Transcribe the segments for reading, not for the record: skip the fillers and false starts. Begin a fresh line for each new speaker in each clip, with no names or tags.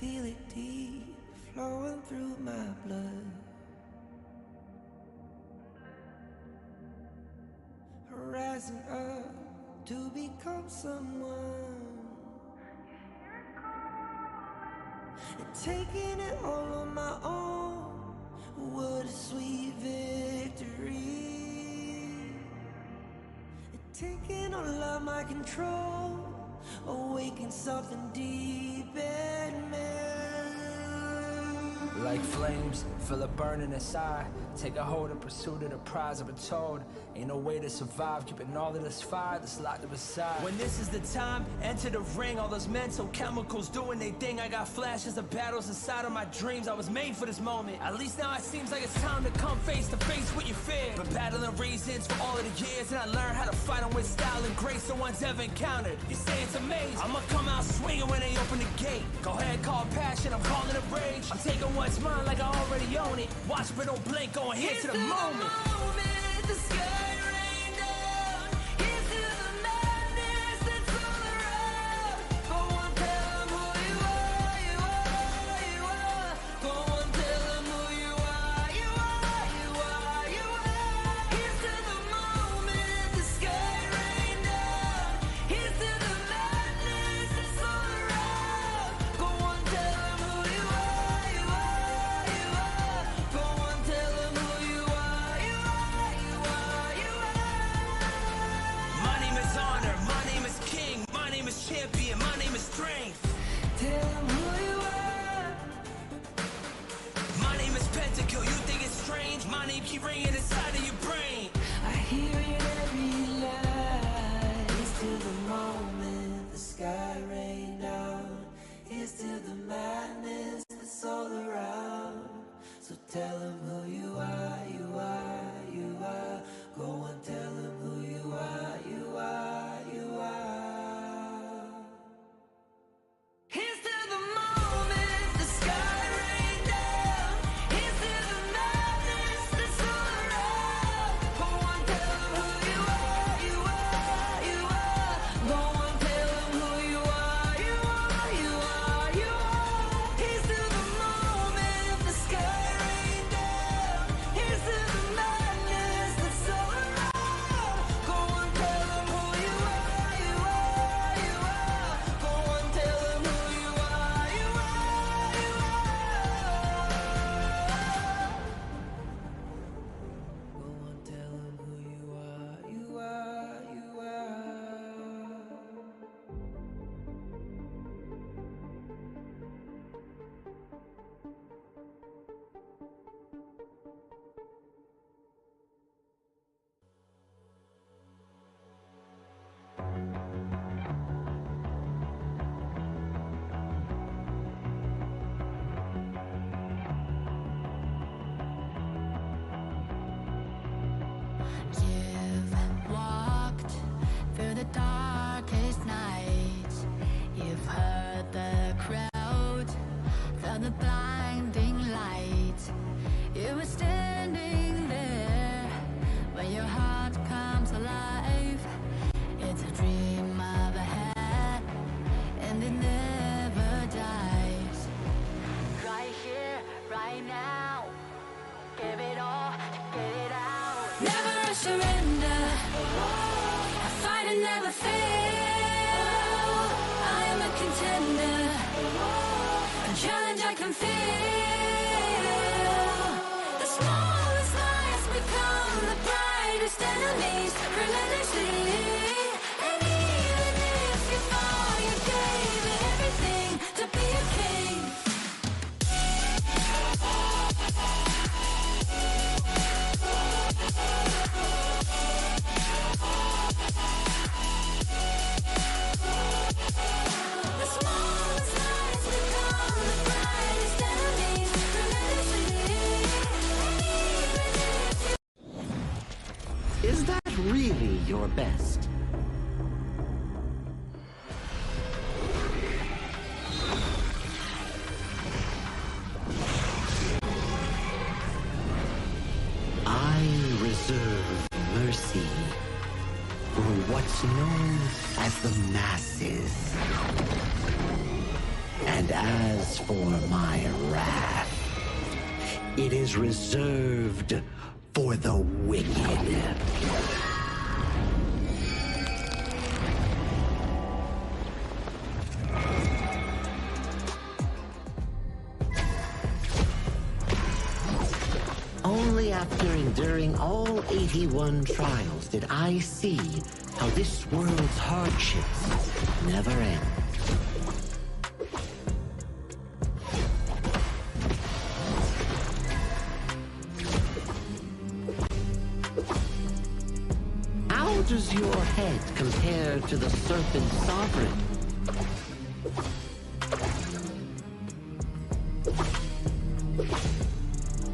feel it deep flowing through my blood. Rising up to become someone, and taking it all on my own. What a sweet victory. And taking all of my control, awaken something deep in me.
Like flames, feel it burning inside. Take a hold in pursuit of the prize. I've been told ain't no way to survive, keeping all of this fire that's locked up inside. When this is the time, enter the ring. All those mental chemicals doing their thing. I got flashes of battles inside of my dreams. I was made for this moment. At least now it seems like it's time to come face to face with your fear. Been battling reasons for all of the years, and I learned how to fight them with style and grace no one's ever encountered. You say it's amazing, I'ma come out swinging when they open the gate. Go ahead, call passion, I'm calling it rage. I'm taking what's mine like I already own it. Watch but don't blink, going here to the moment.
The sky rain down, here's to the madness that's all around. Go on, tell them who you are, you are, you are. Go on, tell them who you are, you are, you are, you are. Here's to the moment, the sky rain down, here's to the madness that's all around. Go on, tell them who you are, you are, you are. Go on, tell them who you are, you are, you are, you are.
My name is Honor, my name is King, my name is Champion, my name is Strength.
Tell them who you are.
My name is Pentakill, you think it's strange? My name keep ringing inside of your brain.
I hear it every night. It's to the moment the sky rain down. It's to the madness that's all around. So tell them who you are, you are, you are. Go and tell them who you are, you are, you are. Here's to the moment the sky rain down. Here's to the madness that's all around. Go on, tell them who you are, you are, you are. Go on, tell them who you are, you are, you are, you are. Here's to the moment the sky rain down. Here's to the madness that's all around. Go on, tell them who you are, you are, you are. Go on, tell them who you are, you are, you are. Go on, tell them who you are, you are, you are.
You've walked through the darkest nights. You've heard the crowd, felt the blinding light. You were standing there when your heart comes alive. It's a dream of a hat, and it never dies. Right here, right now, give it all, get it out. Never surrender. I fight and never fail. I am a contender. A challenge I can feel. The smallest lies become the brightest enemies. Relentlessly. And even if you fall, you gave it everything to be a king. The smallest lies become the brightest enemies. Relentlessly. And even if you
Is that really your best? I reserve mercy for what's known as the masses. And as for my wrath, it is reserved for the wicked. Only after enduring all 81 trials did I see how this world's hardships never end. How does your head compare to the serpent sovereign?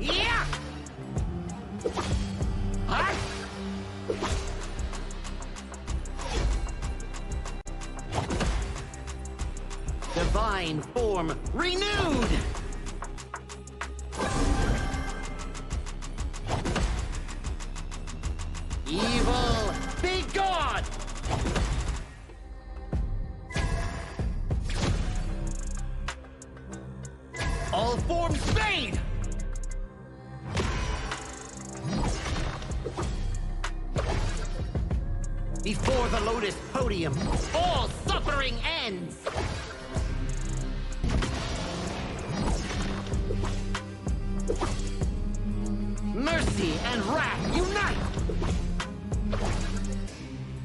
Yeah! Huh? Divine form renewed! Evil, be gone! All forms fade! Before the Lotus Podium, all suffering ends! Mercy and wrath unite!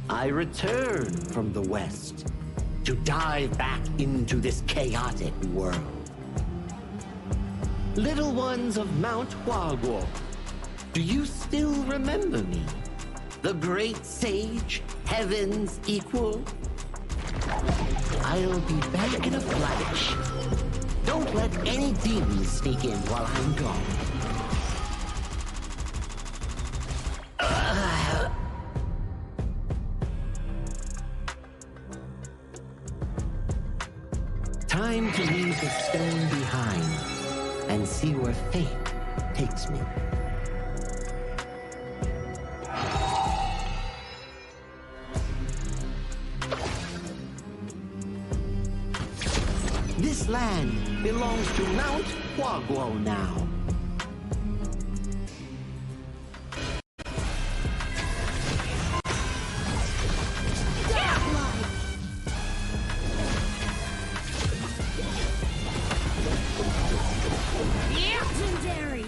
I return from the West to dive back into this chaotic world. Little ones of Mount Huaguo, do you still remember me? The great sage, heaven's equal? I'll be back in a flash. Don't let any demons sneak in while I'm gone. Time to leave the stone behind and see where fate takes me. This land belongs to Mount Huaguo now.
Legendary!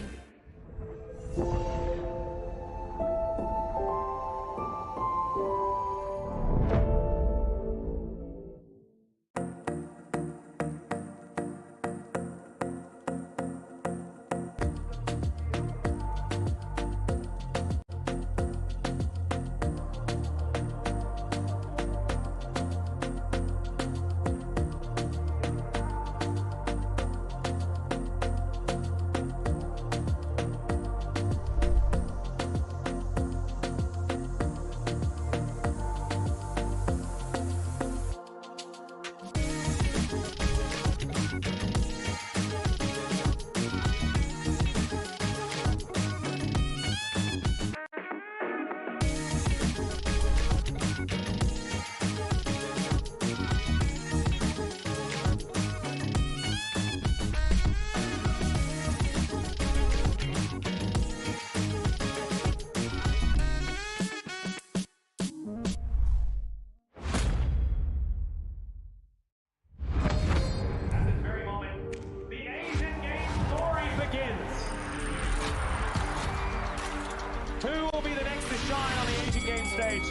Who will be the next to shine on the Asian Games stage?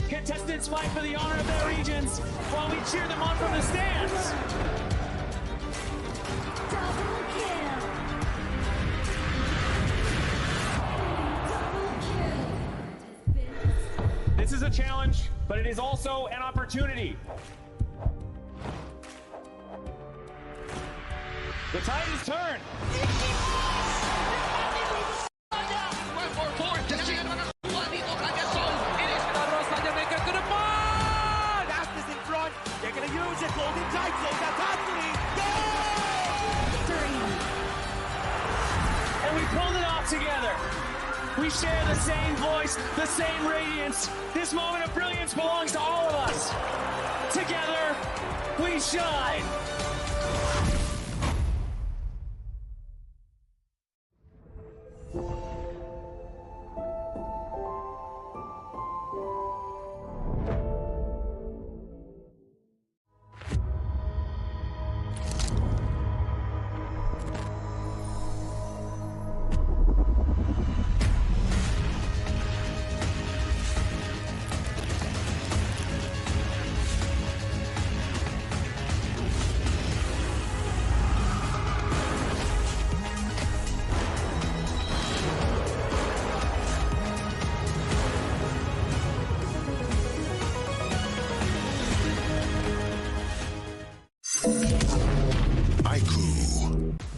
Contestants fight for the honor of their regions while we cheer them on from the stands.
Double kill! Double kill!
This is a challenge, but it is also an opportunity. The tide is turned. And we pulled it off together. We share the same voice, the same radiance. This moment of brilliance belongs to all of us. Together, we shine!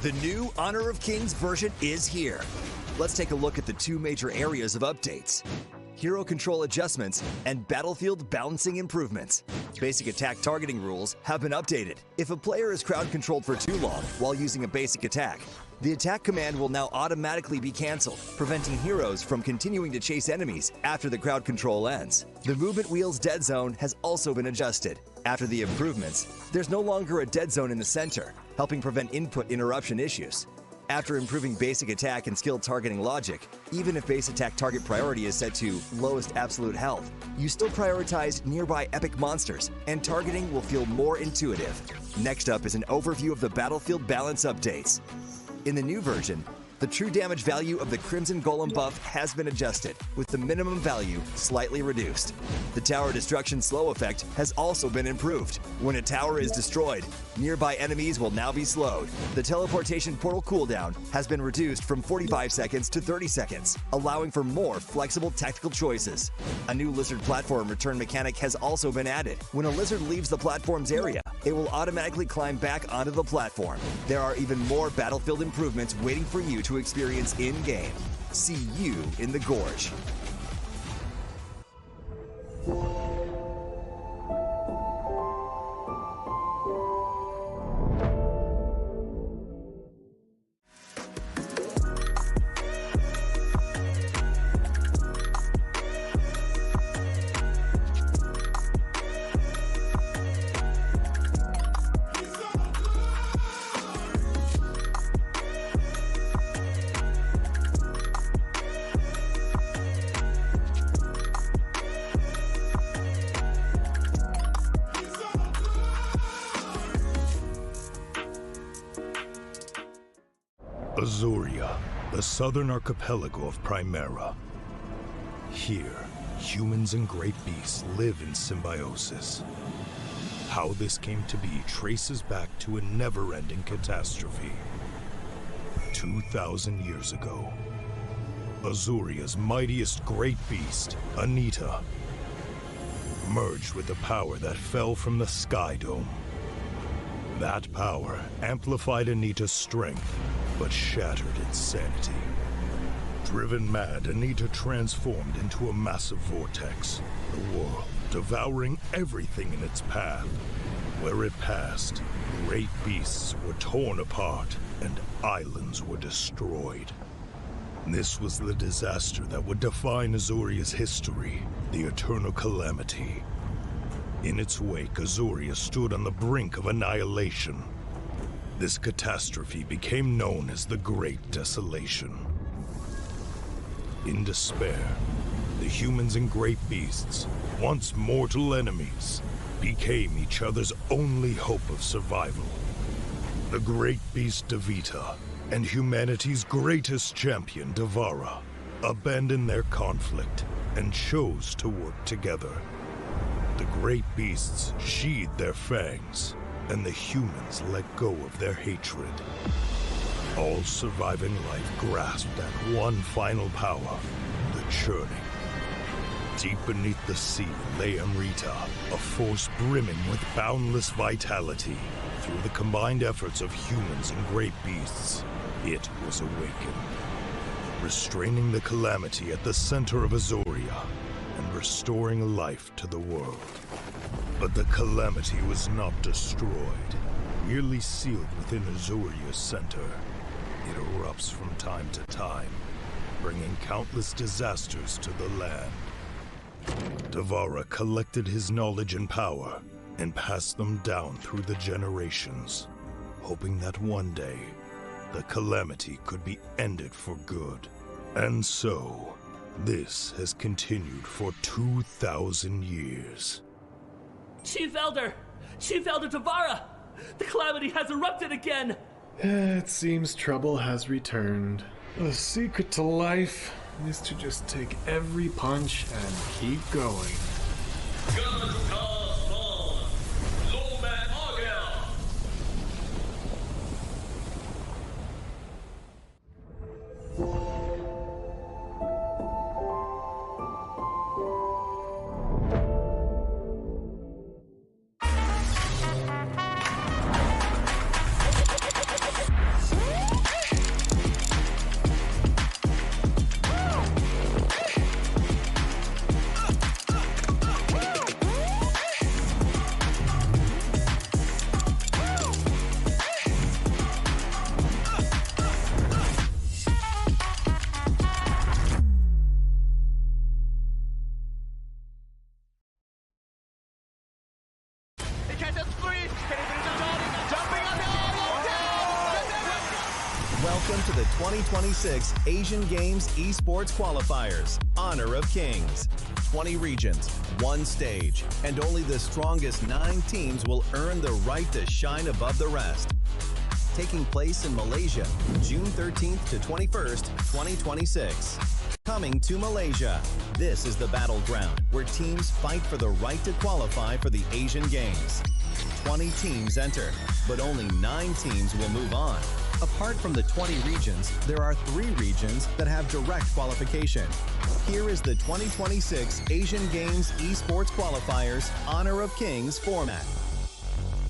The new Honor of Kings version is here. Let's take a look at the two major areas of updates: hero control adjustments and battlefield balancing improvements. Basic attack targeting rules have been updated. If a player is crowd controlled for too long while using a basic attack, the attack command will now automatically be cancelled, preventing heroes from continuing to chase enemies after the crowd control ends. The movement wheel's dead zone has also been adjusted. After the improvements, there's no longer a dead zone in the center, helping prevent input interruption issues. After improving basic attack and skill targeting logic, even if base attack target priority is set to lowest absolute health, you still prioritize nearby epic monsters, and targeting will feel more intuitive. Next up is an overview of the battlefield balance updates. In the new version, the true damage value of the Crimson Golem buff has been adjusted, with the minimum value slightly reduced. The tower destruction slow effect has also been improved. When a tower is destroyed, nearby enemies will now be slowed. The teleportation portal cooldown has been reduced from 45 seconds to 30 seconds, allowing for more flexible tactical choices. A new lizard platform return mechanic has also been added. When a lizard leaves the platform's area, it will automatically climb back onto the platform. There are even more battlefield improvements waiting for you to experience in-game. See you in the Gorge.
Azuria, the southern archipelago of Primera. Here, humans and great beasts live in symbiosis. How this came to be traces back to a never-ending catastrophe. 2,000 years ago, Azuria's mightiest great beast, Anita, merged with the power that fell from the Sky Dome. That power amplified Anita's strength, but shattered its sanity. Driven mad, Anita transformed into a massive vortex, the world devouring everything in its path. Where it passed, great beasts were torn apart and islands were destroyed. This was the disaster that would define Azuria's history, the Eternal Calamity. In its wake, Azuria stood on the brink of annihilation. This catastrophe became known as the Great Desolation. In despair, the humans and great beasts, once mortal enemies, became each other's only hope of survival. The great beast Devita and humanity's greatest champion, Devara, abandoned their conflict and chose to work together. The great beasts sheathed their fangs, and the humans let go of their hatred. All surviving life grasped at one final power, the churning. Deep beneath the sea lay Amrita, a force brimming with boundless vitality. Through the combined efforts of humans and great beasts, it was awakened, restraining the calamity at the center of Azuria and restoring life to the world. But the calamity was not destroyed, merely sealed within Azuria's center. It erupts from time to time, bringing countless disasters to the land. Devara collected his knowledge and power and passed them down through the generations, hoping that one day the calamity could be ended for good. And so, this has continued for 2,000 years.
Chief Elder Tavara! The calamity has erupted again!
It seems trouble has returned. The secret to life is to just take every punch and keep going.
Welcome to the 2026 Asian Games Esports Qualifiers, Honor of Kings. 20 regions, one stage, and only the strongest 9 teams will earn the right to shine above the rest. Taking place in Malaysia, June 13th to 21st, 2026. Coming to Malaysia, this is the battleground where teams fight for the right to qualify for the Asian Games. 20 teams enter, but only 9 teams will move on. Apart from the 20 regions, there are 3 regions that have direct qualification. Here is the 2026 Asian Games Esports Qualifiers Honor of Kings format.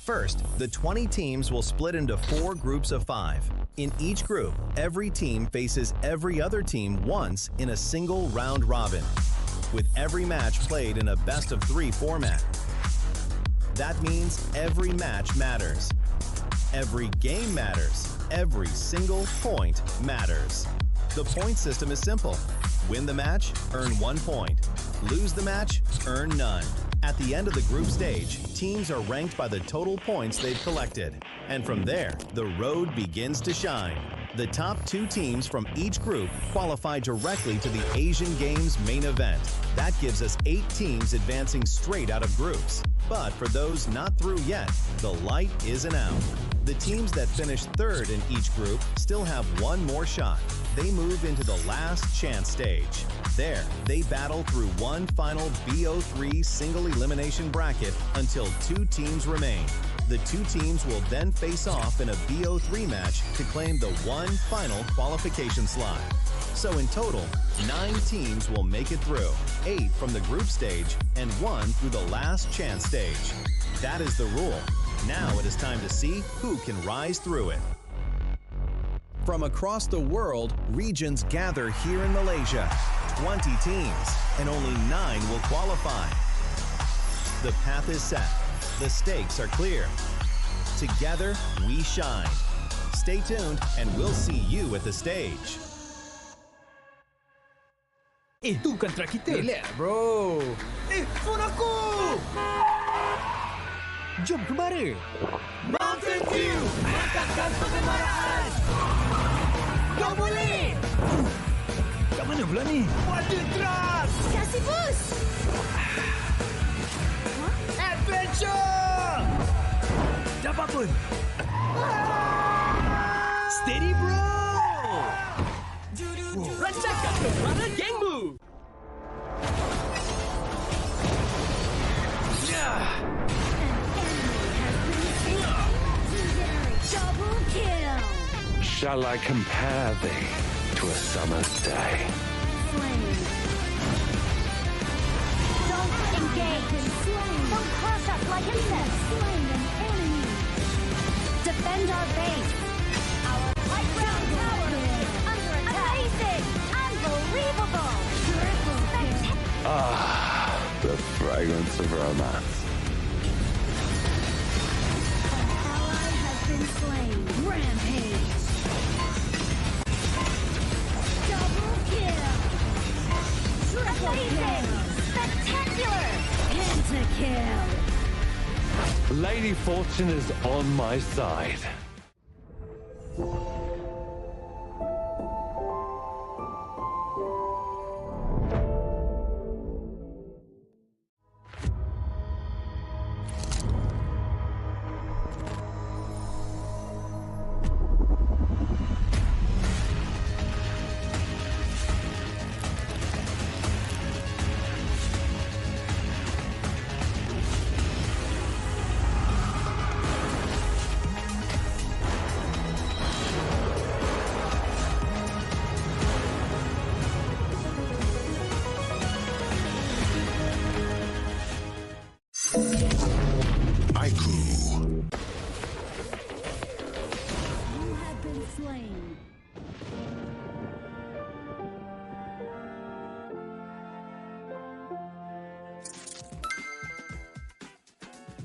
First, the 20 teams will split into 4 groups of 5. In each group, every team faces every other team once in a single round robin, with every match played in a best-of-3 format. That means every match matters. Every game matters. Every single point matters. The point system is simple. Win the match, earn 1 point. Lose the match, earn none. At the end of the group stage, teams are ranked by the total points they've collected. And from there, the road begins to shine. The top 2 teams from each group qualify directly to the Asian Games main event. That gives us 8 teams advancing straight out of groups. But for those not through yet, the light isn't out. The teams that finish 3rd in each group still have 1 more shot. They move into the last chance stage. There, they battle through one final BO3 single elimination bracket until 2 teams remain. The 2 teams will then face off in a BO3 match to claim the one final qualification slot. So in total, 9 teams will make it through, 8 from the group stage and 1 through the last chance stage. That is the rule. Now it is time to see who can rise through it. From across the world, regions gather here in Malaysia. 20 teams, and only 9 will qualify. The path is set. The stakes are clear. Together, we shine. Stay tuned, and we'll see you at the stage.
Itu kontra kita. Relax, bro. Phone aku! Jom kemari. Mountain View! Angkatkan kegemaran! Kau boleh! Kat mana pula ni? Water Trust!
Kasih boost!
Adventure! Dapat pun! Steady, bro!
Rancangkan kemana gengmu!
Double kill!
Shall I compare thee to a summer's day?
Flame. Don't engage! Slain! Don't crush us like insects! Slain an enemy! Defend our base! Our high ground tower is under attack! Amazing! Unbelievable! Triple kill!
Ah, the fragrance of romance.
Ally has been slain! Rampage! Double kill! Triple kill! Spectacular! Pentakill!
Lady Fortune is on my side.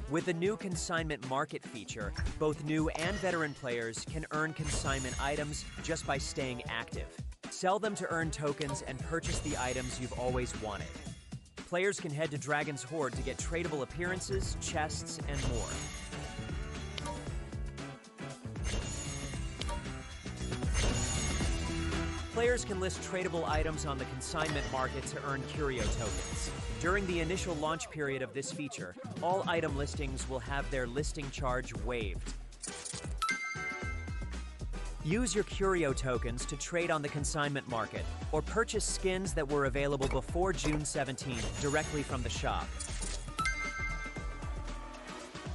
With the new consignment market feature, both new and veteran players can earn consignment items just by staying active. Sell them to earn tokens and purchase the items you've always wanted. Players can head to Dragon's Hoard to get tradable appearances, chests, and more. Players can list tradable items on the consignment market to earn curio tokens. During the initial launch period of this feature, all item listings will have their listing charge waived. Use your curio tokens to trade on the consignment market, or purchase skins that were available before June 17th directly from the shop.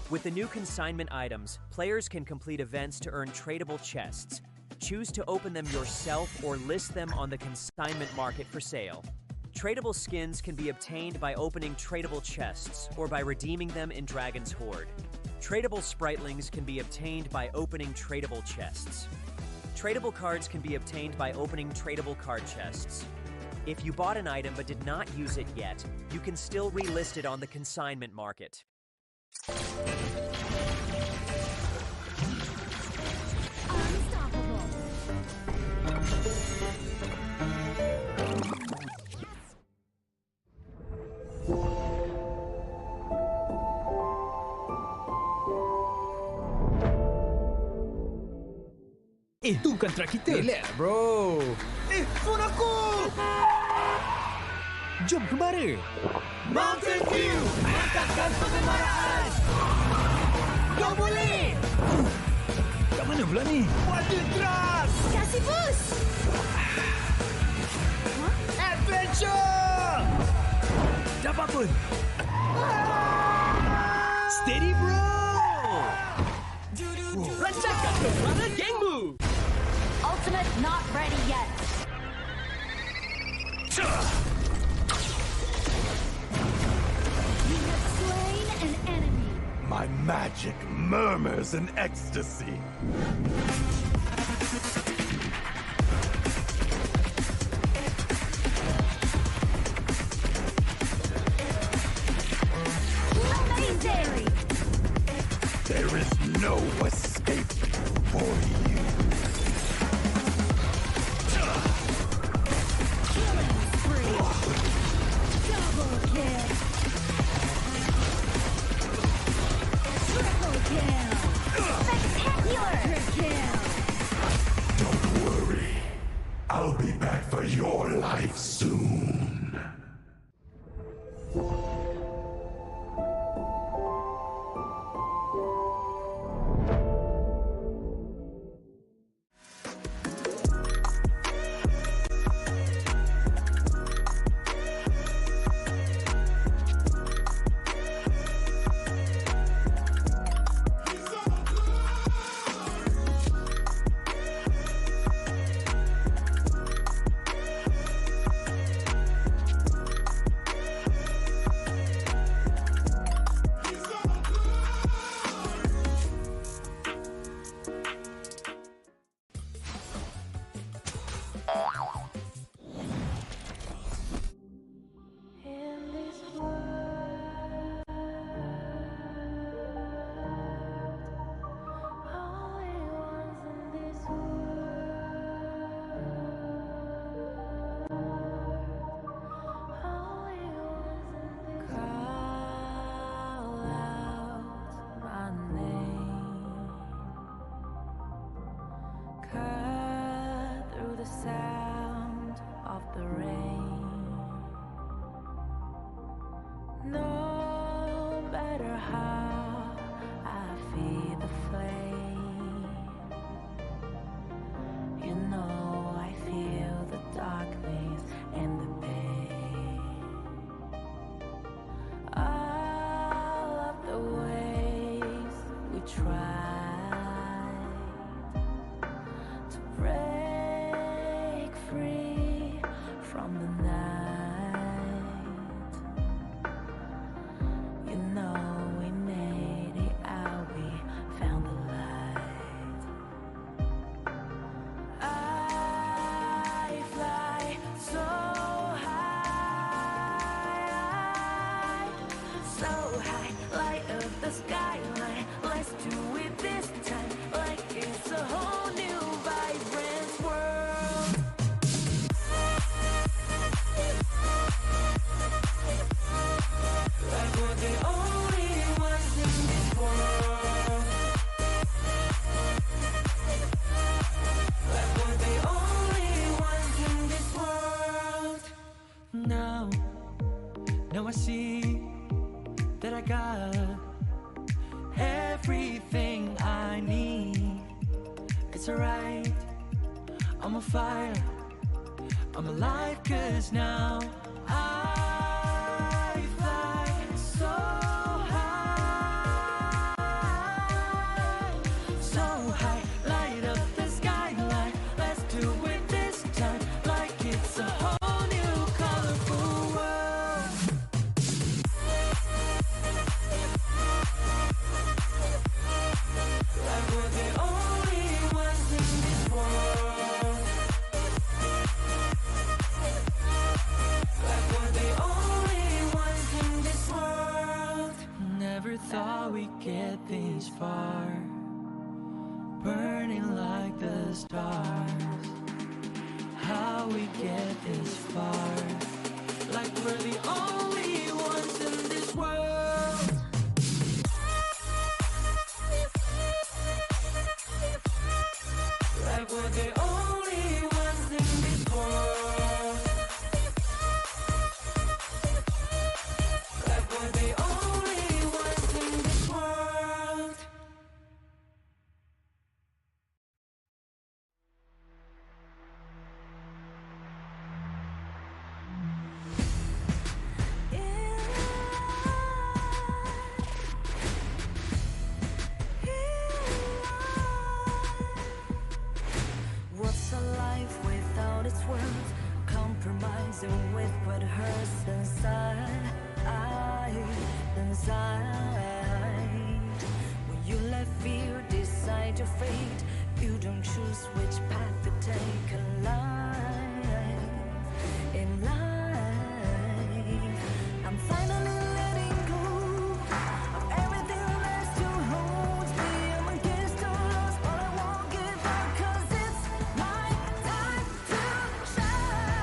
With the new consignment items, players can complete events to earn tradable chests. Choose to open them yourself or list them on the consignment market for sale. Tradable skins can be obtained by opening tradable chests or by redeeming them in Dragon's Hoard. Tradable spritlings can be obtained by opening tradable chests. Tradable cards can be obtained by opening tradable card chests. If you bought an item but did not use it yet, you can still relist it on the consignment market.
Itu bukan truk kita.
Relax, bro.
Phone aku! Jom kembara.
Mountain View, angkatkan pengembaraan. Kau boleh.
Kat mana pula ni?
Water Trust.
Kasih boost.
Adventure.
Dapat pun. Steady, bro.
Lancarkan kepala gengmu.
Ultimate not ready yet. You have slain an enemy.
My magic murmurs in ecstasy.
Legendary.
There is no escape for you.
Killing spree. Double kill. Triple kill. Spectacular kill.
Don't worry. I'll be back for your life soon.
I see that I got everything I need. It's alright, I'm on fire, I'm alive, 'cause now I fly so high, so high, light up the skyline. Let's do it this time, like it's a whole new colorful world. Like we're the only ones in this world. Like we're the only ones in this world. Never thought we'd get this far, burning like the stars. How we get this far? Like we're the only ones in this world. Like we're the only ones in this world. Like we're the only ones in this world. What's a life without its words? Compromising with what hurts inside, inside. When you let fear decide your fate, you don't choose which path to take in life. In life, I'm finally letting go of everything that still holds me. I'm against the odds, but I won't give up, 'cause it's my time to shine.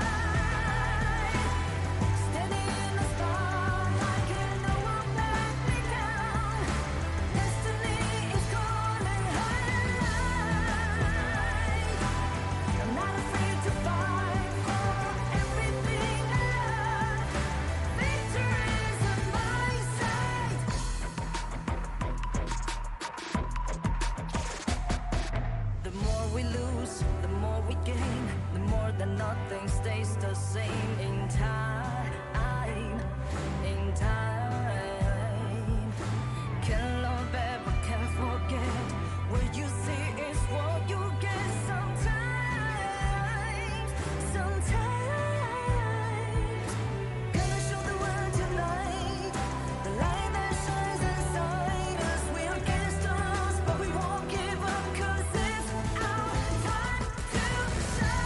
Standing in the spotlight, and no one let me down. Destiny is calling high. I'm not afraid to fight for everything I love. Victory's on my side. The more we lose, the more we gain. The more that nothing stays the same. In time, in time. Can't love ever, can't forget. What you see is what you get. Sometimes, sometimes. Gonna show the world tonight the light that shines inside us. We're against the odds, but we won't give up, 'cause it's our time to shine.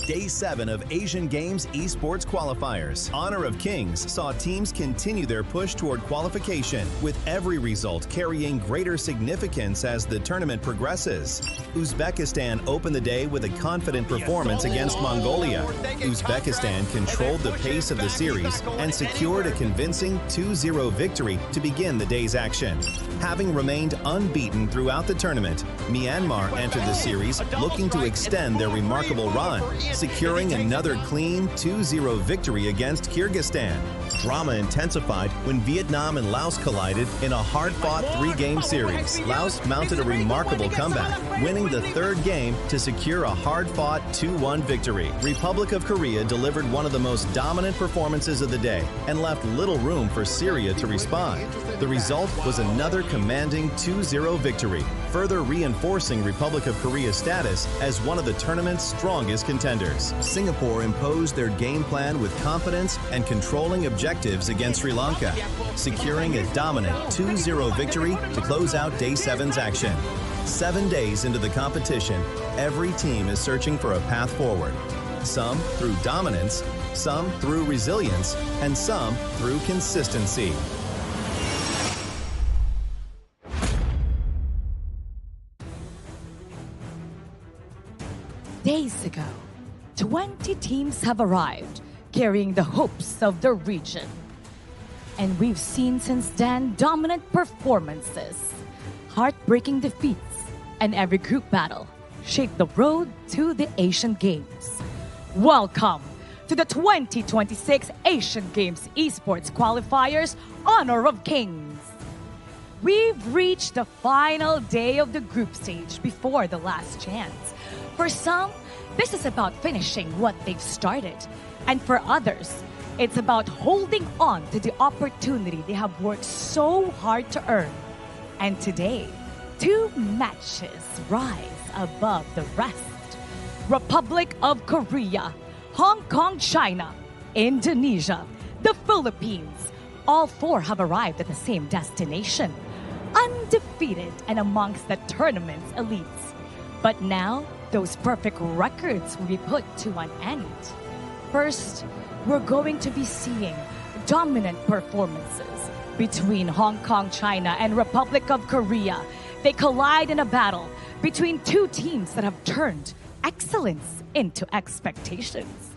Day 7 of Asian Games eSports qualifiers. Honor of Kings saw teams continue their push toward qualification, with every result carrying greater significance as the tournament progresses. Uzbekistan opened the day with a confident performance against Mongolia. Uzbekistan controlled the pace of the series and secured a convincing 2-0 victory to begin the day's action. Having remained unbeaten throughout the tournament, Myanmar entered the series looking to extend their remarkable run, securing another clean 2-0 victory against Kyrgyzstan. Drama intensified when Vietnam and Laos collided in a hard-fought 3-game series. Laos mounted a remarkable comeback, winning the third game to secure a hard-fought 2-1 victory. Republic of Korea delivered one of the most dominant performances of the day and left little room for Syria to respond. The result was another commanding 2-0 victory, further reinforcing Republic of Korea's status as one of the tournament's strongest contenders. Singapore imposed their game plan with confidence and controlling objectives against Sri Lanka, securing a dominant 2-0 victory to close out Day 7's action. 7 days into the competition, every team is searching for a path forward. Some through dominance, some through resilience, and some through consistency.
Days ago, 20 teams have arrived, carrying the hopes of the region. And we've seen since then dominant performances, heartbreaking defeats, and every group battle shaped the road to the Asian Games. Welcome to the 2026 Asian Games Esports Qualifiers Honor of Kings. We've reached the final day of the group stage before the last chance. For some, this is about finishing what they've started. And for others, it's about holding on to the opportunity they have worked so hard to earn. And today, 2 matches rise above the rest. Republic of Korea, Hong Kong, China, Indonesia, the Philippines. All 4 have arrived at the same destination, undefeated and amongst the tournament's elites. But now, those perfect records will be put to an end. First, we're going to be seeing dominant performances between Hong Kong, China, and Republic of Korea. They collide in a battle between 2 teams that have turned excellence into expectations.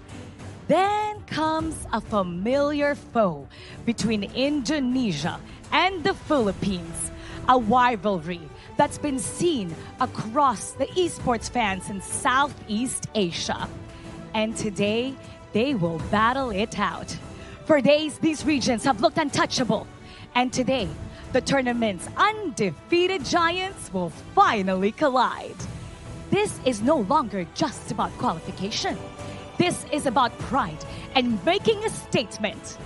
Then comes a familiar foe between Indonesia and the Philippines, a rivalry that's been seen across the esports fans in Southeast Asia. And today, they will battle it out. For days, these regions have looked untouchable. And today, the tournament's undefeated giants will finally collide. This is no longer just about qualification. This is about pride and making a statement.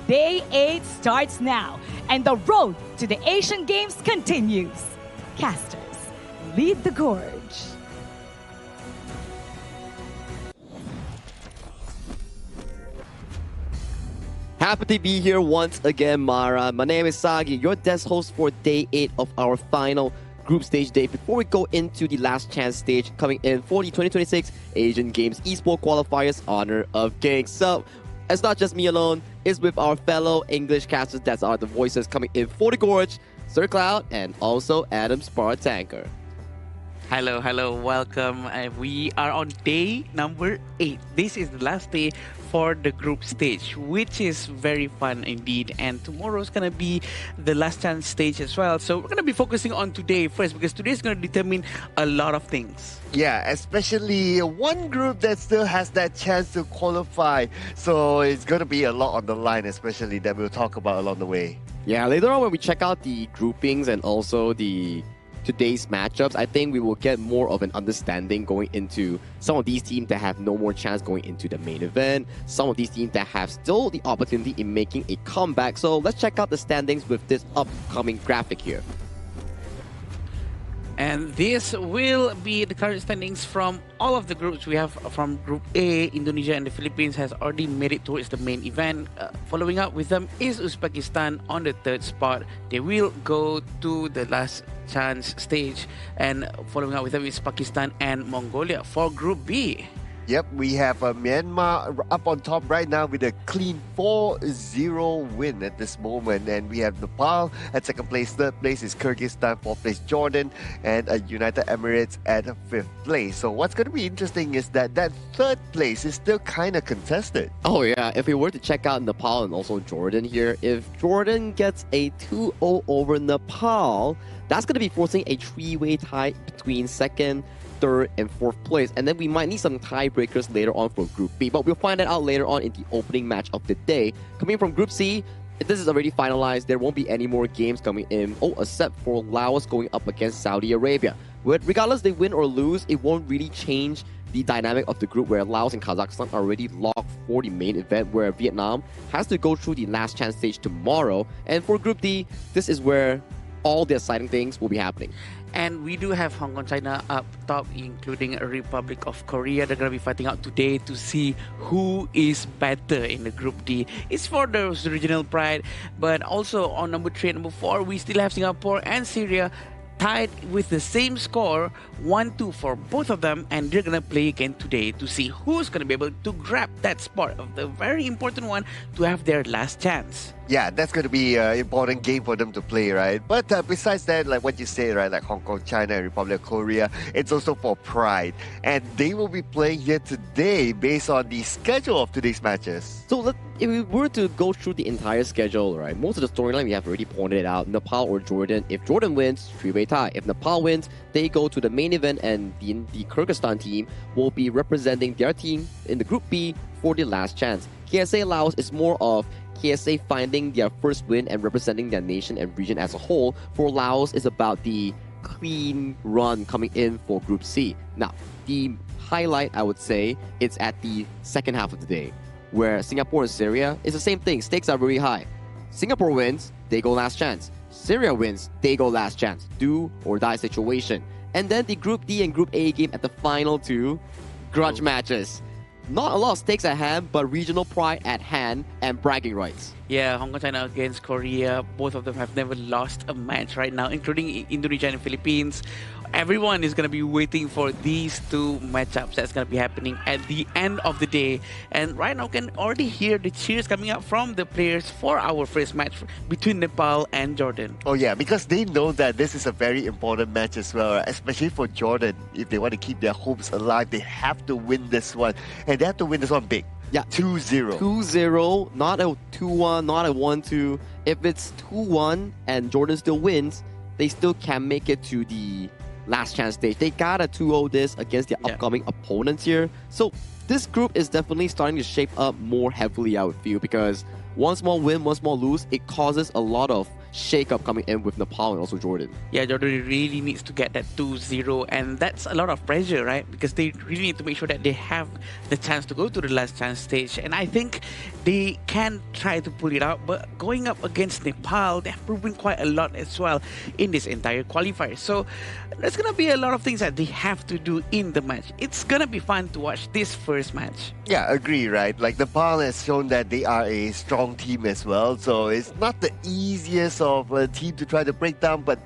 Day 8 starts now, and the road to the Asian Games continues. Casters, lead the gorge.
Happy to be here once again, Mara. My name is Sagi, your desk host for Day 8 of our final group stage day. Before we go into the last chance stage coming in for the 2026 Asian Games Esports Qualifiers Honor of Kings. So, it's not just me alone, it's with our fellow English casters that are the voices coming in for the Gorge, Sir Cloud, and also Adam Spartanker.
Hello, welcome. We are on day number 8. This is the last day for the group stage, which is very fun indeed. And tomorrow is going to be the last chance stage as well. So we're going to be focusing on today first, because today is going to determine a lot of things.
Yeah, especially one group that still has that chance to qualify. So it's going to be a lot on the line, especially that we'll talk about along the way.
Yeah, later on when we check out the groupings and also today's matchups, I think we will get more of an understanding going into some of these teams that have no more chance going into the main event, some of these teams that have still the opportunity in making a comeback. So let's check out the standings with this upcoming graphic here.
And this will be the current standings from all of the groups. We have from Group A, Indonesia and the Philippines has already made it towards the main event. Following up with them is Uzbekistan on the 3rd spot. They will go to the last chance stage. And following up with them is Pakistan and Mongolia for Group B.
Yep, we have Myanmar up on top right now with a clean 4-0 win at this moment. And we have Nepal at 2nd place. 3rd place is Kyrgyzstan. 4th place Jordan. And United Emirates at 5th place. So what's going to be interesting is that 3rd place is still kind of contested.
Oh yeah, if we were to check out Nepal and also Jordan here, if Jordan gets a 2-0 over Nepal, that's going to be forcing a 3-way tie between 2nd, 3rd, and 4th place. And then we might need some tiebreakers later on for Group B. But we'll find that out later on in the opening match of the day. Coming from Group C, this is already finalized. There won't be any more games coming in. Except for Laos going up against Saudi Arabia. Regardless they win or lose, it won't really change the dynamic of the group, where Laos and Kazakhstan are already locked for the main event, where Vietnam has to go through the last chance stage tomorrow. And for Group D, this is where all the exciting things will be happening.
And we do have Hong Kong, China up top, including Republic of Korea. They're going to be fighting out today to see who is better in the Group D. It's for the regional pride. But also on number 3 and number 4, we still have Singapore and Syria tied with the same score, 1-2 for both of them. And they're going to play again today to see who's going to be able to grab that spot of the very important one to have their last chance.
Yeah, that's going to be an important game for them to play, right? But besides that, like what you said, right, like Hong Kong, China, and Republic of Korea, it's also for pride. And they will be playing here today based on the schedule of today's matches.
So if we were to go through the entire schedule, right, most of the storyline we have already pointed it out. Nepal or Jordan. If Jordan wins, three-way tie. If Nepal wins, they go to the main event, and the Kyrgyzstan team will be representing their team in the Group B for the last chance. KSA Laos is more of KSA finding their first win and representing their nation and region as a whole. For Laos, is about the clean run coming in for Group C. Now, the highlight, I would say, it's at the second half of the day, where Singapore and Syria is the same thing. Stakes are very high. Singapore wins, they go last chance. Syria wins, they go last chance. Do or die situation. And then the Group D and Group A game at the final two, grudge matches. Not a lot of stakes at hand, but regional pride at hand and bragging rights.
Yeah, Hong Kong, China against Korea. Both of them have never lost a match right now, including Indonesia and Philippines. Everyone is going to be waiting for these two matchups that's going to be happening at the end of the day. And right now, can already hear the cheers coming up from the players for our first match between Nepal and Jordan.
Oh yeah, because they know that this is a very important match as well, especially for Jordan. If they want to keep their hopes alive, they have to win this one. And they have to win this one big.
Yeah.
2-0.
2-0, not a 2-1, not a 1-2. If it's 2-1 and Jordan still wins, they still can make it to the last chance stage. They gotta 2-0 this against their upcoming opponents here. So this group is definitely starting to shape up more heavily, I would feel, because one small win, one small lose, it causes a lot of shake-up coming in with Nepal and also Jordan.
Yeah, Jordan really needs to get that 2-0, and that's a lot of pressure, right? Because they really need to make sure that they have the chance to go to the last chance stage. And I think they can try to pull it out, but going up against Nepal, they have proven quite a lot as well in this entire qualifier. So there's gonna be a lot of things that they have to do in the match. It's gonna be fun to watch this first match.
Yeah, agree, right? Like Nepal has shown that they are a strong team as well, so it's not the easiest of a team to try to break down, but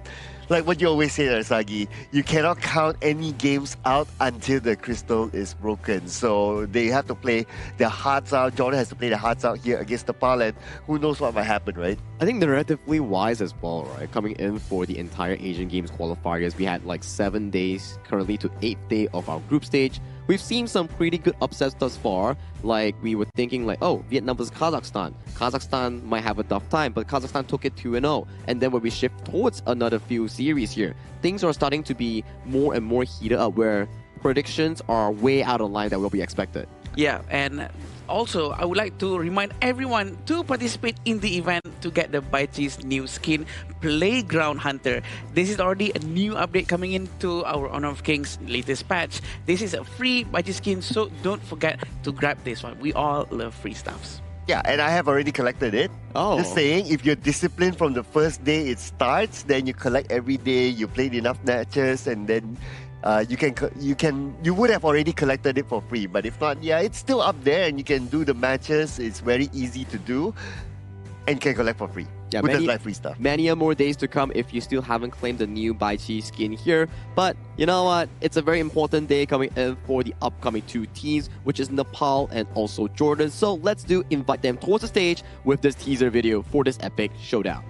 like what you always say, Sagi, you cannot count any games out until the crystal is broken. So they have to play their hearts out. Jordan has to play their hearts out here against Nepal, and who knows what might happen, right?
I think they're relatively wise as well, right? Coming in for the entire Asian Games qualifiers, we had like 7 days currently to 8th day of our group stage. We've seen some pretty good upsets thus far. Like, we were thinking like, oh, Vietnam versus Kazakhstan. Kazakhstan might have a tough time, but Kazakhstan took it 2-0. And then when we shift towards another few series here, things are starting to be more and more heated up, where predictions are way out of line that will be expected.
Yeah, and also, I would like to remind everyone to participate in the event to get the Baichi's new skin, Playground Hunter. This is already a new update coming into our Honor of Kings latest patch. This is a free Baichi skin, so don't forget to grab this one. We all love free stuffs.
Yeah, and I have already collected it.
Oh.
Just saying, if you're disciplined from the first day it starts, then you collect every day, you played enough matches, and then you would have already collected it for free. But if not, yeah, it's still up there and you can do the matches. It's very easy to do and can collect for free.
Yeah,
with the live free stuff.
Many more days to come if you still haven't claimed the new Baichi skin here. But you know what? It's a very important day coming in for the upcoming two teams, which is Nepal and also Jordan. So let's invite them towards the stage with this teaser video for this epic showdown.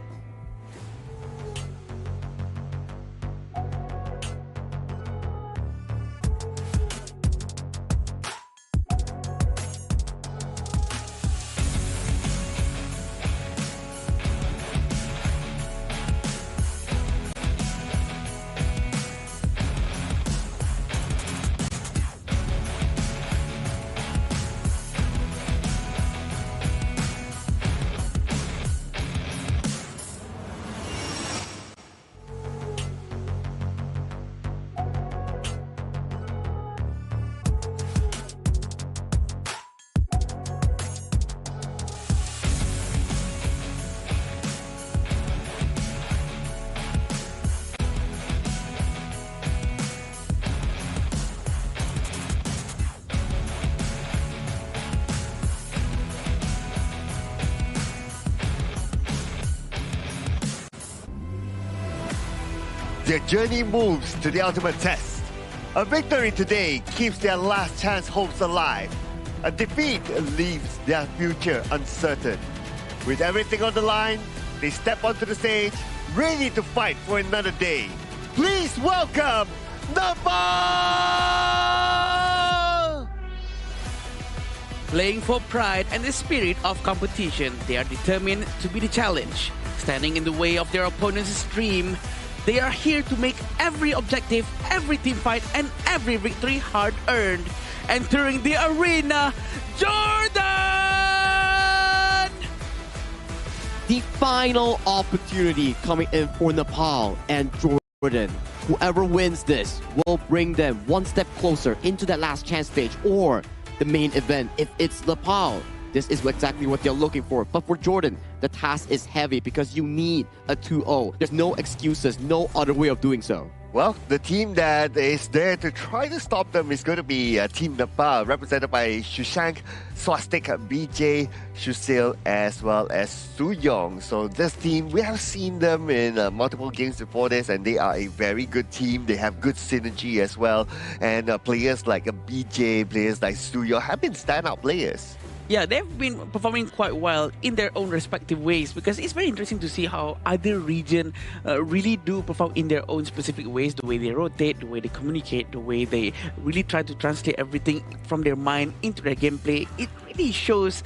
Their journey moves to the ultimate test. A victory today keeps their last chance hopes alive. A defeat leaves their future uncertain. With everything on the line, they step onto the stage, ready to fight for another day. Please welcome Nepal!
Playing for pride and the spirit of competition, they are determined to be the challenge. Standing in the way of their opponent's dream, they are here to make every objective, every team fight, and every victory hard-earned. Entering the arena, Jordan!
The final opportunity coming in for Nepal and Jordan. Whoever wins this will bring them one step closer into that last chance stage or the main event if it's Nepal. This is exactly what they're looking for. But for Jordan, the task is heavy because you need a 2-0. There's no excuses, no other way of doing so.
Well, the team that is there to try to stop them is going to be Team Nepal, represented by Shushank, Swastik, BJ, Shusil, as well as Suyong. So this team, we have seen them in multiple games before this, and they are a very good team. They have good synergy as well. And players like BJ, players like Suyong have been standout players.
Yeah, they've been performing quite well in their own respective ways because it's very interesting to see how other region really do perform in their own specific ways, the way they rotate, the way they communicate, the way they really try to translate everything from their mind into their gameplay. It really shows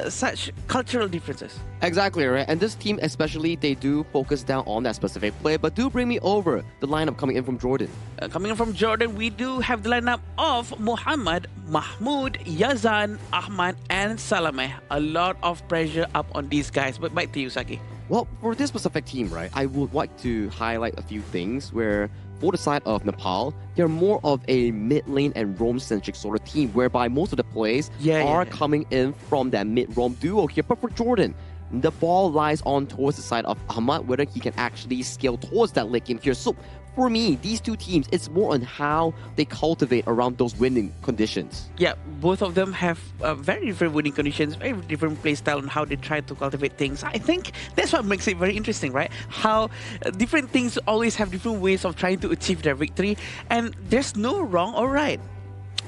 such cultural differences.
Exactly, right? And this team especially, they do focus down on that specific play, but do bring me over the lineup coming in from Jordan.
Coming in from Jordan, we do have the lineup of Muhammad, Mahmoud, Yazan, Ahmad, and Salameh. A lot of pressure up on these guys, but back to you, Saki.
Well, for this specific team, right, I would like to highlight a few things where for the side of Nepal, they're more of a mid-lane and roam-centric sort of team, whereby most of the plays are coming in from that mid-roam duo here. But for Jordan, the ball lies on towards the side of Ahmad, whether he can actually scale towards that late game here. So for me, these two teams, it's more on how they cultivate around those winning conditions.
Yeah, both of them have very different winning conditions, very different play style on how they try to cultivate things. I think that's what makes it very interesting, right? How different things always have different ways of trying to achieve their victory, and there's no wrong or right.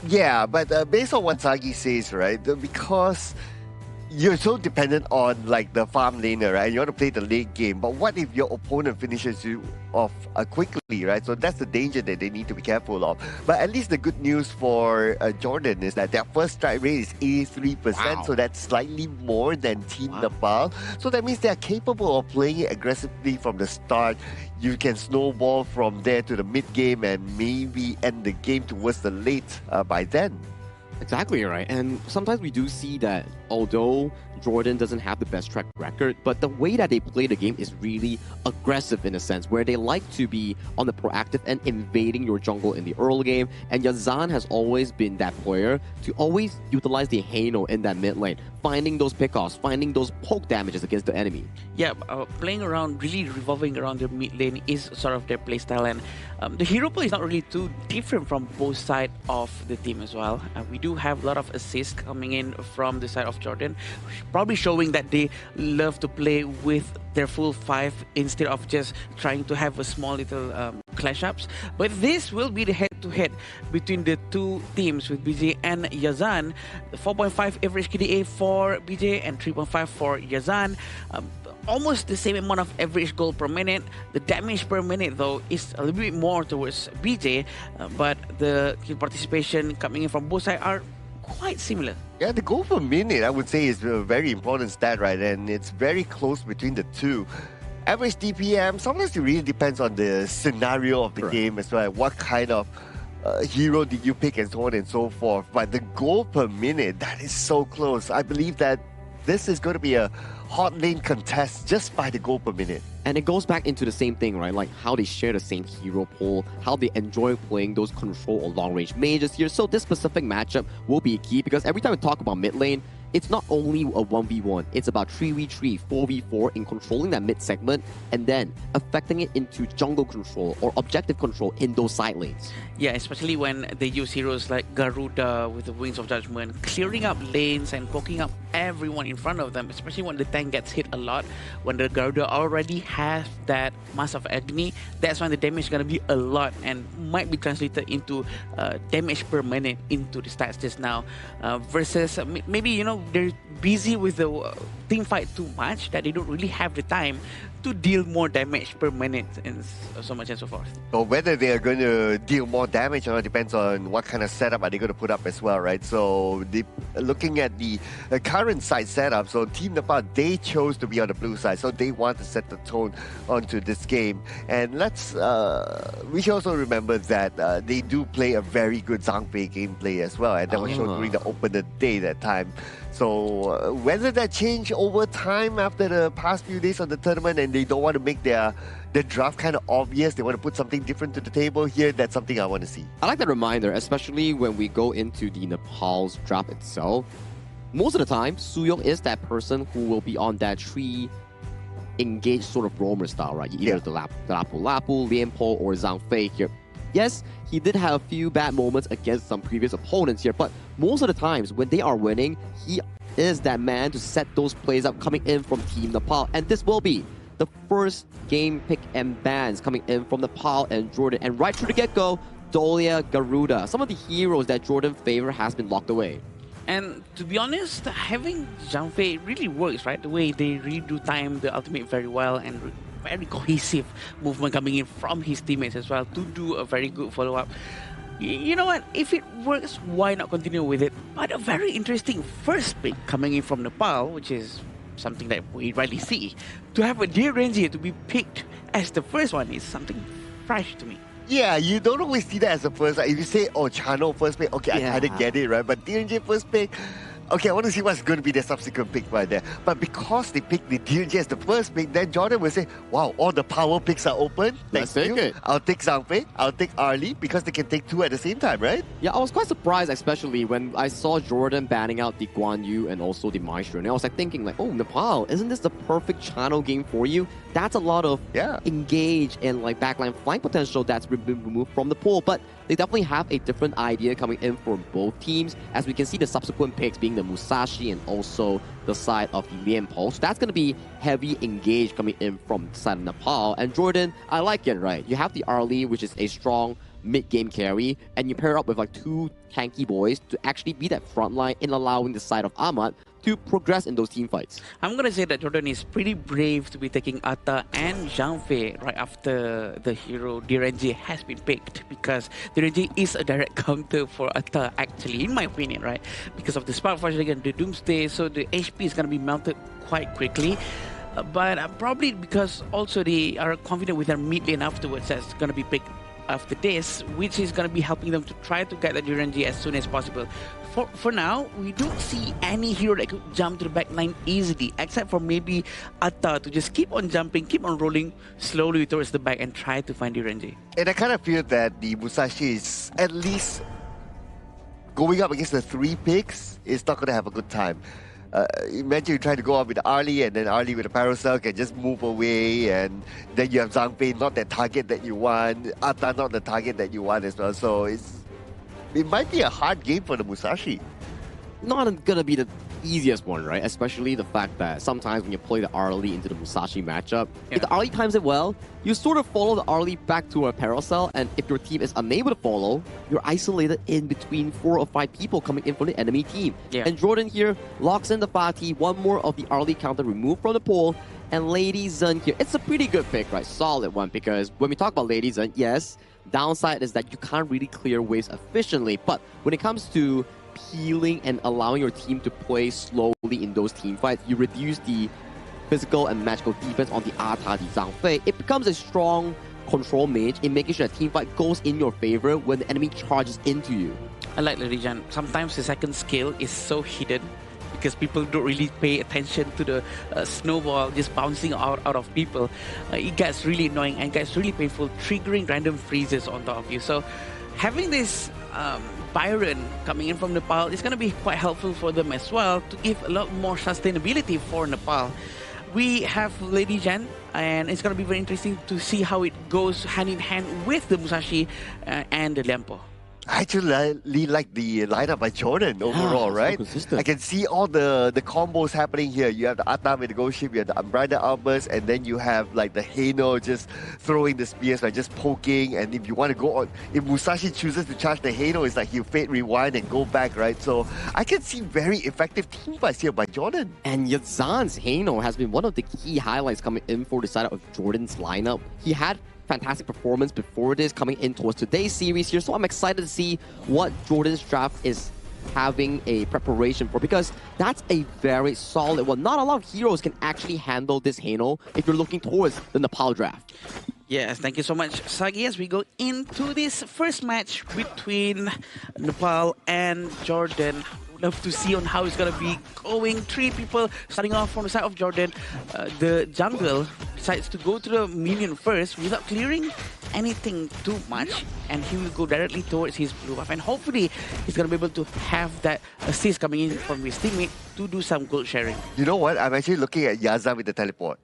Yeah, but based on what Sagi says, right, because you're so dependent on like the farm laner, right? You want to play the late game, but what if your opponent finishes you off quickly, right? So that's the danger that they need to be careful of. But at least the good news for Jordan is that their first strike rate is 83%, so that's slightly more than Team Nepal. So that means they are capable of playing it aggressively from the start. You can snowball from there to the mid game and maybe end the game towards the late by then.
Exactly right. And sometimes we do see that although Jordan doesn't have the best track record, but the way that they play the game is really aggressive in a sense, where they like to be on the proactive and invading your jungle in the early game. And Yazan has always been that player to always utilize the Hano in that mid lane, finding those pickoffs, finding those poke damages against the enemy.
Yeah, playing around, really revolving around their mid lane is sort of their playstyle, and the hero play is not really too different from both sides of the team as well. We do have a lot of assists coming in from the side of Jordan, probably showing that they love to play with their full 5 instead of just trying to have a small little clash ups. But this will be the head-to-head between the two teams with BJ and Yazan. 4.5 average KDA for BJ and 3.5 for Yazan. Almost the same amount of average gold per minute. The damage per minute though is a little bit more towards BJ, but the kill participation coming in from both sides are quite similar.
Yeah, the goal per minute, I would say, is a very important stat, right? And it's very close between the two. Average DPM, sometimes it really depends on the scenario of the game as well. What kind of hero did you pick and so on and so forth. But the goal per minute, that is so close. I believe that this is going to be a hot lane contest just by the goal per minute.
And it goes back into the same thing, right? Like how they share the same hero pool, how they enjoy playing those control or long-range mages here. So this specific matchup will be key because every time we talk about mid lane, it's not only a 1v1, it's about 3v3, 4v4 in controlling that mid segment and then affecting it into jungle control or objective control in those side lanes.
Yeah, especially when they use heroes like Garuda with the Wings of Judgment, clearing up lanes and poking up everyone in front of them, especially when the tank gets hit a lot. When the Garuda already has that Mass of Agony, that's when the damage is going to be a lot and might be translated into damage per minute into the stats just now. Versus maybe, you know, they're busy with the team fight too much that they don't really have the time to deal more damage per minute and so much and so forth.
So whether they are going to deal more damage or not depends on what kind of setup are they going to put up as well, right? So looking at the current side setup, so Team Nepal, they chose to be on the blue side, so they want to set the tone onto this game. And we should also remember that they do play a very good Zhangfei gameplay as well, and that was shown during the opener day that time. So whether that changed over time after the past few days of the tournament and they don't want to make their draft kind of obvious, they want to put something different to the table here, that's something I want to see.
I like that reminder, especially when we go into the Nepal's draft itself. Most of the time, Suyong is that person who will be on that tree engaged sort of roamer style, right? Either the Lapu, Lianpo, or Zhang Fei here. Yes, he did have a few bad moments against some previous opponents here, but most of the times when they are winning, he is that man to set those plays up coming in from Team Nepal. And this will be the first game pick and bans coming in from Nepal and Jordan. And right through the get-go, Dolia, Garuda, some of the heroes that Jordan favor has been locked away.
And to be honest, having Zhang Fei really works, right? The way they really do time the ultimate very well and very cohesive movement coming in from his teammates as well to do a very good follow-up. You know what? If it works, why not continue with it? But a very interesting first pick coming in from Nepal, which is something that we rarely see. To have a Direnji to be picked as the first one is something fresh to me.
Yeah, you don't always see that as a first. Like, if you say, oh, Chano first pick, okay, I kind of get it, right? But Direnji first pick, okay, I want to see what's going to be the subsequent pick right there. But because they picked the Direnji as the first pick, then Jordan will say, wow, all the power picks are open.
Let's take it.
I'll take Zhang Fei, I'll take Arlie, because they can take two at the same time, right?
Yeah, I was quite surprised, especially when I saw Jordan banning out the Guan Yu and also the Maestro. And I was like thinking, like, oh, Nepal, isn't this the perfect channel game for you? That's a lot of engage and like backline flank potential that's been removed from the pool. But they definitely have a different idea coming in for both teams, as we can see the subsequent picks being the Musashi and also the side of the Lianpo. So that's going to be heavy engage coming in from the side of Nepal. And Jordan, I like it, right? You have the Arlie, which is a strong mid-game carry, and you pair up with like two tanky boys to actually be that front line in allowing the side of Ahmad to progress in those team fights.
I'm going to say that Jordan is pretty brave to be taking Atta and Zhang Fei right after the hero Direnji has been picked, because Direnji is a direct counter for Atta, actually, in my opinion, right? Because of the Spark Forge against the Doomsday, so the HP is going to be melted quite quickly. But probably because also they are confident with their mid lane afterwards that's going to be picked after this, which is going to be helping them to try to get the Direnji as soon as possible. For now, we don't see any hero that could jump to the back line easily, except for maybe Atta to just keep on jumping, keep on rolling slowly towards the back and try to find Direnji.
And I kind of feel that the Musashi is at least going up against the three picks is not going to have a good time. Imagine you try to go up with Arlie and then Arlie with a Parasol can just move away, and then you have Zhang Fei, not that target that you want, Atta not the target that you want as well. So it might be a hard game for the Musashi.
Not gonna be the easiest one, right? Especially the fact that sometimes when you play the Arlie into the Musashi matchup, if the Arlie times it well, you sort of follow the Arlie back to a Paracel, and if your team is unable to follow, you're isolated in between 4 or 5 people coming in from the enemy team. And Jordan here locks in the Fatih, one more of the Arlie counter removed from the pool, and Lady Zun here. It's a pretty good pick, right? Solid one, because when we talk about Lady Zun, yes, downside is that you can't really clear waves efficiently, but when it comes to peeling and allowing your team to play slowly in those team fights, you reduce the physical and magical defense on the Atta, the Zhang Fei. It becomes a strong control mage in making sure the team fight goes in your favor when the enemy charges into you.
I like Lady Jan. Sometimes the second skill is so hidden because people don't really pay attention to the snowball just bouncing out of people. It gets really annoying and gets really painful, triggering random freezes on top of you. So having this Byron coming in from Nepal is going to be quite helpful for them as well to give a lot more sustainability for Nepal. We have Lady Jan, and it's going to be very interesting to see how it goes hand in hand with the Musashi and the Lianpo.
I actually like the lineup by Jordan overall, right? I can see all the combos happening here. You have the Atam with the Ghost Ship, you have the Umbrella Outburst, and then you have like the Hano just throwing the spears by just poking. And if you want to go on, if Musashi chooses to charge the Hano, it's like he'll Fate Rewind and go back, right? So I can see very effective team fights here by Jordan.
And Yazan's Hano has been one of the key highlights coming in for the side of Jordan's lineup. He had fantastic performance before this coming in towards today's series here, so I'm excited to see what Jordan's draft is having a preparation for, because that's a very solid one. Not a lot of heroes can actually handle this Hano if you're looking towards the Nepal draft.
Yes, thank you so much, Sagi. As we go into this first match between Nepal and Jordan, love to see on how it's going to be going. 3 people starting off from the side of Jordan. The jungle decides to go to the minion first without clearing anything too much, and he will go directly towards his blue buff, and hopefully he's going to be able to have that assist coming in from his teammate to do some gold sharing.
You know what? I'm actually looking at Yazan with the teleport.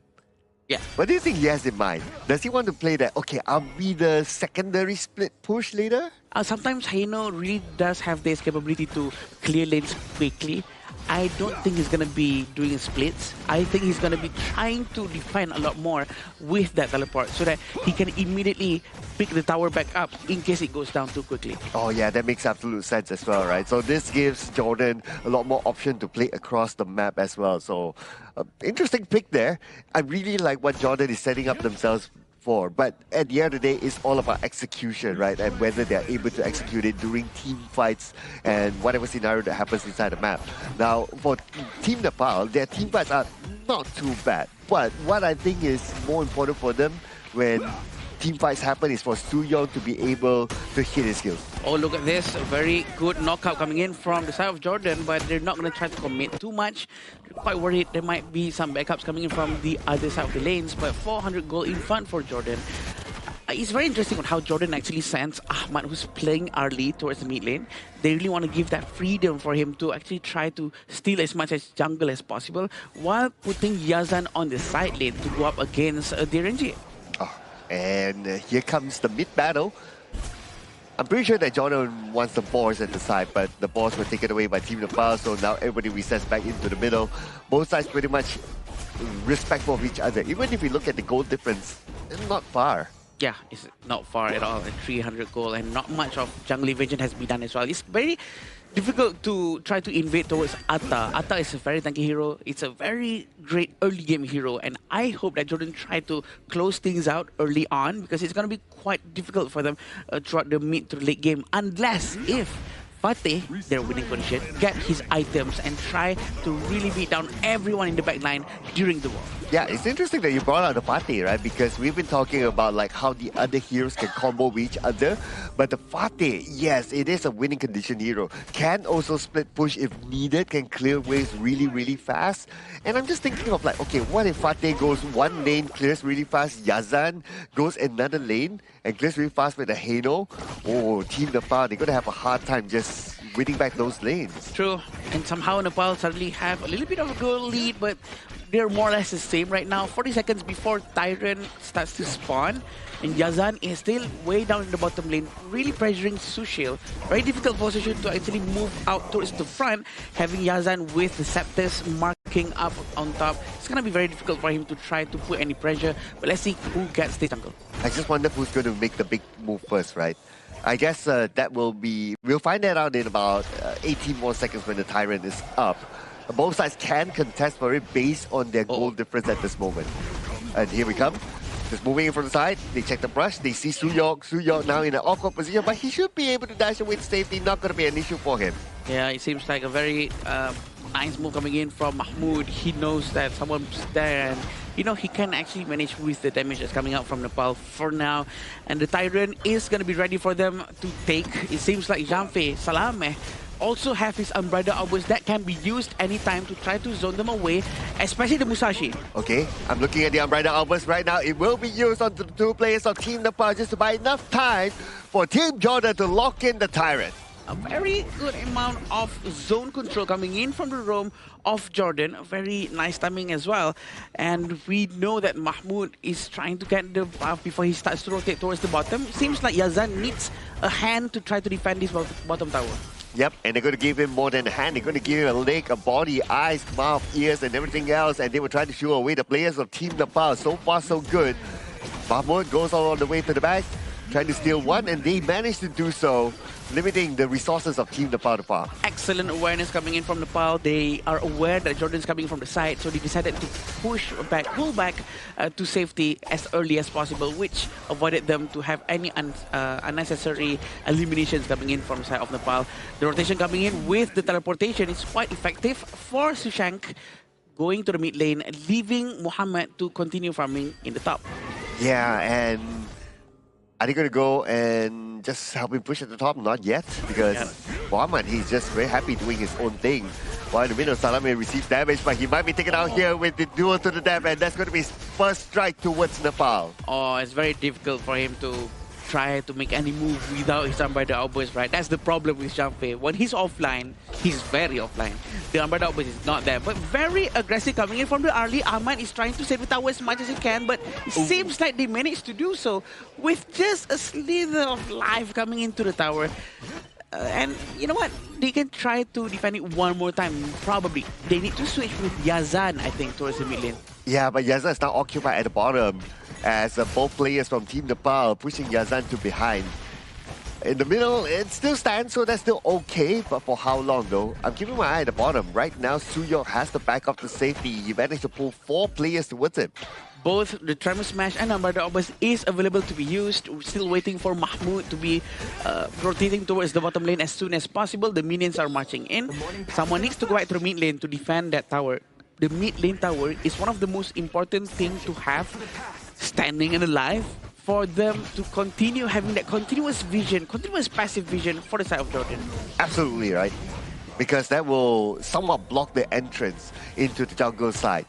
Yeah.
What do you think he has in mind? Does he want to play that, okay, I'll be the secondary split push later?
Sometimes Hano really does have this capability to clear lanes quickly. I don't think he's going to be doing splits. I think he's going to be trying to defend a lot more with that teleport so that he can immediately pick the tower back up in case it goes down too quickly.
Oh yeah, that makes absolute sense as well, right? So this gives Jordan a lot more option to play across the map as well. So interesting pick there. I really like what Jordan is setting up themselves for, but at the end of the day, it's all about execution, right? And whether they're able to execute it during team fights and whatever scenario that happens inside the map. Now, for Team Nepal, their team fights are not too bad, but what I think is more important for them when team fights happen is for Suyong to be able to hit his skills.
Oh, look at this. A very good knockout coming in from the side of Jordan, but they're not going to try to commit too much. They're quite worried there might be some backups coming in from the other side of the lanes, but 400 gold in front for Jordan. It's very interesting on how Jordan actually sends Ahmad, who's playing early towards the mid lane. They really want to give that freedom for him to actually try to steal as much as jungle as possible, while putting Yazan on the side lane to go up against DRNG.
And here comes the mid battle. I'm pretty sure that Jordan wants the boars at the side, but the boars were taken away by Team Nepal, so now everybody resets back into the middle. Both sides pretty much respectful of each other. Even if you look at the gold difference, it's not far.
Yeah, it's not far at all. 300 gold, and not much of jungle evasion has been done as well. It's very difficult to try to invade towards Atta. Atta is a very tanky hero. It's a very great early game hero, and I hope that Jordan try to close things out early on, because it's going to be quite difficult for them throughout the mid to late game, unless if Fateh, their winning condition, get his items and try to really beat down everyone in the backline during the war.
Yeah, it's interesting that you brought out the Fateh, right? Because we've been talking about like how the other heroes can combo with each other. But the Fateh, yes, it is a winning condition hero. Can also split push if needed, can clear waves really, really fast. And I'm just thinking of like, okay, what if Fateh goes one lane, clears really fast, Yazan goes another lane and clears really fast with the Hano? Oh, Team Nepal, they're going to have a hard time just winning back those lanes.
True, and somehow Nepal suddenly have a little bit of a goal lead, but they're more or less the same right now. 40 seconds before Tyrant starts to spawn, and Yazan is still way down in the bottom lane, really pressuring Sushil. Very difficult position to actually move out towards the front, having Yazan with the Scepters marking up on top. It's going to be very difficult for him to try to put any pressure, but let's see who gets the jungle.
I just wonder who's going to make the big move first, right? I guess that will be... We'll find that out in about 18 more seconds when the Tyrant is up. Both sides can contest for it based on their goal difference at this moment. And here we come. Just moving in from the side. They check the brush. They see Suyong. Suyong now in an awkward position, but he should be able to dash away to safety. Not going to be an issue for him.
Yeah, it seems like a very nice move coming in from Mahmoud. He knows that someone's there, and you know, he can actually manage with the damage that's coming out from Nepal for now. And the Tyrant is going to be ready for them to take. It seems like Janfe, Salame also have his Umbrella Outburst that can be used anytime to try to zone them away, especially the Musashi.
Okay, I'm looking at the Umbrella Outburst right now. It will be used on the 2 players of Team Nepal just to buy enough time for Team Jordan to lock in the Tyrant.
A very good amount of zone control coming in from the roam of Jordan. Very nice timing as well. And we know that Mahmoud is trying to get the buff before he starts to rotate towards the bottom. Seems like Yazan needs a hand to try to defend this bottom tower.
Yep, and they're going to give him more than a hand. They're going to give him a leg, a body, eyes, mouth, ears, and everything else. And they will try to shoo away the players of Team Nepal. So far, so good. Mahmoud goes all the way to the back, trying to steal one, and they managed to do so, limiting the resources of Team Nepal to par.
Excellent awareness coming in from Nepal. They are aware that Jordan's coming from the side, so they decided to pull back to safety as early as possible, which avoided them to have any unnecessary eliminations coming in from the side of Nepal. The rotation coming in with the teleportation is quite effective for Sushank, going to the mid lane, leaving Muhammad to continue farming in the top.
Yeah, and are they going to go and just help him push at the top? Not yet, because Muhammad, he's just very happy doing his own thing. While in the middle, Salame receives damage, but he might be taken out here with the duel to the death, and that's going to be his first strike towards Nepal.
Oh, it's very difficult for him to try to make any move without his Umbrella Outburst, right? That's the problem with Janfei. When he's offline, he's very offline. The Umbrella Outburst is not there, but very aggressive coming in from the early. Ahmad is trying to save the tower as much as he can, but it seems like they managed to do so with just a slither of life coming into the tower. And you know what? They can try to defend it one more time, probably. They need to switch with Yazan, I think, towards the mid lane.
Yeah, but Yazan is now occupied at the bottom, as both players from Team Nepal pushing Yazan to behind. In the middle, it still stands, so that's still okay. But for how long, though? I'm keeping my eye at the bottom. Right now, Suyok has to back up to safety. He managed to pull 4 players towards him.
Both the Tremor Smash and Umbrella Outburst is available to be used. We're still waiting for Mahmoud to be rotating towards the bottom lane as soon as possible. The minions are marching in. Someone needs to go back to the mid lane to defend that tower. The mid lane tower is one of the most important things to have standing and alive for them to continue having that continuous vision, continuous passive vision for the side of Jordan.
Absolutely right. Because that will somewhat block the entrance into the jungle side.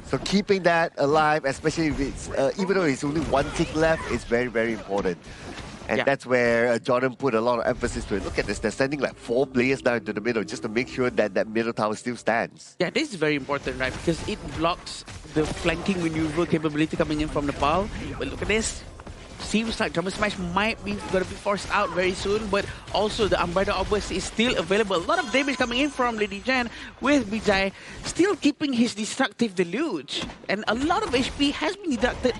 So keeping that alive, especially if it's, even though it's only 1 tick left, is very, very important. And that's where Jordan put a lot of emphasis to it. Look at this, they're sending like 4 players down into the middle just to make sure that that middle tower still stands.
Yeah, this is very important, right? Because it blocks the flanking maneuver capability coming in from Nepal. But look at this. Seems like Drummer Smash might be going to be forced out very soon, but also the Umbrella Outburst is still available. A lot of damage coming in from Lady Jan with Bijay still keeping his destructive deluge. And a lot of HP has been deducted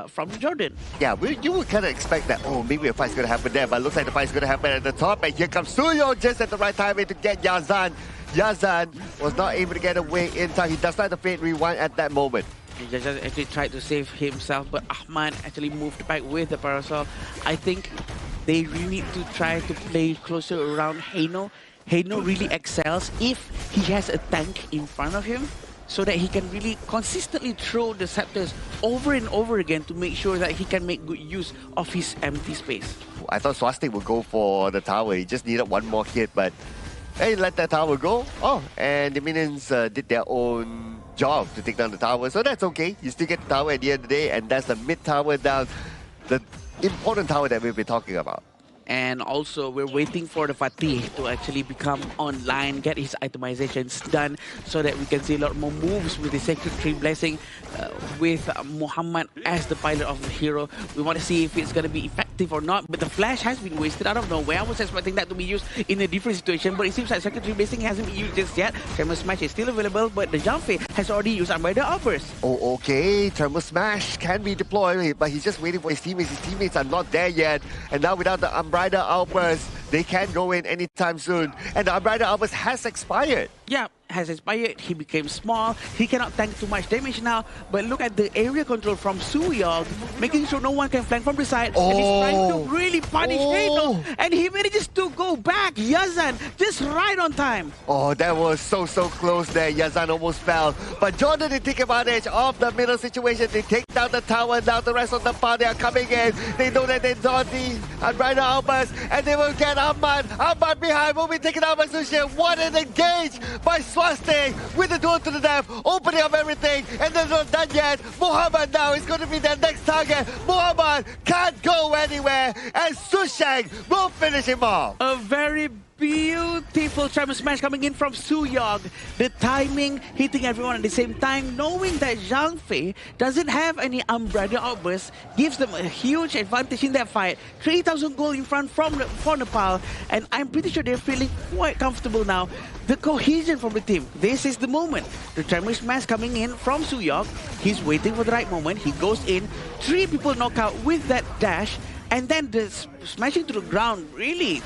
from Jordan.
Yeah, you would kind of expect that, oh, maybe a fight's going to happen there, but it looks like the fight's going to happen at the top. And here comes Suyo just at the right time to get Yazan. Yazan was not able to get away in time. He does not have the Fate Rewind at that moment.
He just actually tried to save himself, but Ahmad actually moved back with the Parasol. I think they really need to try to play closer around Heino. Heino really excels if he has a tank in front of him, so that he can really consistently throw the scepters over and over again to make sure that he can make good use of his empty space.
I thought Swastik would go for the tower. He just needed one more hit, but hey, let that tower go. Oh, and the minions did their own job to take down the tower, so that's okay. You still get the tower at the end of the day, and that's the mid tower down, the important tower that we've been talking about.
And also, we're waiting for the Fatih to actually become online, get his itemizations done, so that we can see a lot more moves with the Sacred Tree Blessing with Muhammad as the pilot of the hero. We want to see if it's going to be effective or not, but the flash has been wasted out of nowhere. I was expecting that to be used in a different situation, but it seems like Sacred Tree Blessing hasn't been used just yet. Tremor Smash is still available, but the Janfei has already used Umbrella Outburst.
Oh, okay. Tremor Smash can be deployed, but he's just waiting for his teammates. His teammates are not there yet, and now without the Umbrella Outburst, they can't go in anytime soon. And the Umbrella Outburst has expired.
Yeah, has expired. He became small. He cannot tank too much damage now. But look at the area control from Suyog, making sure no one can flank from the side. And he's trying to really punish Heino. And he manages to go back. Yazan just right on time.
Oh, that was so close there. Yazan almost fell. But Jordan did take advantage of the middle situation. They take down the tower. Now the rest of the party are coming in. They know that they don't need Umbrella Outburst, and they will get Ahmad. Ahmad behind will be taken out by Sushil. One and engaged by Swastik with the duel to the death, opening up everything, and they're not done yet. Muhammad now is going to be their next target. Muhammad can't go anywhere, and Sushang will finish him off.
A very beautiful triple smash coming in from Suyog. The timing, hitting everyone at the same time, knowing that Zhang Fei doesn't have any Umbrella outbursts, gives them a huge advantage in that fight. 3,000 gold in front for Nepal, and I'm pretty sure they're feeling quite comfortable now. The cohesion from the team, this is the moment. The triple smash coming in from Suyog. He's waiting for the right moment. He goes in, 3 people knock out with that dash, and then the smashing to the ground really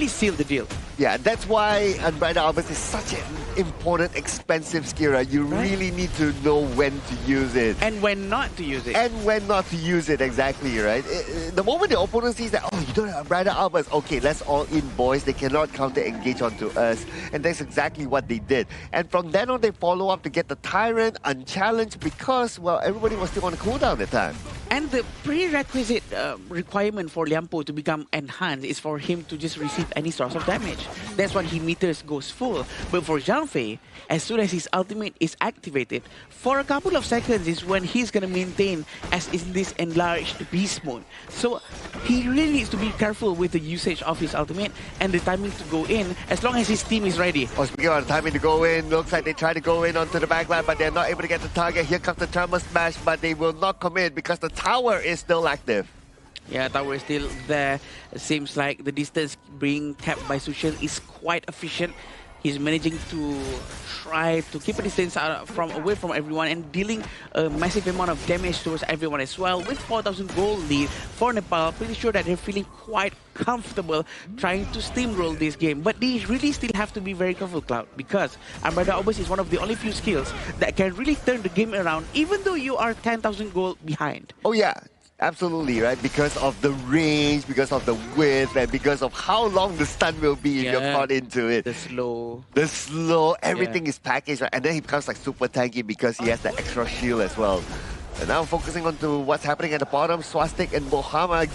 sealed the deal.
Yeah, that's why Unbridled Albus is such an important, expensive skill. Right? You really need to know when to use it.
And when not to use it.
And when not to use it, exactly, right? The moment the opponent sees that, oh, you don't have Unbridled Albus, okay, let's all in, boys. They cannot counter-engage onto us. And that's exactly what they did. And from then on, they follow up to get the Tyrant unchallenged because, well, everybody was still on a cooldown at the time.
And the prerequisite requirement for Liampo to become enhanced is for him to just receive any source of damage. That's when he meters goes full. But for Zhang Fei, as soon as his ultimate is activated, for a couple of seconds is when he's going to maintain as in this enlarged beast mode. So he really needs to be careful with the usage of his ultimate and the timing to go in as long as his team is ready.
Oh, speaking of the timing to go in, looks like they try to go in onto the backline, but they're not able to get the target. Here comes the Thermal Smash, but they will not commit because the tower is still active.
Yeah, tower is still there. It seems like the distance being kept by Sushil is quite efficient. He's managing to try to keep a distance away from everyone and dealing a massive amount of damage towards everyone as well. With 4,000 gold lead for Nepal, pretty sure that they're feeling quite comfortable trying to steamroll this game. But they really still have to be very careful, Cloud, because Umbrella Obus is one of the only few skills that can really turn the game around even though you are 10,000 gold behind.
Oh yeah. Absolutely, right? Because of the range, because of the width, and because of how long the stun will be if you're caught into it.
The
slow, everything is packaged, right? And then he becomes like super tanky because he has the extra shield as well. And now focusing on to what's happening at the bottom, Swastik and Mohammed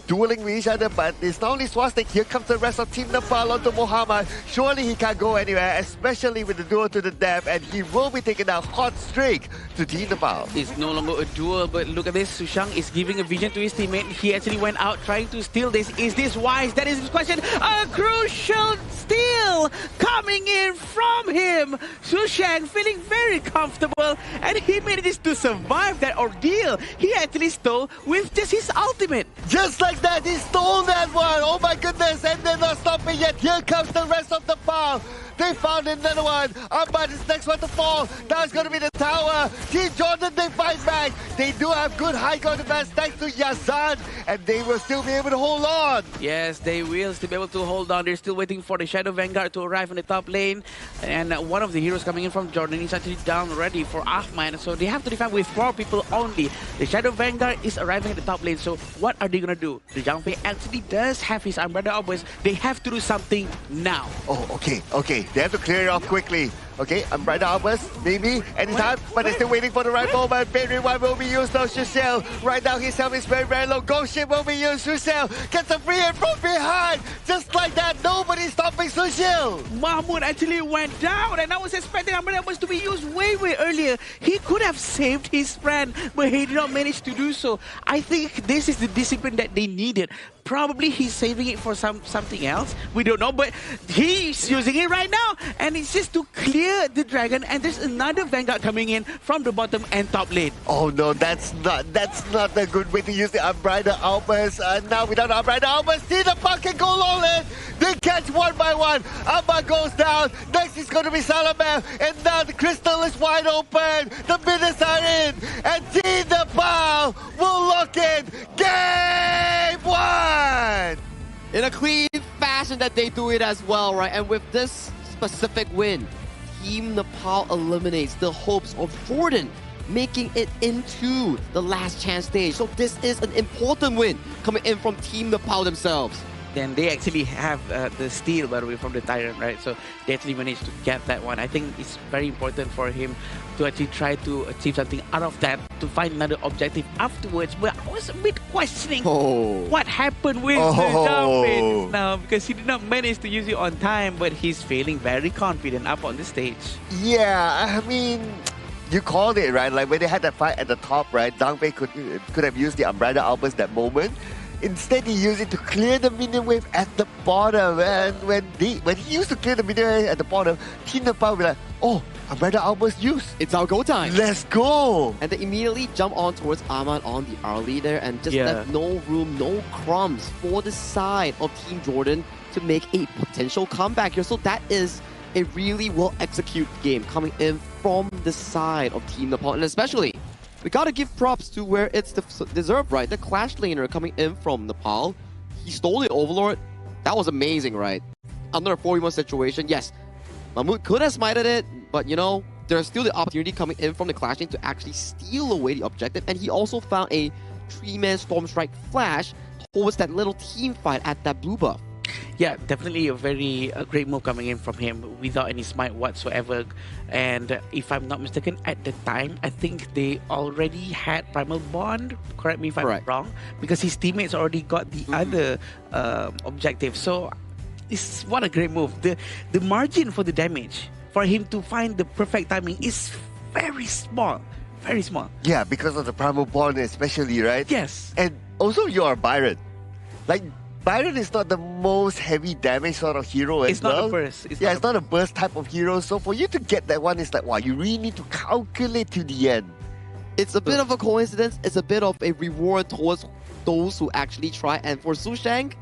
dueling with each other, but it's not only Swastik, here comes the rest of Team Nepal onto Mohammed. Surely he can't go anywhere, especially with the duel to the death, and he will be taking a hot streak to Team Nepal.
It's no longer a duel, but look at this, Sushang is giving a vision to his teammate. He actually went out trying to steal this. Is this wise? That is his question. A crucial steal coming in from him. Sushang feeling very comfortable, and he manages to survive that ordeal. He actually stole with just his ultimate.
Just like that, he stole that one. Oh my goodness, and they're not stopping yet. Here comes the rest of the pile. They found another one. Ahmad is next one to fall. That's going to be the tower. Team Jordan, they fight back. They do have good high ground defense thanks to Yazan, and they will still be able to hold on.
Yes, they will still be able to hold on. They're still waiting for the Shadow Vanguard to arrive in the top lane. And one of the heroes coming in from Jordan is actually down already for Ahmad. So they have to defend with 4 people only. The Shadow Vanguard is arriving at the top lane. So what are they going to do? The Zhang Fei actually does have his Umbrella Obus. They have to do something now.
Oh, okay. They have to clear it off quickly. Okay, Umbrella Albus, maybe, anytime, but they're still waiting for the right moment. Barrier 1 will be used on Shushel. Right now, his health is very, very low. Ghost Ship will be used. Shushel gets a free hit from behind. Just like that, nobody's stopping Shushel.
Mahmoud actually went down, and I was expecting Umbrella Albus to be used way earlier. He could have saved his friend, but he did not manage to do so. I think this is the discipline that they needed. Probably he's saving it for something else. We don't know, but he's using it right now, and it's just to clear the dragon, and there's another Vanguard coming in from the bottom and top lane.
Oh no, that's not a good way to use the Umbrella Albus. Now without Umbrella Albus, see the can go all in. They catch one by one. Amma goes down. Next is going to be Salaman, and now the crystal is wide open. The minutes are in, and Team Nepal will lock in Game 1.
In a clean fashion that they do it as well, right? And with this specific win, Team Nepal eliminates the hopes of Jordan making it into the last chance stage. So this is an important win coming in from Team Nepal themselves.
then they actually have the steal, by the way, from the Tyrant, right? So they actually managed to get that one. I think it's very important for him to actually try to achieve something out of that, to find another objective afterwards. But I was a bit questioning what happened with the jump now, because he did not manage to use it on time, but he's feeling very confident up on the stage.
Yeah, I mean, you called it, right? Like when they had that fight at the top, right? Zhang Fei could have used the Umbrella Outburst that moment. Instead, he used it to clear the minion wave at the bottom. And when he used to clear the minion wave at the bottom, Team Nepal will be like, oh, Umbrella Outburst used.
It's our go time.
Let's go.
And they immediately jump on towards Ahmad on the early there and just left no room, no crumbs for the side of Team Jordan to make a potential comeback here. So that is a really well-executed game coming in from the side of Team Nepal. And especially, we gotta give props to where it's deserved, right? The Clash laner coming in from Nepal. He stole the Overlord. That was amazing, right? Under a 4v1 situation, yes, Mahmoud could have smited it, but you know, there's still the opportunity coming in from the Clash lane to actually steal away the objective. And he also found a 3-man Storm Strike flash towards that little team fight at that blue buff.
Yeah, definitely a great move coming in from him without any smite whatsoever. And if I'm not mistaken, at the time, I think they already had Primal Bond. Correct me if I'm wrong, because his teammates already got the other objective. So it's what a great move. The margin for the damage for him to find the perfect timing is very small. Very small.
Yeah, because of the Primal Bond especially, right?
Yes.
And also you're Byron. Like, Byron is not the most heavy damage sort of hero as well.
It's not a burst.
It's not a burst type of hero. So for you to get that one, it's like, wow, you really need to calculate to the end.
It's a bit of a coincidence. It's a bit of a reward towards those who actually try. And for Su Shang,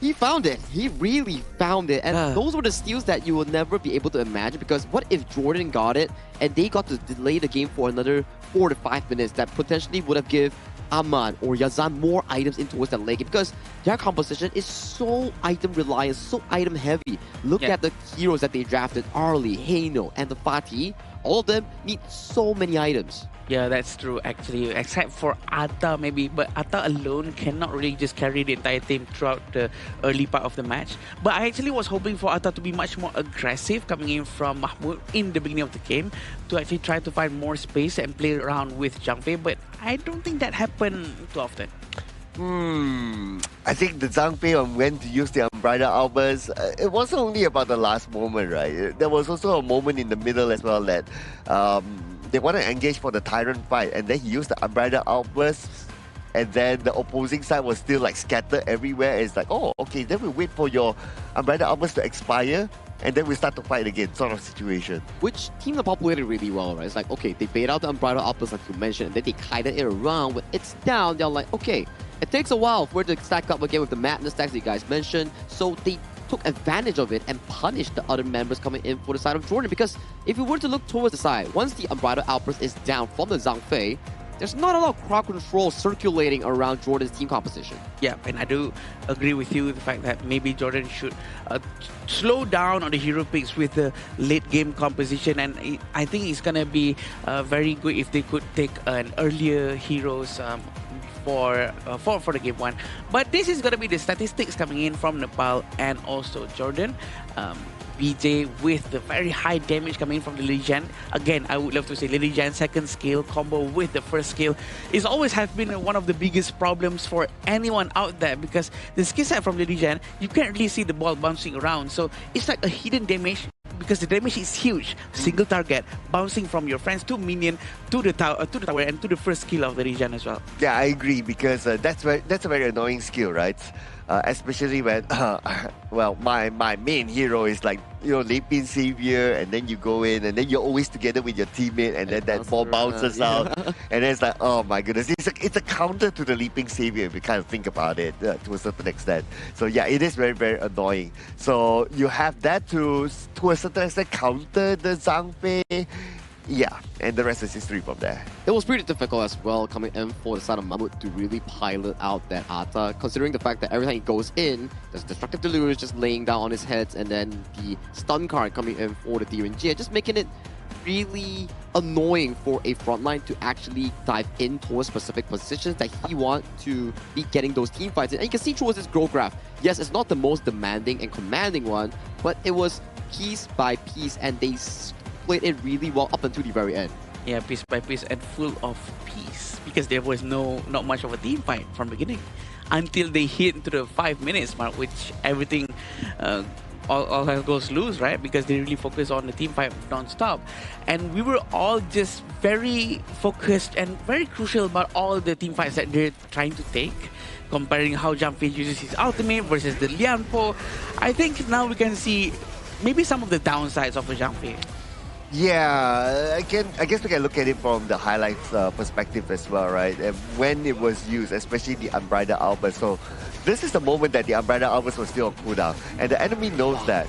he found it. He really found it. And those were the steals that you will never be able to imagine, because what if Jordan got it and they got to delay the game for another 4 to 5 minutes? That potentially would have given Ahmad or Yazan more items in towards that late game, because their composition is so item reliant, so item heavy. Look at the heroes that they drafted, Arlie, Heino, and the Fatih. All of them need so many items.
Yeah, that's true actually, except for Atta maybe, but Atta alone cannot really just carry the entire team throughout the early part of the match. But I actually was hoping for Atta to be much more aggressive coming in from Mahmoud in the beginning of the game, to actually try to find more space and play around with Zhang Fei, but I don't think that happened too often.
I think the Zhang Fei on when to use the Umbrella Outburst, it wasn't only about the last moment, right? There was also a moment in the middle as well that they want to engage for the Tyrant fight, and then he used the Umbrella Outburst, and then the opposing side was still like scattered everywhere. It's like, oh, okay, then we wait for your Umbrella Outburst to expire, and then we start to fight again, sort of situation.
Which Team Nepal played it really well, right? It's like, okay, they bait out the Umbrella Outburst like you mentioned, and then they kited it around. When it's down, they're like, okay, it takes a while for it to stack up again with the madness stacks that you guys mentioned. So they took advantage of it and punished the other members coming in for the side of Jordan. Because if you were to look towards the side, once the Umbrella Outburst is down from the Zhang Fei, there's not a lot of crowd control circulating around Jordan's team composition.
Yeah, and I do agree with you, the fact that maybe Jordan should slow down on the hero picks with the late game composition, and I think it's gonna be very good if they could take an earlier heroes for the game one. But this is gonna be the statistics coming in from Nepal and also Jordan. BJ with the very high damage coming in from the Lily Jan. Again, I would love to say Lily Jan's second skill combo with the first skill is always has been one of the biggest problems for anyone out there, because the skill set from Lily Jan, you can't really see the ball bouncing around. So it's like a hidden damage, because the damage is huge. Single target, bouncing from your friends to minion, to the tower, and to the first skill of the Regen as well.
Yeah, I agree, because that's a very annoying skill, right? Especially when, well, my main hero is like, you know, Leaping Savior, and then you go in, and then you're always together with your teammate, and then that ball bounces out, and then it's like, oh my goodness, it's a counter to the Leaping Savior if you kind of think about it to a certain extent. So yeah, it is very, very annoying. So you have that to a certain extent counter the Zhang Fei. Yeah, and the rest is history from there.
It was pretty difficult as well coming in for the side of Mahmoud to really pilot out that Atta, considering the fact that every time he goes in, there's Destructive Delirious just laying down on his head, and then the stun card coming in for the DRNG, just making it really annoying for a frontline to actually dive in towards specific positions that he wants to be getting those team fights in. And you can see towards this growth graph, yes, it's not the most demanding and commanding one, but it was piece by piece, and they played it really well up until the very end.
Yeah, piece by piece and full of peace, because there was not much of a team fight from the beginning until they hit to the 5 minutes mark, which everything all hell goes loose, right? Because they really focus on the team fight non-stop, and we were all just very focused and very crucial about all the team fights that they're trying to take, comparing how Zhang Fei uses his ultimate versus the Lian Po. I think now we can see maybe some of the downsides of Zhang Fei.
Yeah, I guess we can look at it from the highlights perspective as well, right? And when it was used, especially the Unbridled Albert. So this is the moment that the Unbridled Albert was still on cooldown, and the enemy knows that.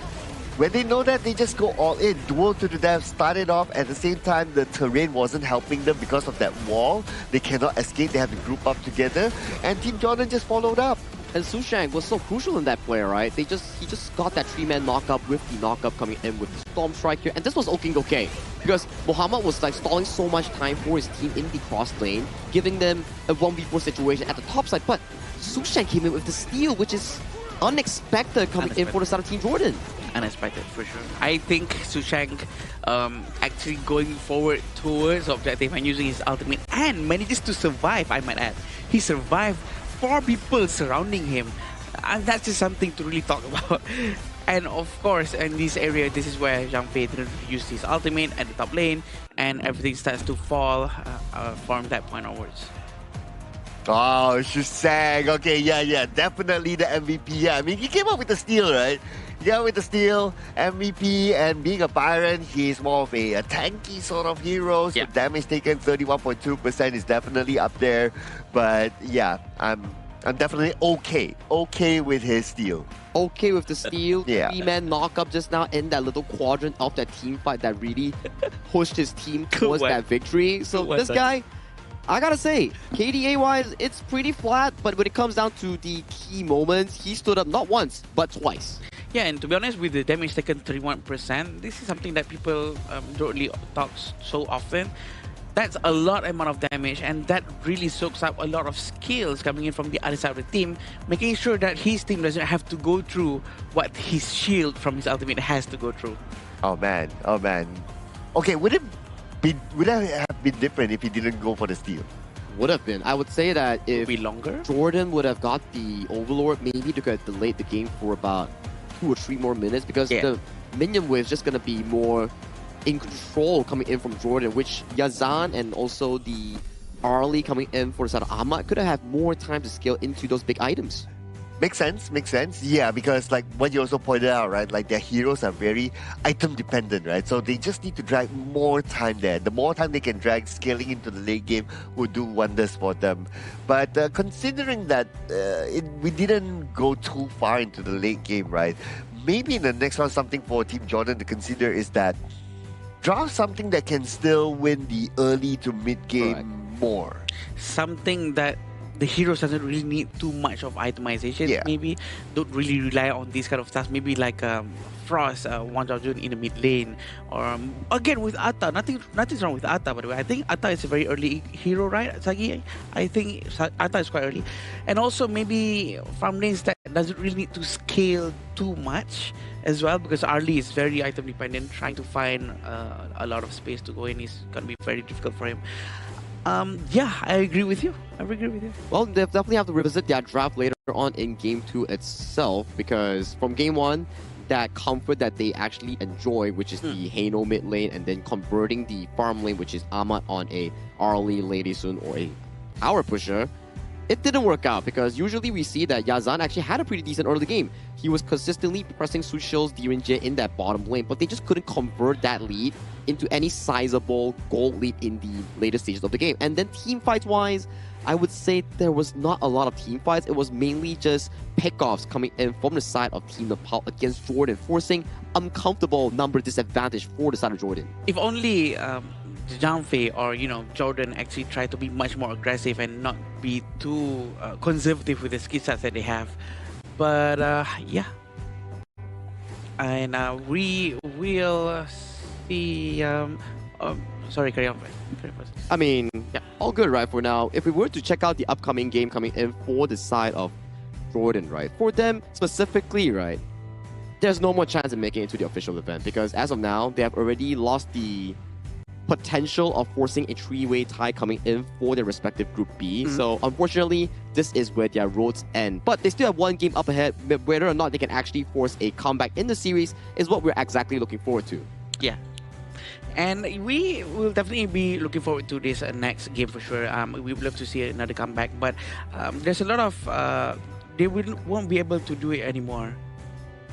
When they know that, they just go all in. Duel to the death started off. At the same time, the terrain wasn't helping them because of that wall. They cannot escape. They have to group up together, and Team Jordan just followed up.
And Sushang was so crucial in that play, right? He just got that 3-man knockup with the knockup coming in with the Storm Strike here. And this was okay, because Muhammad was like stalling so much time for his team in the cross lane, giving them a 1v4 situation at the top side. But Sushang came in with the steal, which is unexpected coming in for the side of Team Jordan.
Unexpected for sure. I think Sushang actually going forward towards objective and using his ultimate and manages to survive, I might add. He survived 4 people surrounding him, and that's just something to really talk about. And of course, in this area, this is where Zhang Fei didn't use his ultimate at the top lane, and everything starts to fall from that point onwards.
Oh, Shusang. Okay, yeah, definitely the MVP. Yeah, I mean, he came up with the steal, right? Yeah, with the steal, MVP, and being a Byron, he's more of a tanky sort of hero. So damage taken 31.2% is definitely up there. But yeah, I'm definitely okay with his steal.
Okay with the steal.
Yeah.
3-man knockup just now in that little quadrant of that team fight that really pushed his team towards that victory. So this guy, I gotta say, KDA-wise, it's pretty flat, but when it comes down to the key moments, he stood up not once, but twice.
Yeah, and to be honest, with the damage taken 31%, this is something that people don't really talk so often. That's a lot amount of damage, and that really soaks up a lot of skills coming in from the other side of the team, making sure that his team doesn't have to go through what his shield from his ultimate has to go through.
Oh man. Okay, would that have been different if he didn't go for the steal?
Would have been. I would say that if
be longer,
Jordan would have got the Overlord, maybe they could have delayed the game for about 2 or 3 more minutes, because the minion wave is just going to be more in control coming in from Jordan, which Yazan and also the Arlie coming in for the side of Ahmad could have had more time to scale into those big items.
Makes sense. Yeah, because like what you also pointed out, right? Like their heroes are very item dependent, right? So they just need to drag more time there. The more time they can drag, scaling into the late game will do wonders for them. But considering that we didn't go too far into the late game, right? Maybe in the next round, something for Team Jordan to consider is that draw something that can still win the early to mid game more. Something
that the heroes doesn't really need too much of itemization. Maybe don't really rely on these kind of stuff. Maybe like Frost, Wang Zhaojun in the mid lane, or again with Atta. Nothing's wrong with Atta, by the way. I think Atta is a very early hero, right, Sagi? I think Atta is quite early, and also maybe farm lanes that doesn't really need to scale too much as well, because Arlie is very item dependent. Trying to find a lot of space to go in is gonna be very difficult for him. Yeah, I agree with you.
Well, they definitely have to revisit that draft later on in Game 2 itself, because from Game 1, that comfort that they actually enjoy, which is the Hano mid lane, and then converting the farm lane, which is Ahmad on a Arlie, Lady Sun, or a power pusher, it didn't work out, because usually we see that Yazan actually had a pretty decent early game. He was consistently pressing Sushil's Dirinje in that bottom lane, but they just couldn't convert that lead into any sizable gold lead in the later stages of the game. And then team fights wise, I would say there was not a lot of team fights. It was mainly just pickoffs coming in from the side of Team Nepal against Jordan, forcing uncomfortable number disadvantage for the side of Jordan.
If only Zhang Fei or Jordan actually try to be much more aggressive and not be too conservative with the skill sets that they have. But yeah, and we will see Sorry, carry on.
I mean, all good, right, for now. If we were to check out the upcoming game coming in for the side of Jordan, right, for them specifically, right, there's no more chance of making it to the official event because as of now, they have already lost the potential of forcing a three-way tie coming in for their respective Group B. So unfortunately, this is where their roads end. But they still have one game up ahead. Whether or not they can actually force a comeback in the series is what we're exactly looking forward to.
Yeah. And we will definitely be looking forward to this next game for sure. We would love to see another comeback, but there's a lot of they won't be able to do it anymore.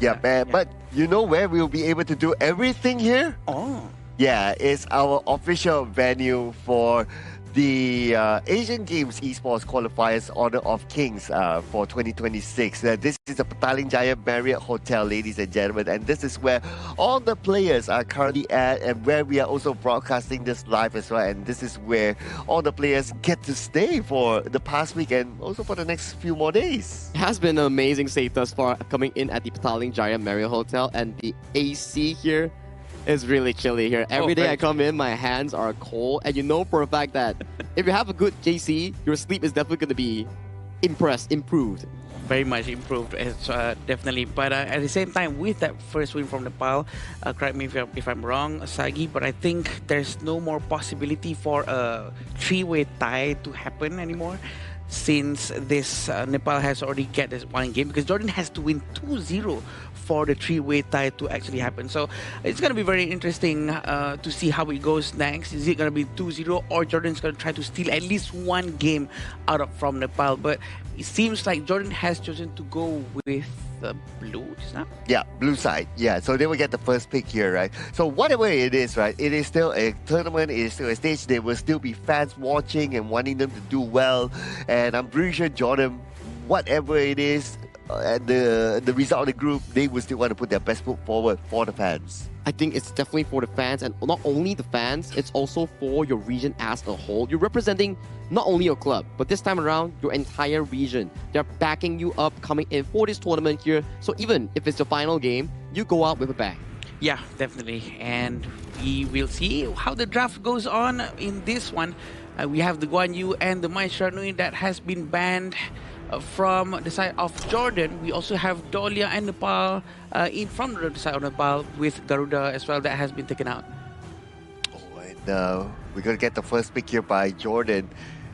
Yeah, but you know where we'll be able to do everything here?
Oh.
Yeah, it's our official venue for the Asian Games Esports Qualifiers Honor of Kings for 2026. This is the Petaling Jaya Marriott Hotel, ladies and gentlemen, and this is where all the players are currently at and where we are also broadcasting this live as well. And this is where all the players get to stay for the past week and also for the next few more days.
It has been an amazing stay thus far coming in at the Petaling Jaya Marriott Hotel, and the AC here is really chilly here. Every day I come in, my hands are cold, and you know for a fact that if you have a good JC, your sleep is definitely going to be improved.
Very much improved, definitely. But at the same time, with that first win from Nepal, correct me if I'm wrong, Sagi, but I think there's no more possibility for a three-way tie to happen anymore, since this Nepal has already get this one game, because Jordan has to win 2-0 for the three-way tie to actually happen. So it's going to be very interesting to see how it goes next. Is it going to be 2-0 or Jordan's going to try to steal at least one game from Nepal? But it seems like Jordan has chosen to go with the blue, is that?
Yeah, blue side. Yeah, so they will get the first pick here, right? So whatever it is, right, it is still a tournament, it is still a stage. There will still be fans watching and wanting them to do well. And I'm pretty sure Jordan, whatever it is, the result of the group, they will still want to put their best foot forward for the fans.
I think it's definitely for the fans, and not only the fans, it's also for your region as a whole. You're representing not only your club, but this time around, your entire region. They're backing you up coming in for this tournament here. So even if it's the final game, you go out with a bang.
Yeah, definitely. And we will see how the draft goes on in this one. We have the Guan Yu and the Mai Sharnui that has been banned from the side of Jordan. We also have Dolia and Nepal from the side of Nepal, with Garuda as well that has been taken out.
Oh, and we're going to get the first pick here by Jordan.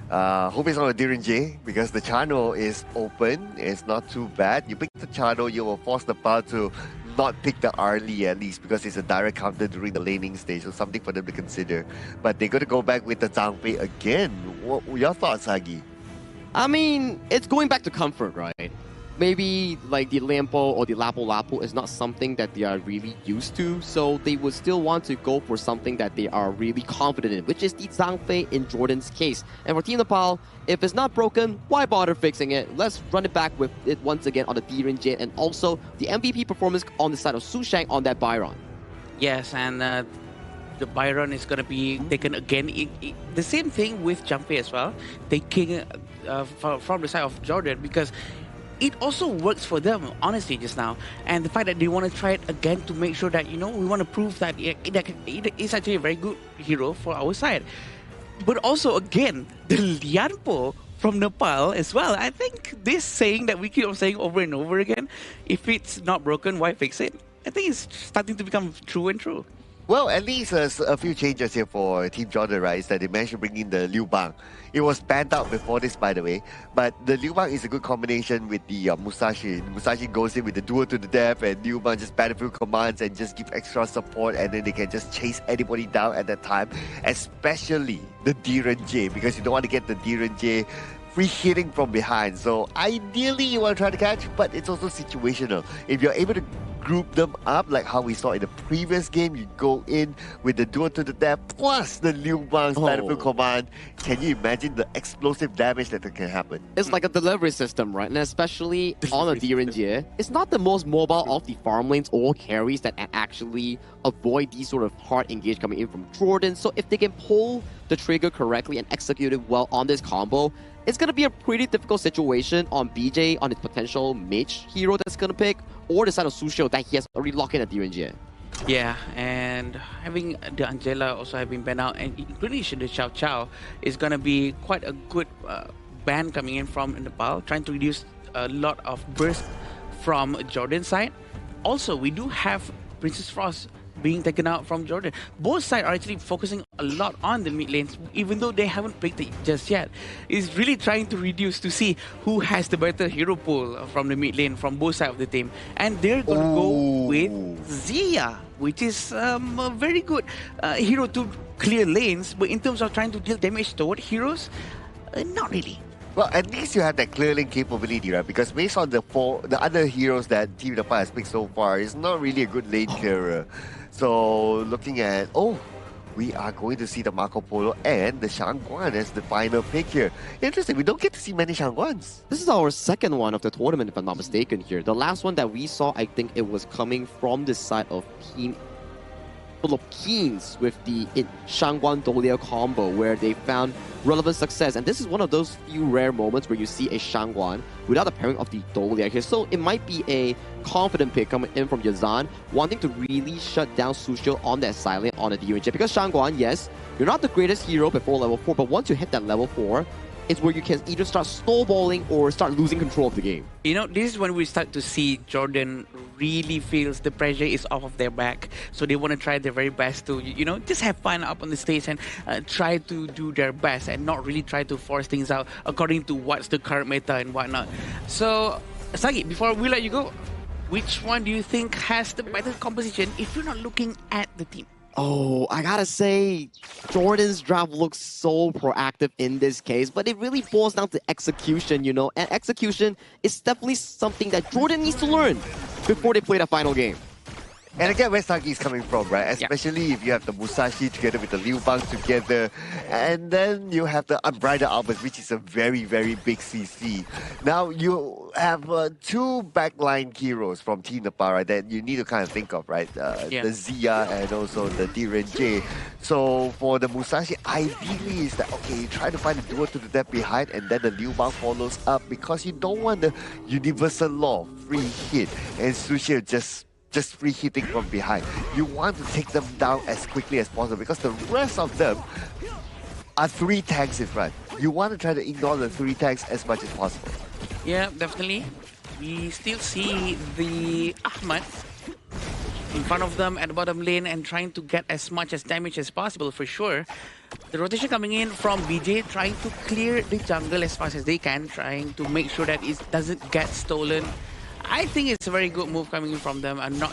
Hope it's not a Diren J, because the channel is open. It's not too bad. You pick the channel, you will force Nepal to not pick the early at least, because it's a direct counter during the laning stage, so something for them to consider. But they're going to go back with the Zhang Fei again. What your thoughts, Hagi?
I mean, it's going back to comfort, right? Maybe like the Lampo or the Lapu-Lapu is not something that they are really used to, so they would still want to go for something that they are really confident in, which is the Zhang Fei in Jordan's case. And for Team Nepal, if it's not broken, why bother fixing it? Let's run it back with it once again on the Diren Jet, and also the MVP performance on the side of Su Shang on that Byron.
Yes, and the Byron is going to be taken again. The same thing with Zhang Fei as well, taking from the side of Jordan, because it also works for them, honestly, just now. And the fact that they want to try it again to make sure that, you know, we want to prove that it is actually a very good hero for our side. But also, again, the Lianpo from Nepal as well. I think this saying that we keep on saying over and over again, if it's not broken, why fix it? I think it's starting to become true and true.
Well, at least there's a few changes here for Team Jordan, right? Is that they managed to bring in the Liu Bang. It was banned out before this, by the way. But the Liu Bang is a good combination with the Musashi. Musashi goes in with the duel to the death, and Liu Bang just battlefield commands and just give extra support, and then they can just chase anybody down at that time. Especially the Diren J, because you don't want to get the Diren J free hitting from behind. So ideally you want to try to catch, but it's also situational. If you're able to group them up like how we saw in the previous game, you go in with the duel to the death plus the Liu Bang's battlefield command. Can you imagine the explosive damage that can happen?
It's like a delivery system, right? And especially on a Diren J, it's not the most mobile of the farm lanes or carries that actually avoid these sort of hard engage coming in from Jordan. So if they can pull the trigger correctly and execute it well on this combo, it's going to be a pretty difficult situation on BJ, on his potential mage hero that's going to pick, or the side of Sushio that he has already locked in at Diren J.
Yeah, and having the Angela also have been banned out, and including the Chow Chow, is gonna be quite a good ban coming in from Nepal, trying to reduce a lot of burst from Jordan's side. Also, we do have Princess Frost being taken out from Jordan. Both sides are actually focusing a lot on the mid lanes, even though they haven't picked it just yet. It's really trying to reduce to see who has the better hero pool from the mid lane from both sides of the team. And they're going to go with Zia, which is a very good hero to clear lanes, but in terms of trying to deal damage toward heroes, not really.
Well, at least you have that clearing capability, right? Because based on the other heroes that Team Nepal has picked so far, it's not really a good lane clearer. So looking at, we are going to see the Marco Polo and the Shangguan as the final pick here. Interesting, we don't get to see many Shangguans.
This is our second one of the tournament, if I'm not mistaken here. The last one that we saw, I think it was coming from the side of Team of Kings with the Shangguan Dolia combo, where they found relevant success. And this is one of those few rare moments where you see a Shangguan without the pairing of the Dolia here. So it might be a confident pick coming in from Yazan, wanting to really shut down Sushil on that silent on a DUNJ. Because Shangguan, yes, you're not the greatest hero before level 4, but once you hit that level 4, it's where you can either start snowballing or start losing control of the game.
You know, this is when we start to see Jordan really feels the pressure is off of their back. So they want to try their very best to, you know, just have fun up on the stage and try to do their best and not really try to force things out according to what's the current meta and whatnot. So, Sagi, before we let you go, which one do you think has the better composition if you're not looking at the team?
Oh, I gotta say, Jordan's draft looks so proactive in this case, but it really boils down to execution, you know, and execution is definitely something that Jordan needs to learn before they play the final game.
And again, where Sagi is coming from, right? Especially if you have the Musashi together with the Liu Bang together, and then you have the Unbridled Albert, which is a very, very big CC. Now you have two backline heroes from Team Nepal, right, that you need to kind of think of, right? The Zia and also the DRNJ. So for the Musashi, ideally is that, okay, you try to find a duo to the depth behind, and then the Liu Bang follows up, because you don't want the universal law, free hit, and Sushi just free hitting from behind. You want to take them down as quickly as possible, because the rest of them are 3 tanks in front. You want to try to ignore the 3 tanks as much as possible.
Yeah, definitely. We still see the Ahmad in front of them at the bottom lane and trying to get as much as damage as possible for sure. The rotation coming in from BJ, trying to clear the jungle as fast as they can, trying to make sure that it doesn't get stolen. I think it's a very good move coming in from them and not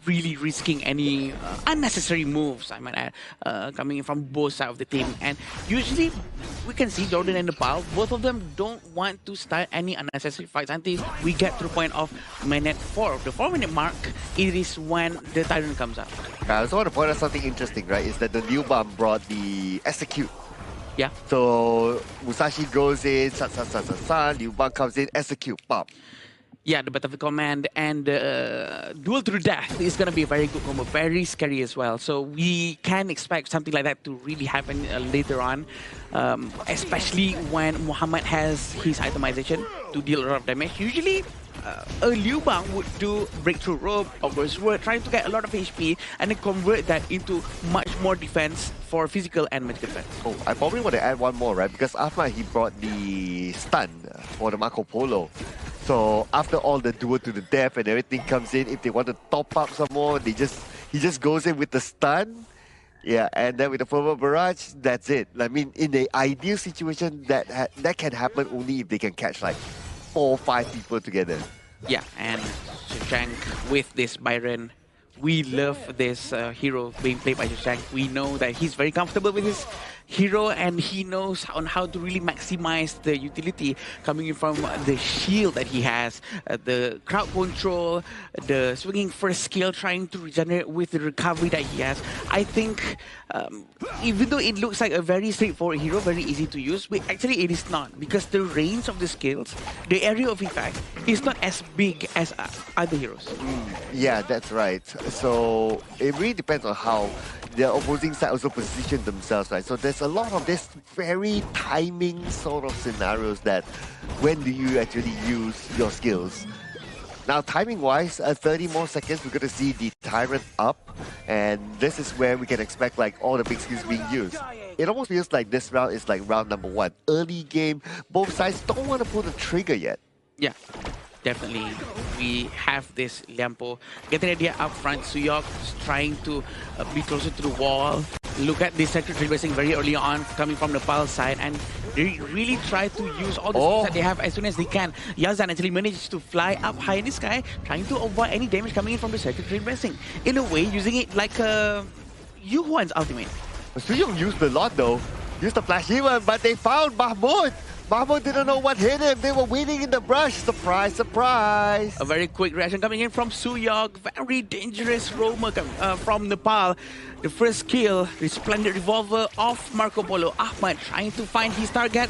really risking any unnecessary moves, I might add, coming in from both sides of the team. And usually we can see Jordan and Nepal, both of them don't want to start any unnecessary fights until we get to the point of minute 4. The 4-minute mark, it is when the Tyrant comes out.
I also want to point out something interesting, right, is that the Liu Bang brought the Execute.
Yeah.
So Musashi goes in, Liu Bang comes in, Execute, pop.
Yeah, the Battlefield Command and Duel to the Death is going to be a very good combo, very scary as well. So we can expect something like that to really happen later on, especially when Muhammad has his itemization to deal a lot of damage. Usually, a Liu Bang would do Breakthrough Rope or Burst Word, trying to get a lot of HP and then convert that into much more defense for physical and magical defense.
Oh, I probably want to add one more, right? Because Ahmad, he brought the stun for the Marco Polo. So after all the duel to the death and everything comes in, if they want to top up some more, he just goes in with the stun. Yeah, and then with the Fervor Barrage, that's it. I mean, in the ideal situation, that can happen only if they can catch like 4 or 5 people together.
Yeah, and Shashank with this Byron. We love this hero being played by Shashank. We know that he's very comfortable with his hero and he knows on how to really maximize the utility coming in from the shield that he has, the crowd control, the swinging first skill, trying to regenerate with the recovery that he has. I think even though it looks like a very straightforward hero, very easy to use, but actually it is not, because the range of the skills, the area of effect is not as big as other heroes.
Yeah, that's right. So it really depends on how the opposing side also position themselves, right? So there's a lot of this very timing sort of scenarios that when do you actually use your skills? Now, timing-wise, 30 more seconds, we're going to see the Tyrant up. And this is where we can expect like all the big skills being used. It almost feels like this round is like round number 1. Early game, both sides don't want to pull the trigger yet.
Yeah, definitely. We have this Liampo getting idea up front. Suyok is trying to be closer to the wall. Look at this secretary racing very early on coming from the Nepal side, and they really try to use all the skills that they have as soon as they can. Yazan actually managed to fly up high in the sky, trying to avoid any damage coming in from the secretary racing. In a way, using it like Yu Huan's ultimate.
Suyong used a lot though. Used the flash even, but they found Mahmoud. Mahmoud didn't know what hit him. They were waiting in the brush. Surprise, surprise.
A very quick reaction coming in from Suyok. Very dangerous roamer from Nepal. The first kill, the splendid revolver of Marco Polo. Ahmad trying to find his target.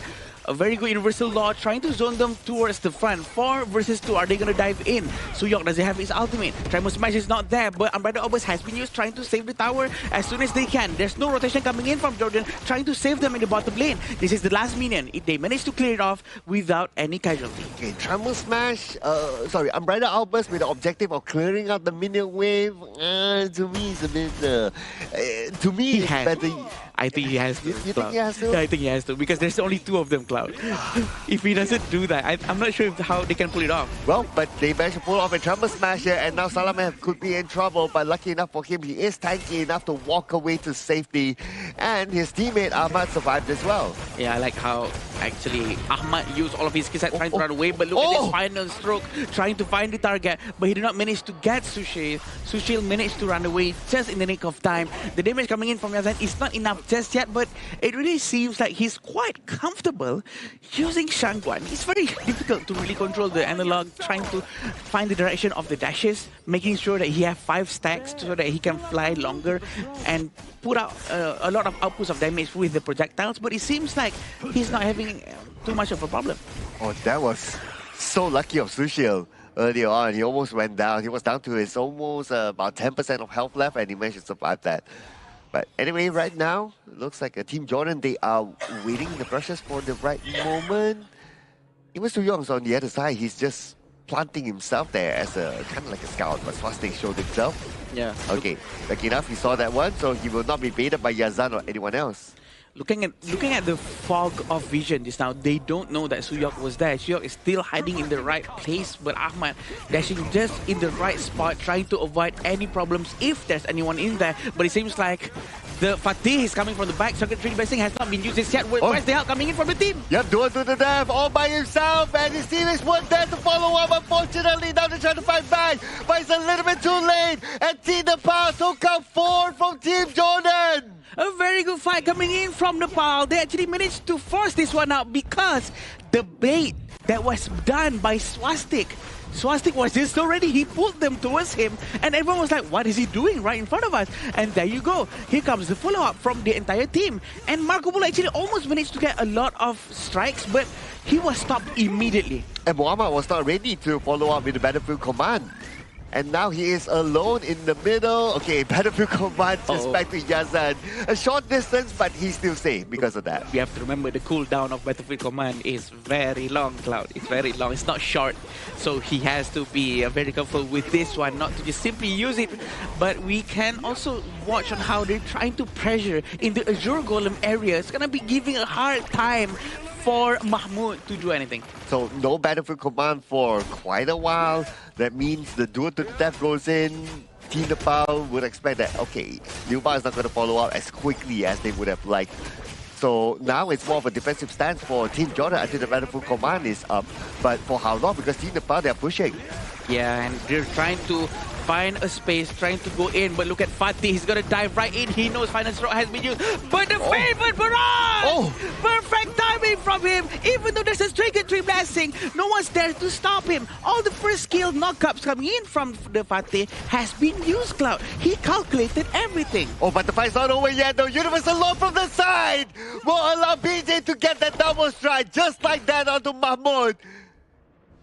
A very good universal law, trying to zone them towards the front. 4 versus 2, are they going to dive in? Suyok doesn't have his ultimate. Tremor Smash is not there, but Umbrella Obus has been used, trying to save the tower as soon as they can. There's no rotation coming in from Jordan, trying to save them in the bottom lane. This is the last minion. They managed to clear it off without any casualty.
Okay, Tremor Smash, Umbrella Outburst with the objective of clearing out the minion wave. To me, it's a bit... to me, it's better...
I think he has to.
You think he has to?
Yeah, I think he has to, because there's only 2 of them, Cloud. If he doesn't do that, I'm not sure how they can pull it off.
Well, but they managed to pull off a Tremor Smash here, and now Salaman could be in trouble, but lucky enough for him, he is tanky enough to walk away to safety, and his teammate Ahmad survived as well.
Yeah, I like how actually Ahmad used all of his skills trying to run away, but look at this final stroke, trying to find the target, but he did not manage to get Sushil. Sushil managed to run away just in the nick of time. The damage coming in from Yazan is not enough just yet, but it really seems like he's quite comfortable using Shangguan. It's very difficult to really control the analog, trying to find the direction of the dashes, making sure that he has 5 stacks so that he can fly longer and put out a lot of outputs of damage with the projectiles, but it seems like he's not having too much of a problem.
Oh, that was so lucky of Sushil. Earlier on, he almost went down. He was down to his almost about 10% of health left, and he managed to survive that. But anyway, right now, looks like Team Jordan, they are waiting in the brushes for the right moment. Even Suyong's on the other side, he's just planting himself there as a kind of like a scout, but Swastik showed himself.
Yeah.
Okay, lucky enough, he saw that one, so he will not be baited by Yazan or anyone else.
Looking at the fog of vision just now, they don't know that Suyok was there. Suyok is still hiding in the right place, but Ahmad dashing just in the right spot, trying to avoid any problems if there's anyone in there. But it seems like the Fatih is coming from the back. Circuitry Blessing has not been used yet. Where's the help coming in from the team?
Yep, Duel to the death all by himself, and his teammates weren't there to follow up. Unfortunately, now they're trying to fight back, but it's a little bit too late. And Team Nepal took out 4 from Team Jordan.
A very good fight coming in from Nepal. They actually managed to force this one out because the bait that was done by Swastik. Swastik was just so ready, he pulled them towards him, and everyone was like, what is he doing right in front of us? And there you go. Here comes the follow-up from the entire team. And Marco Polo actually almost managed to get a lot of strikes, but he was stopped immediately.
And Muhammad was not ready to follow up with the Battlefield Command. And now he is alone in the middle. Okay, Battlefield Command just back to Yazan. A short distance, but he's still safe because of that.
We have to remember the cooldown of Battlefield Command is very long, Cloud. It's very long. It's not short. So he has to be very careful with this one, not to just simply use it. But we can also watch on how they're trying to pressure in the Azure Golem area. It's going to be giving a hard time for Mahmoud to do anything.
So no Battlefield Command for quite a while. That means the Duel to the Death goes in. Team Nepal would expect that, okay, Liu Ba is not going to follow up as quickly as they would have liked. So now it's more of a defensive stance for Team Jordan until the Battlefield Command is up. But for how long? Because Team Nepal, they're pushing.
Yeah, and they're trying to find a space, trying to go in, but look at Fatih, he's gonna dive right in. He knows final stroke has been used, but the favorite barrage! Perfect timing from him, even though there's a Tree Blessing, no one's there to stop him. All the first skill knockups coming in from the Fatih has been used, Cloud. He calculated everything.
Oh, but the fight's not over yet though. Universal Law from the side will allow BJ to get that double strike just like that onto Mahmoud.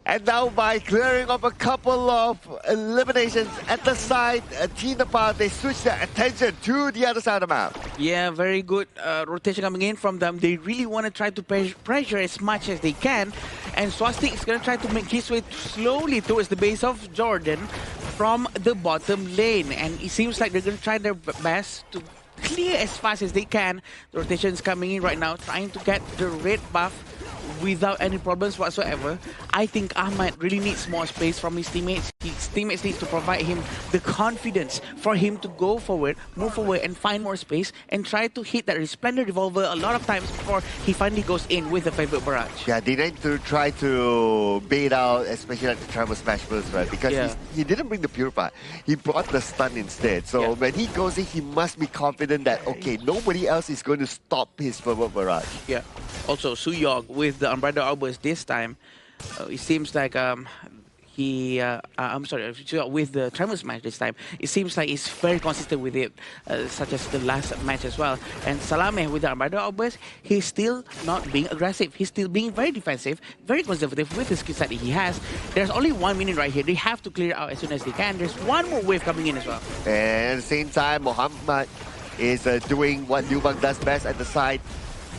And now by clearing up a couple of eliminations at the side, Team Nepal, they switch their attention to the other side of the map.
Yeah, very good rotation coming in from them. They really want to try to pressure as much as they can. And Swastik is going to try to make his way slowly towards the base of Jordan. from the bottom lane, and it seems like they're going to try their best to clear as fast as they can. The rotation's coming in right now, trying to get the red buff without any problems whatsoever. I think Ahmad really needs more space from his teammates. His teammates need to provide him the confidence for him to go forward, move forward, and find more space and try to hit that Resplendent Revolver a lot of times before he finally goes in with the favorite barrage.
Yeah, they need to try to bait out, especially like the Tribal Smash burst, right? Because he didn't bring the Purify. He brought the stun instead. So when he goes in, he must be confident that, okay, nobody else is going to stop his favorite barrage.
Yeah. Also, Suyog with the Umbrella Outburst this time, it seems like I'm sorry, with the Tremor Smash this time, it seems like he's very consistent with it, such as the last match as well. And Salame with the Umbrella Outburst, he's still not being aggressive. He's still being very defensive, very conservative with the skill set that he has. There's only 1 minute right here. They have to clear it out as soon as they can. There's one more wave coming in as well.
And at the same time, Muhammad is doing what Newbang does best at the side.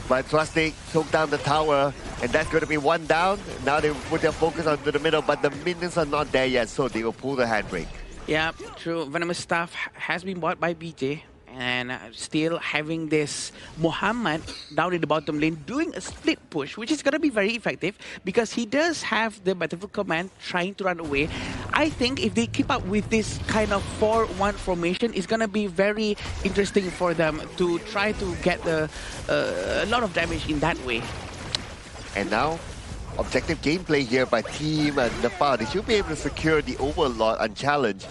But Swastik took down the tower, and that's going to be one down. Now they put their focus onto the middle, but the minions are not there yet, so they will pull the handbrake.
Yeah, true. Venomous Staff has been bought by BJ, and still having this Muhammad down in the bottom lane doing a split push, which is going to be very effective because he does have the Battlefield Command trying to run away. I think if they keep up with this kind of 4-1 formation, it's going to be very interesting for them to try to get a lot of damage in that way.
And now, objective gameplay here by Team Nepal. They should be able to secure the Overlord unchallenged.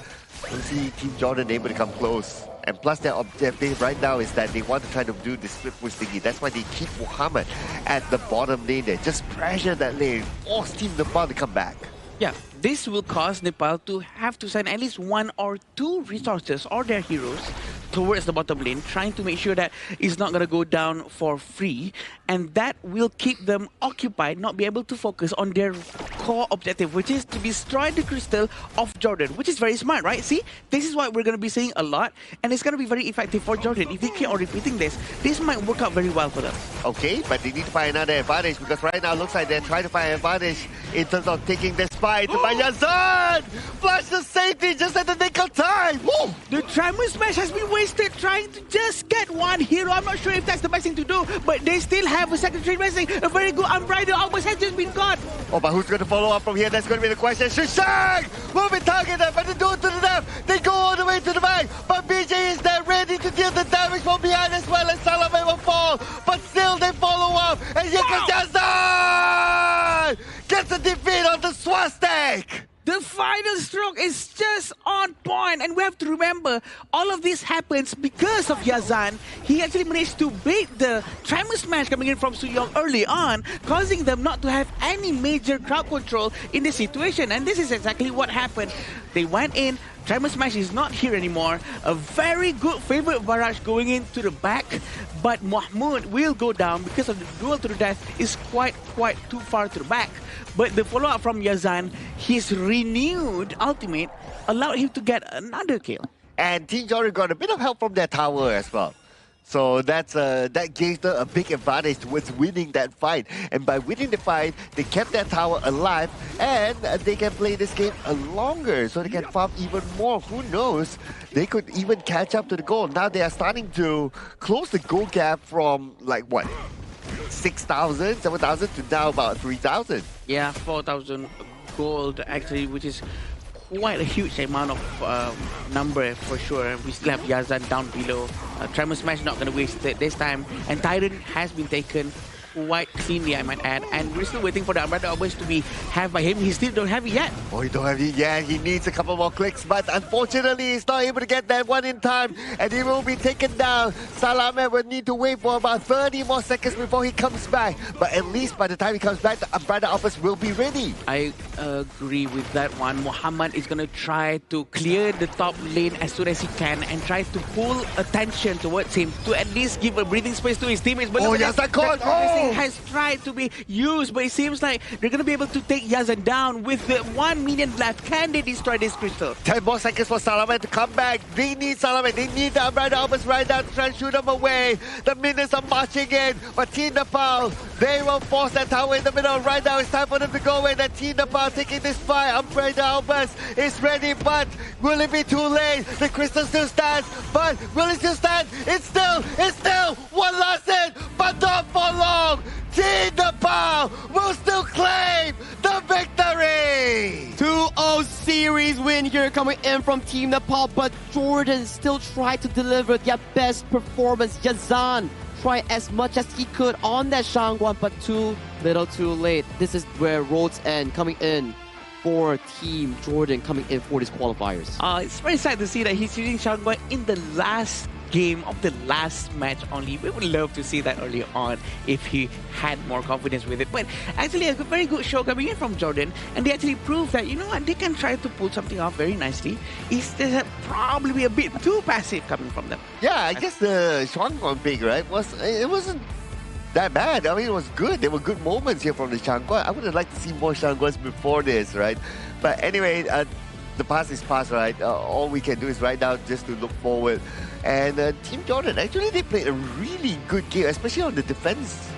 We'll see Team Jordan able to come close. And plus their objective right now is that they want to try to do this split push thingy. That's why they keep Muhammad at the bottom lane there. Just pressure that lane, force Team Nepal to come back.
Yeah, this will cause Nepal to have to send at least 1 or 2 resources or their heroes towards the bottom lane, trying to make sure that it's not going to go down for free, and that will keep them occupied, not be able to focus on their core objective, which is to destroy the crystal of Jordan, which is very smart, right? See, this is what we're going to be seeing a lot, and it's going to be very effective for Jordan. If they keep on repeating this might work out very well for them.
Okay, but they need to find another advantage, because right now it looks like they're trying to find an advantage in terms of taking this fight. By Yazan! Flash the safety just at the nick of time! Woo!
The Tremor Smash has been wasted trying to just get one hero. I'm not sure if that's the best thing to do, but they still have a second trade resting. A very good Unbridled Outburst has just been got.
Oh, but who's going to follow up from here? That's going to be the question. Shishang! Moving target there, but they do it to the left. They go all the way to the back, but BJ is there ready to deal the damage from behind as well as Salame will fall. But still they follow up, and here comes Yazan! Gets a defeat on the Swastik!
The final stroke is just on point, and we have to remember all of this happens because of Yazan. He actually managed to bait the Tremor Smash coming in from Suyong early on, causing them not to have any major crowd control in this situation, and this is exactly what happened. They went in, Tremor Smash is not here anymore. A very good favorite barrage going into the back, but Mahmoud will go down because of the duel to the death is quite too far to the back. But the follow-up from Yazan, his renewed ultimate allowed him to get another kill.
And Team Jordan got a bit of help from their tower as well. So that gave them a big advantage towards winning that fight. And by winning the fight, they kept their tower alive, and they can play this game longer, so they can farm even more. Who knows? They could even catch up to the goal. Now they are starting to close the goal gap from, like, what? 6,000, 7,000 to now about 3,000.
Yeah, 4,000 gold actually, which is quite a huge amount of number for sure. We still have Yazan down below. Tremor Smash not going to waste it this time. And Tyrant has been taken quite cleanly, I might add. And we're still waiting for the Umbrella Outburst to be have by him. He still don't have it yet.
Oh, he don't have it yet. He needs a couple more clicks, but unfortunately, he's not able to get that one in time, and he will be taken down. Salame will need to wait for about 30 more seconds before he comes back. But at least by the time he comes back, the Umbrella Outburst will be ready.
I agree with that one. Muhammad is going to try to clear the top lane as soon as he can and try to pull attention towards him to at least give a breathing space to his teammates. But
oh, yes, that caught! Oh!
has tried to be used, but it seems like they're going to be able to take Yazan down with the 1 minute left. Can they destroy this crystal?
10 more seconds for Salaman to come back. They need Salaman. They need the Umbrella Albers right now to try and shoot them away. The minutes are marching in, but Team Nepal, they will force that tower in the middle. Right now, it's time for them to go in. And Team Nepal taking this fight. Umbrella Albers is ready, but will it be too late? The crystal still stands, but will it still stand? It's still one last hit, but not for long. Team Nepal will still claim the victory!
2-0 series win here coming in from Team Nepal, but Jordan still tried to deliver their best performance. Yazan tried as much as he could on that Shangguan, but too little too late. This is where roads end coming in for Team Jordan coming in for these qualifiers.
It's very sad to see that he's using Shangguan in the last game of the last match only. We would love to see that earlier on if he had more confidence with it. But actually a very good show coming in from Jordan, and they actually proved that, you know what, they can try to pull something off very nicely. It's probably a bit too passive coming from them.
Yeah, I guess the Shangguan pick, right, it wasn't that bad. I mean, it was good. There were good moments here from the Shangguan. I would have liked to see more Shangguans before this, right? But anyway, the past is past, right? All we can do is right now just to look forward. And Team Jordan, actually, they played a really good game, especially on the defense.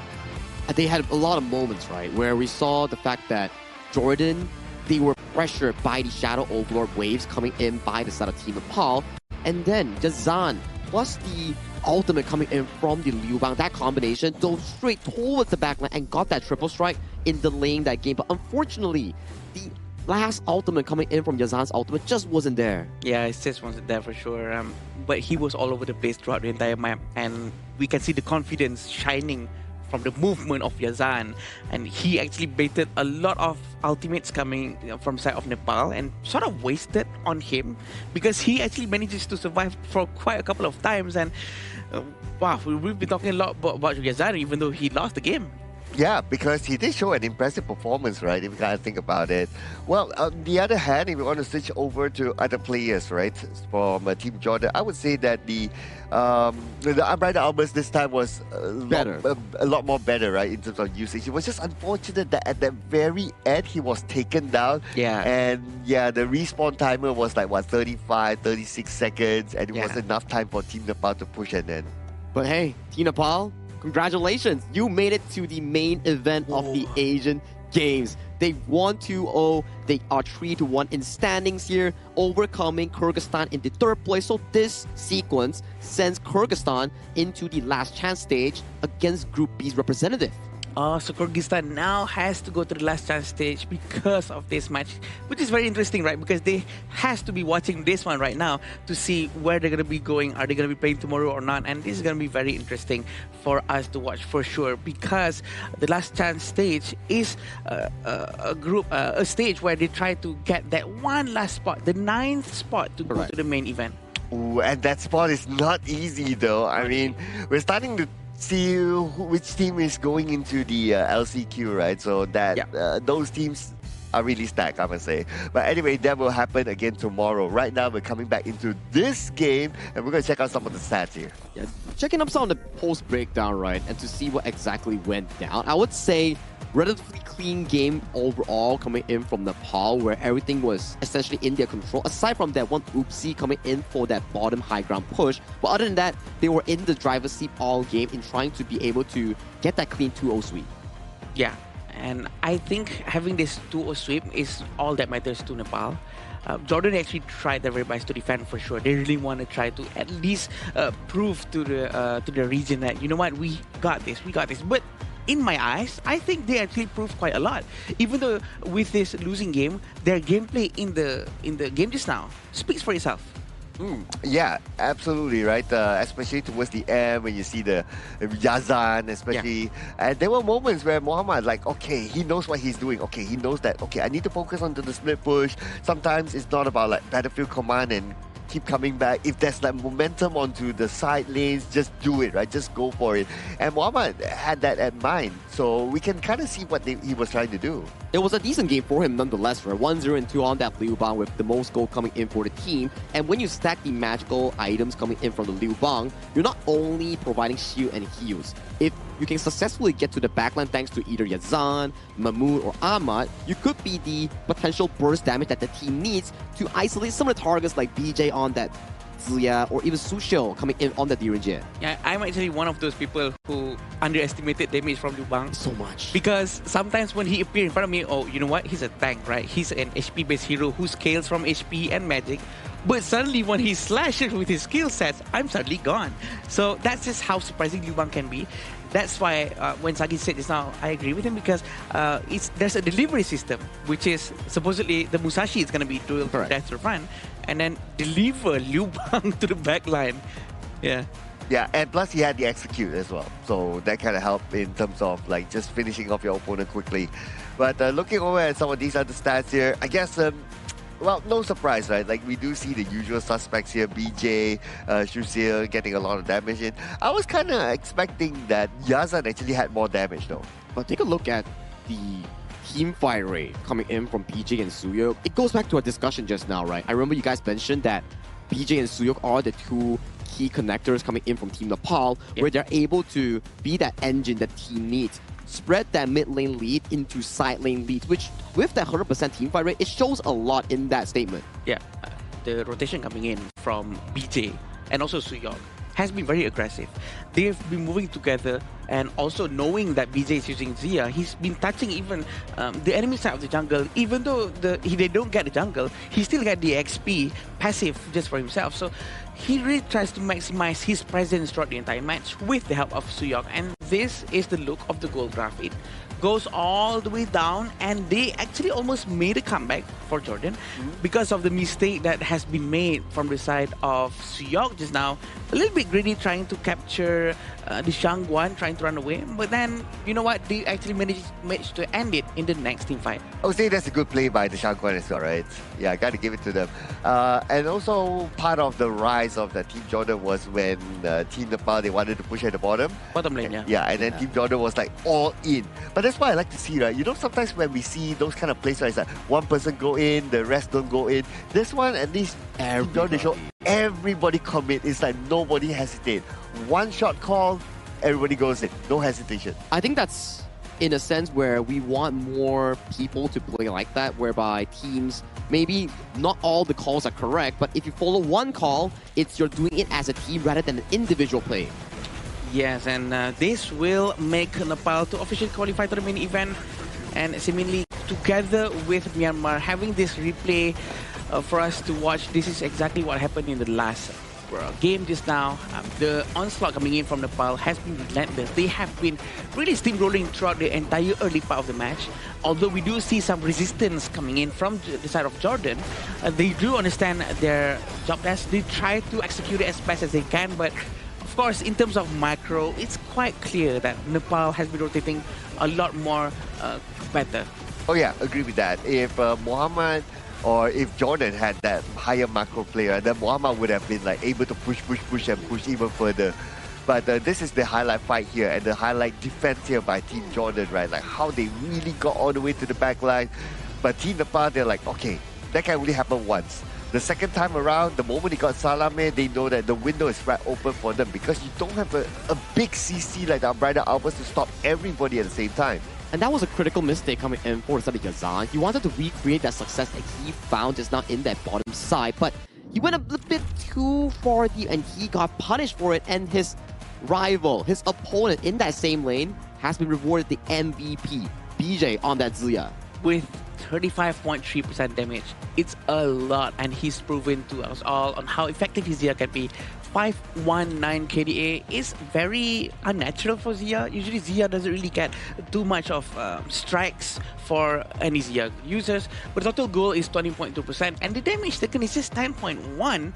They had a lot of moments, right, where we saw the fact that Jordan, they were pressured by the Shadow Overlord waves coming in by the side of Team Nepal. And then Yazan plus the ultimate coming in from the Liu Bang, that combination dove straight towards the backline and got that triple strike in delaying that game. But unfortunately, the last ultimate coming in from Yazan's ultimate just wasn't there.
Yeah, it just wasn't there for sure. But he was all over the place throughout the entire map, and we can see the confidence shining from the movement of Yazan. And he actually baited a lot of ultimates coming from side of Nepal and sort of wasted on him, because he actually manages to survive for quite a couple of times. And wow, we've been talking a lot about Yazan even though he lost the game.
Yeah, because he did show an impressive performance, right, if you kind of think about it. Well, on the other hand, if you want to switch over to other players, right, from Team Jordan, I would say that the Umbrella Albers this time was a lot more better, right, in terms of usage. It was just unfortunate that at the very end, he was taken down.
Yeah.
And yeah, the respawn timer was like, what, 35, 36 seconds, and it was enough time for Team Nepal to push and then.
But hey, Team Nepal, congratulations, you made it to the main event of the Asian Games. They won 2-0. They are 3-1 in standings here, overcoming Kyrgyzstan in the third place. So this sequence sends Kyrgyzstan into the last chance stage against Group B's representative.
So Kyrgyzstan now has to go to the last chance stage because of this match, which is very interesting, right? Because they has to be watching this one right now to see where they're going to be going. Are they going to be playing tomorrow or not? And this is going to be very interesting for us to watch for sure, because the last chance stage is a stage where they try to get that one last spot, the 9th spot, to go to the main event.
Ooh, and that spot is not easy though. I mean, we're starting to see which team is going into the LCQ, right? So that those teams are really stacked, I must say. But anyway, that will happen again tomorrow. Right now, we're coming back into this game, and we're going to check out some of the stats here.
Yeah, checking up some of the post breakdown, right, and to see what exactly went down. I would say relatively clean game overall coming in from Nepal, where everything was essentially in their control, aside from that one oopsie coming in for that bottom high ground push. But other than that, they were in the driver's seat all game in trying to be able to get that clean 2-0 sweep.
Yeah, and I think having this 2-0 sweep is all that matters to Nepal. Jordan actually tried their very best to defend for sure. They really want to try to at least prove to the region that, you know what, we got this. But in my eyes, I think they actually proved quite a lot. Even though with this losing game, their gameplay in the game just now speaks for itself.
Yeah, absolutely, right? Especially towards the end when you see the Yazan, especially. And there were moments where Muhammad, like, okay, he knows what he's doing. Okay, he knows that, okay, I need to focus on the split push. Sometimes it's not about like battlefield command and keep coming back. If there's like momentum onto the side lanes, just do it, right? Just go for it. And Muhammad had that at mind. So we can kind of see what he was trying to do.
it was a decent game for him nonetheless, right? 1-0 and 2 on that Liu Bang with the most goal coming in for the team. And when you stack the magical items coming in from the Liu Bang, you're not only providing shield and heals. If you can successfully get to the backline thanks to either Yazan, Mahmood, or Ahmad, you could be the potential burst damage that the team needs to isolate some of the targets like BJ on that Ziya, or even Sushil coming in on the Direnjie.
Yeah, I'm actually one of those people who underestimated damage from Liu Bang
so much.
Because sometimes when he appears in front of me, oh, you know what? He's a tank, right? He's an HP-based hero who scales from HP and magic. But suddenly when he slashes with his skill sets, I'm suddenly gone. So that's just how surprising Liu Bang can be. That's why when Sagi said just now, I agree with him because there's a delivery system, which is supposedly the Musashi is going to be dual death to front, and then deliver Liu Bang to the back line. Yeah.
Yeah, and plus he had the execute as well. So that kind of helped in terms of like just finishing off your opponent quickly. But looking over at some of these other stats here, I guess well, no surprise, right? Like, we do see the usual suspects here. BJ, Shusil getting a lot of damage in. I was kind of expecting that Yazan actually had more damage, though.
But take a look at the team fight rate coming in from BJ and Suyok. It goes back to our discussion just now, right? I remember you guys mentioned that BJ and Suyok are the two key connectors coming in from Team Nepal, where they're able to be that engine that team needs. Spread that mid lane lead into side lane lead, which with that 100% team fight rate, it shows a lot in that statement.
Yeah, the rotation coming in from BJ and also Suyok has been very aggressive. They've been moving together, and also knowing that BJ is using Ziya, he's been touching even the enemy side of the jungle. Even though they don't get the jungle, he still get the XP passive just for himself. So he really tries to maximize his presence throughout the entire match with the help of Suyok, and this is the look of the gold graph. It goes all the way down, and they actually almost made a comeback for Jordan because of the mistake that has been made from the side of Suyok just now. A little bit greedy trying to capture the Shangguan, trying to run away, but then, you know what, they actually managed to end it in the next team fight.
I would say that's a good play by the Shangguan as well, right? Yeah, I gotta give it to them. And also, part of the rise of the Team Jordan was when Team Nepal, they wanted to push at the bottom.
Bottom lane, yeah.
Yeah, and then Team Jordan was like all in. But that's why I like to see, right? You know, sometimes when we see those kind of plays, right, it's like one person go in, the rest don't go in. This one, at least, Team Jordan show everybody commit. It's like nobody hesitate. One shot call, everybody goes in. No hesitation.
I think that's in a sense where we want more people to play like that, whereby teams, maybe not all the calls are correct, but if you follow one call, it's you're doing it as a team rather than an individual play.
Yes, and this will make Nepal to officially qualify to the main event, and seemingly together with Myanmar having this replay for us to watch. This is exactly what happened in the last game just now. The onslaught coming in from Nepal has been relentless. They have been really steamrolling throughout the entire early part of the match. Although we do see some resistance coming in from the side of Jordan, they do understand their job task. They try to execute it as best as they can, but of course, in terms of macro, it's quite clear that Nepal has been rotating a lot more better.
Oh yeah, agree with that. If Muhammad or if Jordan had that higher macro player, then Muhammad would have been like able to push and push even further. But this is the highlight fight here and the highlight defense here by Team Jordan, right? Like how they really got all the way to the back line. But Team Nepal, they're like, okay, that can only happen once. The second time around, the moment he got Salame, they know that the window is right open for them because you don't have a big CC like the Umbrella Albers to stop everybody at the same time.
And that was a critical mistake coming in for the side of Yazan. He wanted to recreate that success that he found just now in that bottom side, but he went a little bit too far deep and he got punished for it, and his rival, his opponent in that same lane has been rewarded the MVP, BJ, on that Ziya.
With 35.3% damage, it's a lot, and he's proven to us all on how effective his Ziya can be. 519 KDA is very unnatural for Ziya. Usually Ziya doesn't really get too much of strikes for any Ziya users, but the total goal is 20.2%, and the damage taken is just 10.1,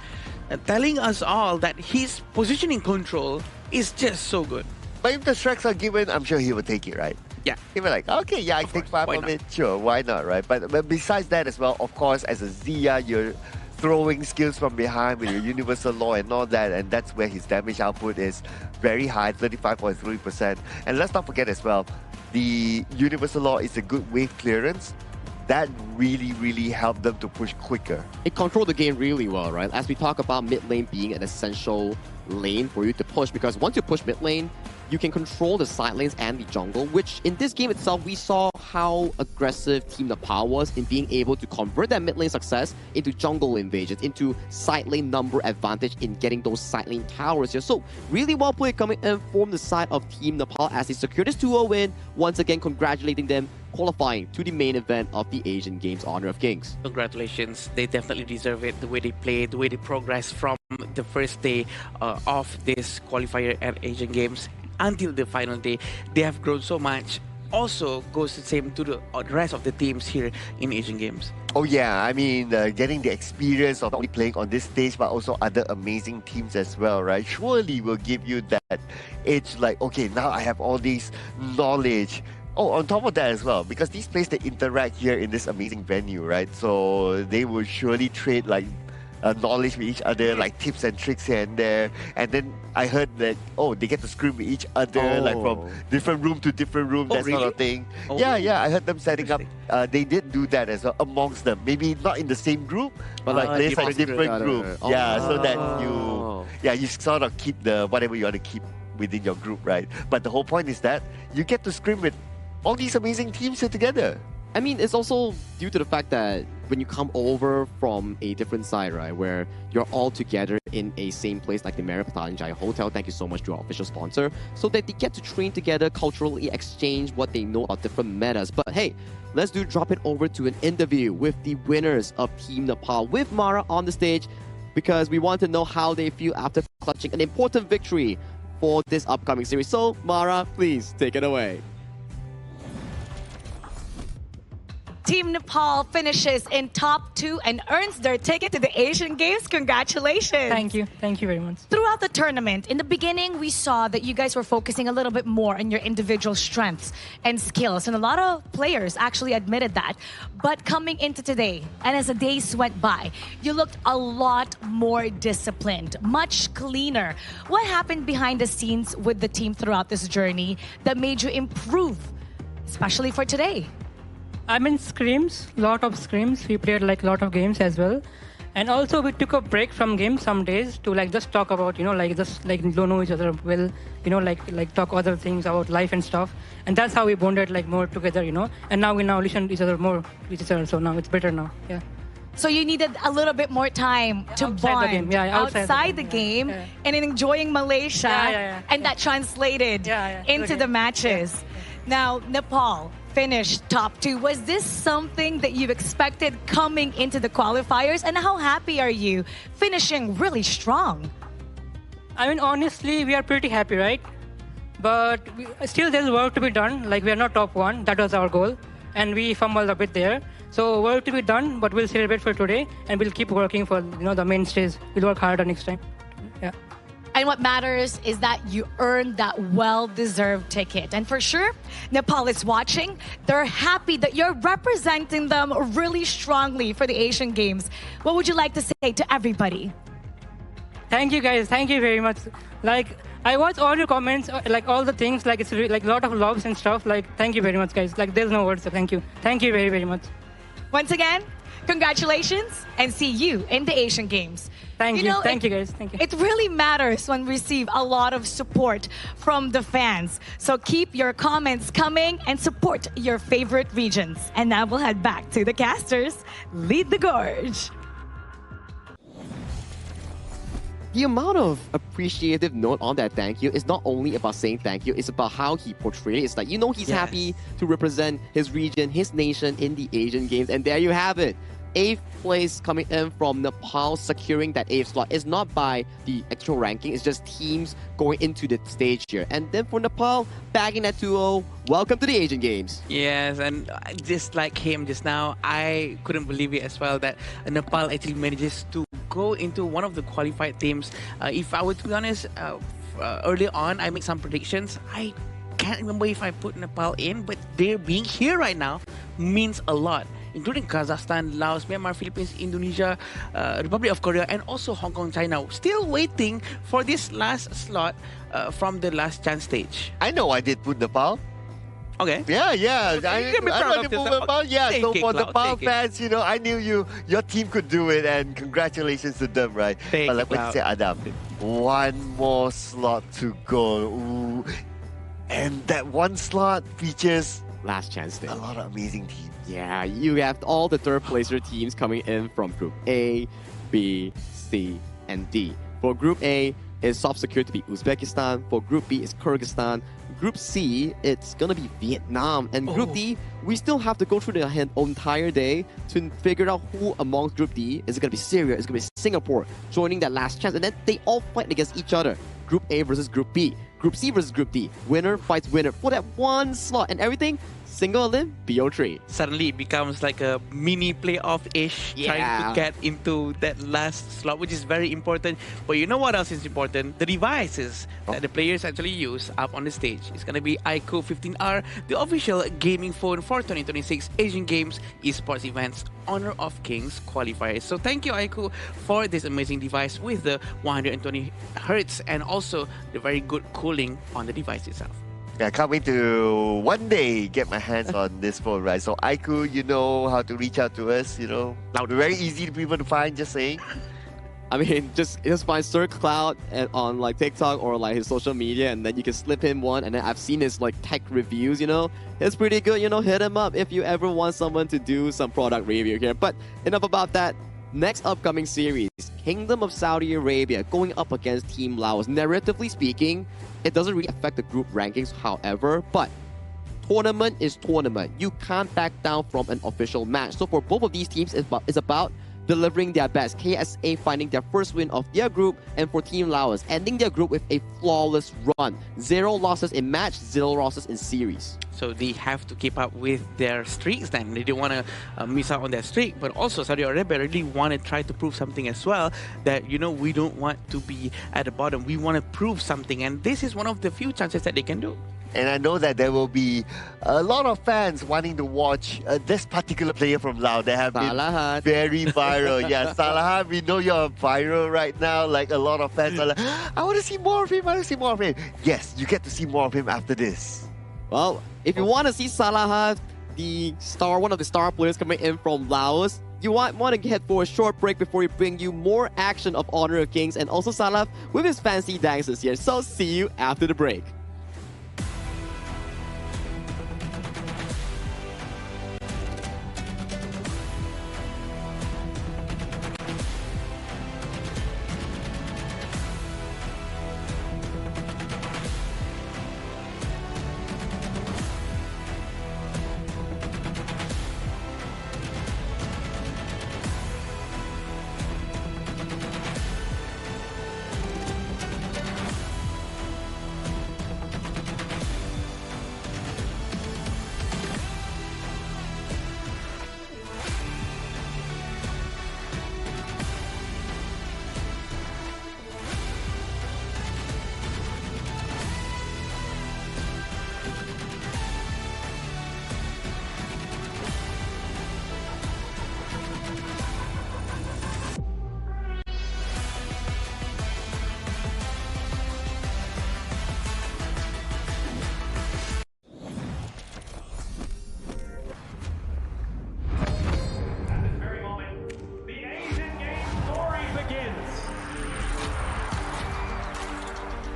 telling us all that his positioning control is just so good.
But if the strikes are given, I'm sure he will take it, right?
Yeah.
He'll be like, okay, yeah, I take 5 of it. Sure, why not, right? But besides that as well, of course, as a Ziya, you're throwing skills from behind with your universal law and all that, and that's where his damage output is very high, 35.3%. And let's not forget as well, the universal law is a good wave clearance, that really helped them to push quicker.
It controlled the game really well, right? As we talk about mid lane being an essential lane for you to push, because once you push mid lane, you can control the side lanes and the jungle, which in this game itself, we saw how aggressive Team Nepal was in being able to convert that mid lane success into jungle invasions, into side lane number advantage in getting those side lane towers here. So really well played coming in from the side of Team Nepal as they secure this 2-0 win. Once again, congratulating them, qualifying to the main event of the Asian Games Honor of Kings.
Congratulations. They definitely deserve it. The way they played, the way they progressed from the first day of this qualifier at Asian Games until the final day, they have grown so much. Also goes the same to the rest of the teams here in Asian Games.
Oh yeah, I mean, getting the experience of not only playing on this stage, but also other amazing teams as well, right? Surely will give you that edge, like, okay, now I have all this knowledge. Oh, on top of that as well, because these players, they interact here in this amazing venue, right? So they will surely trade like knowledge with each other, like tips and tricks here and there. And then I heard that, oh, they get to scrim with each other, like from different room to different room, that sort of thing.
Oh.
Yeah, I heard them setting up. They did do that as well amongst them. Maybe not in the same group, but like there's like different group. Yeah, so that you sort of keep the whatever you want to keep within your group, right? But the whole point is that you get to scrim with all these amazing teams here together.
I mean, it's also due to the fact that when you come over from a different side, right, where you're all together in a same place like the Marriott Patanjaya Hotel, thank you so much to our official sponsor, so that they get to train together, culturally exchange what they know about different metas. But hey, let's drop it over to an interview with the winners of Team Nepal with Mara on the stage, because we want to know how they feel after clutching an important victory for this upcoming series. So, Mara, please take it away.
Team Nepal finishes in top 2 and earns their ticket to the Asian Games. Congratulations.
Thank you. Thank you very much.
Throughout the tournament, in the beginning, we saw that you guys were focusing a little bit more on your individual strengths and skills. And a lot of players actually admitted that. But coming into today, and as the days went by, you looked a lot more disciplined, much cleaner. What happened behind the scenes with the team throughout this journey that made you improve, especially for today?
I mean, scrims, lot of scrims. We played like a lot of games as well. And also we took a break from games some days to like just talk about, like just like don't know each other well, like talk other things about life and stuff. And that's how we bonded like more together, And now we listen to each other more to each other. So now it's better now, yeah.
So you needed a little bit more time to bond outside the game and enjoying Malaysia. And that translated into the matches. Now, Nepal finished top 2. Was this something that you've expected coming into the qualifiers? And how happy are you finishing really strong?
I mean, honestly, we are pretty happy, right? But still there's work to be done. Like, we are not top 1. That was our goal. And we fumbled a bit there. So work to be done, but we'll celebrate for today. And we'll keep working for, the main stage. We'll work harder next time. Yeah.
And what matters is that you earned that well-deserved ticket. And for sure, Nepal is watching. They're happy that you're representing them really strongly for the Asian Games. What would you like to say to everybody?
Thank you, guys. Thank you very much. Like, I watch all your comments, like all the things, like it's like a lot of loves and stuff. Like, thank you very much, guys. Like, there's no words, so thank you. Thank you very, very much.
Once again, congratulations and see you in the Asian Games.
Thank you. Thank you, guys. Thank you.
It really matters when we receive a lot of support from the fans. So keep your comments coming and support your favorite regions. And now we'll head back to the casters. Lead the gorge.
The amount of appreciative note on that thank you is not only about saying thank you, it's about how he portrayed it. It's like, he's happy to represent his region, his nation in the Asian Games. And there you have it. 8th place coming in from Nepal, securing that 8th slot. It's not by the actual ranking, it's just teams going into the stage here. And then for Nepal, bagging at 2-0, welcome to the Asian Games.
Yes, and just like him just now, I couldn't believe it as well that Nepal actually manages to go into one of the qualified teams. If I were to be honest, early on, I made some predictions. I can't remember if I put Nepal in, but their being here right now means a lot, including Kazakhstan, Laos, Myanmar, Philippines, Indonesia, Republic of Korea, and also Hong Kong, China. Still waiting for this last slot from the last chance stage.
I know I did put Nepal.
Okay.
Yeah.
You can be proud of yourself.
Yeah,
Take
so
it,
for the
Cloud,
Pal
take it.
fans, I knew your team could do it, and congratulations to them, right?
Take
But
it,
like what you
Cloud.
said, Adam, one more slot to go. Ooh. And that one slot features
Last chance stage.
a lot of amazing teams.
Yeah, you have all the third placer teams coming in from Group A, B, C, and D. For Group A, it's soft secure to be Uzbekistan. For Group B, it's Kyrgyzstan. Group C, it's gonna be Vietnam. And Group D, we still have to go through the entire day to figure out who amongst Group D is it gonna be Syria, is it gonna be Singapore joining that last chance, and then they all fight against each other. Group A versus Group B, Group C versus Group D. Winner fights winner for that one slot, and everything single elim BO3.
Suddenly it becomes like a mini playoff-ish, trying to get into that last slot, which is very important. But you know what else is important? The devices that the players actually use up on the stage. It's going to be iQOO 15R, the official gaming phone for 2026 Asian Games Esports Events Honor of Kings qualifiers. So thank you, iQOO, for this amazing device with the 120 Hz and also the very good cooling on the device itself.
Yeah, I can't wait to one day get my hands on this phone, right? So iQOO, you know how to reach out to us, We're very easy to people to find, just saying.
I mean, just find Sir Cloud on like TikTok or like his social media, and then you can slip him one. And then I've seen his like tech reviews, It's pretty good, Hit him up if you ever want someone to do some product review here. But enough about that. Next upcoming series, Kingdom of Saudi Arabia going up against Team Laos. Narratively speaking, it doesn't really affect the group rankings, however, but tournament is tournament. You can't back down from an official match. So for both of these teams, it's about delivering their best. KSA finding their first win of their group, and for Team Laos, ending their group with a flawless run. 0 losses in match, 0 losses in series.
So they have to keep up with their streaks then. They don't want to miss out on their streak. But also Saudi Arabia really want to try to prove something as well, that, we don't want to be at the bottom. We want to prove something. And this is one of the few chances that they can do.
And I know that there will be a lot of fans wanting to watch this particular player from Laos. They have
Salahat.
been very viral. Yeah, Salahat, we know you're viral right now. Like, a lot of fans are like, I want to see more of him, I want to see more of him. Yes, you get to see more of him after this.
Well, if you want to see Salahat, one of the star players coming in from Laos, you want to head for a short break before we bring you more action of Honor of Kings and also Salah with his fancy dances here. So see you after the break.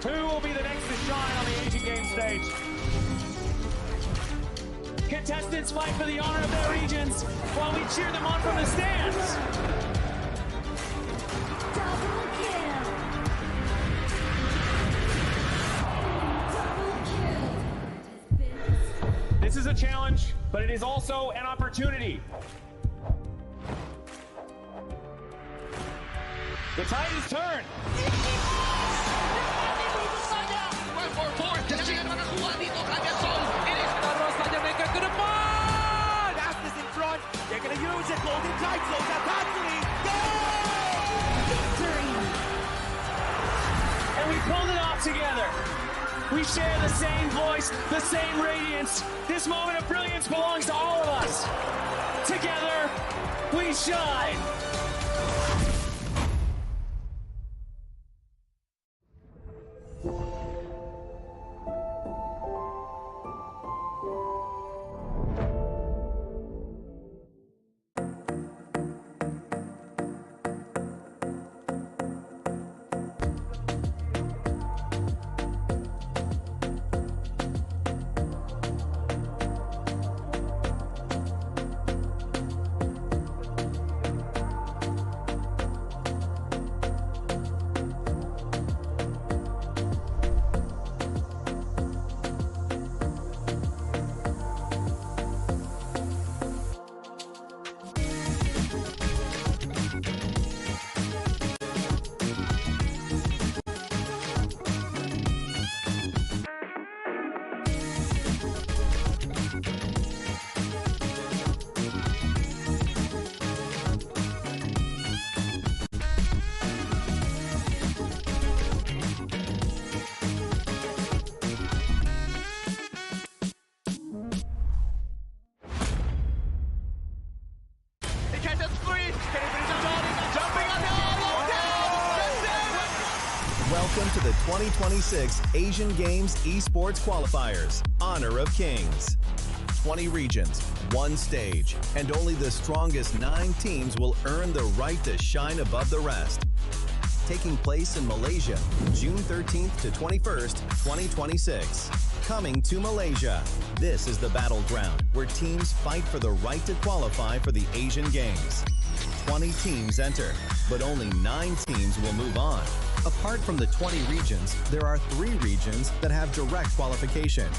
Who will be the next to shine on the Asian Games stage? Contestants fight for the honor of their regions while we cheer them on from the stands. This is a challenge, but it is also an opportunity. The tide has turned.
Astas in front. They're going to use it. Golden Tide slows down constantly.
And we pulled it off together. We share the same voice, the same radiance. This moment of brilliance belongs to all of us. Together, we shine.
Welcome to the 2026 Asian Games Esports Qualifiers, Honor of Kings. 20 regions, one stage, and only the strongest 9 teams will earn the right to shine above the rest. Taking place in Malaysia, June 13th to 21st, 2026. Coming to Malaysia, this is the battleground where teams fight for the right to qualify for the Asian Games. 20 teams enter, but only 9 teams will move on. Apart from the 20 regions, there are 3 regions that have direct qualification.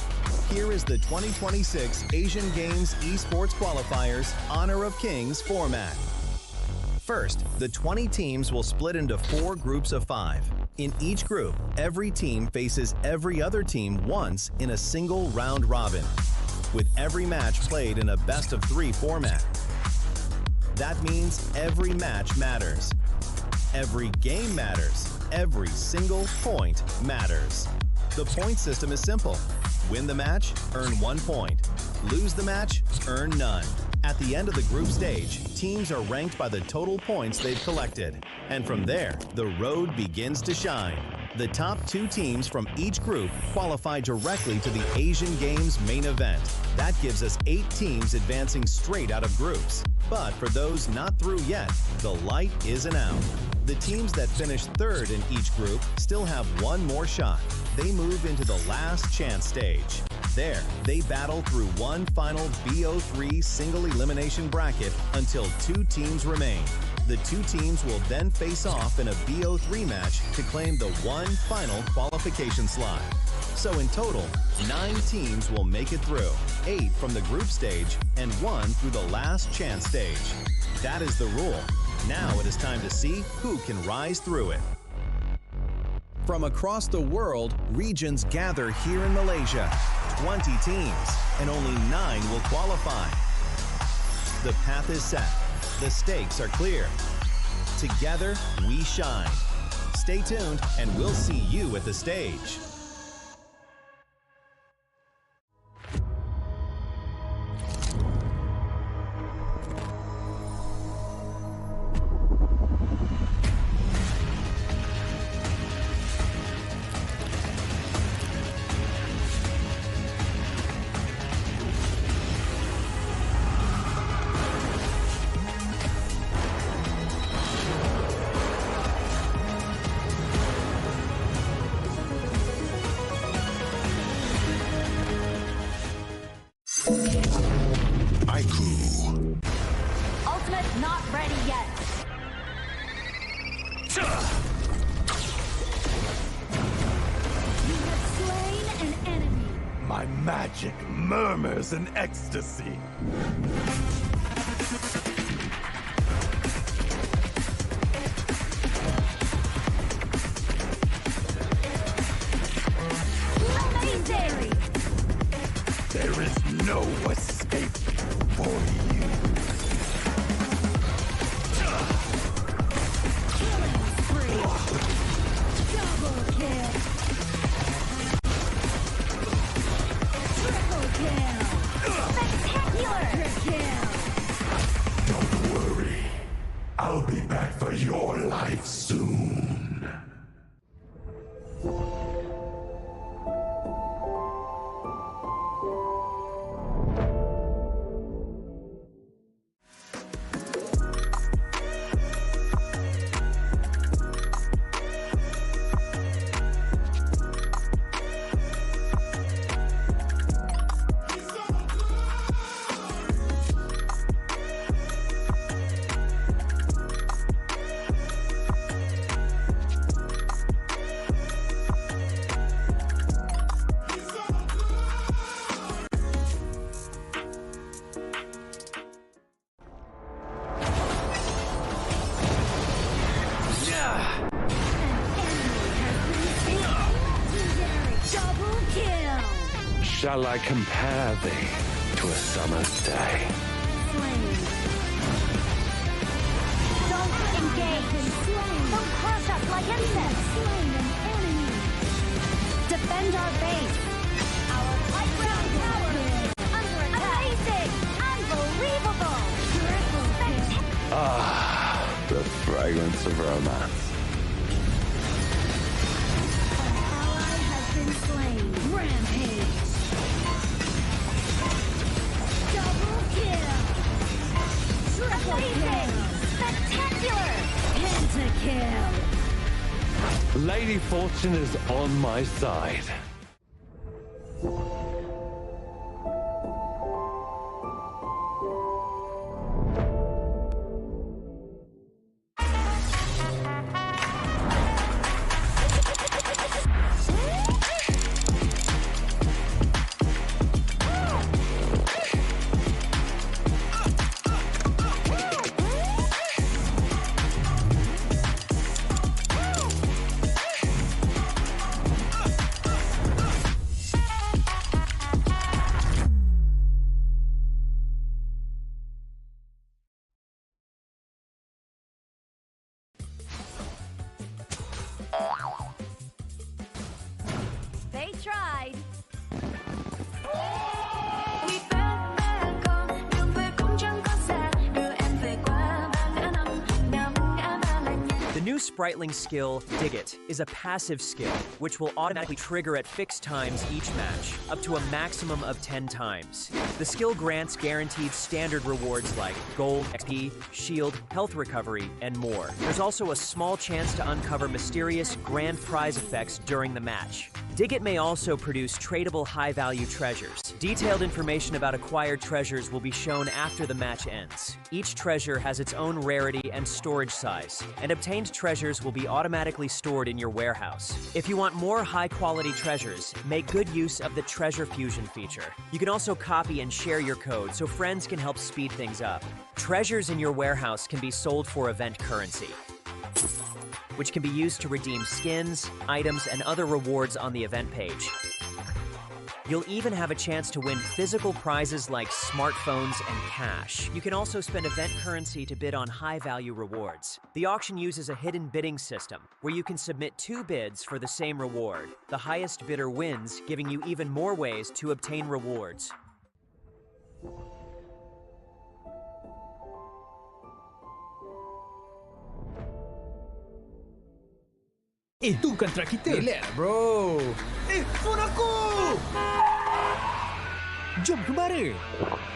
Here is the 2026 Asian Games Esports Qualifiers Honor of Kings format. First, the 20 teams will split into 4 groups of 5. In each group, every team faces every other team once in a single round robin, with every match played in a best-of-3 format. That means every match matters. Every game matters. Every single point matters. The point system is simple. Win the match, earn 1 point. Lose the match, earn none. At the end of the group stage, teams are ranked by the total points they've collected. And from there, the road begins to shine. The top 2 teams from each group qualify directly to the Asian Games main event. That gives us 8 teams advancing straight out of groups. But for those not through yet, the light isn't out. The teams that finish 3rd in each group still have 1 more shot. They move into the last chance stage. There, they battle through one final BO3 single elimination bracket until 2 teams remain. The 2 teams will then face off in a BO3 match to claim the one final qualification slot. So in total, 9 teams will make it through, 8 from the group stage and 1 through the last chance stage. That is the rule. Now it is time to see who can rise through it. From across the world, regions gather here in Malaysia. 20 teams, and only 9 will qualify. The path is set. The stakes are clear. Together, we shine. Stay tuned, and we'll see you at the stage.
Ultimate not ready yet. You have slain an enemy.
My magic murmurs in ecstasy.
Amazing!
There is no escape for you.
Double kill. Triple kill. Spectacular kill.
Don't worry. I'll be back for your life soon.
Double kill.
Shall I compare thee to a summer's day?
Slain. Don't engage. Slain. Don't crush us like insects. Slain an enemy. Defend our base. Our high ground tower is under attack. Amazing. Unbelievable. Triple kill.
Ah, the fragrance of romance. Lady Fortune is on my side.
They tried.
The new Spritling skill, Dig It, is a passive skill, which will automatically trigger at fixed times each match, up to a maximum of 10 times. The skill grants guaranteed standard rewards like gold, XP, shield, health recovery, and more. There's also a small chance to uncover mysterious grand prize effects during the match. Dig It may also produce tradable high-value treasures. Detailed information about acquired treasures will be shown after the match ends. Each treasure has its own rarity and storage size, and obtained treasures will be automatically stored in your warehouse. If you want more high-quality treasures, make good use of the Treasure Fusion feature. You can also copy and share your code so friends can help speed things up. Treasures in your warehouse can be sold for event currency, which can be used to redeem skins, items, and other rewards on the event page. You'll even have a chance to win physical prizes like smartphones and cash. You can also spend event currency to bid on high-value rewards. The auction uses a hidden bidding system, where you can submit 2 bids for the same reward. The highest bidder wins, giving you even more ways to obtain rewards.
Itu kontrak kita.
Relax, bro.
Phone aku! Jom kembara.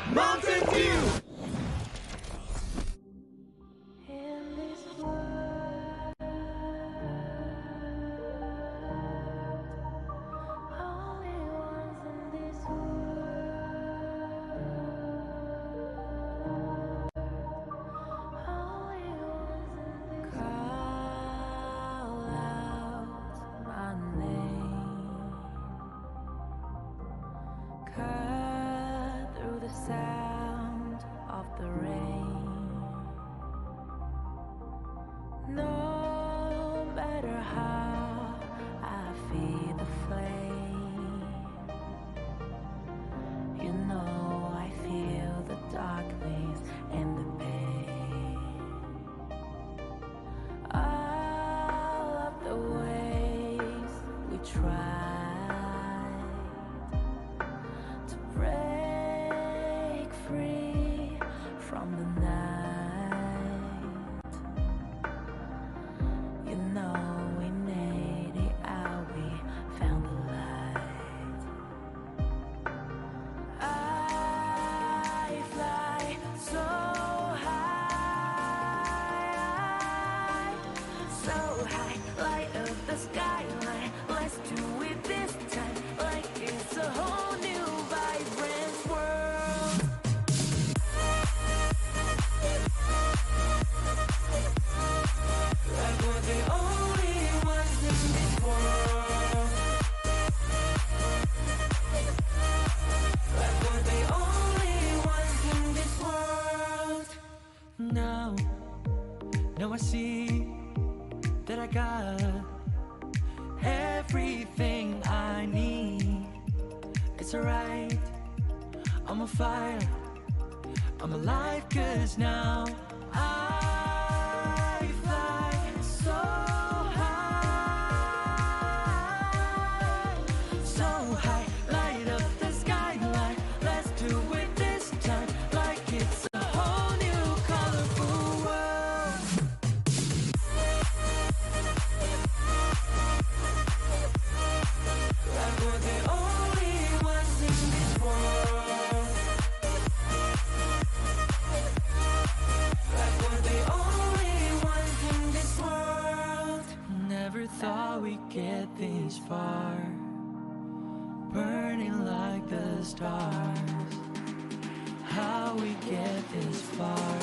Mountain Dew!
Sound of the rain. No matter how I feed the flame, you know I feel the darkness and the pain. All of the ways we tried to break free from the night. You know we made it out, we found the light. I fly so high, light up the skyline. Let's do it this time, like it's a whole new vibrant world. Like we're the only ones in this world. Like we're the only ones in this world.
Now I see that I got everything I need. It's alright, I'm on fire, I'm alive, 'cause now I fly so high, light up the skyline. Let's do it this time, like it's a whole new colorful world. Like we're the only ones in this world. Like we're the thought we'd get this far, burning like the stars. How we get this far,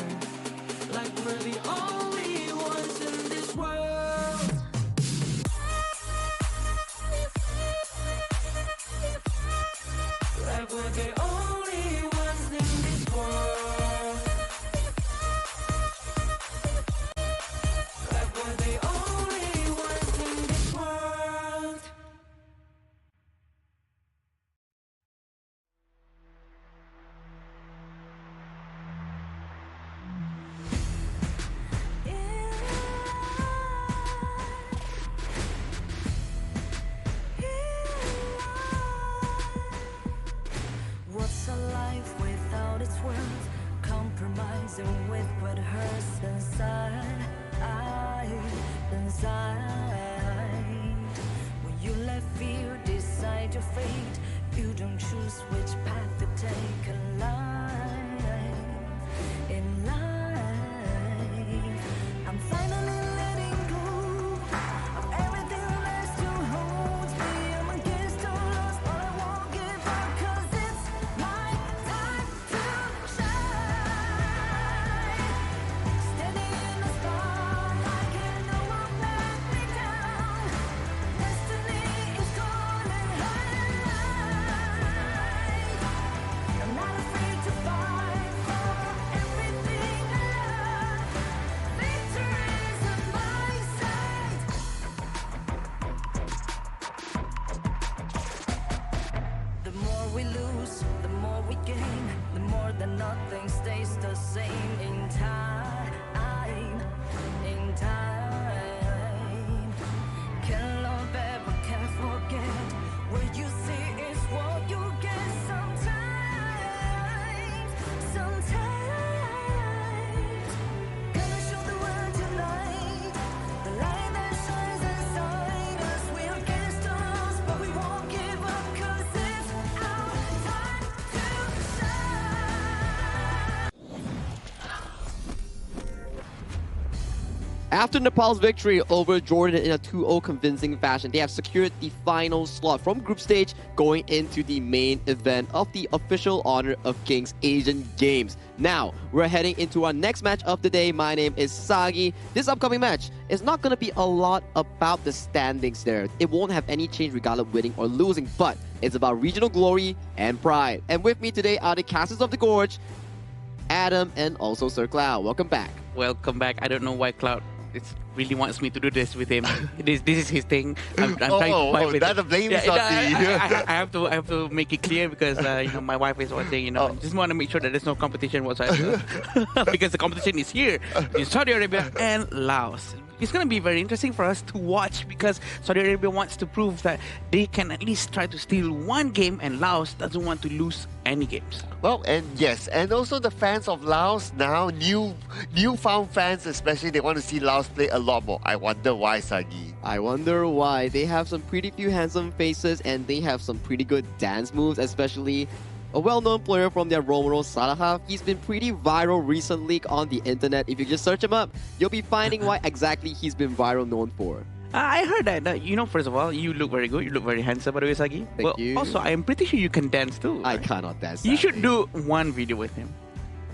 like we're the only ones in this world. Like we're the only ones in this world. Like we're the only ones in this world. What's a life without its worth? Compromising with what hurts inside. When you let fear decide your fate, you don't choose which path to take in life. In life, I'm finally letting go of everything that still holds me. I'm against all odds, but I won't give up, 'cause it's my time to shine. Standing in the spotlight, can no one let me down. Destiny is calling high. I'm not afraid to fight for everything I love. Victory's on my side. The more we lose, the more we gain. The more that nothing stays the same. In time, can't love ever, can't forget. What you see is what you get. Sometimes, gonna show the world tonight. The light that shines inside us. We're against the odds, but we won't give up, 'cause it's our time to shine.
After Nepal's victory over Jordan in a 2-0 convincing fashion, they have secured the final slot from group stage going into the main event of the official Honor of Kings Asian Games. Now, we're heading into our next match of the day. My name is Sagi. This upcoming match is not going to be a lot about the standings there. It won't have any change regardless of winning or losing, but it's about regional glory and pride. And with me today are the casters of the Gorge, Adam and also Sir Cloud. Welcome back.
Welcome back. I don't know why Cloud really wants me to do this with him. This is his thing. I'm trying to fight with
that
him.
blame is on
I have to make it clear because my wife is watching. Just want to make sure that there's no competition whatsoever because the competition is here in Saudi Arabia and Laos. It's going to be very interesting for us to watch because Saudi Arabia wants to prove that they can at least try to steal one game and Laos doesn't want to lose any games.
Well, and yes, and also the fans of Laos now, newfound fans especially, they want to see Laos play a lot more. I wonder why, Sagi.
I wonder why. They have some pretty few handsome faces and they have some pretty good dance moves, especially a well-known player from their Romero Salahav. He's been pretty viral recently on the internet. If you just search him up, you'll be finding why exactly he's been viral known for.
I heard that, first of all, you look very good. You look very handsome, by the way, Sagi.
Thank you.
Also, I am pretty sure you can dance too.
I cannot dance.
You should do one video with him.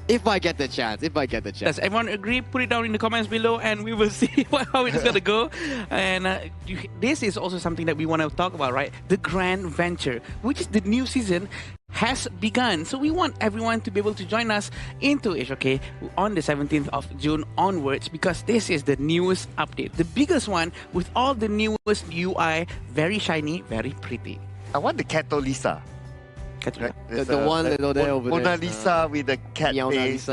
If I get the chance.
Does everyone agree? Put it down in the comments below and we will see how it's going to go. And this is also something that we want to talk about, right? The Grand Venture, which is the new season, has begun. So we want everyone to be able to join us into HOK on the 17th of June onwards because this is the newest update. The biggest one with all the newest UI, very shiny, very pretty.
I want the Catolisa.
Right? The one little there over there.
Mona Lisa with the cat face.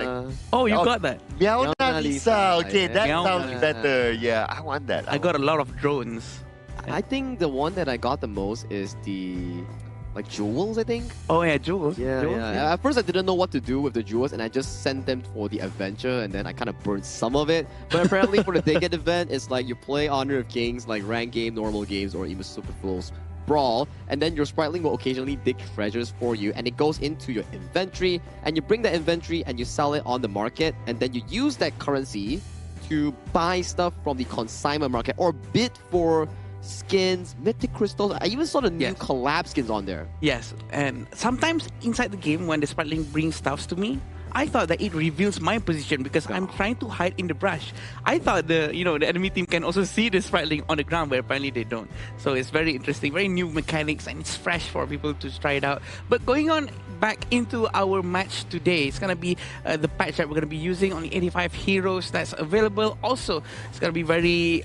Oh, you got that?
Mona Lisa. Okay, that
Meow
sounds
Lisa.
better. Yeah, I want that.
I got a lot of drones.
I think the one that I got the most is the jewels, I think.
Oh yeah, jewels.
Yeah. At first I didn't know what to do with the jewels and I just sent them for the adventure and then I kind of burned some of it. But apparently for the Decade event, it's like you play Honor of Kings, like rank game, normal games, or even Super Flows Brawl, and then your spriteling will occasionally dig treasures for you and it goes into your inventory and you bring that inventory and you sell it on the market and then you use that currency to buy stuff from the consignment market or bid for skins, mythic crystals. I even saw the new collab skins on there.
Yes, and sometimes inside the game when the sprite link brings stuffs to me, I thought that it reveals my position because I'm trying to hide in the brush. I thought the enemy team can also see the sprite link on the ground, but apparently they don't. So it's very interesting, very new mechanics, and it's fresh for people to try it out. But going on back into our match today, it's gonna be the patch that we're gonna be using on the 85 heroes that's available. Also, it's gonna be very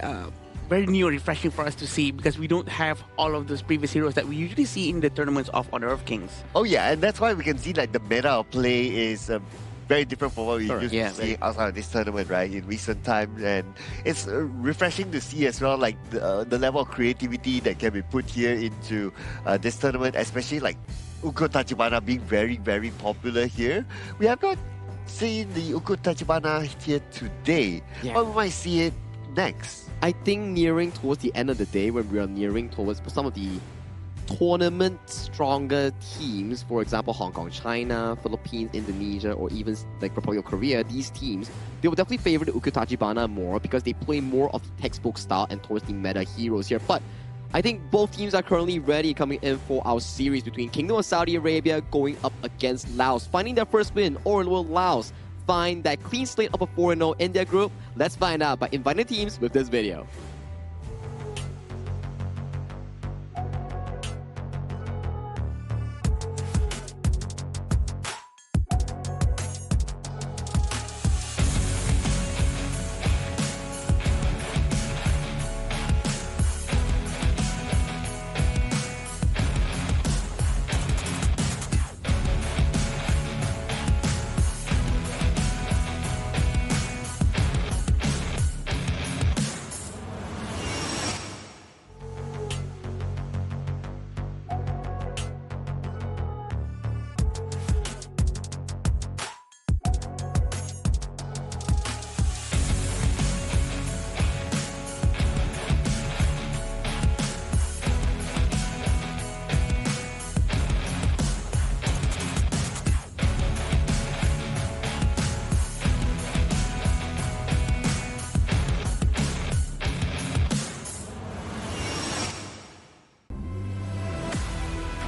new and refreshing for us to see because we don't have all of those previous heroes that we usually see in the tournaments of Honor of Kings.
Oh yeah, and that's why we can see like the meta of play is very different from what we used to see outside of this tournament, right, in recent times. And it's refreshing to see as well, like the level of creativity that can be put here into this tournament, especially like Uko Tachibana being very, very popular here. We have not seen the Uko Tachibana here today, but we might see it next.
I think nearing towards the end of the day, when we are nearing towards some of the tournament stronger teams, for example, Hong Kong, China, Philippines, Indonesia, or even like Republic of Korea, these teams, they will definitely favor the Uko Tachibana more because they play more of the textbook style and towards the meta heroes here. But I think both teams are currently ready coming in for our series between Kingdom of Saudi Arabia going up against Laos, finding their first win, or will Laos find that clean slate of a 4-0 in their group? Let's find out by inviting teams with this video.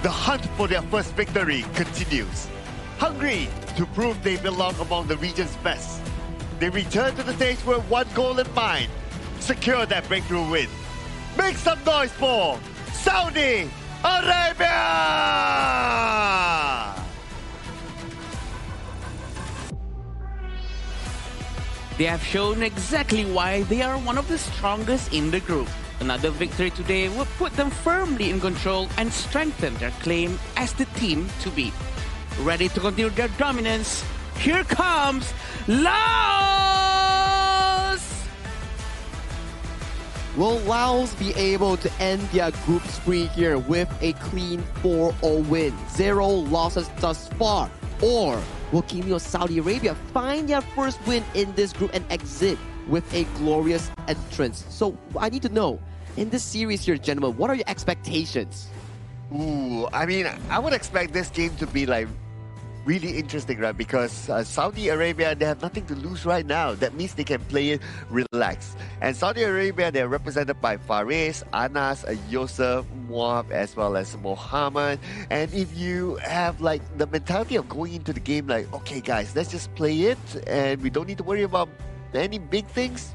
The hunt for their first victory continues. Hungry to prove they belong among the region's best, they return to the stage with one goal in mind: secure that breakthrough win. Make some noise for Saudi Arabia!
They have shown exactly why they are one of the strongest in the group. Another victory today will put them firmly in control and strengthen their claim as the team to beat. Ready to continue their dominance, here comes Laos!
Will Laos be able to end their group spree here with a clean 4-0 win? 0 losses thus far. Or will Kingdom of Saudi Arabia find their first win in this group and exit with a glorious entrance? So I need to know, in this series here, gentlemen, what are your expectations?
Ooh, I mean, I would expect this game to be like really interesting, right? Because Saudi Arabia, they have nothing to lose right now. That means they can play it relaxed. And Saudi Arabia, they're represented by Fares, Anas, Yosef, Moab, as well as Mohammed. And if you have like the mentality of going into the game like, okay guys, let's just play it and we don't need to worry about any big things,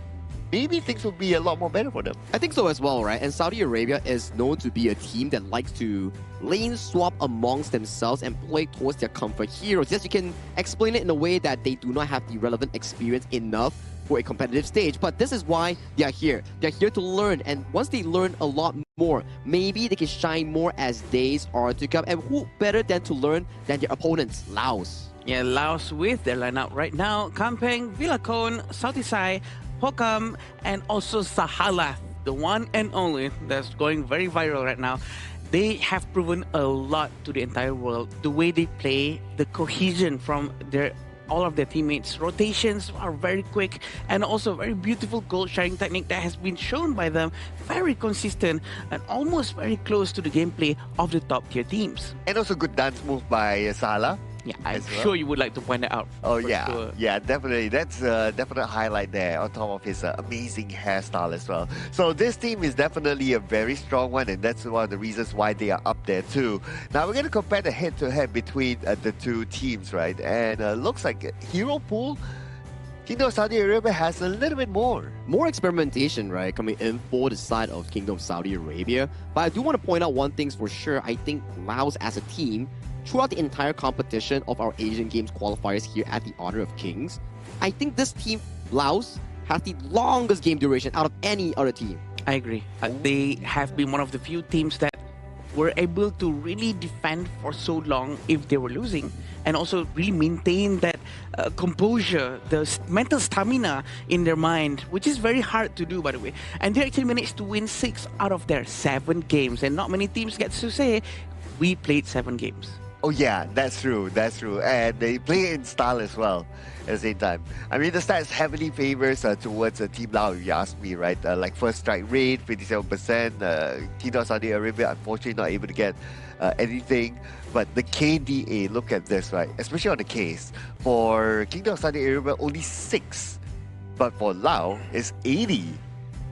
maybe things will be a lot more better for them.
I think so as well, right? And Saudi Arabia is known to be a team that likes to lane swap amongst themselves and play towards their comfort heroes. Yes, you can explain it in a way that they do not have the relevant experience enough for a competitive stage, but this is why they are here. They're here to learn, and once they learn a lot more, maybe they can shine more as days are to come. And who better than to learn than their opponents, Laos?
Yeah, Laos with their lineup right now: Kampeng, Villacon, Sautisai, Hokam, and also Sahala, the one and only that's going very viral right now. They have proven a lot to the entire world. The way they play, the cohesion from all of their teammates, rotations are very quick, and also very beautiful goal sharing technique that has been shown by them, very consistent and almost very close to the gameplay of the top tier teams.
And also good dance move by Sahala.
Yeah, I'm sure you would like to point that out.
Oh
for
yeah,
sure.
yeah, definitely. That's a definite highlight there on top of his amazing hairstyle as well. So this team is definitely a very strong one, and that's one of the reasons why they are up there too. Now we're going to compare the head-to-head between the two teams, right? And looks like Hero Pool, Kingdom of Saudi Arabia has a little bit more.
More experimentation, right, coming in for the side of Kingdom of Saudi Arabia. But I do want to point out one thing for sure. I think Laos as a team, throughout the entire competition of our Asian Games qualifiers here at the Honor of Kings, I think this team, Laos, has the longest game duration out of any other team.
I agree. They have been one of the few teams that were able to really defend for so long if they were losing, and also really maintain that composure, the mental stamina in their mind, which is very hard to do, by the way. And they actually managed to win 6 out of their 7 games, and not many teams get to say, we played 7 games.
Oh yeah, that's true, and they play in style as well at the same time. I mean, the stats heavily favors towards Team Lao, if you ask me, right? Like first strike rate, 57%. Kingdom of Saudi Arabia, unfortunately, not able to get anything. But the KDA, look at this, right? Especially on the case. For Kingdom of Saudi Arabia, only 6. But for Lao, it's 80.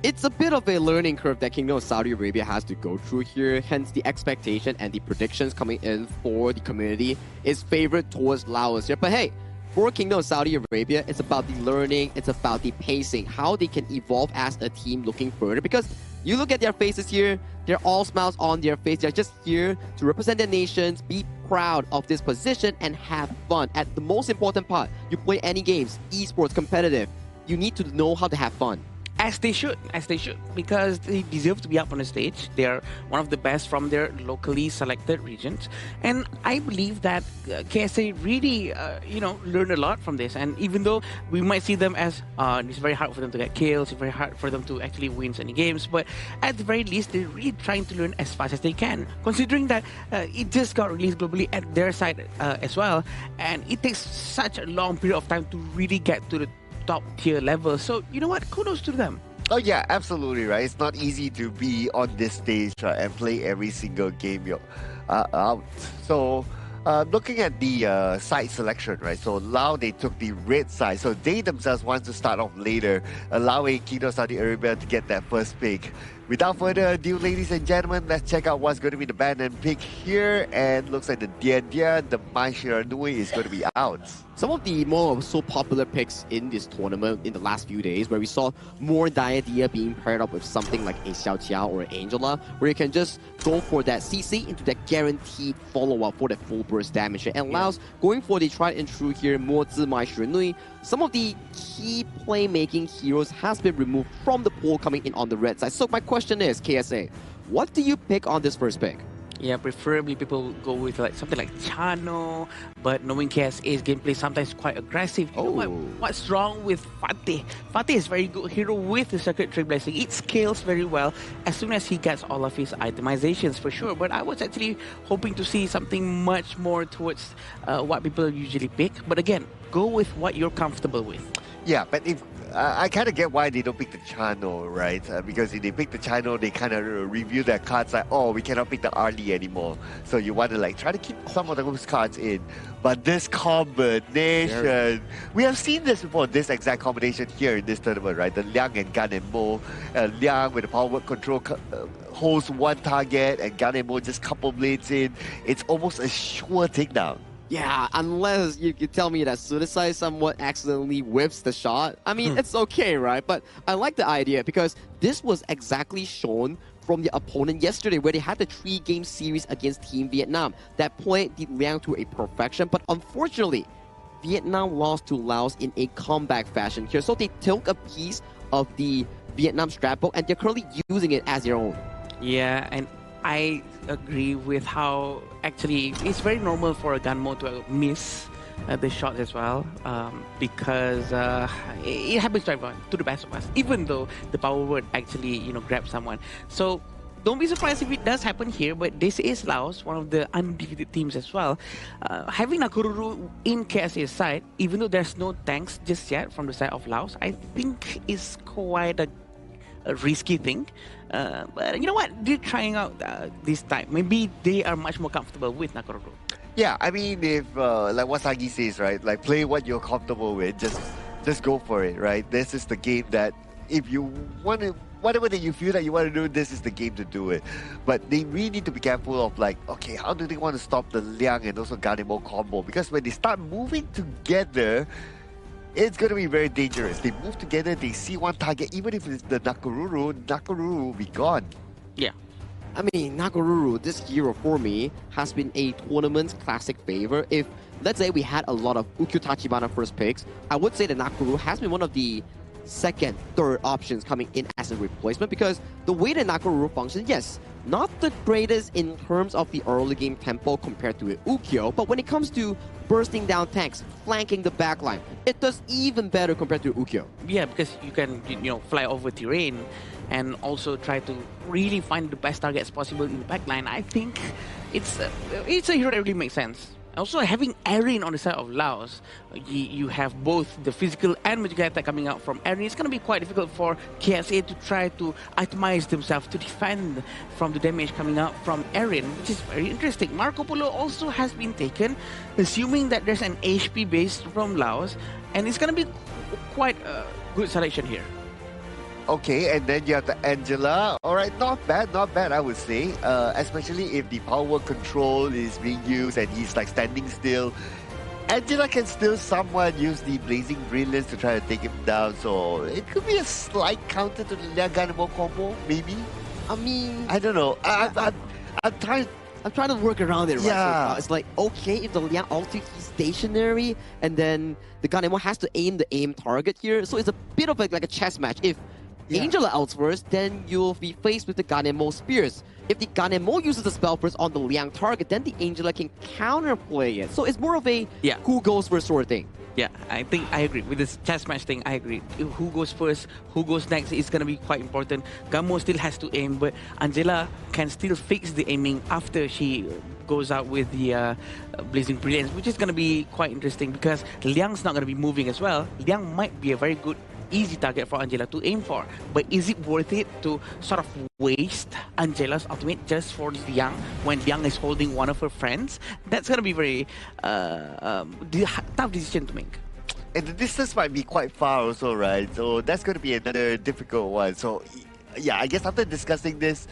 It's a bit of a learning curve that Kingdom of Saudi Arabia has to go through here, hence the expectation and the predictions coming in for the community is favored towards Laos here. But hey, for Kingdom of Saudi Arabia, it's about the learning, it's about the pacing, how they can evolve as a team looking further. Because you look at their faces here, they're all smiles on their face. They're just here to represent their nations, be proud of this position, and have fun. At the most important part, you play any games, esports, competitive, you need to know how to have fun.
As they should, because they deserve to be up on the stage. They are one of the best from their locally selected regions, and I believe that KSA really, learned a lot from this. And even though we might see them as it's very hard for them to get kills, it's very hard for them to actually win any games, but at the very least, they're really trying to learn as fast as they can. Considering that it just got released globally at their side as well, and it takes such a long period of time to really get to the top tier level. So you know what, kudos to them.
Oh yeah, absolutely, right? It's not easy to be on this stage and play every single game you're out. So looking at the side selection, right? So Lao, they took the red side, so they themselves want to start off later, allowing Kingdom of Saudi Arabia to get that first pick. Without further ado, ladies and gentlemen, let's check out what's going to be the ban and pick here. And looks like the Dia, the Mai Shiranui is going to be out.
Some of the more so popular picks in this tournament in the last few days, where we saw more Dia being paired up with something like a Xiao Qiao or Angela, where you can just go for that CC into that guaranteed follow-up for that full burst damage. And Laos going for the tried and true here, Mo Zi Mai Shiranui. Some of the key playmaking heroes has been removed from the pool coming in on the red side. So my question is, KSA, what do you pick on this first pick?
Yeah, preferably people go with like something like Chano, but knowing KSA's gameplay sometimes quite aggressive. You know what's wrong with Fatih? Fatih is very good hero with the Circuit Tree Blessing. It scales very well as soon as he gets all of his itemizations for sure. But I was actually hoping to see something much more towards what people usually pick. But again, go with what you're comfortable with.
Yeah, but if I kind of get why they don't pick the Chano, right? Because if they pick the Chano, they kind of review their cards like, oh, we cannot pick the Arlie anymore. So you want to like try to keep some of those cards in. But this combination, we have seen this before, this exact combination here in this tournament, right? The Liang and Gan and Mo. Liang with the power word control holds one target, and Gan and Mo just couple blades in. It's almost a sure takedown.
Yeah, unless you tell me that Suicide somewhat accidentally whips the shot. I mean, it's okay, right? But I like the idea because this was exactly shown from the opponent yesterday, where they had the 3-game series against Team Vietnam that played the Liang to a perfection. But unfortunately, Vietnam lost to Laos in a comeback fashion here. So they took a piece of the Vietnam scrapbook and they're currently using it as their own.
Yeah, and I agree with how actually it's very normal for a Ganmo to miss the shot as well, because it happens to everyone, to the best of us, even though the power word actually grabs someone. So don't be surprised if it does happen here, but this is Laos, one of the undefeated teams as well. Having Nakoruru in KSA's side, even though there's no tanks just yet from the side of Laos, I think is quite a risky thing. But you know what? They're trying out this time. Maybe they are much more comfortable with Nakoruru.
Yeah, I mean, if like what Sagi says, right? Like play what you're comfortable with. Just go for it, right? This is the game that if you want to, whatever that you feel that you want to do, this is the game to do it. But they really need to be careful of like, okay, how do they want to stop the Liang and also Ganemo combo? Because when they start moving together, it's going to be very dangerous. They move together, they see one target, even if it's the Nakoruru will be gone.
Yeah.
I mean, Nakoruru, this hero for me, has been a tournament classic favor. If, let's say, we had a lot of Ukyo Tachibana first picks, I would say that Nakoruru has been one of the second, third options coming in as a replacement, because the way that Nakoruru functions, yes, not the greatest in terms of the early game tempo compared to Ukyo, but when it comes to bursting down tanks, flanking the backline, it does even better compared to Ukyo.
Yeah, because you can, fly over terrain and also try to really find the best targets possible in the backline. I think it's a hero that really makes sense. Also, having Erin on the side of Laos, you have both the physical and magical attack coming out from Erin. It's going to be quite difficult for KSA to try to itemize themselves to defend from the damage coming out from Erin, which is very interesting. Marco Polo also has been taken, assuming that there's an HP base from Laos, and it's going to be quite a good selection here.
Okay, and then you have the Angela. All right, not bad, I would say. Especially if the power control is being used and he's like standing still. Angela can still somewhat use the Blazing Brilliance to try to take him down. So it could be a slight counter to the Liaganimo combo, maybe.
I mean,
I don't know. I'm trying
to work around it, right?
Yeah.
So, it's like, okay, if the Liang ulti is stationary, and then the Ganemo has to aim the aim target here. So it's a bit of like a chess match. If Angela outs first, then you'll be faced with the Ganemo Spears. If the Ganemo uses the spell first on the Liang target, then the Angela can counterplay it. So it's more of a who goes first sort of thing.
Yeah, I think I agree. With this chess match thing, I agree. Who goes first, who goes next is going to be quite important. Gamo still has to aim, but Angela can still fix the aiming after she goes out with the Blazing Brilliance, which is going to be quite interesting because Liang's not going to be moving as well. Liang might be a very good easy target for Angela to aim for, but is it worth it to sort of waste Angela's ultimate just for Liang when Liang is holding one of her friends? That's gonna be very tough decision to make.
And the distance might be quite far also, right? So that's going to be another difficult one. So yeah, I guess after discussing this,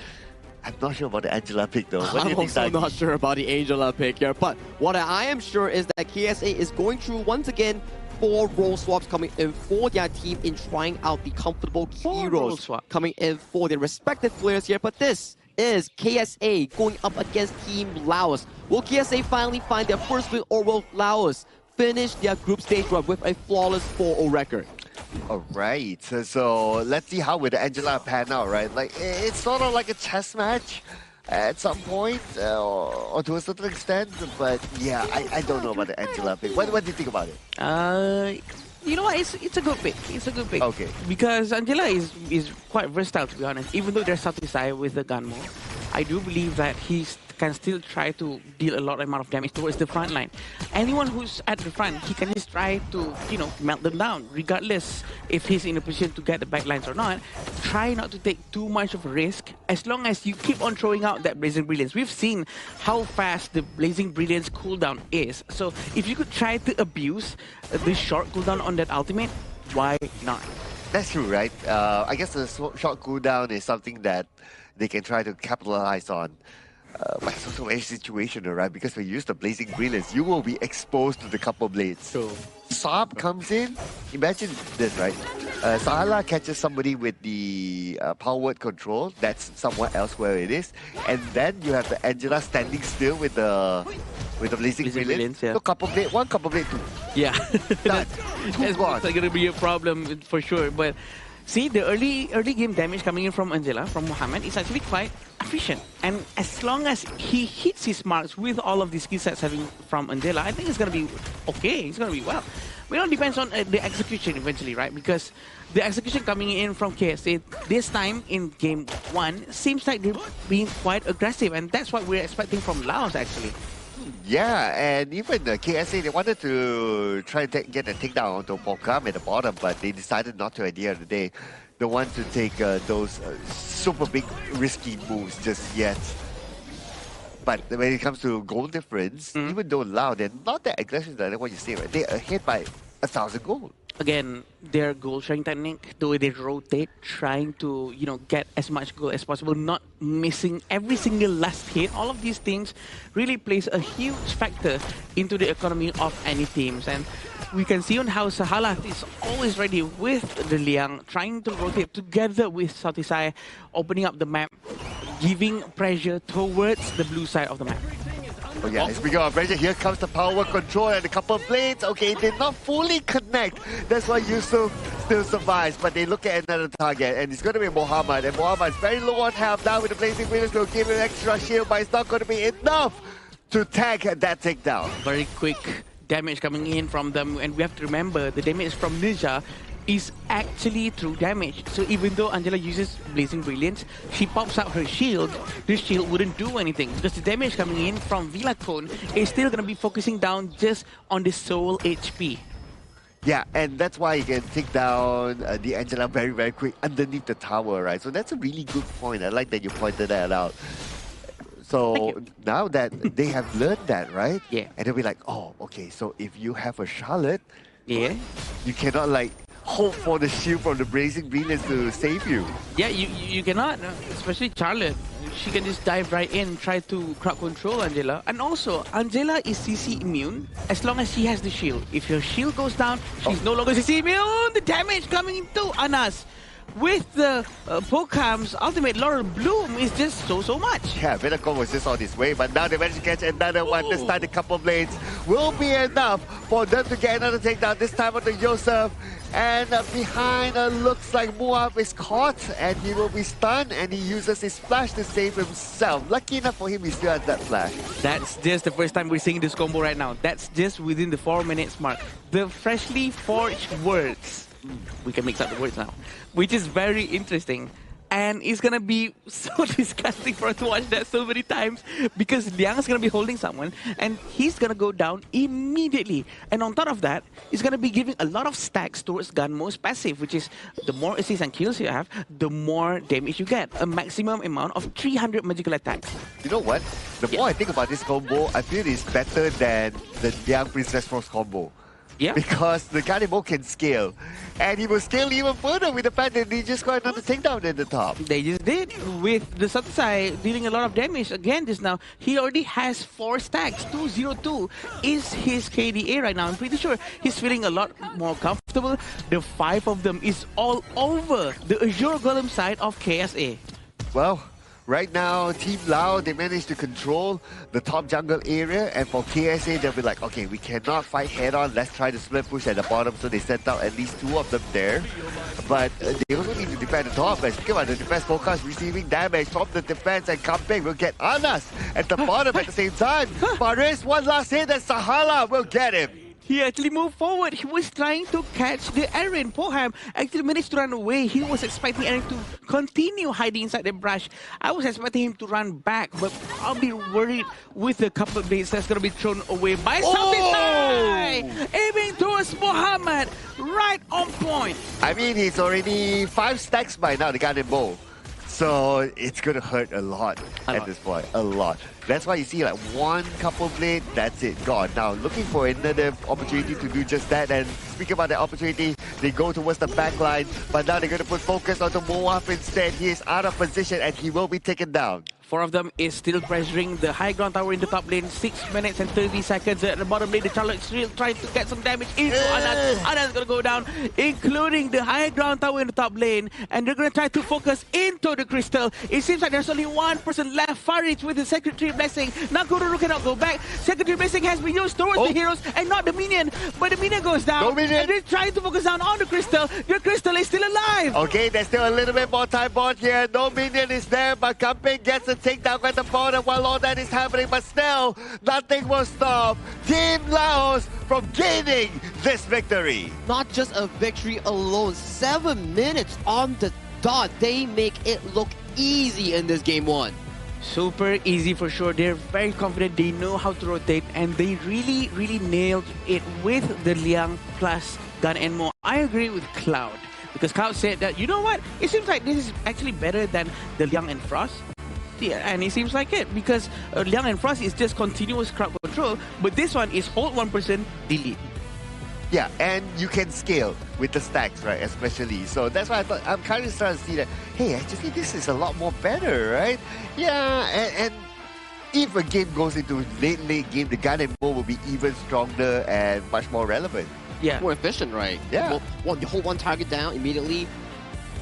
I'm not sure about the Angela pick though. What do
I'm
you think,
also
Sagi?
not sure about the Angela pick here, but what I am sure is that KSA is going through once again 4 role swaps coming in for their team in trying out the comfortable heroes coming in for their respective players here. But this is KSA going up against Team Laos. Will KSA finally find their first win, or will Laos finish their group stage run with a flawless 4-0 record?
Alright, so let's see how will the Angela pan out, right? Like, it's sort of like a chess match at some point, or to a certain extent, but yeah, I don't know about the Angela pick. What do you think about it?
You know what? It's a good pick. It's a good pick.
Okay.
Because Angela is quite versatile, to be honest. Even though there's something side with the Gunmo, I do believe that he can still try to deal a lot amount of damage towards the front line. Anyone who's at the front, he can just try to, melt them down, regardless if he's in a position to get the backlines or not. Try not to take too much of a risk, as long as you keep on throwing out that Blazing Brilliance. We've seen how fast the Blazing Brilliance cooldown is. So if you could try to abuse this short cooldown on that ultimate, why not?
That's true, right? I guess the short cooldown is something that they can try to capitalize on. But it's also very situational, right? Because when you use the Blazing Brilliance, you will be exposed to the couple blades.
True.
Saab comes in. Imagine this, right? Sahala catches somebody with the power word control. That's somewhere else where it is. And then you have the Angela standing still with the Blazing Brilliance.
Yeah.
So couple blade 1, couple blade 2.
Yeah.
Done.
That's going to be a problem for sure. But see, the early game damage coming in from Angela, from Mohamed, is actually quite efficient. And as long as he hits his marks with all of the skill sets having from Angela, I think it's going to be okay. It's going to be well. But it all depends on the execution eventually, right? Because the execution coming in from KSA this time in game 1 seems like they're being quite aggressive. And that's what we're expecting from Laos, actually.
Yeah, and even the KSA, they wanted to try to get a takedown onto Pokam at the bottom, but they decided not to at the end of the day. Don't want to take those super big risky moves just yet. But when it comes to goal difference, even though Lao, they're not that aggressive than what you say, right? They're ahead by 1,000 gold.
Again, their goal sharing technique, the way they rotate, trying to, get as much goal as possible, not missing every single last hit. All of these things really plays a huge factor into the economy of any teams. And we can see on how Sahalat is always ready with the Liang, trying to rotate together with Sautisai, opening up the map, giving pressure towards the blue side of the map.
Oh yeah, speaking of pressure, here comes the power control and a couple of blades. Okay, it did not fully connect. That's why Yusuf still survives. But they look at another target, and it's going to be Mohammed. And Mohammed's very low on health. Now with the Blazing Wheels, will give him extra shield, but it's not going to be enough to tag that takedown.
Very quick damage coming in from them, and we have to remember the damage from Ninja is actually true damage. So even though Angela uses Blazing Brilliance, she pops out her shield, this shield wouldn't do anything because the damage coming in from Villacone is still going to be focusing down just on the soul HP.
Yeah, and that's why you can take down the Angela very, very quick underneath the tower, right? So that's a really good point. I like that you pointed that out. So now that they have learned that, right?
Yeah.
And they'll be like, oh, okay, so if you have a Charlotte,
yeah,
you cannot like hope for the shield from the Blazing Brilliance to save you.
Yeah, you cannot, especially Charlotte. She can just dive right in, try to crowd control Angela. And also, Angela is CC immune as long as she has the shield. If her shield goes down, she's no longer CC immune. The damage coming into Anas with the Pokam's ultimate Laurel Bloom is just so much.
Yeah, Villacone was just on his way, but now they managed to catch another one. This time, a couple of blades will be enough for them to get another takedown. This time on the Yosef. And behind looks like Muab is caught and he will be stunned, and he uses his flash to save himself. Lucky enough for him, he still has that flash.
That's just the first time we're seeing this combo right now. That's just within the 4 minutes mark. The freshly forged words. We can mix up the words now, which is very interesting. And it's gonna be so disgusting for us to watch that so many times because Liang's gonna be holding someone and he's gonna go down immediately. And on top of that, he's gonna be giving a lot of stacks towards Gunmo's passive, which is the more assists and kills you have, the more damage you get. A maximum amount of 300 magical attacks.
You know what? The more I think about this combo, I feel it's better than the Liang Princess Frost combo.
Yeah.
Because the Kanebo can scale. And he will scale even further with the fact that he just got another takedown at the top.
They just did with the Satsai dealing a lot of damage again just now. He already has 4 stacks. 202 is his KDA right now. I'm pretty sure he's feeling a lot more comfortable. The 5 of them is all over the Azure Golem side of KSA.
Well, right now, Team Lao, they managed to control the top jungle area, and for KSA, they'll be like, okay, we cannot fight head-on, let's try to split push at the bottom, so they sent out at least 2 of them there. But they also need to defend the top, and speaking about the defense focus, receiving damage from the defense, and Kampeng will get Anas at the bottom at the same time. Faris, one last hit, and Sahala will get him.
He actually moved forward. He was trying to catch the Eren. Poham actually managed to run away. He was expecting Eren to continue hiding inside the brush. I was expecting him to run back, but I'll be worried with the couple of blades that's going to be thrown away by Sautisai. Aiming towards Mohammed. Right on point.
I mean, he's already 5 stacks by now, the Garden Bow. So it's going to hurt a lot at this point. A lot. That's why you see like 1 couple blade, that's it, gone. Now looking for another opportunity to do just that, and speaking about that opportunity, they go towards the back line, but now they're going to put focus onto Moab instead. He is out of position and he will be taken down.
4 of them is still pressuring the high ground tower in the top lane. 6 minutes and 30 seconds at the bottom lane. The Charlotte still trying to get some damage into Anas. Anas is going to go down, including the high ground tower in the top lane. And they're going to try to focus into the crystal. It seems like there's only 1 person left. Farid with the Secretary Blessing. Now Kururu cannot go back. Secretary Blessing has been used towards the heroes and not the minion. But the minion goes down.
No minion.
And they're trying to focus down on the crystal. The crystal is still alive.
Okay, there's still a little bit more time bought here. No minion is there, but Kampeng gets a takedown at the bottom while all that is happening. But still, nothing will stop Team Laos from gaining this victory.
Not just a victory alone. 7 minutes on the dot. They make it look easy in this game 1.
Super easy for sure. They're very confident. They know how to rotate, and they really nailed it with the Liang plus Gun and Mo. I agree with Cloud, because Cloud said that, you know what? It seems like this is actually better than the Liang and Frost. Yeah, and it seems like it because Liang and Frost is just continuous crowd control, but this one is hold one person, delete.
Yeah, and you can scale with the stacks, right? Especially. So that's why I thought I'm kind of starting to see that, hey, actually this is a lot more better, right? Yeah, and if a game goes into late game, the gun and bow will be even stronger and much more relevant.
Yeah.
More efficient, right?
Yeah.
Well, you hold one target down immediately,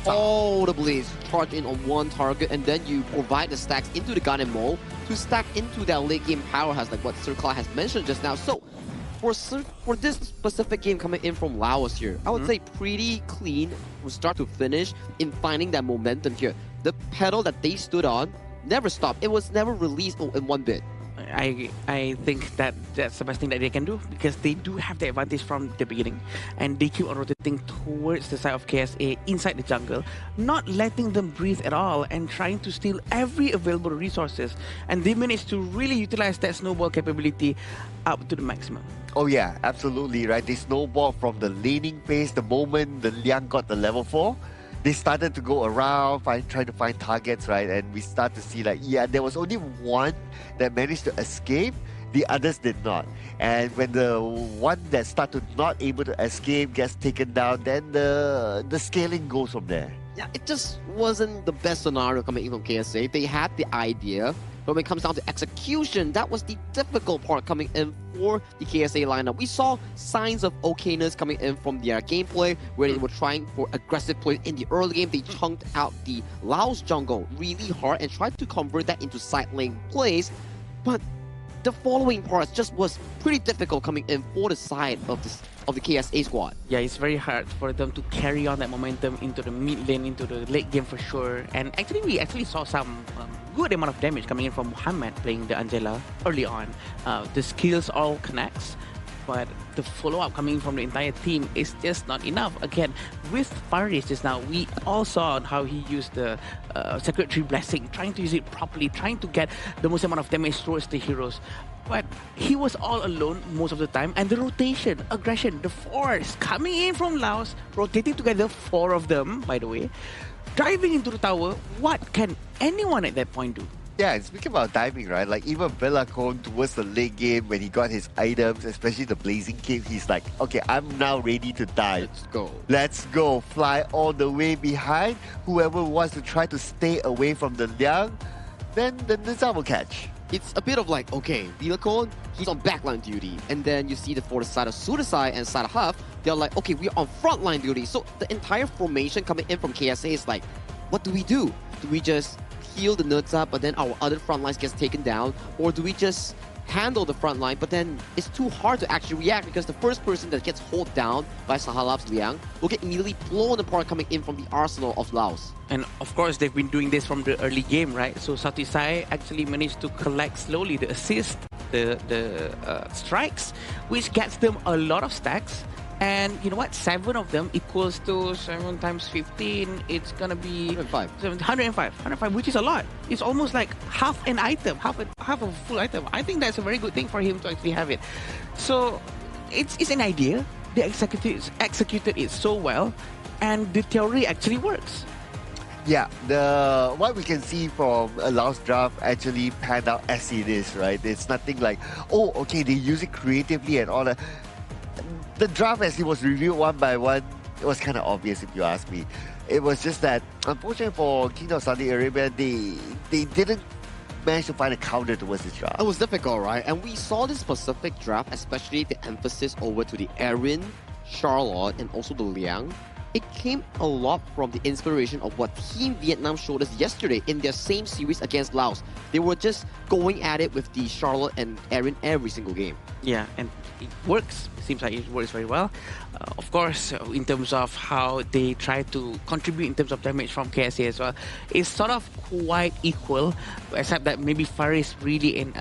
all the blades charge in on one target, and then you provide the stacks into the gun and maul to stack into that late game powerhouse, like what Sir Clyde has mentioned just now. So, for this specific game coming in from Laos here, I would say pretty clean from start to finish in finding that momentum here. The pedal that they stood on never stopped. It was never released in one bit.
I think that's the best thing that they can do because they do have the advantage from the beginning and they keep on rotating towards the side of KSA inside the jungle, not letting them breathe at all and trying to steal every available resources, and they managed to really utilize that snowball capability up to the maximum.
Oh yeah, absolutely, right? They snowball from the laning phase the moment the Liang got the level 4. They started to go around, trying to find targets, right? And we start to see like, yeah, there was only one that managed to escape. The others did not. And when the one that started not able to escape gets taken down, then the scaling goes from there.
Yeah, it just wasn't the best scenario coming in from KSA. They had the idea, but when it comes down to execution, that was the difficult part coming in for the KSA lineup. We saw signs of okayness coming in from their gameplay, where they were trying for aggressive play in the early game. They chunked out the Laos jungle really hard and tried to convert that into side lane plays, but the following parts just was pretty difficult coming in for the side of the KSA squad.
Yeah, it's very hard for them to carry on that momentum into the mid lane, into the late game for sure. And actually, we saw some good amount of damage coming in from Muhammad playing the Angela early on. The skills all connects, but the follow-up coming from the entire team is just not enough. Again, with Faris just now, we all saw how he used the Secretary Blessing, trying to use it properly, trying to get the most amount of damage towards the heroes. But he was all alone most of the time, and the rotation, aggression, the force coming in from Laos, rotating together, 4 of them, by the way, driving into the tower. What can anyone at that point do?
Yeah, and speaking about timing, right? Like even Bellacone towards the late game when he got his items, especially the Blazing Cape, he's like, okay, I'm now ready to die.
Let's go.
Let's go. Fly all the way behind. Whoever wants to try to stay away from the Liang, then the Nizam will catch.
It's a bit of like, okay, Bellacone, he's on backline duty. And then you see for the side of Sudasai and side of Huff, they're like, okay, we're on frontline duty. So the entire formation coming in from KSA is like, what do? Do we just heal the nerds up, but then our other front lines gets taken down? Or do we just handle the front line, but then it's too hard to actually react because the first person that gets held down by Sahalab's Liang will get immediately blown apart coming in from the arsenal of Laos.
And of course, they've been doing this from the early game, right? So Satisai actually managed to collect slowly the assist, the strikes, which gets them a lot of stacks. And you know what? 7 of them equals to 7 times 15. It's gonna be 105, which is a lot. It's almost like half an item, half a full item. I think that's a very good thing for him to actually have it. So it's an idea. They executed it so well, and the theory actually works.
Yeah, what we can see from a Laos draft actually panned out as it is, right? It's nothing like, oh, okay, they use it creatively and all that. The draft, as it was reviewed one by one, it was kind of obvious if you ask me. It was just that, unfortunately for Kingdom of Saudi Arabia, they didn't manage to find a counter towards this draft.
It was difficult, right? And we saw this specific draft, especially the emphasis over to the Erin, Charlotte, and also the Liang. It came a lot from the inspiration of what Team Vietnam showed us yesterday in their same series against Laos. They were just going at it with the Charlotte and Erin every single game.
Yeah, and it works. Seems like it works very well. Of course, in terms of how they try to contribute in terms of damage from KSA as well, it's sort of quite equal, except that maybe Faris really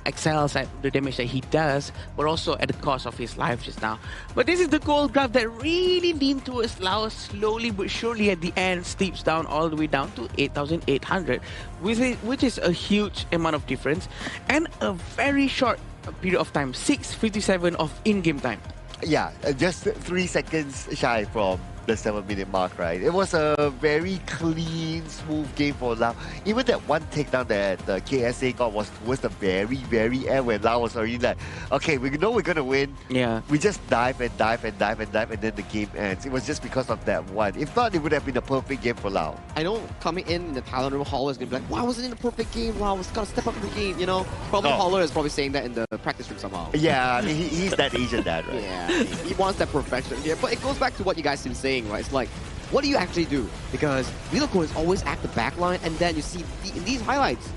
excels at the damage that he does, but also at the cost of his life just now. But this is the gold graph that really leaned towards Laos slowly but surely at the end, steeps down all the way down to 8,800, which is a huge amount of difference and a very short period of time, 6:57 of in-game time.
Yeah, just 3 seconds shy from the 7-minute mark, right? It was a very clean, smooth game for Lau. Even that one takedown that KSA got was towards the very, very end when Lau was already like, okay, we know we're gonna win.
Yeah.
We just dive and dive and dive and dive, and then the game ends. It was just because of that one. If not, it would have been a perfect game for Lau.
I know coming in the talent room, Holler is going to be like, why wasn't it a perfect game? Lau was got to step up in the game, you know? Probably Holler is probably saying that in the practice room somehow.
Yeah, I mean, he's that Asian dad, right?
Yeah, he wants that perfection here. But it goes back to what you guys have been saying, right? It's like, what do you actually do? Because Wilco is always at the back line, and then you see in these highlights,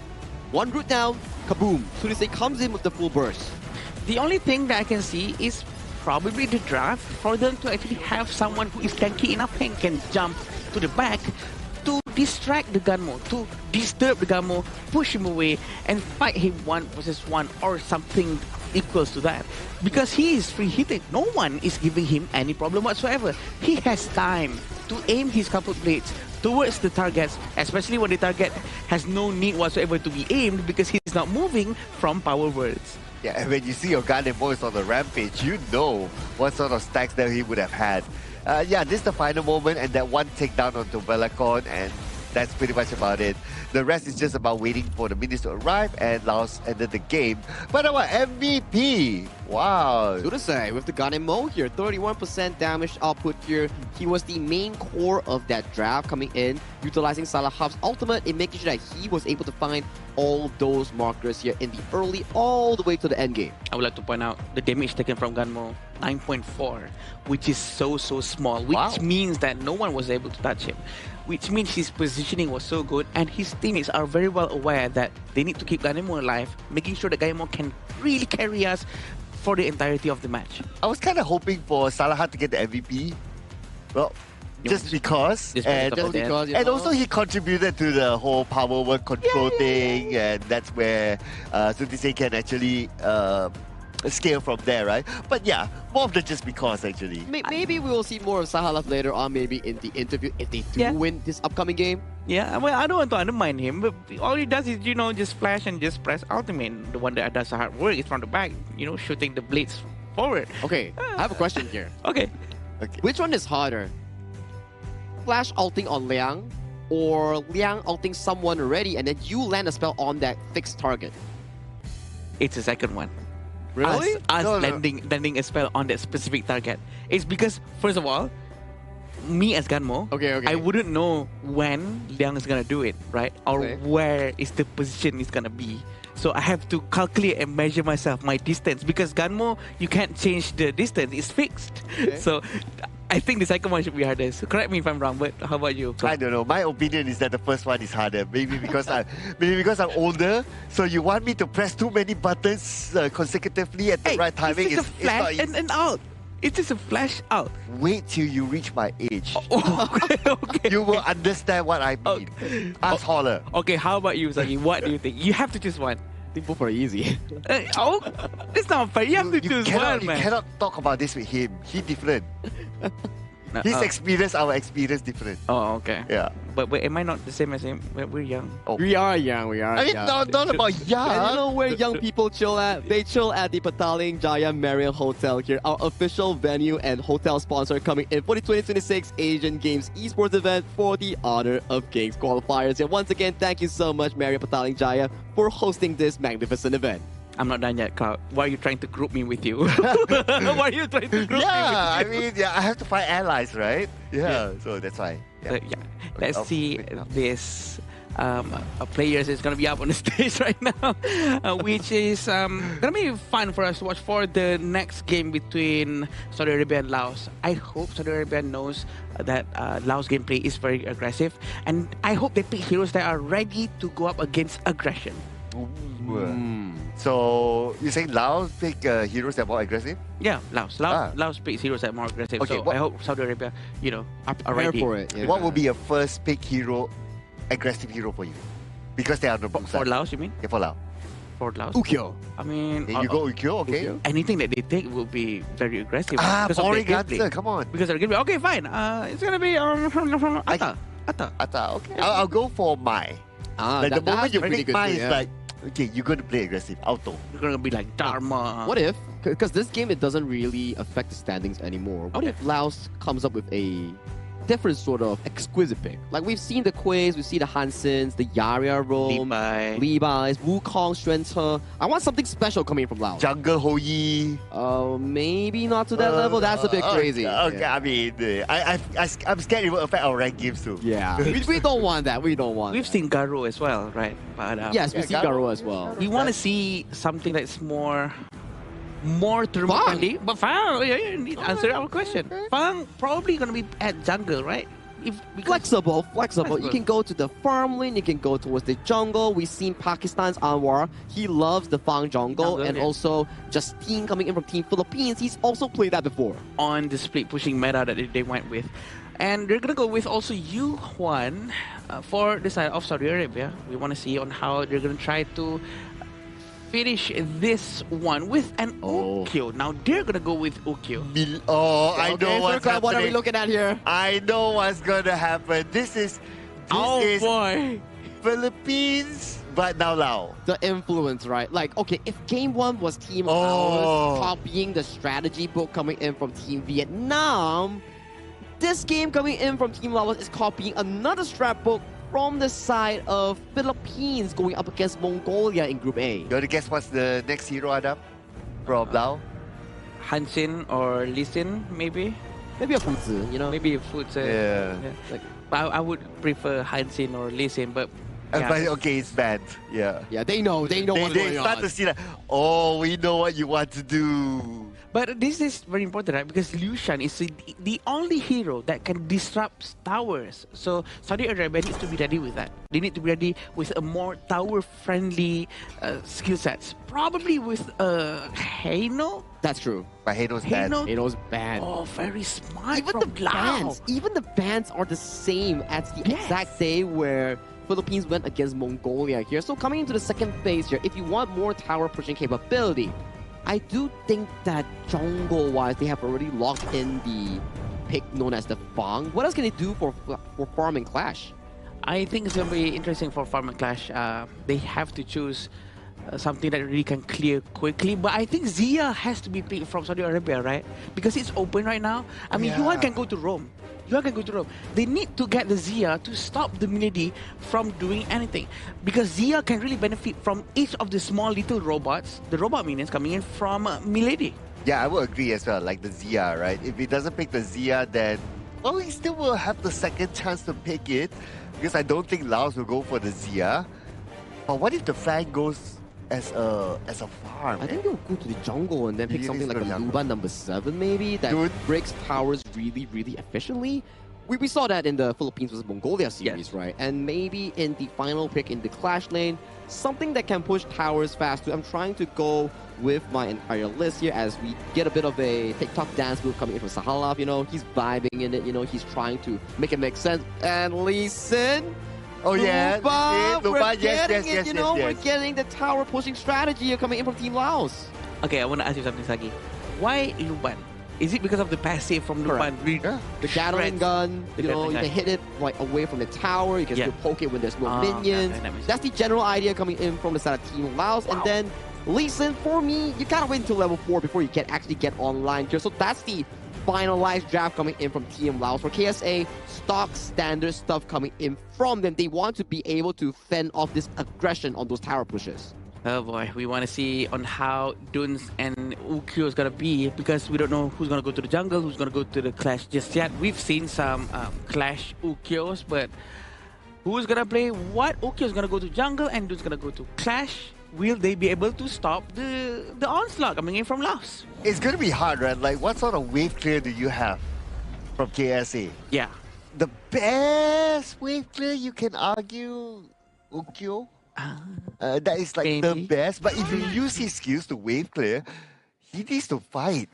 one route down, kaboom. Sunise comes in with the full burst.
The only thing that I can see is probably the draft for them to actually have someone who is tanky enough and can jump to the back to distract the Gunmo, to disturb the Gunmo, push him away, and fight him 1 versus 1 or something equals to that. Because he is free-hitted. No one is giving him any problem whatsoever. He has time to aim his coupled blades towards the targets, especially when the target has no need whatsoever to be aimed because he's not moving from power words.
Yeah, and when you see your Gunmo is on the rampage, you know what sort of stacks that he would have had. Yeah, this is the final moment, and that one takedown onto Velacon, and that's pretty much about it. The rest is just about waiting for the minutes to arrive, and Laos ended the game. But our MVP, wow.
Sunise with the Gunmo here, 31% damage output here. He was the main core of that draft coming in, utilizing Salah Hub's ultimate in making sure that he was able to find all those markers here in the early all the way to the end game.
I would like to point out the damage taken from Gunmo, 9.4, which is so small, which means that no one was able to touch him, which means his positioning was so good, and his teammates are very well aware that they need to keep Gunmo alive, making sure that Gunmo can really carry us for the entirety of the match.
I was kind of hoping for Salah to get the MVP. Well, just because. And also he contributed to the whole power word control thing, and that's where Sunise can actually scale from there, right? But yeah, more of the just because actually.
Maybe we will see more of Sahalaf later on, maybe in the interview, if they do win this upcoming game.
Yeah, well, I don't want to undermine him, but all he does is, you know, just flash and just press ultimate. The one that does the hard work is from the back, you know, shooting the blades forward.
Okay, I have a question here.
Okay.
Which one is harder? Flash ulting on Liang, or Liang ulting someone already and then you land a spell on that fixed target?
It's the second one.
Really?
Us landing a spell on that specific target. It's because, first of all, me as Gunmo, I wouldn't know when Liang is gonna do it, right? Or where is the position is gonna be. So I have to calculate and measure myself, my distance. Because Gunmo, you can't change the distance, it's fixed. So I think the second one should be harder. So correct me if I'm wrong, but how about you?
I don't know. My opinion is that the first one is harder. Maybe because I'm older. So you want me to press too many buttons consecutively at the right timing?
It's just a flash and out. It's just a flash out.
Wait till you reach my age.
Okay.
You will understand what I mean. Ask Holler.
Okay, how about you, Sagi? What do you think? You have to choose one.
I think both are easy.
It's not fair. You have to choose one, man.
You cannot talk about this with him. He's different. His experience, our experience different.
Oh, okay.
Yeah.
But am I not the same as him? We're young.
Oh. We are young.
I mean, not about young.
And you know where young people chill at? They chill at the Petaling Jaya Marriott Hotel here, our official venue and hotel sponsor coming in for the 2026 Asian Games Esports event for the Honor of Kings qualifiers. And once again, thank you so much, Marriott Petaling Jaya, for hosting this magnificent event.
I'm not done yet, Cloud. Why are you trying to group me with you? Why are you trying to group me with you?
I mean, I have to find allies, right? Yeah. So that's why.
Let's see this players is going to be up on the stage right now, which is going to be fun for us to watch for the next game between Saudi Arabia and Laos. I hope Saudi Arabia knows that Laos gameplay is very aggressive, and I hope they pick heroes that are ready to go up against aggression.
So you're saying Laos pick heroes that are more aggressive?
Yeah, Laos picks heroes that are more aggressive.
Okay,
so I hope Saudi Arabia, are ready
for it. Yeah.
What will be your first pick hero, aggressive hero for you? Because they are on the blue side.
For Laos, you mean?
Yeah, for Laos.
For Laos?
Ukyo.
I mean...
You go Ukyo, okay.
Anything that they take will be very aggressive.
Boring answer, come on.
Because they're going to be, okay, fine. It's going to be Atta.
Okay. I'll go for Mai. Like the moment you pick Mai, it's like, okay, you're going to play aggressive, auto.
You're going to be like Dharma.
What if, because this game, it doesn't really affect the standings anymore. What if Laos comes up with a different sort of exquisite pick. Like we've seen the Quiz, we've seen the Hansens, the Yaria Roam, Levi's, Wukong, Xuanche. I want something special coming from Laos.
Jungle Hoyi.
Maybe not to that level. That's a bit crazy.
Okay,
Yeah.
I mean, I'm scared it will affect our rank games too.
Yeah, we don't want that. We don't want.
We've seen Garo as well, right? But
yes, we've seen Garo as well.
We want to see something that's more thermal friendly. But Fang, answer our question. Fang probably gonna be at jungle, right?
Flexible. You can go to the farm lane, you can go towards the jungle. We've seen Pakistan's Anwar. He loves the Fang jungle. And also Justine coming in from Team Philippines. He's also played that before.
On the split pushing meta that they went with. And they're gonna go with also Yu Huan for the side of Saudi Arabia. We want to see on how they're gonna try to finish this one with an Ukyo. Now they're gonna go with Ukyo.
I know what's happening.
What are we looking at here?
I know what's gonna happen. This is
boy.
Philippines, but now Lao.
The influence, right? Like, okay, if game one was Team Laos copying the strategy book coming in from Team Vietnam, this game coming in from Team Laos is copying another strat book from the side of Philippines going up against Mongolia in Group A.
You want to guess what's the next hero, Adam? From Lao?
Hansin or Lee Sin, maybe?
Maybe a Fuzi, you know?
Maybe a Fuzi.
Yeah.
Like, I would prefer Hansin or Lee Sin, but...
But okay, it's banned. Yeah.
Yeah, they know what's going on.
They start to see that, we know what you want to do.
But this is very important, right? Because Liu Shan is the only hero that can disrupt towers. So Saudi Arabia needs to be ready with that. They need to be ready with a more tower-friendly skill sets. Probably with Heino.
That's true.
But Heino's banned.
Heino's banned.
Oh, very smart.
Even the bans are the same as the exact day where Philippines went against Mongolia here. So coming into the second phase here, if you want more tower pushing capability, I do think that jungle-wise, they have already locked in the pick known as the Fang. What else can they do for Farm and Clash?
I think it's going to be interesting for Farm and Clash. They have to choose something that really can clear quickly. But I think Zia has to be picked from Saudi Arabia, right? Because it's open right now. I mean, Yuan can go to Rome. They need to get the Zia to stop the Milady from doing anything. Because Zia can really benefit from each of the small little robots, the robot minions coming in from Milady.
Yeah, I will agree as well, like the Zia, right? If he doesn't pick the Zia, then he still will have the second chance to pick it. Because I don't think Laos will go for the Zia. But what if the Fang goes as a farm?
I think they'll go to the jungle and then pick something like a Luba number 7 maybe that breaks towers really, really efficiently. We saw that in the Philippines versus Mongolia series, right? And maybe in the final pick in the Clash lane, something that can push towers fast too. I'm trying to go with my entire list here as we get a bit of a TikTok dance move coming in from Sahalov, you know, he's vibing in it, you know, he's trying to make it make sense. And Lee Sin,
we're getting
it, you know, we're getting the tower pushing strategy coming in from Team Laos.
Okay, I want to ask you something, Sagi. Why Luban? Is it because of the passive from Luban?
The Gatling gun, you know, you can hit it like away from the tower, you can still poke it when there's no minions. That's the general idea coming in from the side of Team Laos. And then Lee Sin, for me, you gotta wait until level 4 before you can actually get online here. So that's the finalized draft coming in from Team Laos. For KSA, stock standard stuff coming in from them. They want to be able to fend off this aggression on those tower pushes.
Oh boy, we want to see on how Duns and Ukyo is going to be, because we don't know who's going to go to the jungle, who's going to go to the Clash just yet. We've seen some Clash Ukyos, but who's going to play what? Ukyo is going to go to jungle and Duns going to go to Clash. Will they be able to stop the onslaught coming in from Laos?
It's going to be hard, right? Like, what sort of wave clear do you have from KSA?
Yeah.
The best wave clear, you can argue, Ukyo. That is like the best. But if you use his skills to wave clear, he needs to fight.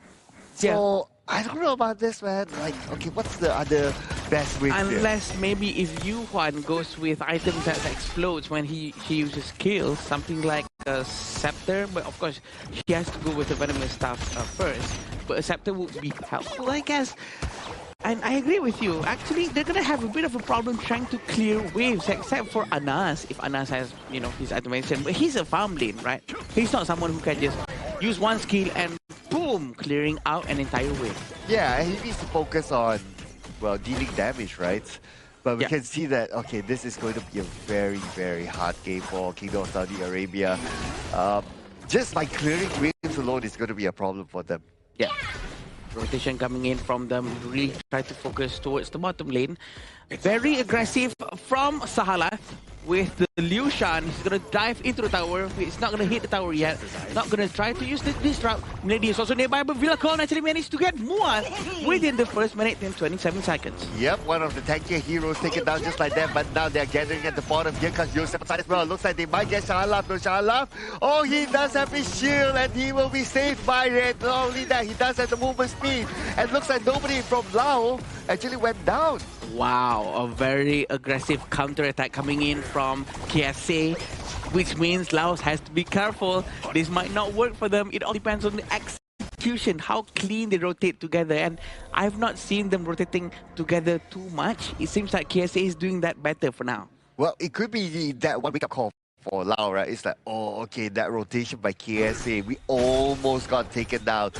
So, I don't know about this, man. Like, okay, what's the other best wave clear?
Unless maybe if Yu Huan goes with items that explodes when he uses skills, something like a scepter, but of course he has to go with the venomous stuff first. But a scepter would be helpful, I guess. And I agree with you. Actually, they're gonna have a bit of a problem trying to clear waves, except for Anas. If Anas has, you know, his animation, but he's a farm lane, right? He's not someone who can just use one skill and boom, clearing out an entire wave.
Yeah, he needs to focus on well, dealing damage, right? But we can see that, okay, this is going to be a very, very hard game for Kingdom of Saudi Arabia. Just by clearing waves alone is going to be a problem for them.
Yeah. Rotation coming in from them, really try to focus towards the bottom lane. Very aggressive from Sahala with the Liu Shan. He's going to dive into the tower. He's not going to hit the tower yet. Not going to try to use this route. Milady is also nearby, but Villacon actually managed to get Mua within the first minute and 27 seconds.
Yep, one of the tankier heroes taken down just like that, but now they're gathering at the bottom. Here comes Yosef aside as well. Looks like they might get Shahalaf. No Shahalaf. Oh, he does have his shield and he will be saved by it. Not only that, he does have the movement speed. And looks like nobody from Lao actually went down.
Wow, a very aggressive counter-attack coming in from KSA, which means Laos has to be careful. This might not work for them. It all depends on the execution, how clean they rotate together. And I've not seen them rotating together too much. It seems like KSA is doing that better for now.
Well, it could be that one wake-up call for Lao, right? It's like, oh, okay, that rotation by KSA, we almost got taken down.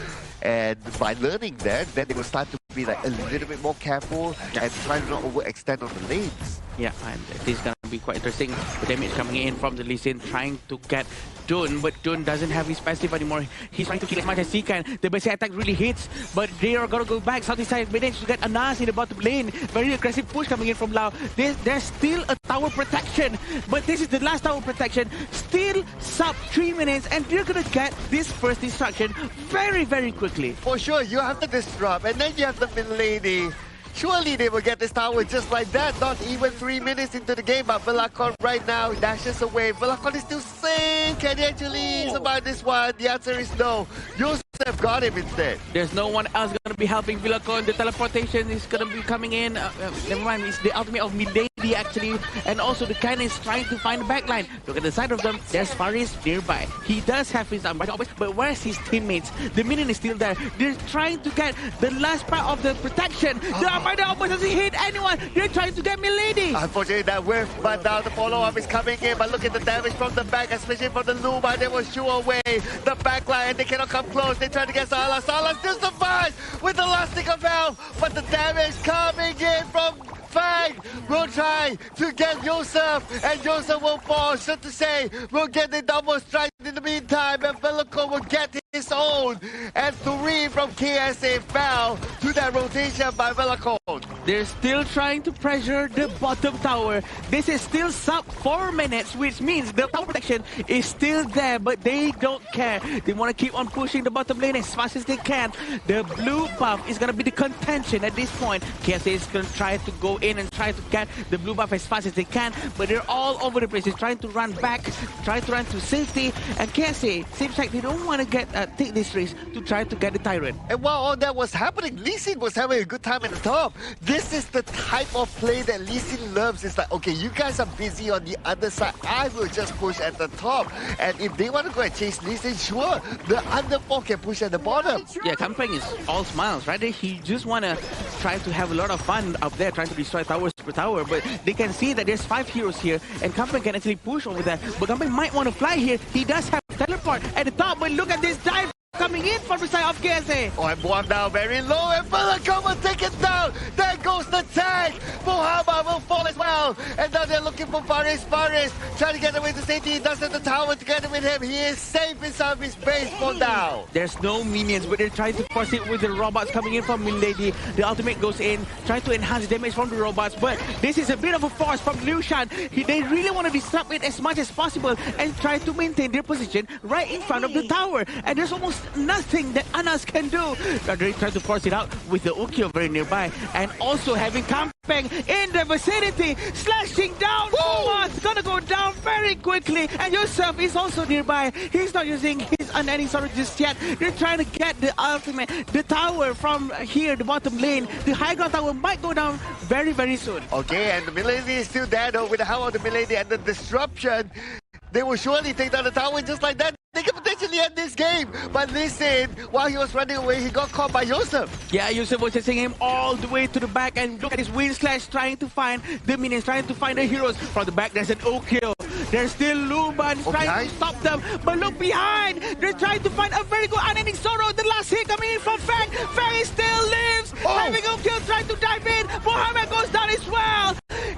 And by learning that, then they will start to be like a little bit more careful and try to not overextend on the lanes.
Yeah, and this is going to be quite interesting. The damage coming in from the Lee Sin, trying to get Dun, but Dun doesn't have his passive anymore. He's trying to kill as much as he can. The basic attack really hits, but they are going to go back. Southeast side managed to get Anas in the bottom lane. Very aggressive push coming in from Lao. There's still a tower protection, but this is the last tower protection. Still sub 3 minutes, and they're going to get this first destruction very, very quickly.
For sure, you have the disrupt, and then you have the mid-lady. Surely they will get this tower just like that. Not even 3 minutes into the game, but Villacon right now dashes away. Villacon is still safe. Can he actually survive this one? The answer is no. Yosef got him instead.
There's no one else going to be helping Villacon. The teleportation is going to be coming in. Never mind, it's the ultimate of Milady actually. And also the cannon is trying to find the backline. Look at the side of them. There's Faris nearby. He does have his arm, but where's his teammates? The minion is still there. They're trying to get the last part of the protection. The Armada almost doesn't hit anyone. They're trying to get Milady.
Unfortunately, that whiff, but now the follow-up is coming in. But look at the damage from the back, especially from the Luma. They will shoo away the backline, and they cannot come close. They try to get Salah. Salah still survives with the last stick of health, but the damage coming in from Fang will try to get Yosef, and Yosef will fall. So to say, we'll get the double strike in the meantime, and Villacon will get his own. And 3 from KSA fell to that rotation by Villacon.
They're still trying to pressure the bottom tower. This is still sub 4 minutes, which means the tower protection is still there, but they don't care. They want to keep on pushing the bottom lane as fast as they can. The blue buff is going to be the contention at this point. KSA is going to try to go in and try to get the blue buff as fast as they can, but they're all over the place. They're trying to run back, try to run to safety, and KSA seems like they don't want to take this risk to try to get the Tyrant.
And while all that was happening, Lee Sin was having a good time at the top. This is the type of play that Lee Sin loves. It's like, okay, you guys are busy on the other side. I will just push at the top. And if they want to go and chase Lee Sin, sure, the under 4 can push at the bottom.
Yeah, Kampeng is all smiles, right? He just want to try to have a lot of fun up there, trying to destroy towers per tower, but they can see that there's 5 heroes here, and Kampeng can actually push over there. But Kampeng might want to fly here. He does have teleport at the top, but look at this dive coming in from the side of KSA.
Oh, and Boam now very low, and Villacon will take it down. There goes the tank. Muhammad will fall as well. And now they're looking for Faris. Faris trying to get away to safety. He does have the tower together with him. He is safe inside of his base for now.
There's no minions, but they're trying to force it with the robots coming in from Milady. The ultimate goes in, trying to enhance damage from the robots, but this is a bit of a force from Liu Shan. They really want to disrupt it as much as possible and try to maintain their position right in front of the tower. And there's almost nothing that Anas can do. They're trying to force it out with the Ukyo very nearby, and also having Kampeng in the vicinity, slashing down. It's gonna go down very quickly, and Yosef is also nearby. He's not using his unending sword just yet. They're trying to get the ultimate, the tower from here, the bottom lane. The high ground tower might go down very, very soon.
Okay, and the Milady is still there though, with the help of the Milady and the disruption. They will surely take down the tower just like that. They can potentially end this game. But listen, while he was running away, he got caught by Yosef.
Yeah, Yosef was chasing him all the way to the back, and look at his wind slash trying to find the minions, trying to find the heroes. From the back, there's an Okyo. There's still Luban trying to stop them, but look behind. They're trying to find a very good unending sorrow. The last hit coming in from Fang. Fang still lives. Having a kill, trying to dive in. Mohammed goes down as well.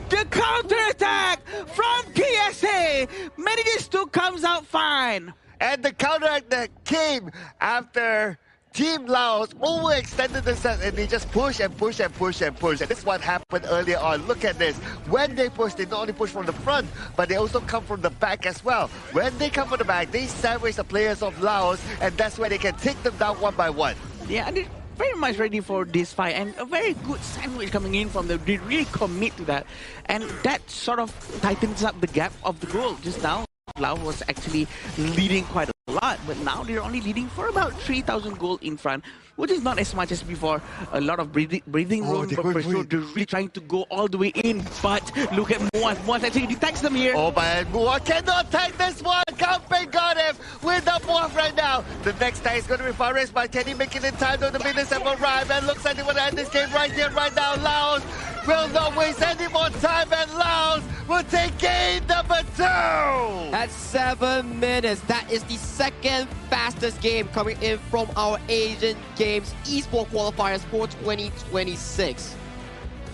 The counterattack from KSA manages to comes out fine.
And the counterattack came after Team Laos overextended themselves and they just push and push and push and push. And this is what happened earlier on. Look at this. When they push, they not only push from the front, but they also come from the back as well. When they come from the back, they sandwich the players of Laos, and that's where they can take them down one by one.
Yeah, and they're very much ready for this fight, and a very good sandwich coming in from them. They really commit to that, and that sort of tightens up the gap of the goal. Just now, Laos was actually leading quite a lot, but now they're only leading for about 3,000 gold in front, which is not as much as before. A lot of breathing room, but for sure they're really trying to go all the way in. But look at Muaz. Muaz actually detects them here.
Oh man, Muaz cannot take this one. Kampen got him with the Muaz right now. The next time is going to be Faris, but can he make it in time? Though the minutes have arrived, and looks like they want to end this game right here, right now. Laos will not waste any more time, and Laos will take game number 2.
At 7 minutes, that is the second fastest game coming in from our Asian Games eSport qualifiers for 2026.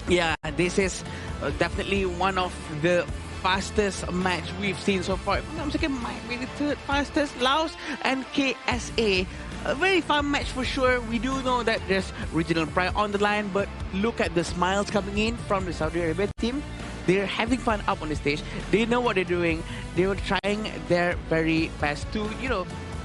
Yeah, this is definitely one of the fastest match we've seen so far. I'm thinking might be the third fastest. Laos and KSA. A very fun match for sure. We do know that there's regional pride on the line, but look at the smiles coming in from the Saudi Arabia team. They're having fun up on the stage. They know what they're doing. They were trying their very best to,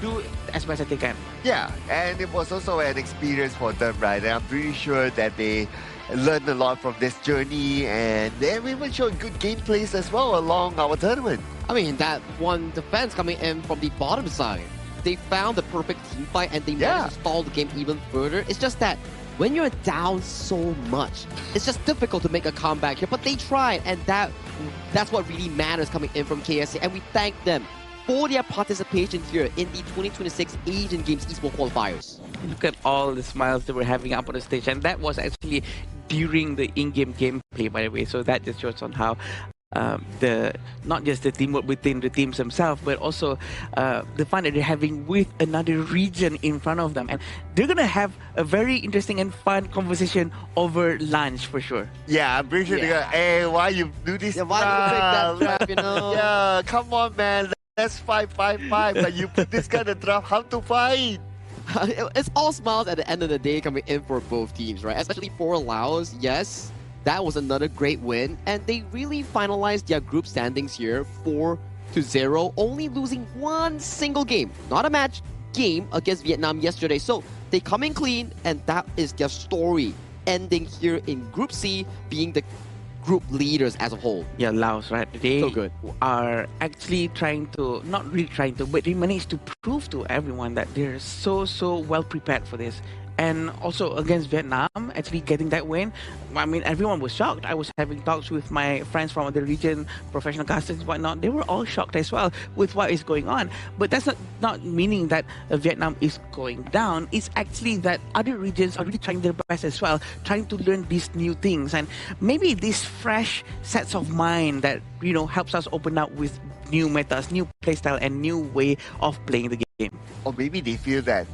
do as best as they can.
Yeah, and it was also an experience for them, right? And I'm pretty sure that they learned a lot from this journey, and they've even shown good gameplays as well along our tournament.
I mean, that one defense coming in from the bottom side, they found the perfect team fight and they managed to stall the game even further. It's just that when you're down so much, it's just difficult to make a comeback here, but they tried, and that's what really matters coming in from KSA, and we thank them for their participation here in the 2026 Asian Games eSport qualifiers.
Look at all the smiles they were having up on the stage, and that was actually during the in-game gameplay, by the way, so that just shows on how not just the teamwork within the teams themselves, but also the fun that they're having with another region in front of them. And they're going to have a very interesting and fun conversation over lunch for sure.
Yeah, I'm pretty sure they're going to, hey, why you do this?
Yeah, why do you take that trap,
Yeah, come on, man. Let's fight. But you put this kind of trap, how to fight?
It's all smiles at the end of the day coming in for both teams, right? Especially for Laos, yes. That was another great win, and they really finalized their group standings here 4-0, only losing one single game, not a match, game against Vietnam yesterday. So they come in clean, and that is their story, ending here in Group C, being the group leaders as a whole.
Yeah, Laos, right? They
so good.
Are actually trying to, not really trying to, but they managed to prove to everyone that they're so well prepared for this. And also against Vietnam, actually getting that win, I mean, everyone was shocked. I was having talks with my friends from the region, professional casters and whatnot. They were all shocked as well with what is going on. But that's not meaning that Vietnam is going down. It's actually that other regions are really trying their best as well, trying to learn these new things. And maybe these fresh sets of mind that, helps us open up with new metas, new playstyle, and new way of playing the game.
Or maybe they feel that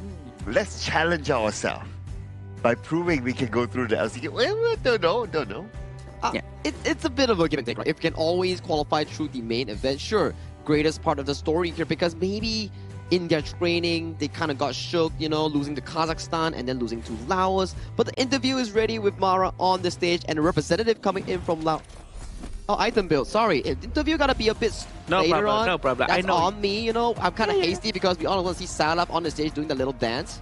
let's challenge ourselves by proving we can go through the LCK. Well, don't know.
It's a bit of a give and take, right? If you can always qualify through the main event, sure, greatest part of the story here, because maybe in their training, they kind of got shook, losing to Kazakhstan and then losing to Laos. But the interview is ready with Mara on the stage and a representative coming in from Laos. Oh, item build. Sorry, interview gotta be a bit later on.
No problem.
That's
I know.
on me, I'm kind of hasty because we all want to see Salaf on the stage doing the little dance.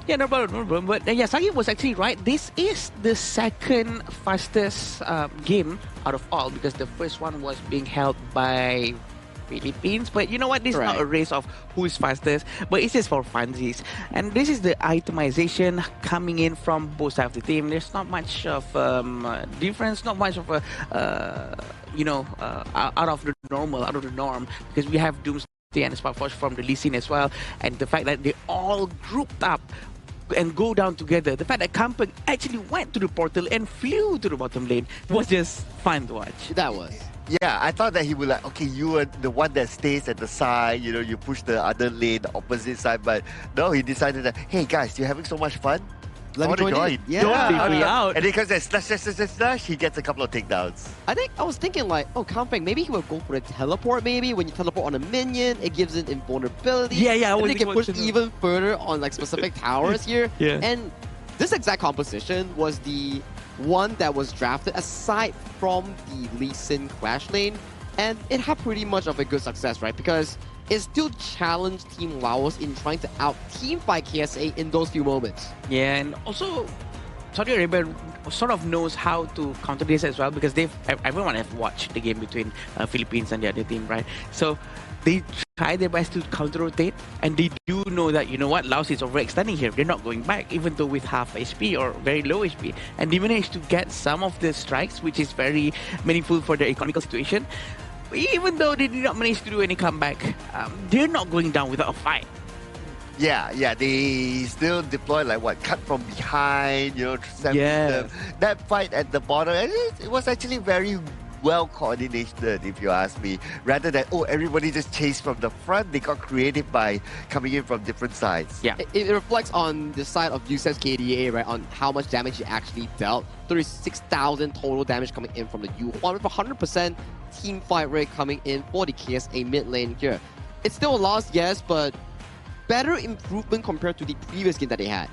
Yeah, no problem. But yeah, Sagi was actually right. This is the second fastest game out of all, because the first one was being held by Philippines. But you know what? This is not a race of who is fastest, but it's just for funsies. And this is the itemization coming in from both sides of the team. There's not much of difference, not much of a out of the norm, because we have Doomsday and Sparkforge from the Lee Sin as well, and the fact that they all grouped up and go down together. The fact that Kampen actually went to the portal and flew to the bottom lane was just fun to watch.
That was.
Yeah, I thought that he would like, okay, you are the one that stays at the side, you know, you push the other lane, the opposite side. But no, he decided that, hey guys, you're having so much fun.
Let me join in. Yeah.
Don't
leave me
out. And because there's slash, he gets a couple of takedowns.
I was thinking like, oh, Kampeng, maybe he would go for a teleport. Maybe when you teleport on a minion, it gives it invulnerability.
Yeah.
And they can push even further on like specific towers here.
Yeah.
And this exact composition was the one that was drafted aside from the Lee Sin Clash lane, and it had pretty much of a good success, right? Because it still challenged Team Laos in trying to out-teamfight KSA in those few moments.
Yeah, and also Saudi Arabia sort of knows how to counter this as well, because everyone have watched the game between Philippines and the other team, right? So they try their best to counter-rotate, and they do know that, you know what, Laos is overextending here. They're not going back, even though with half HP or very low HP. And they managed to get some of the strikes, which is very meaningful for their economical situation. Even though they did not manage to do any comeback, they're not going down without a fight.
Yeah, they still deploy like what, cut from behind, you know, them. That fight at the bottom, and it was actually very well coordinated, if you ask me. Rather than, oh, everybody just chased from the front, they got creative by coming in from different sides.
Yeah, it reflects on the side of Yusef's KDA, right, on how much damage he actually dealt. 36,000 total damage coming in from the Yuhuan with 100% team fight rate coming in for the KSA mid lane here. It's still a loss, yes, but better improvement compared to the previous game that they had.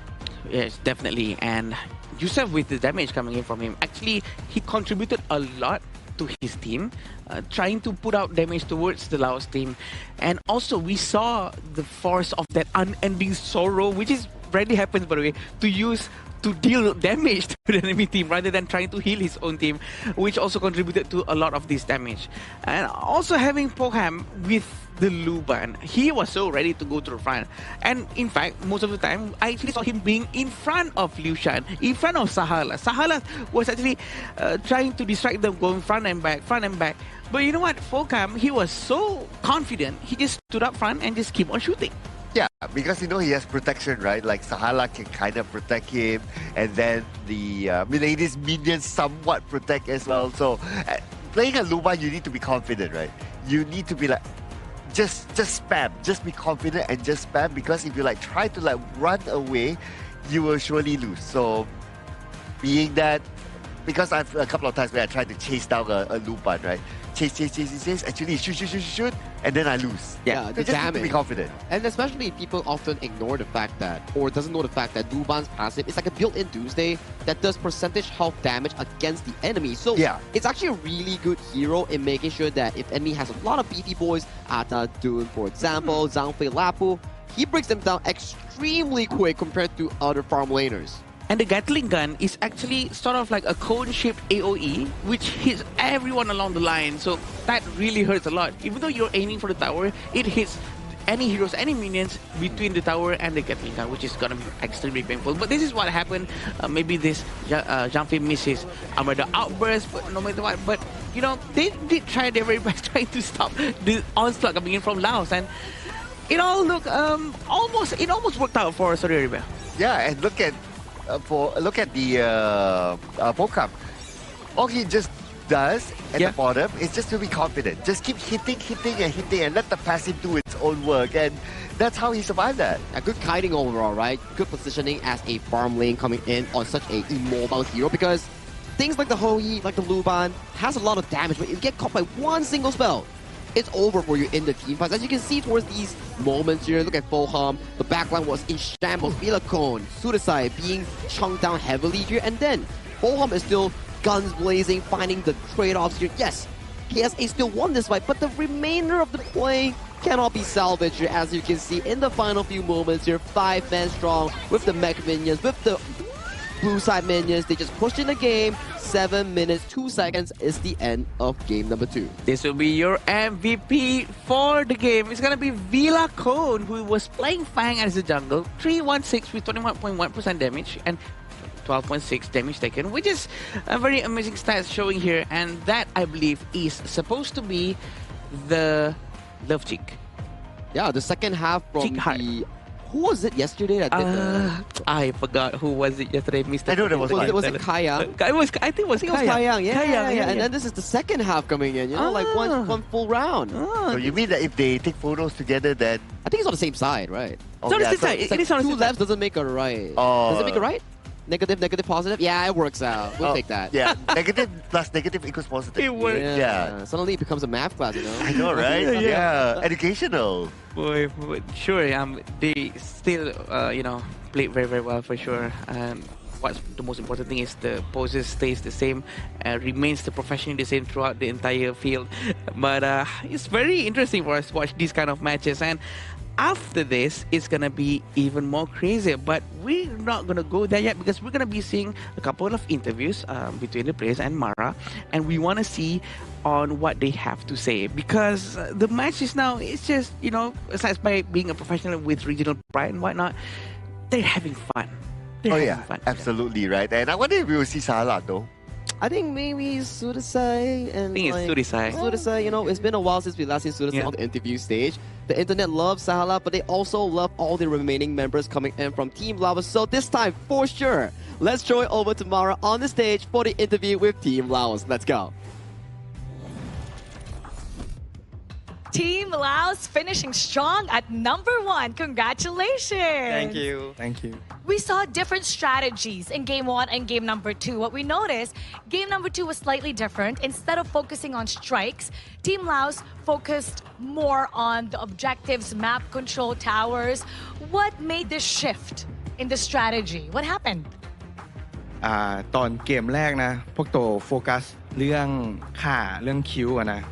Yes, definitely. And Yusef, with the damage coming in from him, actually, he contributed a lot to his team, trying to put out damage towards the Laos team. And also, we saw the force of that unending sorrow, which is rarely happens, by the way, to deal damage to the enemy team rather than trying to heal his own team, which also contributed to a lot of this damage. And also having Poham with the Luban, he was so ready to go to the front. And in fact, most of the time, I actually saw him being in front of Liu Shan, in front of Sahala. Sahala was actually trying to distract them, going front and back. But you know what, Poham, he was so confident, he just stood up front and just keep on shooting.
Yeah, because you know he has protection, right? Like Sahala can kind of protect him, and then the Milady's minions somewhat protect as well. So playing a Luba, you need to be confident, right? You need to be like, just spam, just be confident and just spam, because if you like try to like run away, you will surely lose. So being that, because I've a couple of times where I tried to chase down a Luba, right? Chase, actually shoot, and then I lose.
Yeah, the
just
damage.
Need to be confident.
And especially people often ignore the fact that, or doesn't know the fact that Luban's passive is like a built-in Doomsday that does percentage health damage against the enemy. So yeah, it's actually a really good hero in making sure that if enemy has a lot of beefy boys, Ata Dun, for example, Zhangfei Lapu, he breaks them down extremely quick compared to other farm laners.
And the Gatling gun is actually sort of like a cone-shaped AoE, which hits everyone along the line. So that really hurts a lot. Even though you're aiming for the tower, it hits any heroes, any minions between the tower and the Gatling gun, which is gonna be extremely painful. But this is what happened. Maybe this Zhangfei misses Armada outburst, but no matter what. But you know, they did try their very best trying to stop the onslaught coming in from Laos, and it all looked almost worked out for Saudi Arabia.
Yeah, and look at the Poham. All he just does at the bottom is just to be confident. Just keep hitting and let the passive do its own work. And that's how he survived that.
A good kiting overall, right? Good positioning as a farm lane coming in on such a immobile hero, because things like the Hoi, like the Luban, has a lot of damage, but if you get caught by one single spell, it's over for you in the team fights. As you can see towards these moments here, look at Poham, the backline was in shambles, Vilacone, Sudasai being chunked down heavily here, and then Poham is still guns blazing, finding the trade-offs here. Yes, KSA still won this fight, but the remainder of the play cannot be salvaged here, as you can see in the final few moments here. 5 men strong with the mech minions, with the blue side minions. They just pushed in the game. 7 minutes, 2 seconds is the end of game number 2.
This will be your MVP for the game. It's gonna be Vilacone, who was playing Fang as a jungle. 316 with 21.1% damage and 12.6 damage taken, which is a very amazing stats showing here. And that, I believe, is supposed to be the Love Cheek.
Yeah, the second half from the Who was it yesterday that did
I forgot who was it yesterday, Mr.
I know there was
Was it Kaya?
I think it was Kaya.
Yeah. And then this is the second half coming in, like one full round.
So you mean that if they take photos together, then
I think it's on the same side, right?
It's on the same side.
It's
It is on the
two
same side.
lefts doesn't make a right.
Oh.
Does it make a right? Negative, positive? Yeah, it works out. We'll take that.
Yeah, negative plus negative equals positive.
It works.
Yeah.
Suddenly it becomes a math class, you know?
I know, right? Yeah. Educational.
Boy, sure. They still, played very, very well for sure. What's the most important thing is the poses stays the same, remains the professionally the same throughout the entire field. But it's very interesting for us to watch these kind of matches. And after this, it's gonna be even more crazier. But we're not gonna go there yet because we're gonna be seeing a couple of interviews between the players and Mara, and we want to see on what they have to say because the matches now, it's just aside by being a professional with regional pride and whatnot, they're having fun.
Absolutely right. And I wonder if we will see Salah though.
I think maybe Sudasai and
I think it's Sudasai.
Sudasai, it's been a while since we last seen Sudasai on the interview stage. The internet loves Sahala, but they also love all the remaining members coming in from Team Laos. So this time, for sure, let's throw it over to Mara on the stage for the interview with Team Laos. Let's go.
Team Laos finishing strong at #1. Congratulations.
Thank you.
We saw different strategies in game 1 and game #2. What we noticed, game #2 was slightly different. Instead of focusing on strikes, Team Laos focused more on the objectives, map control, towers. What made this shift in the strategy? What happened?
ตอนเกมแรกนะพวกโตโฟกัสเรื่องค่าเรื่องคิวอะนะ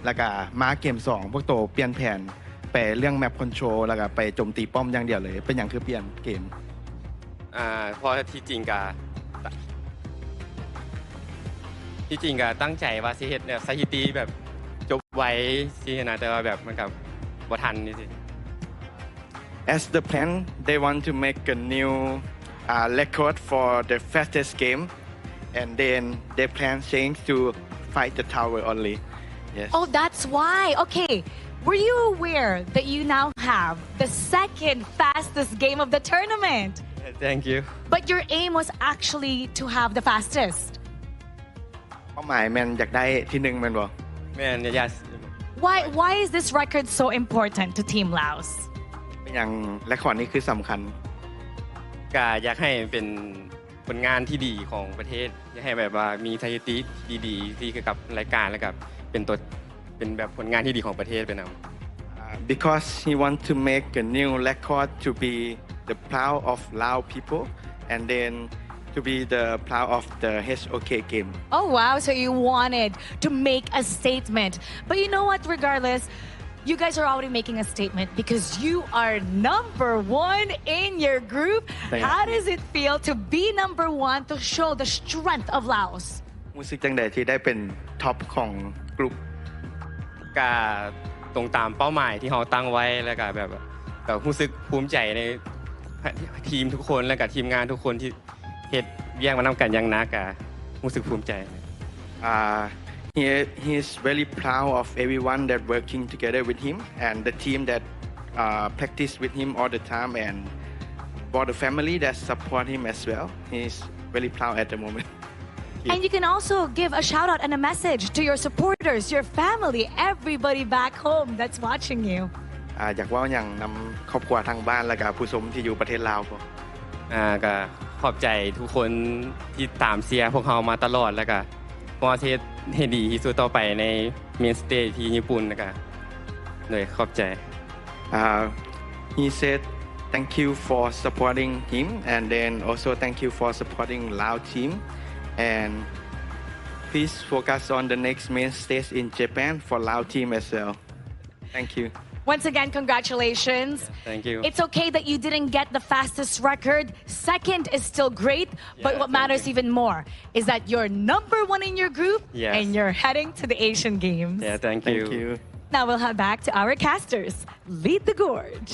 แล้วก็มาเกม2พวกโตเปลี่ยนแผนไปเรื่องแมปคอนโทรลแล้วก็ไปโจมตีป้อมอย่างเดียวเลยเป็นอย่างคือเปลี่ยนเกม
เพราะที่จริงก็ตั้งใจว่าสิเฮ็ดแบบสถิติแบบจบไว้สินะแต่ว่าแบบมันกับบ่ทันนี่สิ
As the plan they want to make a new record for the fastest game and then they plan change to fight the tower only. Yes.
Oh, that's why. Okay. Were you aware that you now have the second fastest game of the tournament?
Thank you.
But your aim was actually to have the fastest.
เป้าหมายแมนอยากได้ที่1แม่นบ่
แม่น yes.
Why is this record so important to Team Laos?
เป็นอย่างเรคคอร์ดนี้คือสำคัญ
ก็อยากให้เป็นผลงานที่ดีของประเทศอยากให้แบบว่ามีสถิติดีๆที่เกี่ยวกับรายการแล้วก็เป็นแบบผลงานที่ดีของประเทศไปนำ
because he want to make a new record to be the proud of Lao people and then to be the proud of the HOK game.
Oh wow, so you wanted to make a statement. But you know what, regardless, you guys are already making a statement because you are #1 in your group. How does it feel to be #1 to show the strength of Laos?
รู้สึกจังได๋ที่ได้เป็นท็อปของกลุ่ม
ก็ตรงตามเป้าหมายที่เราตั้งไว้แล้วก็แบบก็รู้สึกภูมิใจในทีมทุกคนและก็ทีมงานทุกคนที่เฮ็ดเวียกมานำกันอย่างหนักก็รู้สึกภูมิใจ
He is very proud of everyone that working together with him and the team that practice with him all the time and for the family that support him as well. He's very proud at the moment.
And you can also give a shout out and a message to your supporters, your family, everybody back home that's watching you.
อยากว่าอย่างนำครอบครัวทางบ้านและก็ผู้ชมที่อยู่ประเทศลาว
ก็ขอบใจทุกคนที่ตามเชียร์พวกเรามาตลอดแล้วก็พอเทศให้ดีที่สุดต่อไปในเมนสเตจที่ญี่ปุ่นแล้วก็เลยขอบใจ
He said thank you for supporting him and then also thank you for supporting Lao team and please focus on the next main stage in Japan for Lao team as well. Thank you.
Once again, congratulations.
Thank you.
It's okay that you didn't get the fastest record. Second is still great, but what matters even more is that you're #1 in your group and you're heading to the Asian Games.
Yeah, thank you.
Now we'll head back to our casters. Lead the gorge.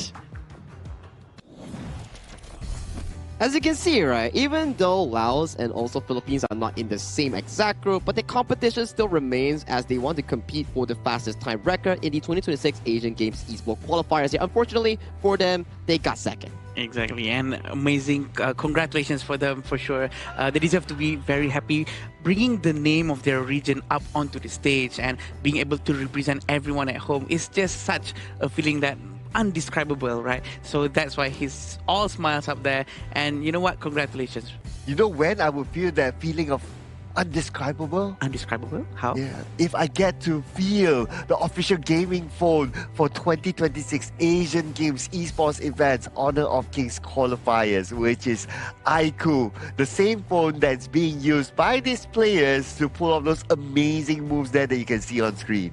As you can see, right, even though Laos and also Philippines are not in the same exact group, but the competition still remains as they want to compete for the fastest time record in the 2026 Asian Games eSports qualifiers. Yeah, unfortunately for them, they got second.
Exactly, and amazing. Congratulations for them for sure. They deserve to be very happy bringing the name of their region up onto the stage and being able to represent everyone at home. It's just such a feeling that undescribable, right? So that's why he's all smiles up there. And you know what? Congratulations.
You know when I would feel that feeling of undescribable?
Undescribable? How?
Yeah. If I get to feel the official gaming phone for 2026 Asian Games esports events Honor of Kings qualifiers, which is iQOO, the same phone that's being used by these players to pull off those amazing moves there that you can see on screen.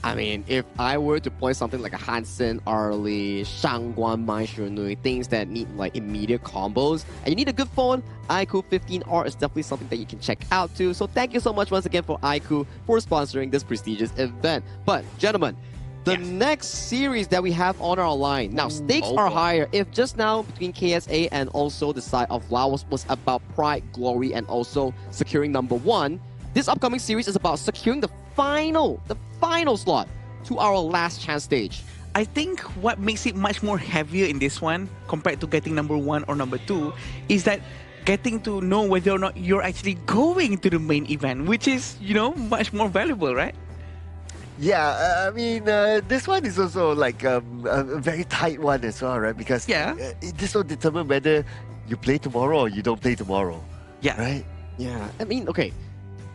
I mean, if I were to point something like a Hansen, Arlie, Shangguan, Maishunui, things that need like immediate combos, and you need a good phone, iQOO 15R is definitely something that you can check out too. So thank you so much once again for iQOO for sponsoring this prestigious event. But gentlemen, the next series that we have on our line, now stakes are higher. If just now between KSA and also the side of Laos was about pride, glory, and also securing #1, this upcoming series is about securing the final slot to our last chance stage.
I think what makes it much more heavier in this one compared to getting #1 or #2 is that getting to know whether or not you're actually going to the main event, which is, you know, much more valuable, right?
Yeah, I mean, this one is also like a very tight one as well, right? Because this will determine whether you play tomorrow or you don't play tomorrow.
Yeah.
Right?
Yeah, I mean, okay.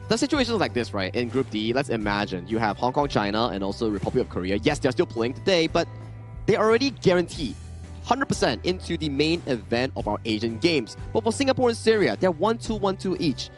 The situation is like this, right? In Group D, let's imagine you have Hong Kong, China, and also Republic of Korea. Yes, they're still playing today, but they're already guaranteed 100% into the main event of our Asian Games. But for Singapore and Syria, they're 1-2, 1-2 each.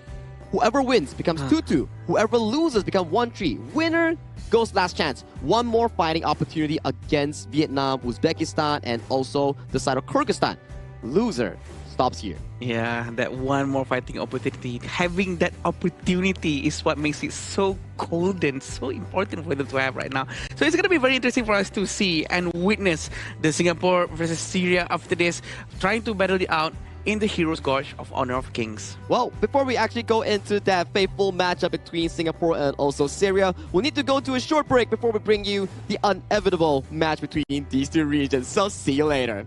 Whoever wins becomes 2-2. Whoever loses becomes 1-3. Winner goes last chance. One more fighting opportunity against Vietnam, Uzbekistan, and also the side of Kyrgyzstan. Loser stops here.
Yeah, that one more fighting opportunity. Having that opportunity is what makes it so golden, so important for them to have right now. So it's going to be very interesting for us to see and witness the Singapore versus Syria after this, trying to battle it out in the Heroes Gorge of Honor of Kings.
Well, before we actually go into that fateful matchup between Singapore and also Syria, we'll need to go to a short break before we bring you the inevitable match between these two regions. So see you later.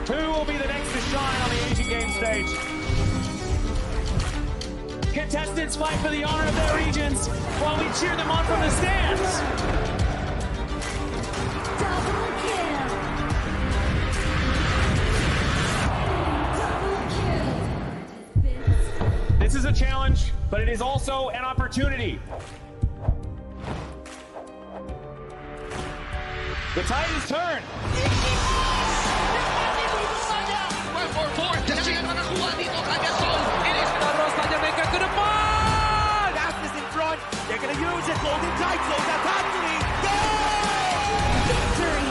Who will be the next to shine on the Asian Games stage? Contestants fight for the honor of their regions while we cheer them on from the stands. This is a challenge, but it is also an opportunity. The tide is turned.
in front. They're going to use it. Golden title. That's happening. Victory!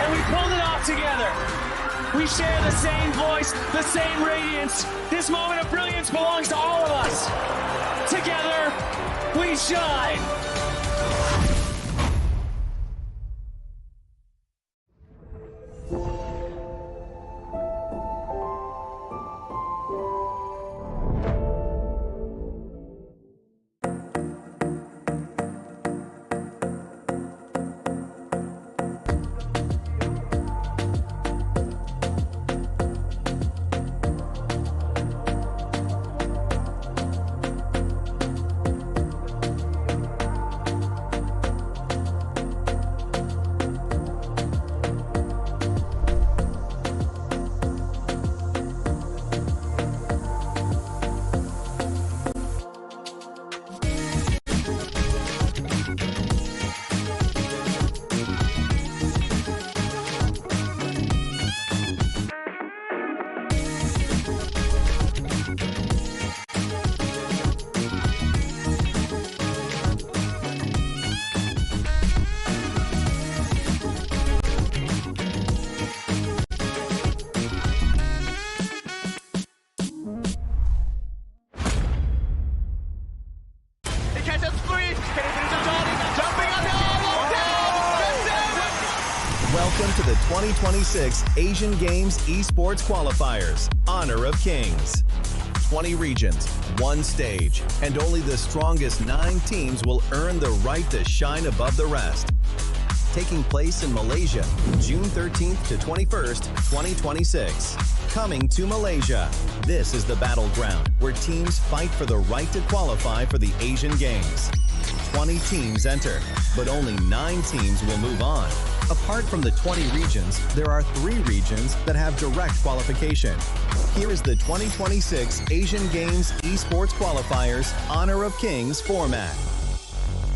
And we pulled it off together. We share the same voice, the same radiance. This moment of brilliance belongs to all of us. Together, we shine. three. Can he finish the Jordan? Jumping on the
Welcome to the 2026 Asian Games Esports Qualifiers, Honor of Kings. 20 regions, one stage, and only the strongest 9 teams will earn the right to shine above the rest. Taking place in Malaysia, June 13th to 21st, 2026. Coming to Malaysia, this is the battleground where teams fight for the right to qualify for the Asian Games. 20 teams enter, but only 9 teams will move on. Apart from the 20 regions, there are 3 regions that have direct qualification. Here is the 2026 Asian Games Esports Qualifiers Honor of Kings format.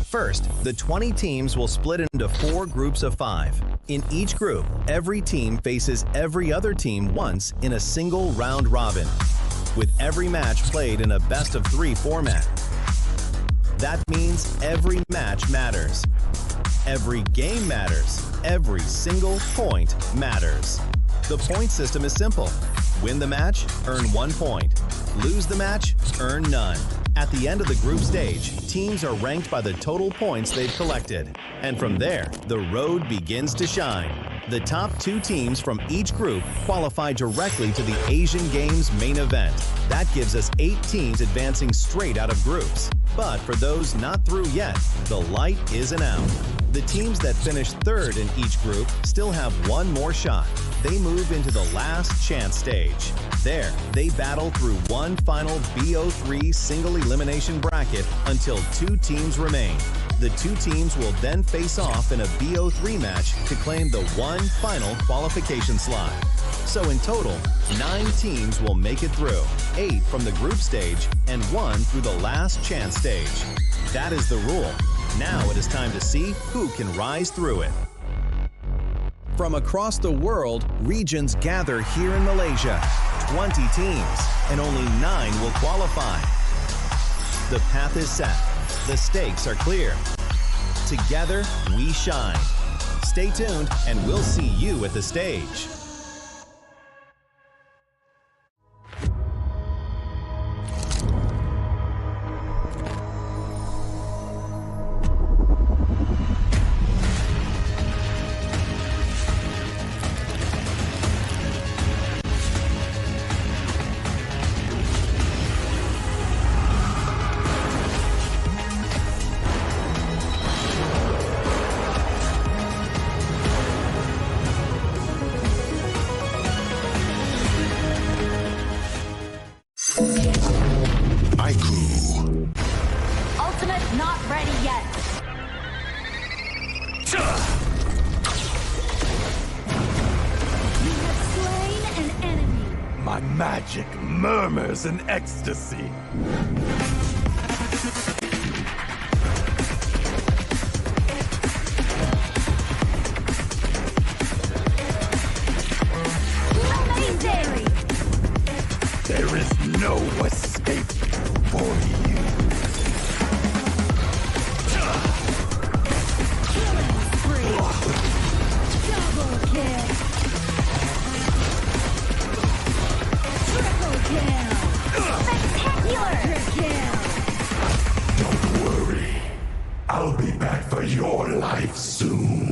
First, the 20 teams will split into 4 groups of 5. In each group, every team faces every other team once in a single round robin, with every match played in a best-of-3 format. That means every match matters. Every game matters. Every single point matters. The point system is simple. Win the match, earn 1 point. Lose the match, earn none. At the end of the group stage, teams are ranked by the total points they've collected. And from there, the road begins to shine. The top 2 teams from each group qualify directly to the Asian Games main event. That gives us 8 teams advancing straight out of groups. But for those not through yet, the light isn't out. The teams that finish 3rd in each group still have 1 more shot. They move into the last chance stage. There, they battle through one final BO3 single elimination bracket until 2 teams remain. The 2 teams will then face off in a BO3 match to claim the one final qualification slot. So in total, 9 teams will make it through, 8 from the group stage and 1 through the last chance stage. That is the rule. Now it is time to see who can rise through it. From across the world, regions gather here in Malaysia. 20 teams, and only 9 will qualify. The path is set. The stakes are clear. Together, we shine. Stay tuned, and we'll see you at the stage.
Ultimate not ready yet. You have slain an enemy.
My magic murmurs in ecstasy.
Amazing!
There is no escape for you.
Killing spree. Double kill. Triple kill. Spectacular kill.
Don't worry. I'll be back for your life soon.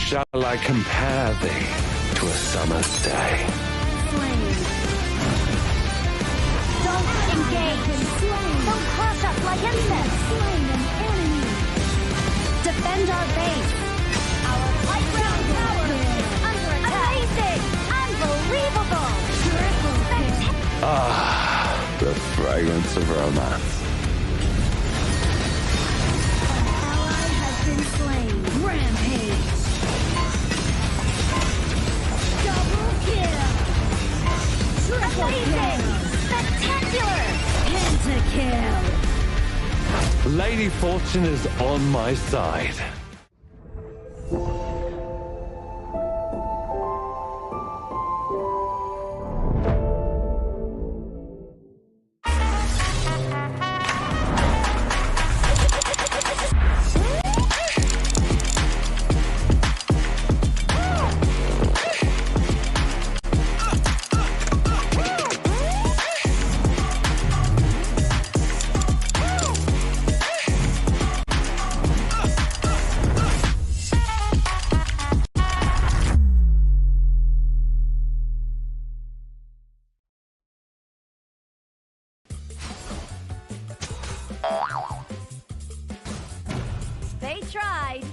Shall I compare thee to a summer's day?
Don't engage. Don't cross us like insects. Slain an enemy. Defend our base. Our playground tower is under attack. Amazing! Unbelievable! Triple kill.
Ah, the fragrance of romance.
Ally has been slain. Rampage. Double kill. Triple kill. Spectacular. Pentakill.
Lady Fortune is on my side.
They tried.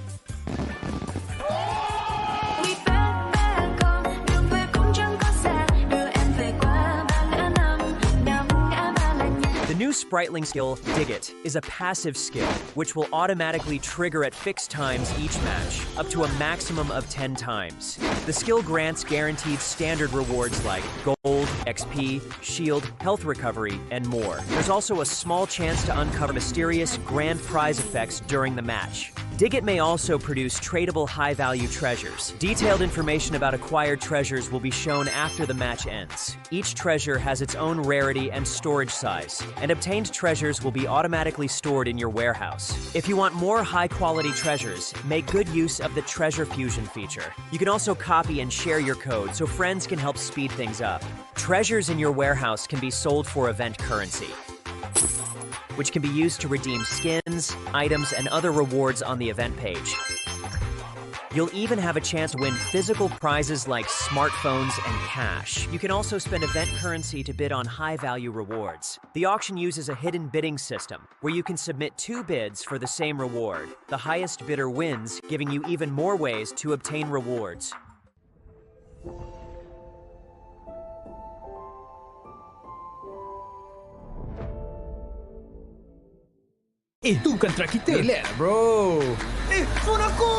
The new Spritling skill, Dig It, is a passive skill, which will automatically trigger at fixed times each match, up to a maximum of 10 times. The skill grants guaranteed standard rewards like gold, XP, shield, health recovery, and more. There's also a small chance to uncover mysterious grand prize effects during the match. Dig It may also produce tradable high-value treasures. Detailed information about acquired treasures will be shown after the match ends. Each treasure has its own rarity and storage size, and obtained treasures will be automatically stored in your warehouse. If you want more high-quality treasures, make good use of the Treasure Fusion feature. You can also copy and share your code so friends can help speed things up. Treasures in your warehouse can be sold for event currency, which can be used to redeem skins, items, and other rewards on the event page. You'll even have a chance to win physical prizes like smartphones and cash. You can also spend event currency to bid on high-value rewards. The auction uses a hidden bidding system, where you can submit 2 bids for the same reward. The highest bidder wins, giving you even more ways to obtain rewards.
Itu kontra kita.
Relax, bro.
Phone aku!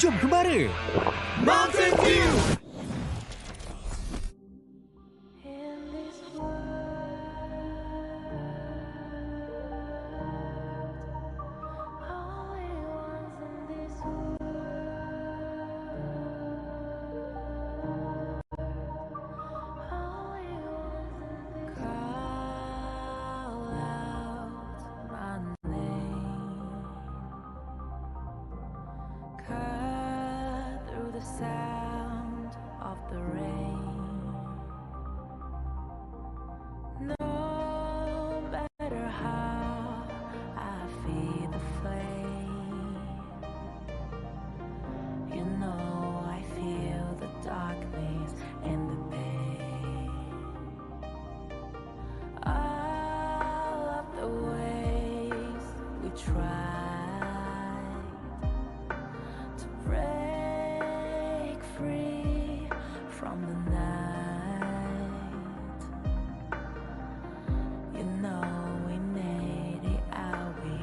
Jom ke bara.
Mountain Dew!
Sound of the rain. No matter how I feed the flame, you know I feel the darkness and the pain. All of the ways we tried to break free from the night. You know we made it out, we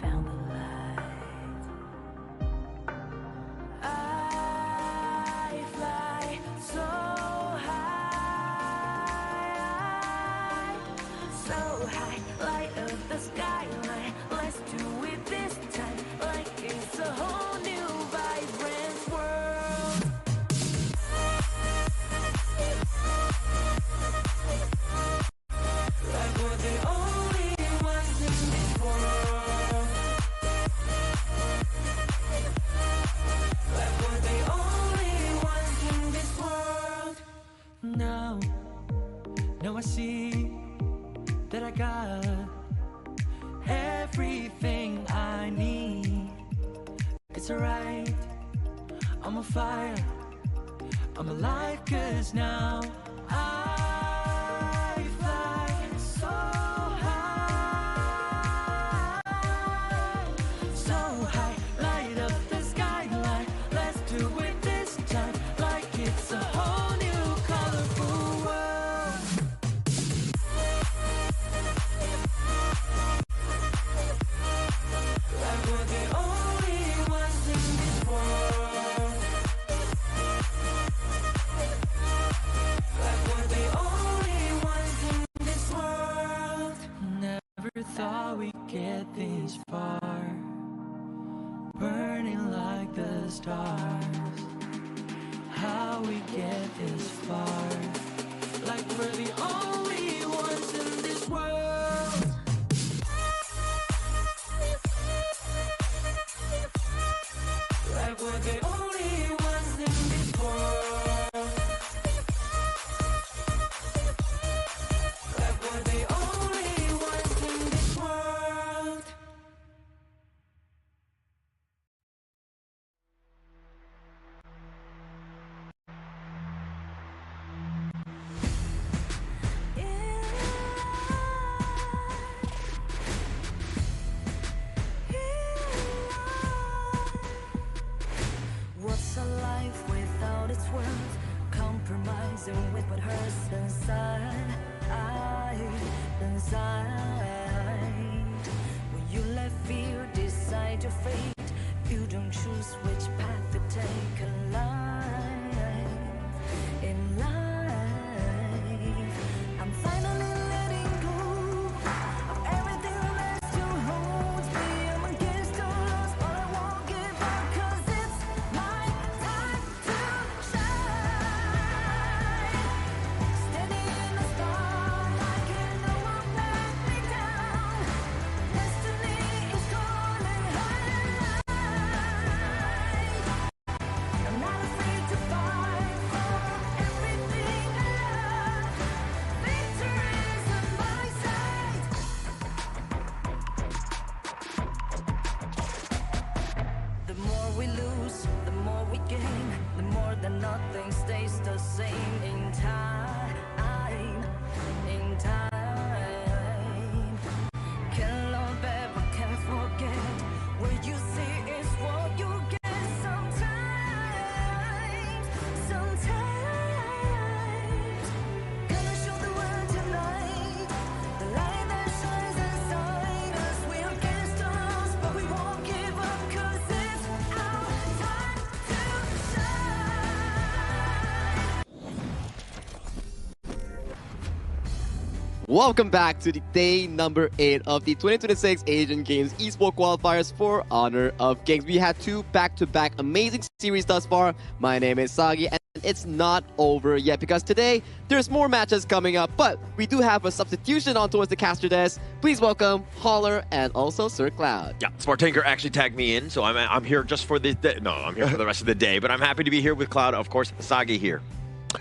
found the light. I fly so high, light up the skyline. Let's do it this time, like it's a whole new vibrant world. Like we're the only ones in this world. Like we're the only ones in this world. Now I see that I got everything I need. It's alright, I'm on fire, I'm alive, 'cause now I fly so high, light up the skyline. Let's do it this time, like it's a whole new colorful world. thought we'd get this far, burning like the stars. How we get this far, like we're the only ones in this world. Like we're the only ones in this world. Like we're the only ones in this world. What's a life without its worth? Compromising with what hurts inside. When you let fear decide your fate, you don't choose which path to take in life. In life, I'm finally letting go of everything that still holds me. I'm against all odds, but I won't give up, 'cause it's my time to shine. Standing in the spotlight, can no one let me down. Destiny is calling high. I'm not afraid to fight for everything I love. Victory's on my side. The more we lose, the more we gain. The more that nothing stays the same. In time, can love ever, can forget. What you see is what you get. Sometimes, gonna show the world tonight. The light that shines inside us. We're against all odds, but we won't give up, 'cause it's our time to
Welcome back to the day number 8 of the 2026 Asian Games Esports Qualifiers for Honor of Kings. We had 2 back-to-back amazing series thus far. My name is Sagi, and it's not over yet because today there's more matches coming up, but we do have a substitution on towards the caster desk. Please welcome Holler and also Sir Cloud.
Yeah, Spartanker actually tagged me in, so I'm here just for this day. No, I'm here for the rest of the day, but I'm happy to be here with Cloud. Of course, Sagi here.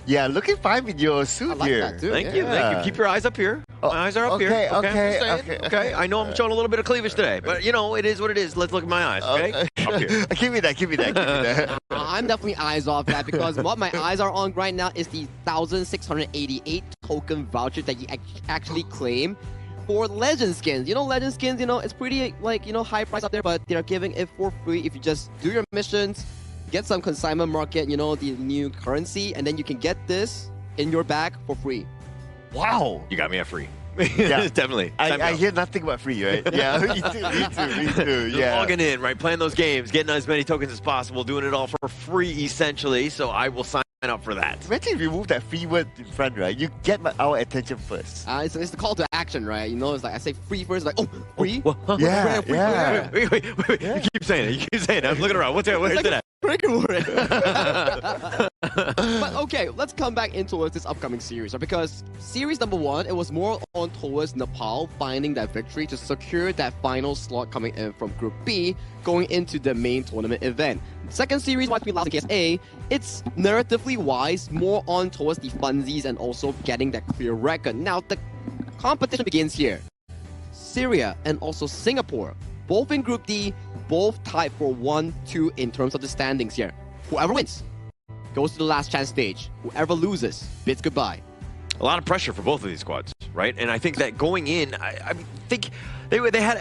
Yeah, looking fine with your suit here.
Thank you, thank you. Keep your eyes up here. My eyes are up here.
Okay.
I'm just saying. Okay, I know I'm showing a little bit of cleavage today, but you know, it is what it is. Let's look at my eyes, okay? Up here.
Give me that.
I'm definitely eyes off that because what my eyes are on right now is the 1,688 token voucher that you actually claim for legend skins. You know, legend skins, you know, it's pretty like, you know, high price up there, but they're giving it for free if you just do your missions, get some consignment market, you know, the new currency, and then you can get this in your bag for free.
Wow.
You got me at free.
Yeah,
definitely.
I hear nothing but free, right? Yeah, me too. Yeah.
Logging in, right? Playing those games, getting as many tokens as possible, doing it all for free, essentially. So I will sign up for that.
Imagine if you move that free word in front, right? You get our attention first.
It's the call to action, right? You know, it's like I say free first, like, oh, free?
Yeah.
Wait. You keep saying it. I'm looking around. Where's it at?
But okay, let's come back into this upcoming series, right? Because series number 1, it was more on towards Nepal finding that victory to secure that final slot coming in from Group B, going into the main tournament event. Second series, might be last in KSA, it's narratively wise, more on towards the funsies and also getting that clear record. Now, the competition begins here. Syria and also Singapore, both in Group D, both tied for 1-2 in terms of the standings here. Whoever wins goes to the last chance stage. Whoever loses bids goodbye.
A lot of pressure for both of these squads, right? And I think that going in, I think they had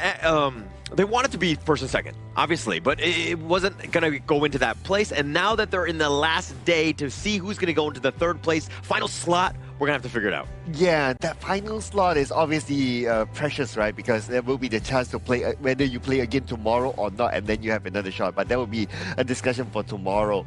they wanted to be first and second, obviously, but it wasn't going to go into that place. And now that they're in the last day to see who's going to go into the third place final slot, we're going to have to figure it out.
Yeah, that final slot is obviously precious, right? Because there will be the chance to play, whether you play again tomorrow or not, and then you have another shot. But that will be a discussion for tomorrow.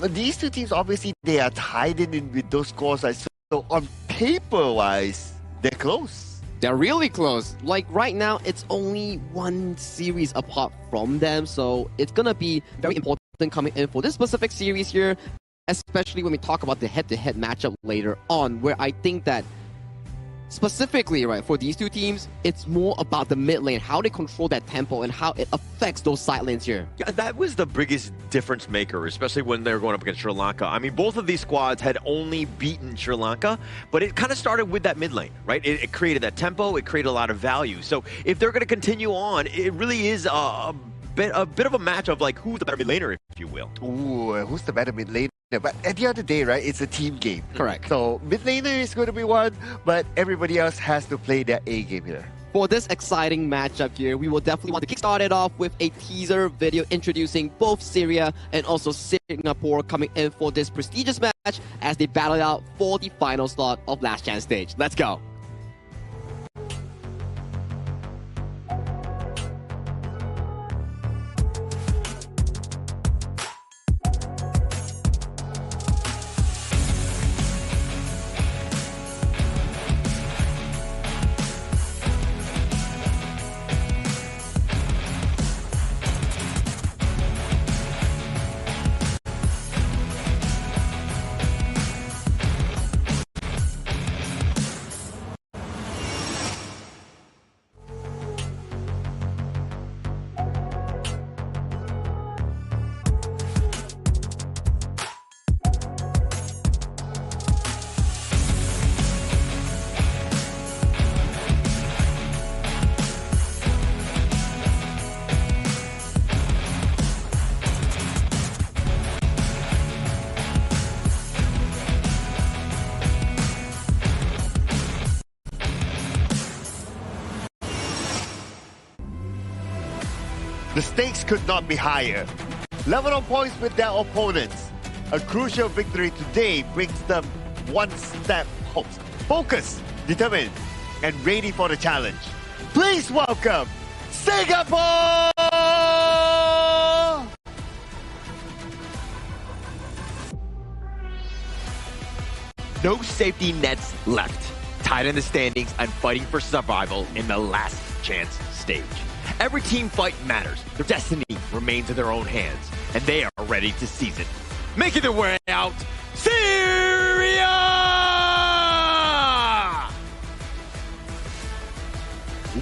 These two teams, obviously, they are tied in with those scores. Right? So on paper-wise, they're close.
They're really close. Like right now, it's only one series apart from them, so it's gonna be very important coming in for this specific series here, especially when we talk about the head-to-head matchup later on, where I think that specifically, right, for these two teams, it's more about the mid lane, how they control that tempo and how it affects those side lanes here.
Yeah, that was the biggest difference maker, especially when they were going up against Sri Lanka. I mean, both of these squads had only beaten Sri Lanka, but it kind of started with that mid lane, right? It created that tempo, it created a lot of value. So if they're going to continue on, it really is a bit of a match of like who's the better mid laner, if you will.
Ooh, who's the better mid laner? But at the end of the day, right, it's a team game.
Correct.
So mid laner is going to be one, but everybody else has to play their A game here.
For this exciting matchup here, we will definitely want to kickstart it off with a teaser video introducing both Syria and also Singapore coming in for this prestigious match as they battle it out for the final slot of Last Chance stage. Let's go.
The stakes could not be higher. Level on points with their opponents. A crucial victory today brings them one step closer. Focused, determined, and ready for the challenge. Please welcome Singapore!
No safety nets left. Tied in the standings and fighting for survival in the Last Chance stage. Every team fight matters. Their destiny remains in their own hands, and they are ready to seize it. Making their way out, Syria!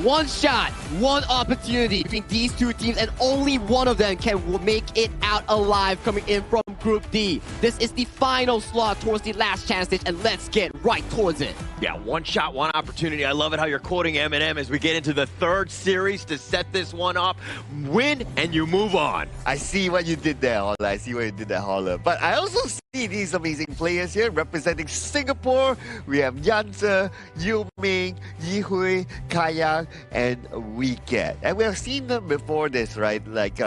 One shot, one opportunity between these two teams, and only one of them can make it out alive coming in from Group D. This is the final slot towards the Last Chance stage, and let's get right towards it.
Yeah, one shot, one opportunity. I love it how you're quoting Eminem as we get into the third series to set this one up. Win, and you move on.
I see what you did there, Holla. I see what you did there, Holla. But I also see these amazing players here representing Singapore. We have Yanze, Yu Ming, Yi Hui, Kayang, and Wicket. And we have seen them before this, right? Like,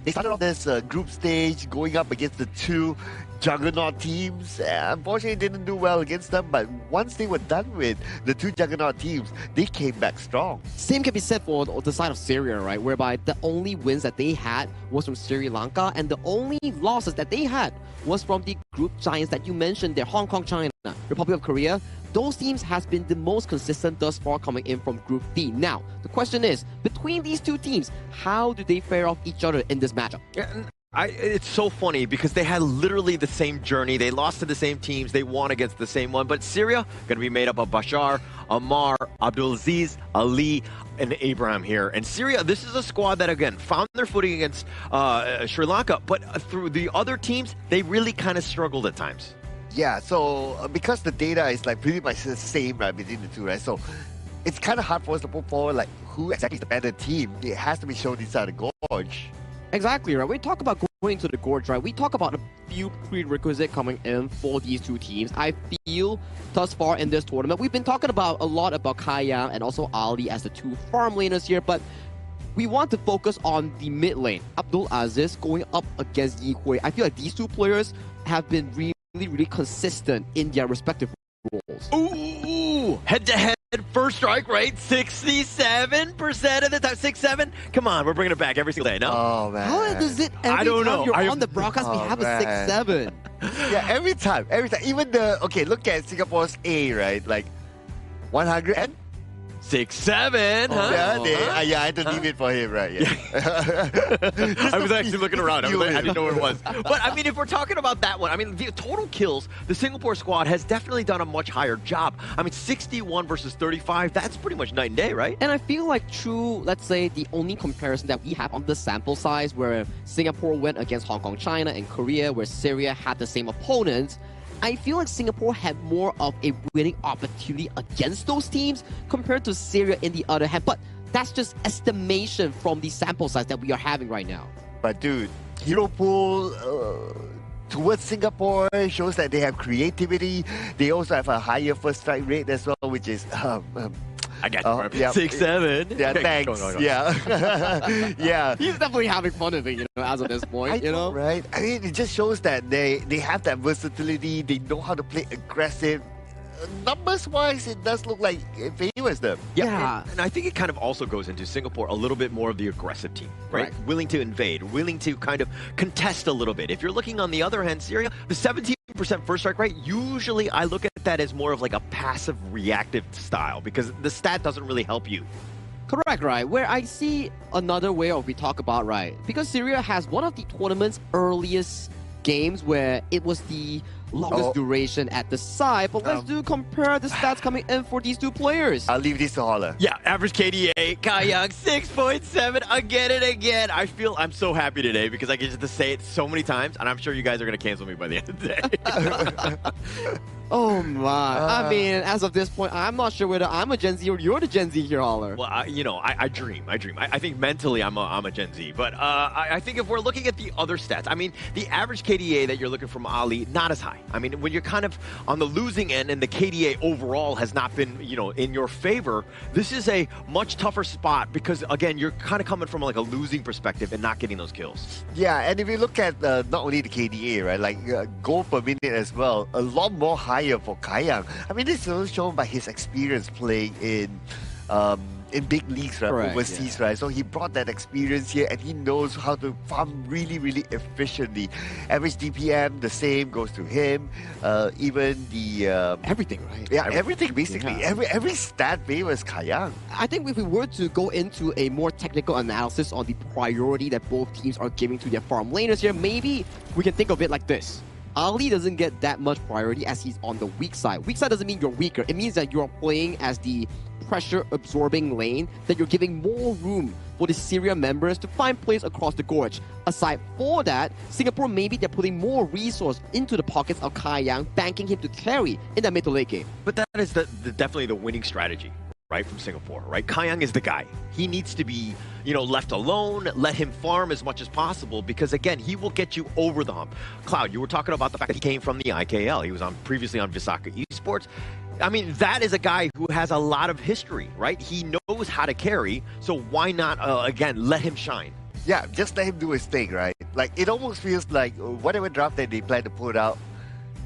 they started off this group stage going up against the two juggernaut teams. Unfortunately, didn't do well against them, but once they were done with the two juggernaut teams, they came back strong.
Same can be said for the side of Syria, right? Whereby the only wins that they had was from Sri Lanka, and the only losses that they had was from the group giants that you mentioned there, Hong Kong, China, Republic of Korea. Those teams has been the most consistent thus far coming in from Group D. Now, the question is, between these two teams, how do they fare off each other in this matchup?
It's so funny because they had literally the same journey. They lost to the same teams. They won against the same one. But Syria going to be made up of Bashar, Amar, Abdulaziz, Ali, and Abraham here. And Syria, this is a squad that, again, found their footing against Sri Lanka. But through the other teams, they really kind of struggled at times.
Yeah, so because the data is like pretty much the same, right, between the two, right? So it's kind of hard for us to put forward like who exactly is the better team. It has to be shown inside the gorge.
Exactly, right? We talk about going to the gorge, right? We talk about a few prerequisites coming in for these two teams. I feel thus far in this tournament, we've been talking about a lot about Kayang and also Ali as the two farm laners here, but we want to focus on the mid lane. Abdulaziz going up against Yi Hui. I feel like these two players have been really consistent in their respective roles.
Ooh, head-to-head first strike rate, 67% of the time. 6-7? Come on, we're bringing it back every single day, no?
Oh, man.
How does it every
I don't
time
know.
you're on the broadcast, we have a 6-7?
Yeah, every time. Even the, okay, look at Singapore's A, right? Like 100 and
6-7, huh?
Yeah, I had to leave it for him, right? Yeah.
I was actually looking around. I didn't know where it was. But I mean, if we're talking about that one, I mean, the total kills, the Singapore squad has definitely done a much higher job. I mean, 61 versus 35, that's pretty much night and day, right?
And I feel like true, let's say, the only comparison that we have on the sample size where Singapore went against Hong Kong, China, and Korea, where Syria had the same opponents, I feel like Singapore had more of a winning opportunity against those teams compared to Syria in the other hand. But that's just estimation from the sample size that we are having right now.
But dude, hero pool towards Singapore shows that they have creativity. They also have a higher first strike rate as well, which is
I got you. 6-7.
Yeah, thanks.
Go.
Yeah. Yeah.
He's definitely having fun of it, as of this point,
I know, right? I mean, it just shows that they have that versatility. They know how to play aggressive. Numbers-wise, it does look like it favors them.
Yeah. And I think it kind of also goes into Singapore a little bit more of the aggressive team, right? Willing to invade, willing to kind of contest a little bit. If you're looking on the other hand, Syria, the 17% first strike rate, usually I look at that as more of like a passive reactive style because the stat doesn't really help you.
Correct, right? Where I see another way of we talk about, right? Because Syria has one of the tournament's earliest games where it was the longest duration at the side, but let's compare the stats coming in for these two players.
I'll leave this to Holler.
Yeah, average KDA, Kayang 6.7 again. I'm so happy today because I get to say it so many times, and I'm sure you guys are going to cancel me by the end of the day.
Oh my. I mean, as of this point, I'm not sure whether I'm a Gen Z or you're the Gen Z here, Holler.
Well, I dream. I think mentally I'm a Gen Z. But I think if we're looking at the other stats, I mean, the average KDA that you're looking from Ali, not as high. I mean, when you're kind of on the losing end and the KDA overall has not been, in your favor, this is a much tougher spot because, again, you're kind of coming from like a losing perspective and not getting those kills.
Yeah, and if you look at not only the KDA, right, like goal per minute as well, a lot more higher for Kayang. I mean, this is also shown by his experience playing in big leagues, right, overseas, right? So he brought that experience here and he knows how to farm really, really efficiently. Average DPM, the same, goes to him. Even the...
everything, right?
Yeah, everything basically. Yeah. Every stat favors Kayang.
I think if we were to go into a more technical analysis on the priority that both teams are giving to their farm laners here, maybe we can think of it like this. Ali doesn't get that much priority as he's on the weak side. Weak side doesn't mean you're weaker. It means that you're playing as the pressure-absorbing lane, that you're giving more room for the Syria members to find plays across the gorge. Aside for that, Singapore, maybe they're putting more resource into the pockets of Kayang, banking him to carry in that mid to late game.
But that is definitely the winning strategy, right, from Singapore, right? Kayang is the guy. He needs to be, left alone, let him farm as much as possible because, again, he will get you over the hump. Cloud, you were talking about the fact that he came from the IKL. He was previously on Visaka Esports. I mean, that is a guy who has a lot of history, right? He knows how to carry, so why not, again, let him shine?
Yeah, just let him do his thing, right? Like, it almost feels like whatever draft that they plan to put out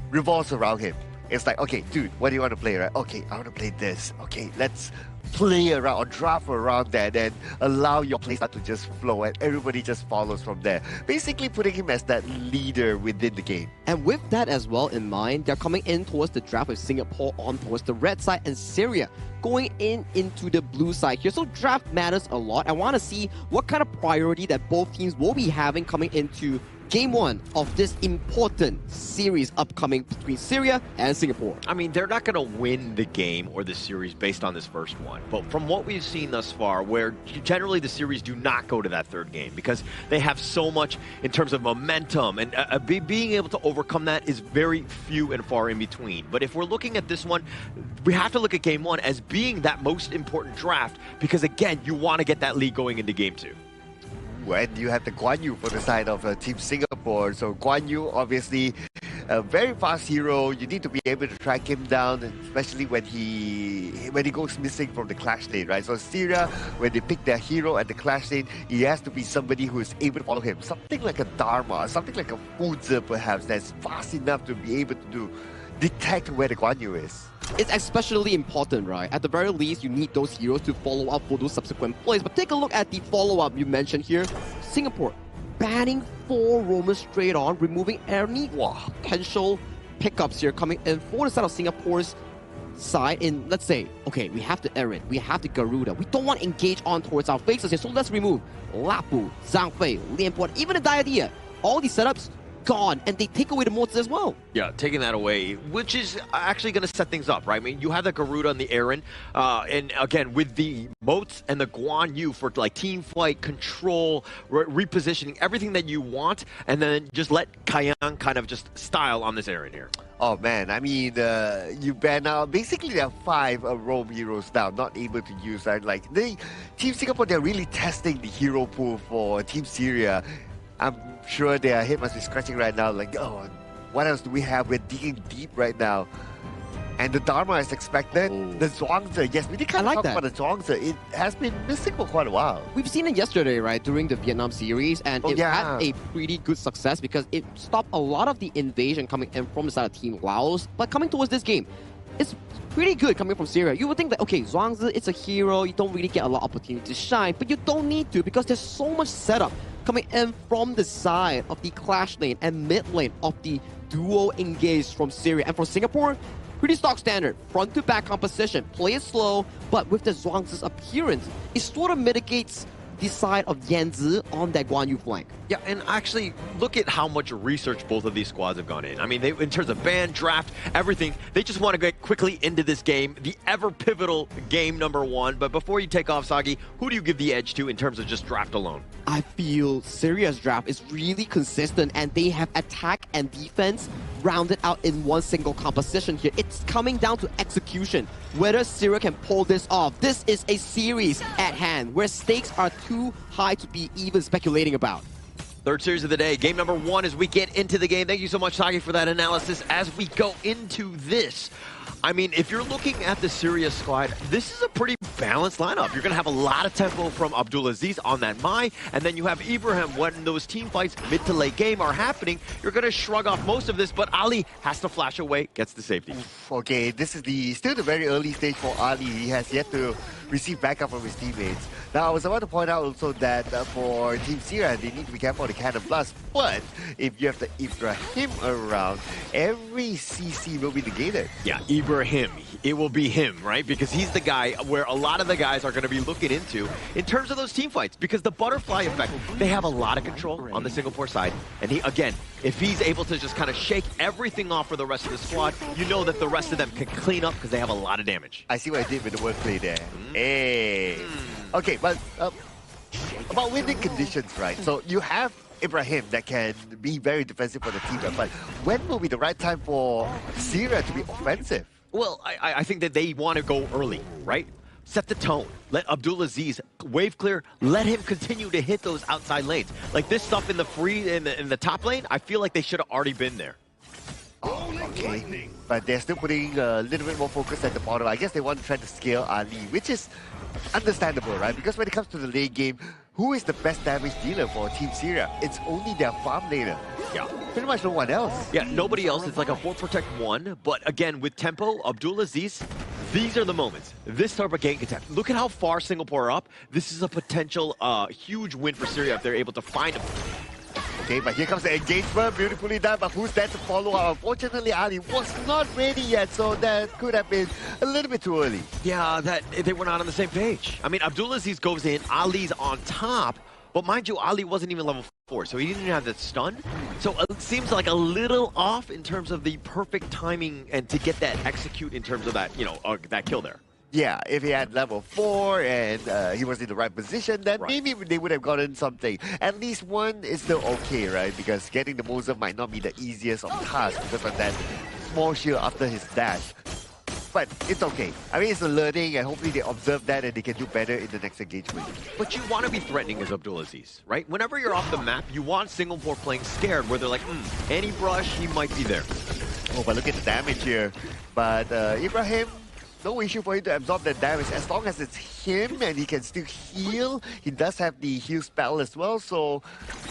revolves around him. It's like, okay, dude, what do you want to play, right? Okay, I want to play this. Okay, let's play around or draft around that and allow your playstyle to just flow and everybody just follows from there. Basically putting him as that leader within the game.
And with that as well in mind, they're coming in towards the draft with Singapore on towards the red side and Syria going into the blue side here. So draft matters a lot. I want to see what kind of priority that both teams will be having coming into Game 1 of this important series upcoming between Syria and Singapore.
I mean, they're not going to win the game or the series based on this first one. But from what we've seen thus far, where generally the series do not go to that third game because they have so much in terms of momentum and being able to overcome that is very few and far in between. But if we're looking at this one, we have to look at Game 1 as being that most important draft because, again, you want to get that lead going into Game 2.
And you have the Guan Yu for the side of Team Singapore. So Guan Yu, obviously, a very fast hero. You need to be able to track him down, especially when he goes missing from the clash lane, right? So Syria, when they pick their hero at the clash lane, he has to be somebody who is able to follow him. Something like a Dharma, something like a Fuzi perhaps, that's fast enough to be able to detect where the Guan Yu is.
It's especially important, right? At the very least, you need those heroes to follow up for those subsequent plays. But take a look at the follow-up you mentioned here. Singapore banning 4 roamers straight on, removing any potential pickups here coming in for the side of Singapore's side in, let's say, okay, we have the Eren, we have the Garuda. We don't want to engage on towards our faces here, so let's remove Lapu, Zhang Fei, Lianpo, even the Diadea. All these setups gone, and they take away the moats as well.
Yeah, taking that away, which is actually going to set things up, right? I mean, you have the Garuda and the Eren, and again, with the moats and the Guan Yu for like team fight, control, repositioning, everything that you want, and then just let Kayang kind of just style on this Eren here.
Oh man, I mean, you ban out, basically there are 5 roam heroes now, not able to use that. Like, Team Singapore, they're really testing the hero pool for Team Syria. I'm sure their head must be scratching right now, like, oh, what else do we have? We're digging deep right now. And the Dharma is expected. The Zhuangzi, yes, we did kind of talk about the Zhuangzi. It has been missing for quite a while.
We've seen it yesterday, right, during the Vietnam series, and it had a pretty good success because it stopped a lot of the invasion coming in from the side of Team Laos. But coming towards this game, it's pretty good coming from Syria. You would think that, okay, Zhuangzi, it's a hero, you don't really get a lot of opportunity to shine, but you don't need to because there's so much setup coming in from the side of the clash lane and mid lane of the duo engaged from Syria. And from Singapore, pretty stock standard, front to back composition, play it slow, but with the Zhuangzi's appearance, it sort of mitigates the side of Yanzi on that Guan Yu flank.
Yeah, and actually, look at how much research both of these squads have gone in. I mean, they, in terms of ban, draft, everything, they just want to get quickly into this game, the ever pivotal game #1. But before you take off, Sagi, who do you give the edge to in terms of just draft alone?
I feel Syria's draft is really consistent, and they have attack and defense rounded out in one single composition here. It's coming down to execution, whether Syria can pull this off. This is a series at hand where stakes are too high to be even speculating about.
Third series of the day, game #1 as we get into the game. Thank you so much, Sagi, for that analysis as we go into this. I mean, if you're looking at the Syria squad, this is a pretty balanced lineup. You're going to have a lot of tempo from Abdulaziz on that Mai, and then you have Ibrahim. When those team fights mid to late game are happening, you're going to shrug off most of this, but Ali has to flash away, gets the safety.
Okay, this is still the very early stage for Ali. He has yet to receive backup from his teammates. Now, I was about to point out also that for Team Syria, they need to be careful of the Cannon Blast, but if you have the Ibrahim around, every CC will be negated.
Yeah, Ibrahim. It will be him, right? Because he's the guy where a lot of the guys are going to be looking into in terms of those team fights. Because the butterfly effect, they have a lot of control on the Singapore side. And he, again, if he's able to just kind of shake everything off for the rest of the squad, you know that the rest of them can clean up because they have a lot of damage.
I see what I did with the wordplay there. Hey. Okay, but about winning conditions, right? So you have Ibrahim that can be very defensive for the team, but when will be the right time for Syria to be offensive?
Well, I think that they want to go early, right? Set the tone. Let Abdulaziz wave clear. Let him continue to hit those outside lanes. Like this stuff in the free in the top lane, I feel like they should have already been there.
Oh, okay. But they're still putting a little bit more focus at the bottom. I guess they want to try to scale Ali, which is understandable, right? Because when it comes to the late game, who is the best damage dealer for Team Syria? It's only their farm laner.
Yeah.
Pretty much no one else.
Yeah, nobody else. It's like a 4 protect 1. But again, with tempo, Abdulaziz, these are the moments. This type of gank attack. Look at how far Singapore are up. This is a potential huge win for Syria if they're able to find him.
Okay, but here comes the engagement, beautifully done, but who's there to follow up? Unfortunately, Ali was not ready yet, so that could have been a little bit too early.
Yeah, they were not on the same page. I mean, Abdulaziz goes in, Ali's on top, but mind you, Ali wasn't even level 4, so he didn't have that stun. So it seems like a little off in terms of the perfect timing and to get that execute in terms of that, you know, that kill there.
Yeah, if he had level 4 and he was in the right position, then maybe they would have gotten something. At least one is still okay, right? Because getting the Moser might not be the easiest of tasks because of that small shield after his dash. But it's okay. I mean, it's a learning, and hopefully they observe that and they can do better in the next engagement.
But you want to be threatening as Abdulaziz, right? Whenever you're off the map, you want Singapore playing scared, where they're like, any brush, he might be there.
Oh, but look at the damage here. But Ibrahim, no issue for him to absorb that damage as long as it's him and he can still heal. He does have the heal spell as well, so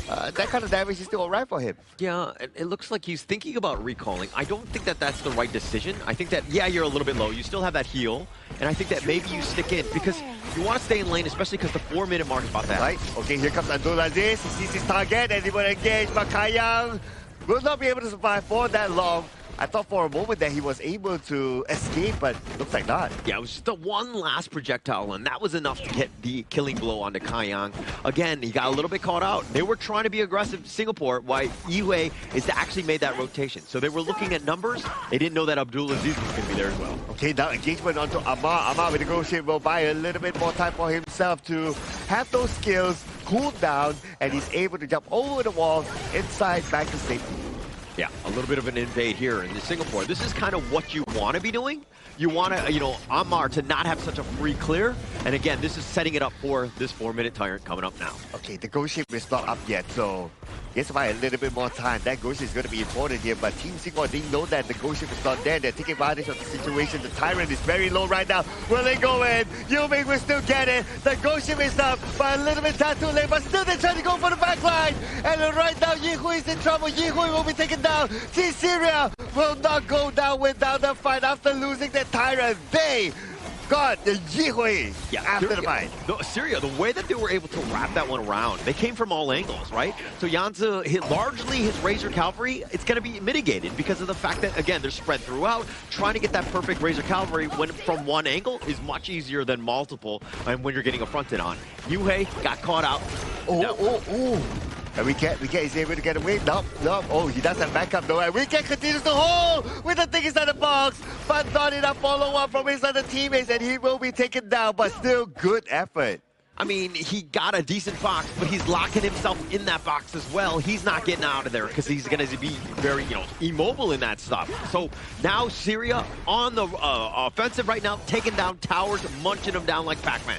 that kind of damage is still alright for him.
Yeah, it looks like he's thinking about recalling. I don't think that that's the right decision. I think that, yeah, you're a little bit low. You still have that heal, and I think that maybe you stick in because you want to stay in lane, especially because the 4-minute mark is about that.
Right, okay, here comes Abdulaziz. He sees his target and he will engage, but Kayang will not be able to survive for that long. I thought for a moment that he was able to escape, but looks like not.
Yeah, it was just the one last projectile, and that was enough to get the killing blow onto Kaiyang. Again, he got a little bit caught out. They were trying to be aggressive Singapore, while Yihui is actually made that rotation. So they were looking at numbers. They didn't know that Abdulaziz was going to be there as well.
Okay, now engagement onto Amar. Amar with the negotiate will buy a little bit more time for himself to have those skills cool down, and he's able to jump over the wall inside back to safety.
Yeah, a little bit of an invade here in Singapore. This is kind of what you want to be doing. You want to, Ammar to not have such a free clear. And again, this is setting it up for this 4-minute tyrant coming up now.
Okay, the Ghost Ship is not up yet, so guess by a little bit more time. That Ghost Ship is going to be important here, but Team Singapore didn't know that the Ghost Ship is not there. They're taking advantage of the situation. The tyrant is very low right now. Will they go in? Yuming will still get it. The Ghost Ship is up, but a little bit too late, but still they're trying to go for the back line. And right now, Yihui is in trouble. Yihui will be taken down. Team Syria will not go down without the fight after losing their tyrant. They got the Yihui after the fight.
Syria, the way that they were able to wrap that one around, they came from all angles, right? So Yanzi hit largely his Razor Cavalry. It's going to be mitigated because of the fact that, again, they're spread throughout. Trying to get that perfect Razor Cavalry when from one angle is much easier than multiple and when you're getting affronted on. Yuhei got caught out.
And Wicket is able to get away. No. Oh, he does have backup though. And Wicket continues to hold with the thing inside the box. But not enough follow-up from his other teammates. And he will be taken down. But still good effort.
I mean, he got a decent box, but he's locking himself in that box as well. He's not getting out of there because he's going to be very, immobile in that stuff. So now Syria on the offensive right now, taking down towers, munching them down like Pac-Man.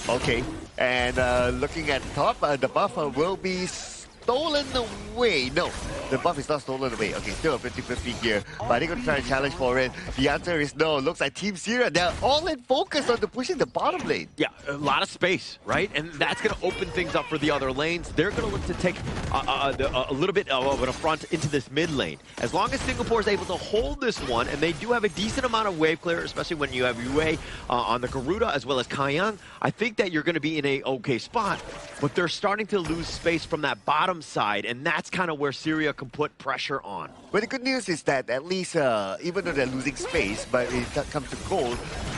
Okay, and looking at top, the buff will be stolen away. No, the buff is not stolen away. Okay, still a 50-50 here, but they're going to try to challenge for it. The answer is no. Looks like Team Syria, they're all in focus on pushing the bottom lane.
Yeah, a lot of space, right? And that's going to open things up for the other lanes. They're going to look to take a little bit of an affront into this mid lane. As long as Singapore is able to hold this one, and they do have a decent amount of wave clear, especially when you have Yue on the Garuda as well as Kaiyang, I think that you're going to be in a okay spot. But they're starting to lose space from that bottom side, and that's kind of where Syria can put pressure on.
But the good news is that at least, even though they're losing space, but when it comes to gold,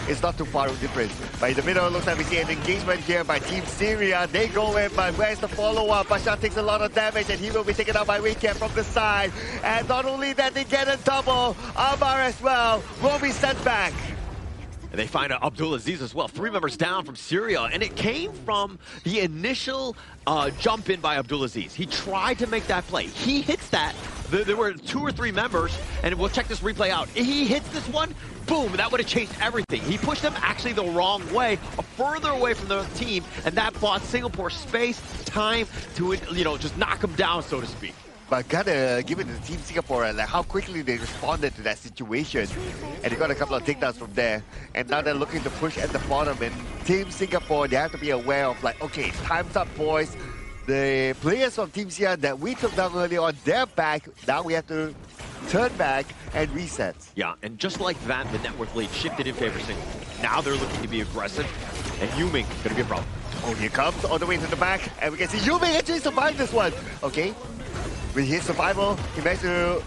it's not too far of a difference. But in the middle, it looks like we see an engagement here by Team Syria. They go in, but where's the follow-up? Bashar takes a lot of damage, and he will be taken out by Wicket from the side. And not only that, they get a double. Ammar as well will be sent back.
And they find Abdulaziz as well. 3 members down from Syria, and it came from the initial jump in by Abdulaziz. He tried to make that play. He hits that. There were 2 or 3 members, and we'll check this replay out. He hits this one, boom, that would have changed everything. He pushed them actually the wrong way, further away from the team, and that bought Singapore space, time to, just knock them down, so to speak.
But gotta give it to Team Singapore, like how quickly they responded to that situation. And they got a couple of takedowns from there. And now they're looking to push at the bottom. And Team Singapore, they have to be aware of like, okay, time's up, boys. The players from Team Syria that we took down earlier on, they're back. Now we have to turn back and reset.
Yeah, and just like that, the network lead shifted in favor of Singapore. Now they're looking to be aggressive, and Yuming gonna be a problem.
Oh, here comes all the way to the back. And we can see Yuming actually survived this one. Okay. With his survival, he managed to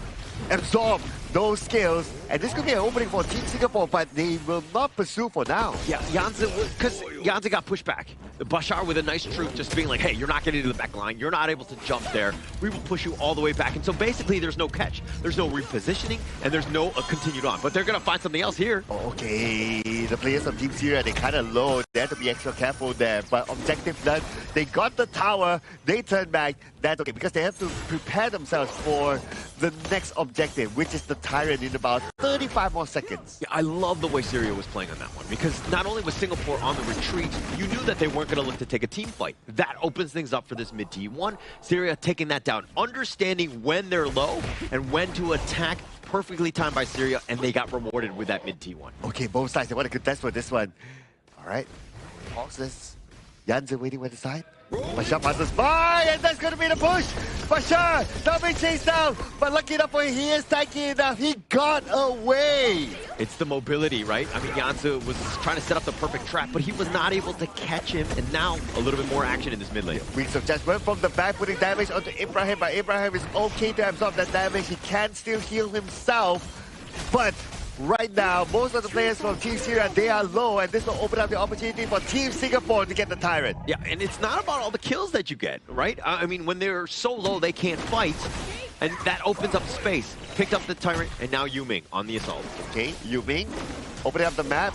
absorb those skills, and this could be an opening for Team Singapore, but they will not pursue for now.
Yeah, because Yanzi got pushed back. Bashar with a nice truth just being like, hey, you're not getting to the back line, you're not able to jump there, we will push you all the way back. And so basically there's no catch, there's no repositioning, and there's no continued on. But they're going to find something else here.
Okay, the players of Team Syria, they kind of low, they have to be extra careful there. But objective done, they got the tower, they turn back, that's okay, because they have to prepare themselves for the next objective, which is the Tyrant in about 35 more seconds.
Yeah, I love the way Syria was playing on that one, because not only was Singapore on the retreat, you knew that they weren't going to look to take a team fight. That opens things up for this mid T1. Syria taking that down, understanding when they're low and when to attack. Perfectly timed by Syria, and they got rewarded with that mid T1.
Okay, both sides, they want to contest for this one. All right, pauses. Yanzi waiting by the side. Bashar passes by, and that's going to be the push. Bashar, not being chased down, but lucky enough for him, he is tanky enough. He got away.
It's the mobility, right? I mean, Yansu was trying to set up the perfect trap, but he was not able to catch him, and now a little bit more action in this mid lane.
Wings of Judgment from the back, putting damage onto Ibrahim, but Ibrahim is okay to absorb that damage. He can still heal himself, but right now, most of the players from Team Syria, they are low, and this will open up the opportunity for Team Singapore to get the Tyrant.
Yeah, and it's not about all the kills that you get, right? I mean, when they're so low, they can't fight, and that opens up space. Picked up the Tyrant, and now Yuming on the assault.
Okay, Yuming opening up the map,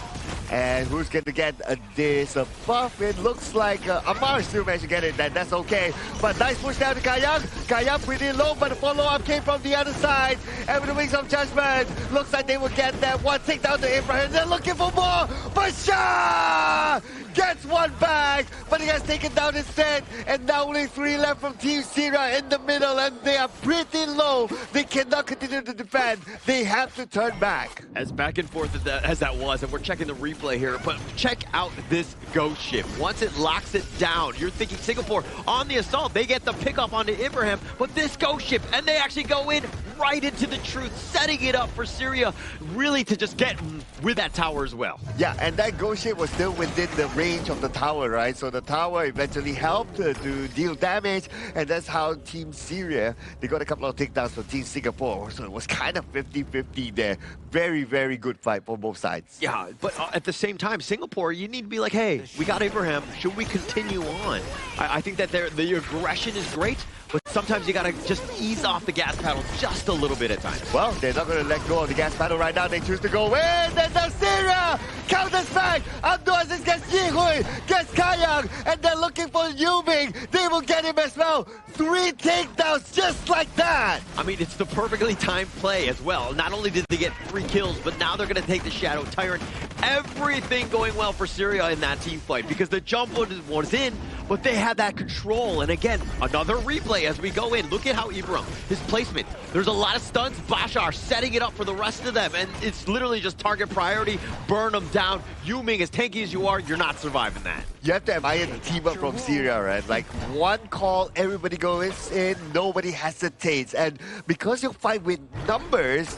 and who's going to get this buff? It looks like Amar still managed to get it, that's okay. But nice push down to Kayang. Kayang pretty low, but the follow-up came from the other side. And with the Wings of Judgment, looks like they will get that one. Take down to Ibrahim, they're looking for more. Bashar gets one back, but he has taken down instead. And now only 3 left from Team Syria in the middle, and they are pretty low. They cannot continue to defend. They have to turn back.
As back and forth as that was, and we're checking the replay here, but check out this ghost ship. Once it locks it down, you're thinking Singapore on the assault. They get the pickup onto Ibrahim, but this ghost ship, and they actually go in right into the truth, setting it up for Syria really to just get with that tower as well.
Yeah, and that ghost ship was still within the range of the tower, right? So the tower eventually helped to deal damage, and that's how Team Syria, they got a couple of takedowns for Team Singapore. So it was kind of 50-50 there. Very, very good fight for both sides.
Yeah, but at the same time, Singapore, you need to be like, hey, we got Ibrahim. Should we continue on? I think that the aggression is great, but sometimes you got to just ease off the gas pedal just a little bit at times.
Well, they're not going to let go of the gas pedal right now. They choose to go in, and now Syria counters back. Abdul Aziz gets Yihui, gets Kayang, and they're looking for Yuming. They will get him as well. 3 takedowns just like that.
I mean, it's the perfectly timed play as well. Not only did they get 3 kills, but now they're going to take the Shadow Tyrant. Everything going well for Syria in that team fight because the jump was in, but they had that control. And again, another replay as we go in. Look at how Ibrahim, his placement. There's a lot of stuns. Bashar setting it up for the rest of them, and it's literally just target priority. Burn them down. Yuming, as tanky as you are, you're not surviving that.
You have to admire the team up from Syria, right? Like, one call, everybody goes in, nobody hesitates. And because you fight with numbers,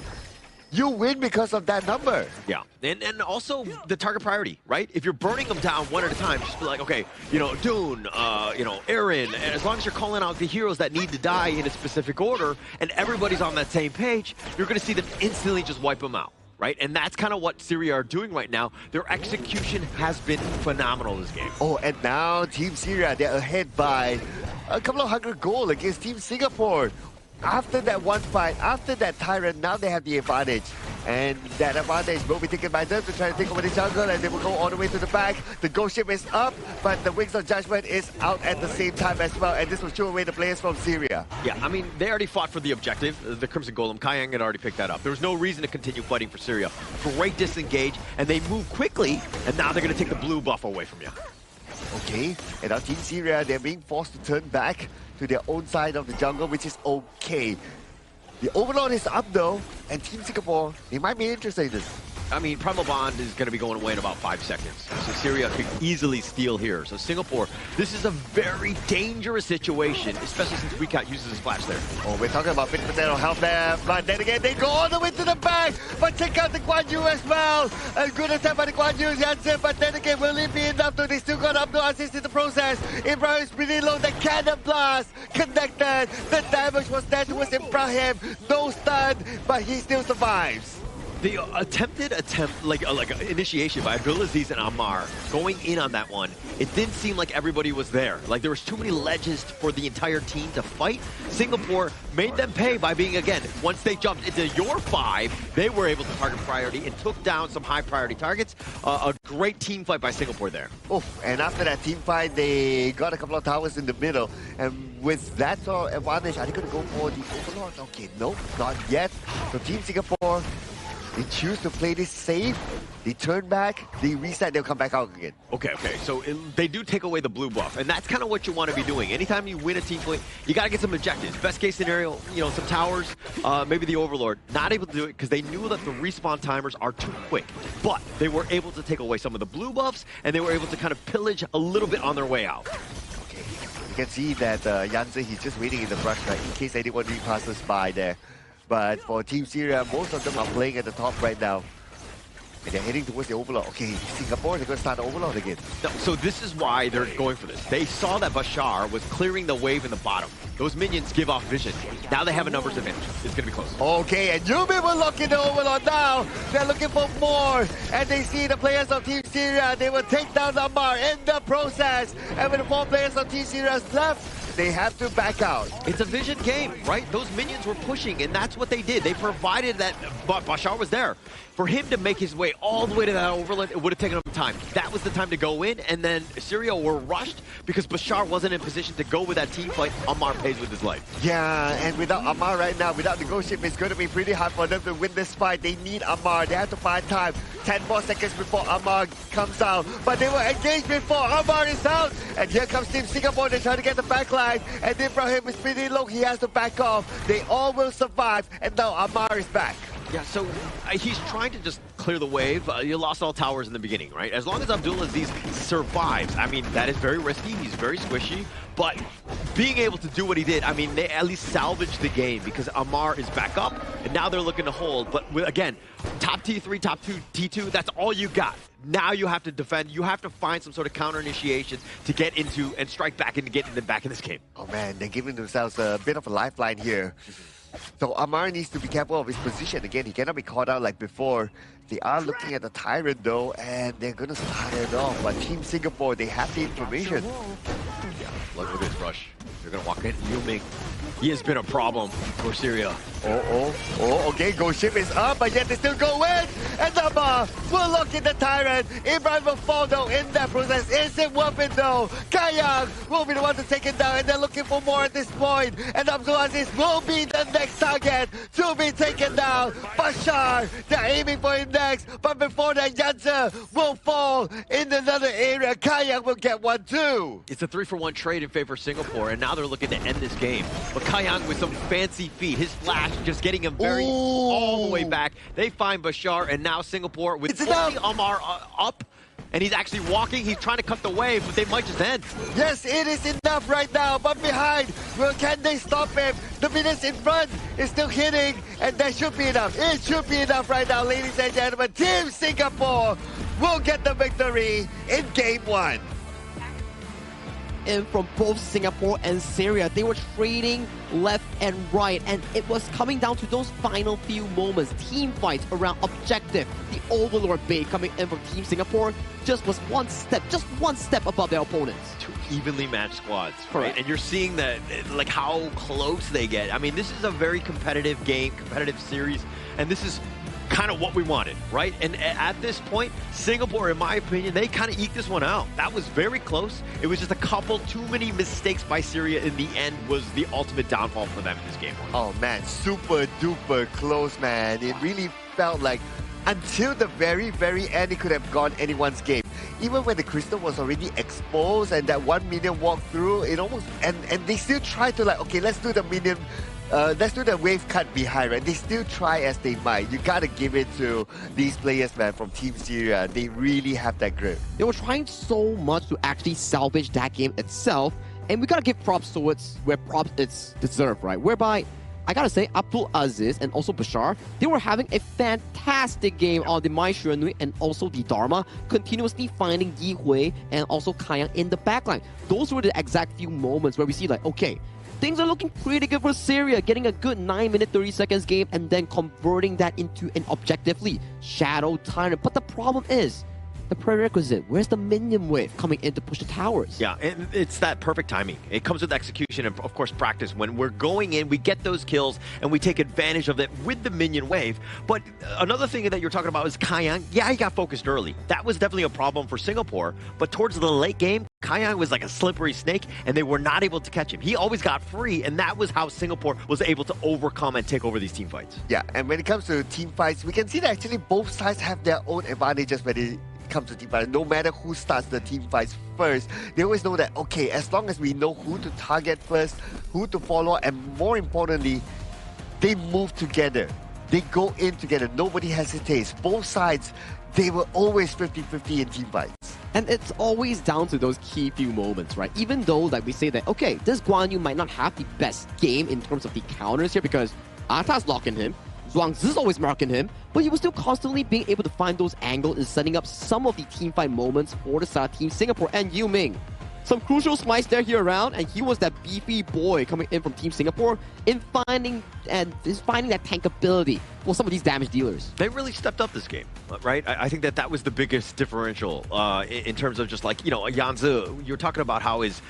you win because of that number.
Yeah, and also the target priority, right? If you're burning them down one at a time, just be like, okay, you know, Dune, you know, Aaron, and as long as you're calling out the heroes that need to die in a specific order, and everybody's on that same page, you're going to see them instantly just wipe them out. Right? And that's kind of what Syria are doing right now. Their execution has been phenomenal this game.
Oh, and now Team Syria, they're ahead by a couple of 100 goals against Team Singapore. After that one fight, after that Tyrant, now they have the advantage. And that advantage will be taken by them to try to take over the jungle, and they will go all the way to the back. The ghost ship is up, but the Wings of Judgment is out at the same time as well, and this will show away the players from Syria.
Yeah, I mean, they already fought for the objective, the Crimson Golem. Kayang had already picked that up. There was no reason to continue fighting for Syria. Great disengage, and they move quickly, and now they're going to take the blue buff away from you.
Okay, and now Team Syria, they're being forced to turn back to their own side of the jungle, which is okay. The Overlord is up though, and Team Singapore, they might be interested in this.
I mean, Primal Bond is going to be going away in about 5 seconds. So Syria could easily steal here. So Singapore, this is a very dangerous situation, especially since Weekat uses his flash there.
Oh, we're talking about 50% of health there, but then again, they go all the way to the back. But check out the Guan Yu as well. A good attempt by the Guan Yu, Jansen, but then again, will it be enough? They still got up to assist in the process. Ibrahim is pretty low. The cannon blast connected. The damage was there towards Ibrahim. No stun, but he still survives.
The attempted initiation by Abdulaziz and Ammar, going in on that one, it didn't seem like everybody was there. Like, there was too many ledges for the entire team to fight. Singapore made them pay by being, again, once they jumped into your 5, they were able to target priority and took down some high priority targets. A great team fight by Singapore there.
Oh, and after that team fight, they got a couple of towers in the middle. And with that sort of advantage, are they going to go for the Overlord? Okay, no, not yet. So Team Singapore, they choose to play this safe. They turn back, they reset, they'll come back out again.
Okay, so they do take away the blue buff, and that's kind of what you want to be doing. Anytime you win a team fight, you got to get some objectives. Best case scenario, you know, some towers, maybe the Overlord. Not able to do it because they knew that the respawn timers are too quick, but they were able to take away some of the blue buffs, and they were able to kind of pillage a little bit on their way out.
Okay, can see that Yanzi, he's just waiting in the brush right in case anyone repasses by there. But for Team Syria, most of them are playing at the top right now. And they're heading towards the Overlord. Okay, Singapore, they're going to start the Overlord again.
No, so this is why they're going for this. They saw that Bashar was clearing the wave in the bottom. Those minions give off vision. Now they have a numbers advantage. It's going to be close.
Okay, and Yubi will look in the Overlord now. They're looking for more. And they see the players of Team Syria. They will take down Amar in the process. And with the 4 players of Team Syria left, they have to back out.
It's a vision game, right? Those minions were pushing, and that's what they did. They provided that Bashar was there. For him to make his way all the way to that Overlord, it would have taken him time. That was the time to go in, and then Syria were rushed because Bashar wasn't in position to go with that team fight. Amar pays with his life.
Yeah, and without Amar right now, without the ghost ship, it's going to be pretty hard for them to win this fight. They need Amar. They have to find time. 10 more seconds before Amar comes out. But they were engaged before Amar is out. And here comes Team Singapore. They're trying to get the backline. And Ibrahim is pretty low. He has to back off. They all will survive. And now Amar is back.
Yeah, so he's trying to just clear the wave. You lost all towers in the beginning, right? As long as Abdulaziz survives, I mean, that is very risky. He's very squishy. But being able to do what he did, I mean, they at least salvaged the game because Amar is back up, and now they're looking to hold. But again, top T3, top 2, T2, that's all you got. Now you have to defend. You have to find some sort of counter initiation to get into and strike back and get them back in this game.
Oh man, they're giving themselves a bit of a lifeline here. So Amar needs to be careful of his position. Again, he cannot be caught out like before. They are looking at the Tyrant though, and they're going to start it off. But Team Singapore, they have the information.
Yeah, look at this rush. They're going to walk in. Liu Ming, he has been a problem for Syria.
Okay, Ghost Ship is up, but yet they still go in. And Amar will look at the Tyrant. Ibrahim will fall though in that process. Is it worth it though? Kayang will be the one to take it down, and they're looking for more at this point. And Abdulaziz will be the next target to be taken down. Bashar, they're aiming for him next, but before that, Yanzi will fall in another area. Kayang will get one too.
It's a 3-for-1 trade in favor of Singapore, and now they're looking to end this game. But Kayang with some fancy feet, his flash just getting him all the way back. They find Bashar, and now Singapore with only Amar up, and he's actually walking. He's trying to cut the wave, but they might just end.
Yes, it is enough right now, but behind, well, can they stop him? The minutes in front is still hitting, and that should be enough. It should be enough right now, ladies and gentlemen. Team Singapore will get the victory in Game 1.
And from both Singapore and Syria, they were trading left and right, and it was coming down to those final few moments. Team fights around objective. The Overlord bait coming in from Team Singapore just was one step above their opponents.
Two evenly matched squads, right?
Correct.
And you're seeing that, like, how close they get. I mean, this is a very competitive game, competitive series, and this is kind of what we wanted, right? And at this point, Singapore, in my opinion, they kind of eked this one out. That was very close. It was just a couple too many mistakes by Syria in the end was the ultimate downfall for them in this game.
Oh man, super duper close, man. It really felt like until the very, very end, it could have gone anyone's game. Even when the crystal was already exposed and that 1 minion walked through, it almost, and they still tried to like, okay, let's do the minion, let's do the wave cut behind, right? They still try as they might. You gotta give it to these players, man, from Team Syria. They really have that grip.
They were trying so much to actually salvage that game itself, and we gotta give props to where props it's deserved, right? Whereby, I gotta say, Abdulaziz and also Bashar, they were having a fantastic game on the Mai Xuanui and also the Dharma, continuously finding Yi Hui and also Kayang in the backline. Those were the exact few moments where we see like, okay, things are looking pretty good for Syria, getting a good 9-minute 30 seconds game and then converting that into an objectively Shadow Tyrant. But the problem is, the prerequisite, where's the minion wave coming in to push the towers?
Yeah, and it's that perfect timing. It comes with execution and, of course, practice. When we're going in, we get those kills, and we take advantage of it with the minion wave. But another thing that you're talking about is Kayang. Yeah, he got focused early. That was definitely a problem for Singapore. But towards the late game, Kayang was like a slippery snake, and they were not able to catch him. He always got free, and that was how Singapore was able to overcome and take over these team fights.
Yeah, and when it comes to team fights, we can see that actually both sides have their own advantages when it comes to team fights. No matter who starts the team fights first, they always know that, okay, as long as we know who to target first, who to follow, and more importantly, they move together. They go in together. Nobody hesitates. Both sides, they were always 50-50 in team fights.
And it's always down to those key few moments, right? Even though, like, we say that, okay, this Guan Yu might not have the best game in terms of the counters here because Ata's locking him, Zhuangzi's always marking him, but he was still constantly being able to find those angles and setting up some of the teamfight moments for the side of Team Singapore. And Yu Ming, some crucial smites there here around, and he was that beefy boy coming in from Team Singapore in finding that tankability for some of these damage dealers.
They really stepped up this game, right? I think that was the biggest differential in terms of just like, you know, Yanzi, you're talking about how his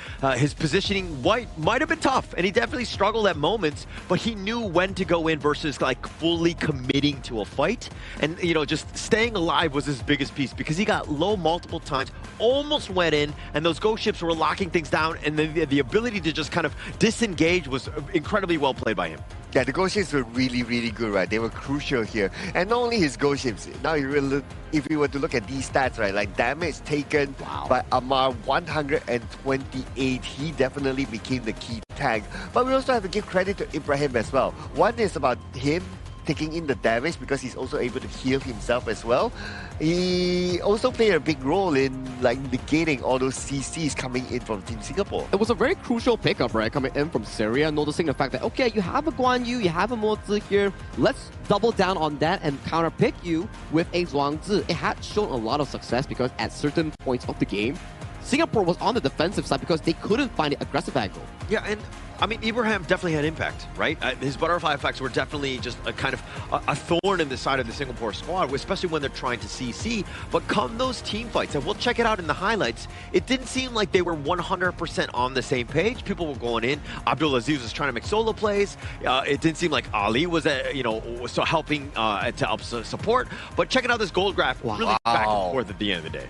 positioning might have been tough, and he definitely struggled at moments, but he knew when to go in versus like fully committing to a fight. And, you know, just staying alive was his biggest piece because he got low multiple times, almost went in, and those ghost ships were locking things down, and the ability to just kind of disengage was incredibly well played by him.
Yeah, the ghost ships were really, really good, right? They were crucial here. And not only his ghost ships, now if you were to look at these stats, right, like damage taken by Amar, 128, he definitely became the key tank. But we also have to give credit to Ibrahim as well. One is about him taking in the damage because he's also able to heal himself as well. He also played a big role in like negating all those CCs coming in from Team Singapore.
It was a very crucial pickup, right, coming in from Syria, noticing the fact that, okay, you have a Guan Yu, you have a Mo Zi here, let's double down on that and counterpick you with a Zhuangzi. It had shown a lot of success because at certain points of the game, Singapore was on the defensive side because they couldn't find the aggressive angle.
Yeah, and I mean, Ibrahim definitely had impact, right? His butterfly effects were definitely just a kind of a thorn in the side of the Singapore squad, especially when they're trying to CC. But come those team fights, and we'll check it out in the highlights, it didn't seem like they were 100% on the same page. People were going in. Abdulaziz was trying to make solo plays. It didn't seem like Ali was, so helping to help support. But checking out this gold graph, really back and forth at the end of the day.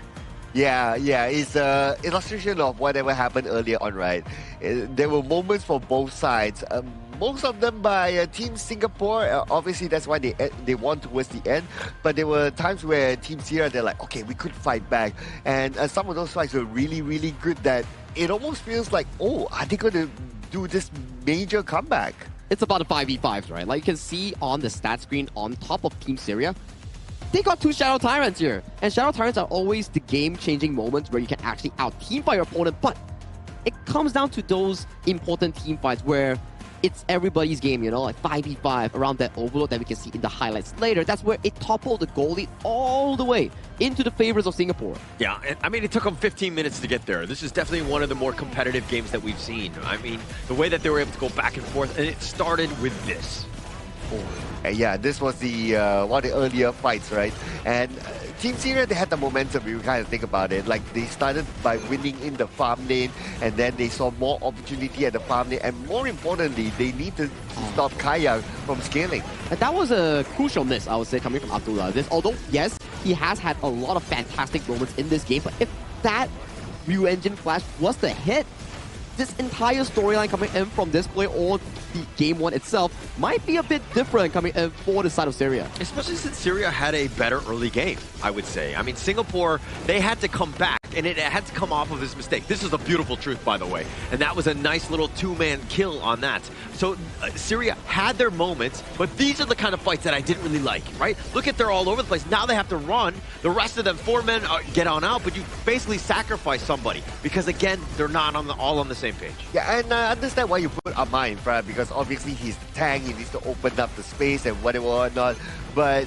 Yeah, it's an illustration of whatever happened earlier on, right? There were moments for both sides. Most of them by Team Singapore. Obviously, that's why they won towards the end. But there were times where Team Sierra, they're like, okay, we could fight back. And some of those fights were really, really good that it almost feels like, oh, are they going to do this major comeback?
It's about the 5v5s, right? Like you can see on the stat screen on top of Team Syria, they got 2 Shadow Tyrants here. And Shadow Tyrants are always the game-changing moments where you can actually out-teamfight your opponent, but it comes down to those important team fights where it's everybody's game, you know, like 5v5 around that overload that we can see in the highlights later. That's where it toppled the goalie all the way into the favors of Singapore.
Yeah, and I mean, it took them 15 minutes to get there. This is definitely one of the more competitive games that we've seen. I mean, the way that they were able to go back and forth, and it started with this.
Yeah, this was the one of the earlier fights, right? And Team Syria, they had the momentum, if you kind of think about it. Like, they started by winning in the farm lane, and then they saw more opportunity at the farm lane, and more importantly, they need to stop Kayang from scaling.
And that was a crucial miss, I would say, coming from Abdullah. Although, yes, he has had a lot of fantastic moments in this game, but if that Ryu Engine Flash was the hit, this entire storyline coming in from this play or the game one itself might be a bit different coming in for the side of Syria.
Especially since Syria had a better early game, I would say. I mean, Singapore, they had to come back, and it had to come off of his mistake. This is a beautiful truth, by the way. And that was a nice little 2-man kill on that. So Syria had their moments, but these are the kind of fights that I didn't really like, right? Look at they're all over the place. Now they have to run. The rest of them, 4 men, get on out, but you basically sacrifice somebody because, again, they're not all on the same page.
Yeah, and I understand why you put Amar in front because obviously he's the tank, he needs to open up the space and whatever not. But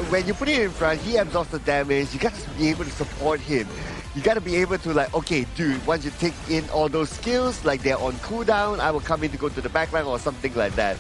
when you put him in front, he absorbs the damage. You got to be able to support him. You got to be able to like, okay, dude, once you take in all those skills, like they're on cooldown, I will come in to go to the backline or something like that.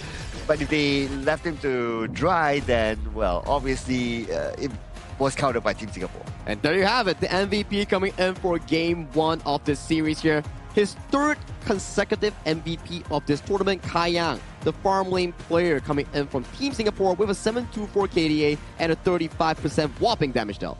But if they left him to dry, then, well, obviously it was countered by Team Singapore.
And there you have it, the MVP coming in for game 1 of this series here. His 3rd consecutive MVP of this tournament, Kayang, the farm lane player coming in from Team Singapore with a 724 KDA and a 35% whopping damage dealt.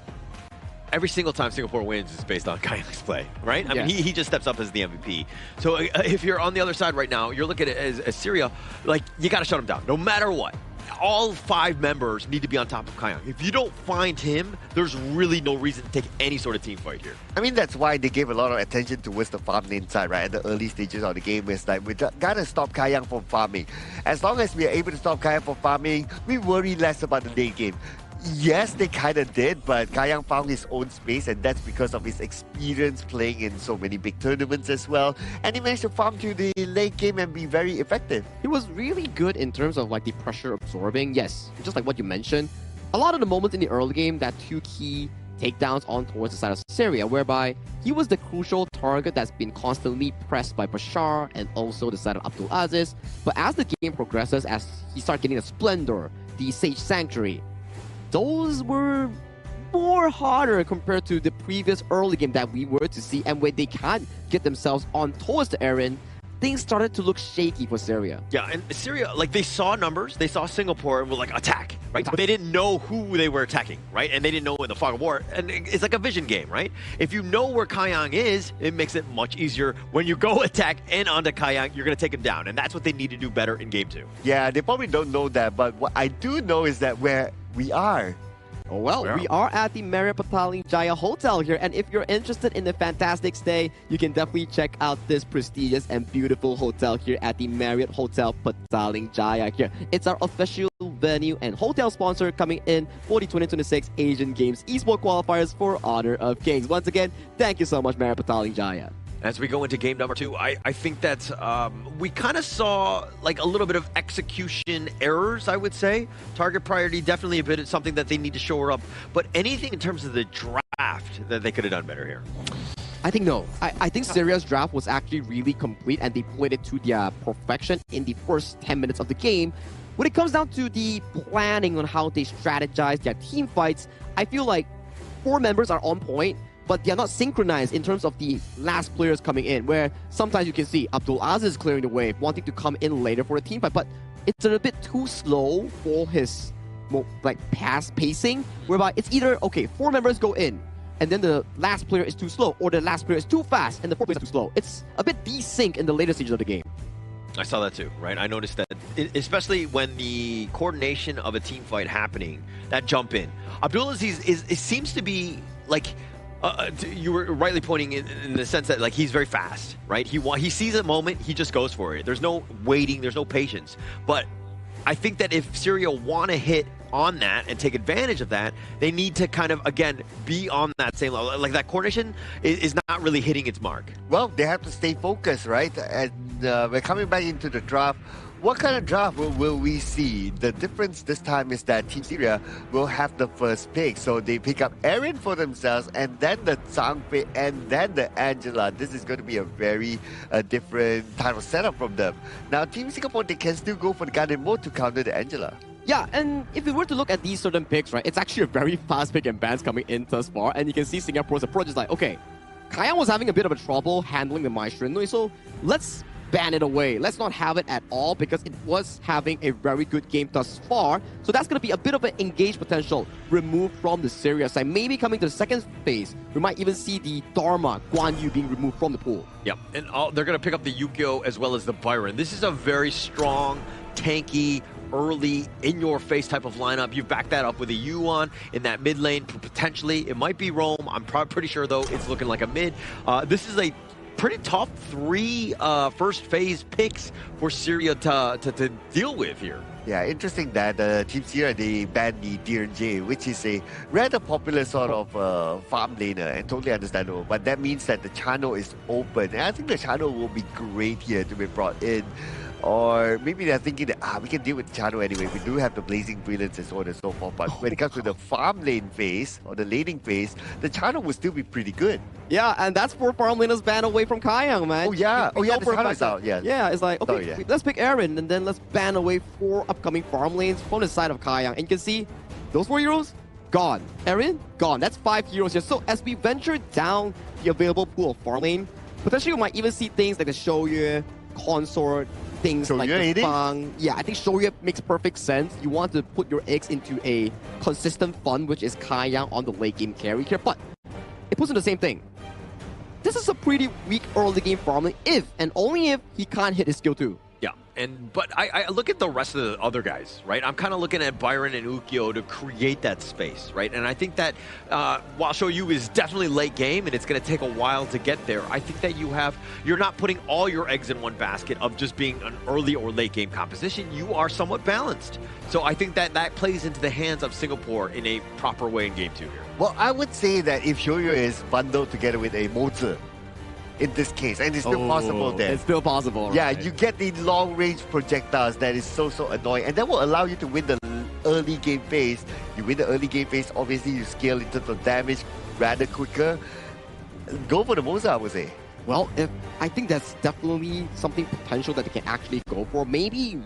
Every single time Singapore wins is based on Kayang's play, right? I mean, he just steps up as the MVP. So if you're on the other side right now, you're looking at it as Syria, like, you got to shut him down, no matter what. All 5 members need to be on top of Kayang. If you don't find him, there's really no reason to take any sort of team fight here.
I mean, that's why they gave a lot of attention towards the farm lane side, right? At the early stages of the game, it's like, we gotta stop Kayang from farming. As long as we are able to stop Kayang from farming, we worry less about the late game. Yes, they kind of did, but Kayang found his own space, and that's because of his experience playing in so many big tournaments as well. And he managed to farm through the late game and be very effective.
He was really good in terms of like the pressure absorbing. Yes, just like what you mentioned. A lot of the moments in the early game, that 2 key takedowns on towards the side of Syria, whereby he was the crucial target that's been constantly pressed by Bashar and also the side of Abdul Aziz. But as the game progresses, as he started getting the Splendor, the Sage Sanctuary, those were more harder compared to the previous early game that we were to see. And when they can't get themselves on towards the Aaron, things started to look shaky for Syria.
Yeah, and Syria, like they saw numbers, they saw Singapore and were like, attack, right? But they didn't know who they were attacking, right? And they didn't know in the fog of war. And it's like a vision game, right? If you know where Kayang is, it makes it much easier. When you go attack and onto Kayang, you're going to take him down. And that's what they need to do better in game 2.
Yeah, they probably don't know that, but what I do know is that where we are.
Oh, well, we are at the Marriott Pataling Jaya Hotel here, and if you're interested in a fantastic stay, you can definitely check out this prestigious and beautiful hotel here at the Marriott Hotel Pataling Jaya here. It's our official venue and hotel sponsor coming in for the 2026 Asian Games Esports Qualifiers for Honor of Kings. Once again, thank you so much, Marriott Pataling Jaya.
As we go into game number 2, I think that we kind of saw like a little bit of execution errors, I would say. Target priority, definitely a bit of something that they need to shore up. But anything in terms of the draft that they could have done better here?
I think no. I think Syria's draft was actually really complete and they played it to their perfection in the first 10 minutes of the game. When it comes down to the planning on how they strategize their team fights, I feel like 4 members are on point, but they are not synchronized in terms of the last players coming in, where sometimes you can see Abdul Aziz clearing the way, wanting to come in later for the team fight, but it's a bit too slow for his like past pacing, whereby it's either, okay, 4 members go in, and then the last player is too slow, or the last player is too fast, and the 4th player is too slow. It's a bit desync in the later stages of the game.
I saw that too, right? I noticed that, especially when the coordination of a team fight happening, that jump in. Abdulaziz it seems to be like, you were rightly pointing in the sense that like he's very fast, right? He sees a moment, he just goes for it. There's no waiting, there's no patience. But I think that if Syria want to hit on that and take advantage of that, they need to kind of, again, be on that same level. Like that coordination is not really hitting its mark.
Well, they have to stay focused, right? And we're coming back into the draft. What kind of draft will we see? The difference this time is that Team Syria will have the first pick. So they pick up Aaron for themselves, and then the Zhangfei, and then the Angela. This is going to be a very different type of setup from them. Now, Team Singapore, they can still go for the Garden mode to counter the Angela.
Yeah, and if we were to look at these certain picks, right, it's actually a very fast pick and bans coming in thus far, and you can see Singapore's approach is like, okay, Kayang was having a bit of a trouble handling the Maestro, so let's ban it away. Let's not have it at all because it was having a very good game thus far. So that's going to be a bit of an engaged potential removed from the Syria side. Maybe coming to the second phase, we might even see the Dharma, Guan Yu being removed from the pool.
Yep, and they're going to pick up the Yukio as well as the Byron. This is a very strong, tanky, early, in-your-face type of lineup. You back that up with a Yuan in that mid lane. Potentially, it might be Rome. I'm pretty sure, though, it's looking like a mid. This is a pretty top 3 first phase picks for Syria to deal with here.
Yeah, interesting that Team Syria, they banned the DRJ, which is a rather popular sort of farm laner, and totally understandable. But that means that the channel is open, and I think the channel will be great here to be brought in. Or maybe they're thinking that we can deal with the channel anyway. We do have the Blazing Brilliance and so on and so forth. But when it comes to the farm lane phase or the laning phase, the channel will still be pretty good.
Yeah, and that's 4 farm laners banned away from Kayang, man.
Oh yeah, the channel is out. Yeah.
Yeah, it's like, okay, let's pick Aaron and then let's ban away 4 upcoming farm lanes from the side of Kayang. And you can see those 4 heroes gone. Aaron gone. That's 5 heroes here. So as we venture down the available pool of farm lane, potentially we might even see things like the Shouyue, Consort, things like the Fang. Yeah, I think Shouyue makes perfect sense. You want to put your eggs into a consistent fund, which is Kayang on the late game carry here. But it puts in the same thing. This is a pretty weak early game farming if and only if he can't hit his skill 2.
Yeah, But I look at the rest of the other guys, right? I'm kind of looking at Byron and Ukyo to create that space, right? And I think that while Shoyu is definitely late game and it's going to take a while to get there, I think that you're not putting all your eggs in one basket of just being an early or late game composition. You are somewhat balanced. So I think that plays into the hands of Singapore in a proper way in game 2 here.
Well, I would say that if Shoyu is bundled together with a Mozi in this case, and it's still possible there.
It's still possible.
Yeah,
right?
you get the long-range projectiles that is so annoying, and that will allow you to win the early game phase. You win the early game phase, obviously you scale in terms of damage rather quicker. Go for the Mozi, I would say.
Well, I think that's definitely something potential that they can actually go for. Maybe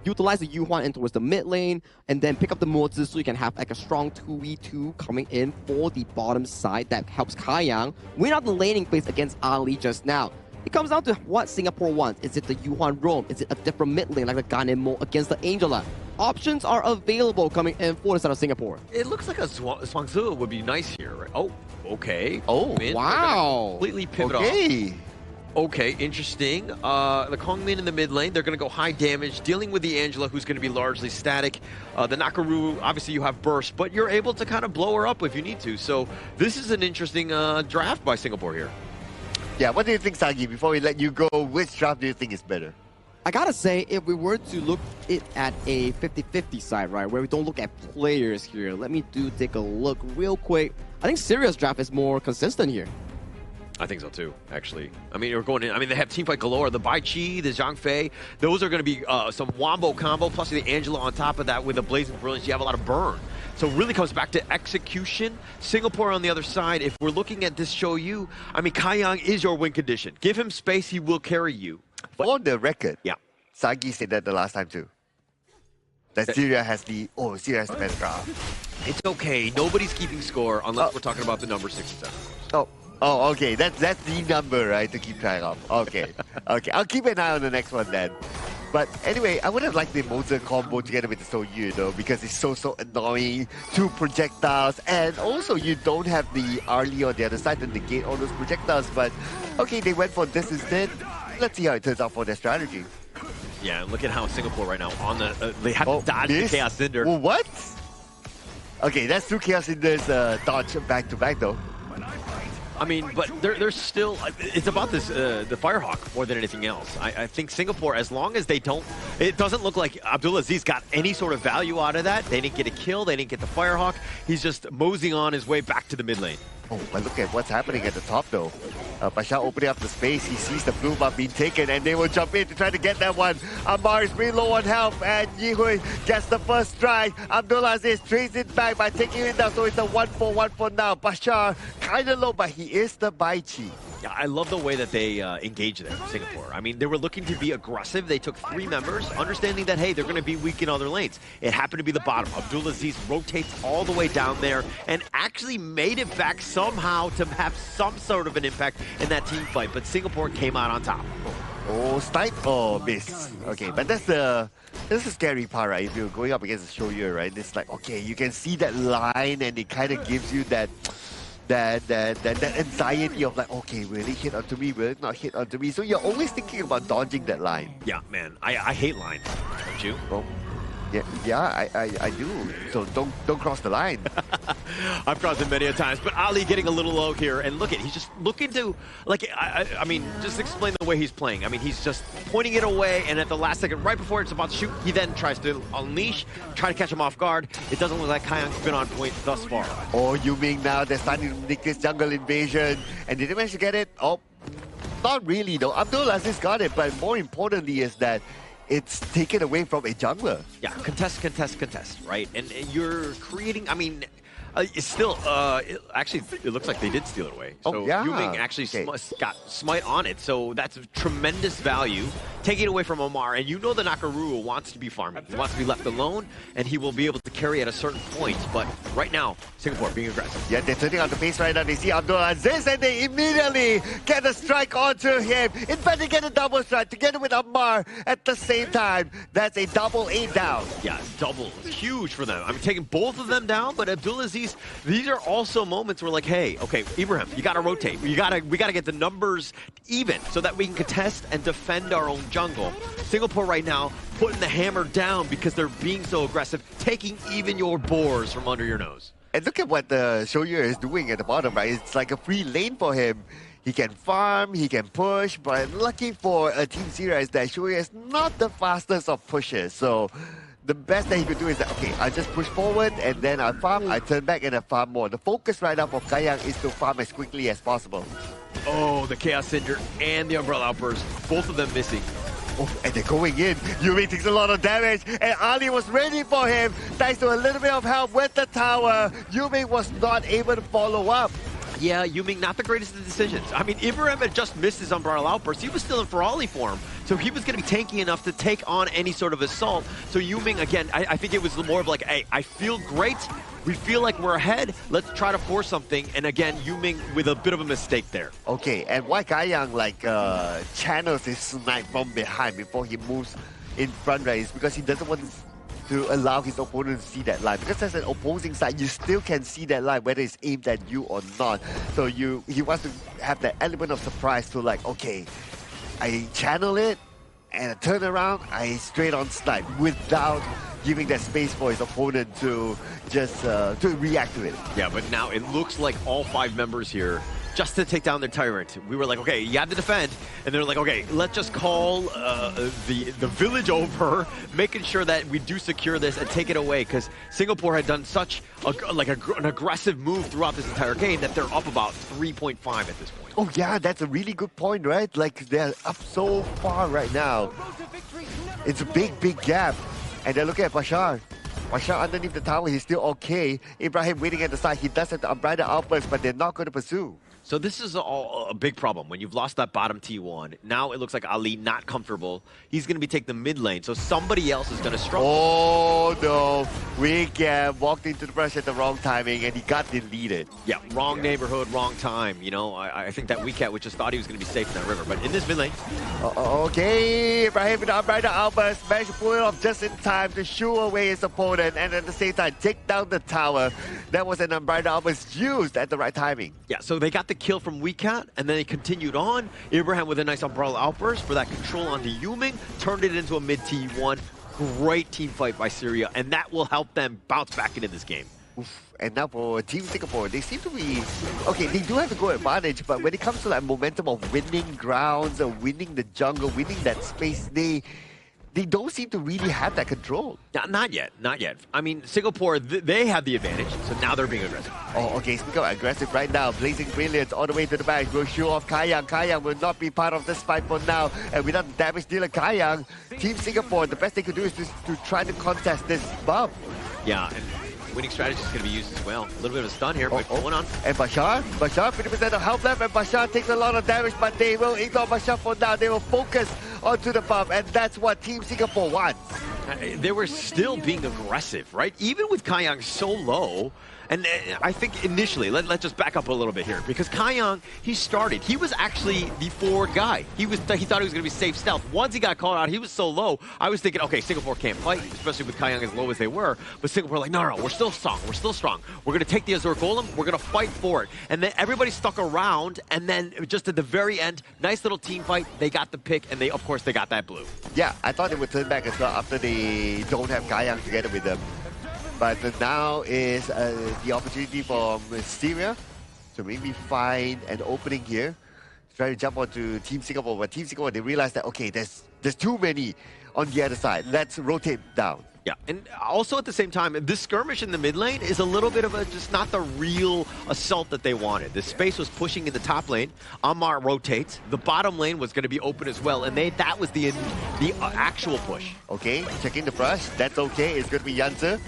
utilize the Yuhuan in towards the mid lane, and then pick up the Mozi so you can have like a strong 2v2 coming in for the bottom side that helps Kaiyang win out the laning phase against Ali just now. It comes down to what Singapore wants. Is it the Yuhuan roam? Is it a different mid lane like the Ganemo against the Angela? Options are available coming in for the side of Singapore.
It looks like a Swangzi would be nice here, right? Oh, okay.
Oh,
wow.
Completely pivot off. Okay, interesting. The Kongmin in the mid lane, they're going to go high damage, dealing with the Angela, who's going to be largely static. The Nakaru, obviously you have burst, but you're able to kind of blow her up if you need to. So this is an interesting draft by Singapore here.
Yeah, what do you think, Sagi? Before we let you go, which draft do you think is better?
I gotta say, if we were to look it at a 50-50 side, right, where we don't look at players here, let me take a look real quick. I think Syria's draft is more consistent here.
I think so too, actually. I mean, we're going in. I mean, they have teamfight galore. The Bai Chi, the Zhang Fei, those are going to be some wombo combo, plus the Angela on top of that with the Blazing Brilliance. You have a lot of burn. So it really comes back to execution. Singapore on the other side, if we're looking at this Shoyu, I mean, Kaiyang is your win condition. Give him space, he will carry you.
But on the record,
yeah,
Sagi said that the last time too. That Syria has the best draft.
It's okay. Nobody's keeping score unless we're talking about the number 6 and 7.
Oh, okay. That's the number, right, to keep track of. Okay. Okay. I'll keep an eye on the next one then. But anyway, I would have liked the Mozi combo together with the Soyu though, because it's so annoying. 2 projectiles, and also you don't have the Arlie on the other side to negate all those projectiles. But okay, they went for this instead. Let's see how it turns out for their strategy.
Yeah, and look at how Singapore right now on the they have to dodge the Chaos Cinder.
Well, what? Okay, that's 2 Chaos Cinders dodge back to back though.
I mean, but there's still, it's about this, the Firehawk more than anything else. I think Singapore, as long as they don't, it doesn't look like Abdulaziz got any sort of value out of that. They didn't get a kill, they didn't get the Firehawk. He's just moseying on his way back to the mid lane.
Oh, but look at what's happening at the top though. Pasha opening up the space, he sees the blue buff being taken, and they will jump in to try to get that one. Ammar is pretty low on health, and Yihui gets the first strike. Abdulaziz trades it back by taking it down, so it's a 1-4 for now. Pasha kind of low, but he is the Bai Chi.
Yeah, I love the way that they engage there, Singapore. I mean, they were looking to be aggressive. They took 3 members, understanding that, hey, they're going to be weak in other lanes. It happened to be the bottom. Abdulaziz rotates all the way down there and actually made it back somehow to have some sort of an impact in that team fight. But Singapore came out on top.
Oh, snipe or miss. Okay, but that's the scary part, right? If you're going up against the Shoyu, right? It's like, okay, you can see that line, and it kind of gives you that anxiety of like, okay, will it hit onto me? Will it not hit onto me? So you're always thinking about dodging that line.
Yeah, man, I hate lines, don't you?
Oh, yeah, I do. So don't cross the line.
I've crossed it many a times, but Ali getting a little low here, and look at, he's just looking to, like, I mean, just explain the way he's playing. I mean, he's just pointing it away, and at the last second, right before it's about to shoot, he then tries to unleash, try to catch him off guard. It doesn't look like Kaiyang's been on point thus far.
Oh, Yuming now, they're starting to make this jungle invasion, and did they manage to get it? Oh, not really though. Abdulaziz got it, but more importantly is that it's taken away from a jungler.
Yeah, contest, right? And you're creating, I mean, it's still, actually, it looks like they did steal it away. So
oh, yeah.
Yuming actually got smite on it, so that's tremendous value. Taking it away from Ammar, and you know the Nakaru wants to be farming. He wants to be left alone, and he will be able to carry at a certain point. But right now, Singapore being aggressive.
Yeah, they're turning on the pace right now. They see Abdulaziz, and they immediately get a strike onto him. In fact, they get a double strike together with Ammar at the same time. That's a double 8 down.
Yeah, double. It's huge for them. I mean, taking both of them down, but Abdulaziz these are also moments where like, hey, okay, Ibrahim, you gotta rotate. We gotta get the numbers even so that we can contest and defend our own jungle. Singapore right now putting the hammer down because they're being so aggressive, taking even your boars from under your nose.
And look at what the Shoyu is doing at the bottom, right? It's like a free lane for him. He can farm, he can push, but lucky for a Team Sierra is that Shoyu is not the fastest of pushers. So the best that he could do is that, okay, I just push forward and then I farm, I turn back and I farm more. The focus right now for Kayang is to farm as quickly as possible.
Oh, the Chaos Cinder and the Umbrella Outburst, both of them missing.
Oh, and they're going in. Yumi takes a lot of damage, and Ali was ready for him. Thanks to a little bit of help with the tower, Yumi was not able to follow up.
Yeah, Yuming, not the greatest of decisions. I mean, Ibrahim had just missed his Umbrella Outburst. He was still in Ferali form, so he was going to be tanky enough to take on any sort of assault. So Yuming, again, I think it was more of like, hey, I feel great. We feel like we're ahead. Let's try to force something. And again, Yuming with a bit of a mistake there.
Okay, and why Kayang channels his snipe from behind before he moves in front, right? Is because he doesn't want to allow his opponent to see that line. Because as an opposing side, you still can see that line whether it's aimed at you or not. So he wants to have that element of surprise to like, okay, I channel it and I turn around, I straight on snipe without giving that space for his opponent to just to react to it.
Yeah, but now it looks like all 5 members here just to take down their tyrant. We were like, okay, you have to defend. And they're like, okay, let's just call the village over, making sure that we do secure this and take it away, because Singapore had done such an aggressive move throughout this entire game that they're up about 3.5 at this point.
Oh yeah, that's a really good point, right? Like they're up so far right now. It's a big gap. And they're looking at Bashar. Bashar underneath the tower, he's still okay. Ibrahim waiting at the side, he does have the Umbrella Outburst, but they're not going to pursue.
So this is a big problem. When you've lost that bottom T1, now it looks like Ali not comfortable. He's going to be taking the mid lane, so somebody else is going to struggle.
Oh no, Weekend walked into the brush at the wrong timing and he got deleted.
Yeah, wrong neighborhood, wrong time. You know, I think that Weekend just thought he was going to be safe in that river, but in this mid lane.
Okay, Ibrahim with the Umbrella Outburst managed to pull it off just in time to shoo away his opponent and at the same time take down the tower. That was an Umbrella Outburst used at the right timing.
Yeah, so they got the kill from Weecat, and then they continued on. Ibrahim with a nice Umbrella Outburst for that control onto Yuming, turned it into a mid T1. Great team fight by Syria, and that will help them bounce back into this game.
Oof. And now for Team Singapore, they seem to be... Okay, they do have a good advantage, but when it comes to like momentum of winning grounds or winning the jungle, winning that space, they don't seem to really have that control.
Not yet, not yet. I mean, Singapore, they have the advantage, so now they're being aggressive.
Oh, okay, speaking of aggressive right now, Blazing Brilliance all the way to the back, will show off Kayang. Kayang will not be part of this fight for now, and without the damage dealer Kayang, Team Singapore, the best they could do is to try to contest this buff.
Yeah, and winning strategy is going to be used as well. A little bit of a stun here, but going on.
And Bashar, 50% of health left, and Bashar takes a lot of damage, but they will ignore Bashar for now. They will focus onto the buff, and that's what Team Singapore wants.
They were still being aggressive, right? Even with Kayang so low. And I think initially, let's just back up a little bit here, because Kayang, he was actually the forward guy. He thought he was going to be safe stealth. Once he got called out, he was so low, I was thinking, okay, Singapore can't fight, especially with Kayang as low as they were. But Singapore like, no, we're still strong. We're still strong. We're going to take the Azure Golem. We're going to fight for it. And then everybody stuck around, and then just at the very end, nice little team fight. They got the pick, and of course, they got that blue.
Yeah, I thought they would turn back as well after they don't have Kayang together with them. But now is the opportunity for Syria to maybe find an opening here. Try to jump onto Team Singapore, but Team Singapore, they realize that, okay, there's too many on the other side. Let's rotate down.
Yeah, and also at the same time, this skirmish in the mid lane is a little bit of just not the real assault that they wanted. The space was pushing in the top lane. Ammar rotates. The bottom lane was going to be open as well, and that was the actual push.
Okay, checking the brush. That's okay. It's going to be Yanzi.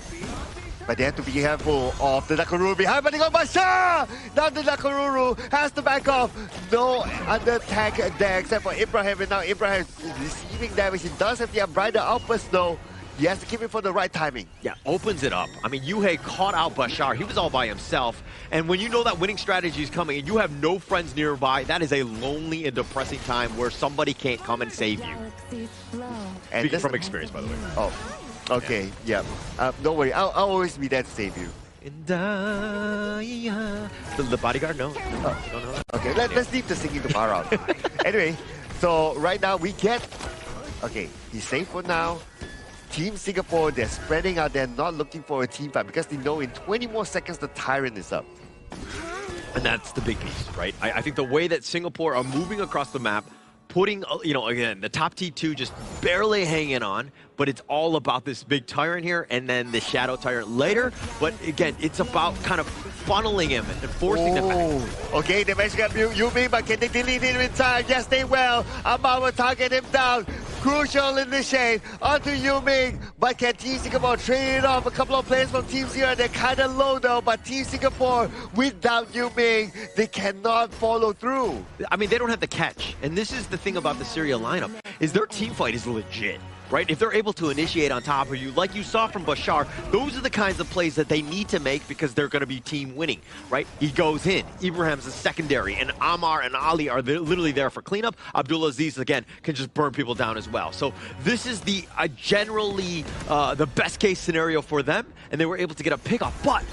But they have to be careful of the Nakaruru behind, but they got Bashar! Now the Nakaruru has to back off. No under attack there except for Ibrahim, and now Ibrahim is receiving damage. He does have the Umbrella Outburst though. He has to keep it for the right timing.
Yeah, opens it up. I mean, Yuhei caught out Bashar. He was all by himself. And when you know that winning strategy is coming and you have no friends nearby, that is a lonely and depressing time where somebody can't come and save you.
And
Speaking from experience, by the way.
Oh, okay, yeah. Don't worry, I'll always be there to save you.
The bodyguard? No. You don't know that?
Okay, let's leave the singing to far out. Anyway, so right now we get... Okay, he's safe for now. Team Singapore, they're spreading out. They're not looking for a team fight because they know in 20 more seconds the Tyrant is up.
And that's the big piece, right? I think the way that Singapore are moving across the map, putting, again, the top T2 just barely hanging on, but it's all about this big Tyrant here and then the Shadow Tyrant later. But again, it's about kind of funneling him and forcing them back.
Okay, they managed to get Yumi, but can they delete him in time? Yes, they will. Amar will target him down. Crucial in the shade onto Yuming, but can Team Singapore trade off a couple of players from Team Zero? They're kind of low though, but Team Singapore, without Yuming, they cannot follow through.
I mean, they don't have the catch, and this is the thing about the Syria lineup, is their team fight is legit. Right? If they're able to initiate on top of you, like you saw from Bashar, those are the kinds of plays that they need to make because they're going to be team winning, right? He goes in. Ibrahim's a secondary, and Ammar and Ali are literally there for cleanup. Abdulaziz, again, can just burn people down as well. So this is the generally the best case scenario for them, and they were able to get a pickoff, but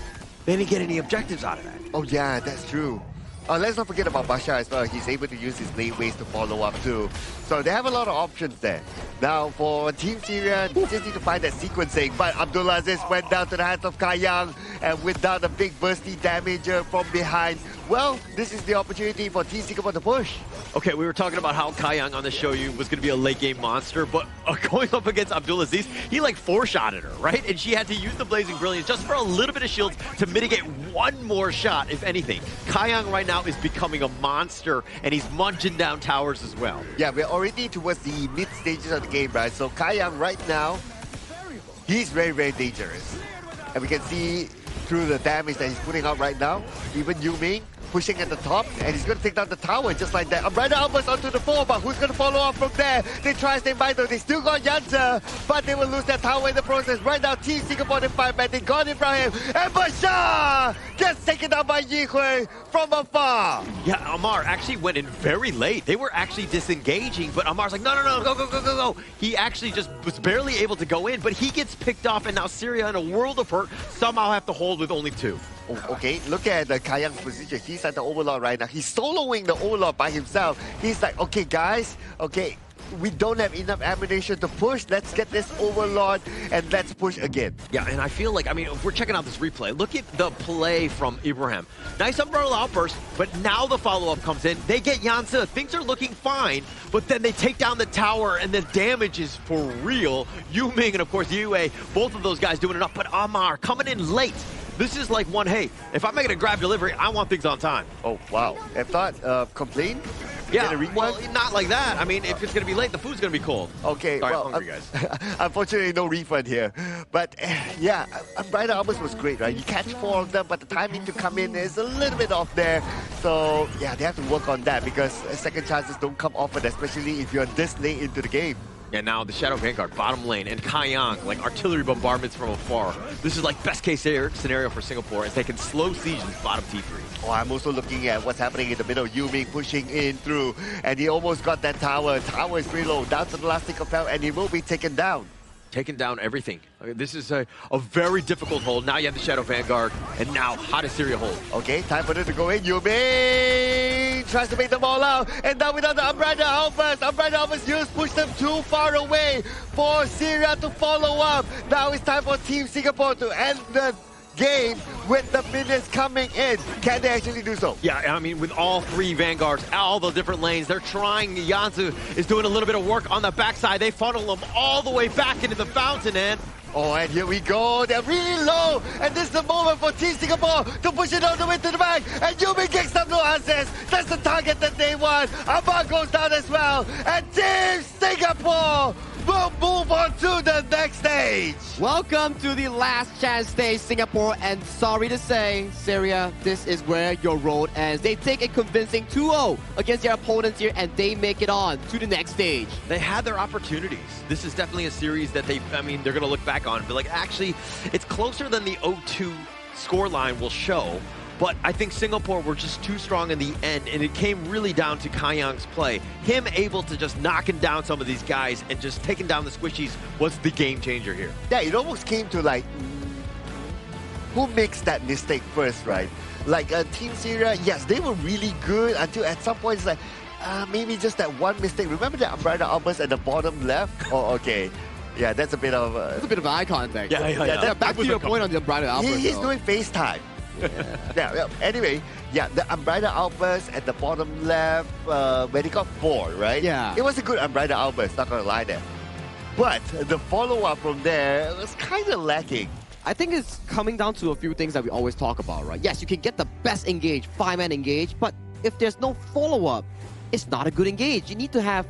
they didn't get any objectives out of that.
Oh yeah, that's true. Let's not forget about Bashar as well. He's able to use his lane ways to follow up too. So they have a lot of options there. Now for Team Syria, they just need to find that sequencing. But Abdulaziz went down to the hands of Kayang, and without a big bursty damager from behind, well, this is the opportunity for Team Singapore to push.
Okay, we were talking about how Kayang on the show was going to be a late game monster, but going up against Abdulaziz, he like four-shotted her, right? And she had to use the Blazing Brilliance just for a little bit of shields to mitigate one more shot, if anything. Kayang right now is becoming a monster, and he's munching down towers as well.
Yeah, we're already towards the mid stages of the game, right? So Kayang right now, he's very, very dangerous. And we can see through the damage that he's putting out right now, even Yuming pushing at the top, and he's going to take down the tower just like that. Umbrella Almost onto the 4, but who's going to follow up from there? They try to stay by though. They still got Yanza, but they will lose that tower in the process. Right now, Team Singapore in 5-man, they got Ibrahim, and Bashar gets taken down by Yi Hui from afar.
Yeah, Ammar actually went in very late. They were actually disengaging, but Ammar's like, no, go. He actually just was barely able to go in, but he gets picked off, and now Syria, in a world of hurt, somehow have to hold with only 2.
Oh, okay, look at Kayang's position. He's at the Overlord right now. He's soloing the Overlord by himself. He's like, okay, guys, okay, we don't have enough ammunition to push. Let's get this Overlord and let's push again.
Yeah, and I feel like, if we're checking out this replay, look at the play from Ibrahim. Nice umbrella outburst, but now the follow-up comes in. They get Yansa. Things are looking fine, but then they take down the tower and the damage is for real. Yuming and, of course, Yue, both of those guys doing enough, but Ammar coming in late. This is like one, hey, if I'm making a grab delivery, I want things on time.
Oh, wow. If not, complain?
Yeah, well, not like that. If it's going to be late, the food's going to be cold.
Okay,
sorry,
well,
I'm hungry, guys.
Unfortunately, no refund here. But, yeah, Umbrella Almost was great, right? You catch 4 of them, but the timing to come in is a little bit off there. So, yeah, they have to work on that because second chances don't come often, especially if you're this late into the game.
And now the Shadow Vanguard, bottom lane, and Kayang, like artillery bombardments from afar. This is like best case scenario for Singapore as they can slow siege this bottom T3.
Oh, I'm also looking at what's happening in the middle. Yuming pushing in through, and he almost got that tower. Tower is pretty low, down to the last tick of health, and he will be taken down.
Taking down everything. This is a very difficult hold. Now you have the Shadow Vanguard, and now how does Syria hold?
Okay, time for them to go in. Yuming tries to make them all out, and now without the Umbrella Alphas. Umbrella Alphas used push them too far away for Syria to follow up. Now it's time for Team Singapore to end the game with the minions coming in. Can they actually do so?
Yeah, with all 3 Vanguards, all the different lanes, they're trying. Yanzu is doing a little bit of work on the backside. They funnel them all the way back into the fountain, and
oh, and here we go. They're really low. And this is the moment for Team Singapore to push it all the way to the back. And Yumi kicks them no answers. That's the target that they want. Ammar goes down as well. And Team Singapore will move on to the next stage.
Welcome to the last chance stage, Singapore. And sorry to say, Syria, this is where your road ends. They take a convincing 2-0 against their opponents here, and they make it on to the next stage.
They had their opportunities. This is definitely a series that they're going to look back on and be like, actually, it's closer than the 0-2 scoreline will show. But I think Singapore were just too strong in the end, and it came really down to Kayang's play. Him able to just knocking down some of these guys and just taking down the squishies was the game changer here.
Yeah, it almost came to like who makes that mistake first, right? Like Team Syria, yes, they were really good until at some point it's like, maybe just that one mistake. Remember the umbrella outburst at the bottom left? Oh, okay. Yeah, that's a bit of
That's a bit of eye contact.
Yeah.
Back to your point on the umbrella outburst.
He's
though.
doing FaceTime. Yeah. Anyway, the umbrella outburst at the bottom left, when he got 4, right?
Yeah.
It was a good umbrella outburst, not gonna lie there. But the follow-up from there was kind of lacking.
I think it's coming down to a few things that we always talk about, right? Yes, you can get the best engage, 5-man engage, but if there's no follow-up, it's not a good engage. You need to have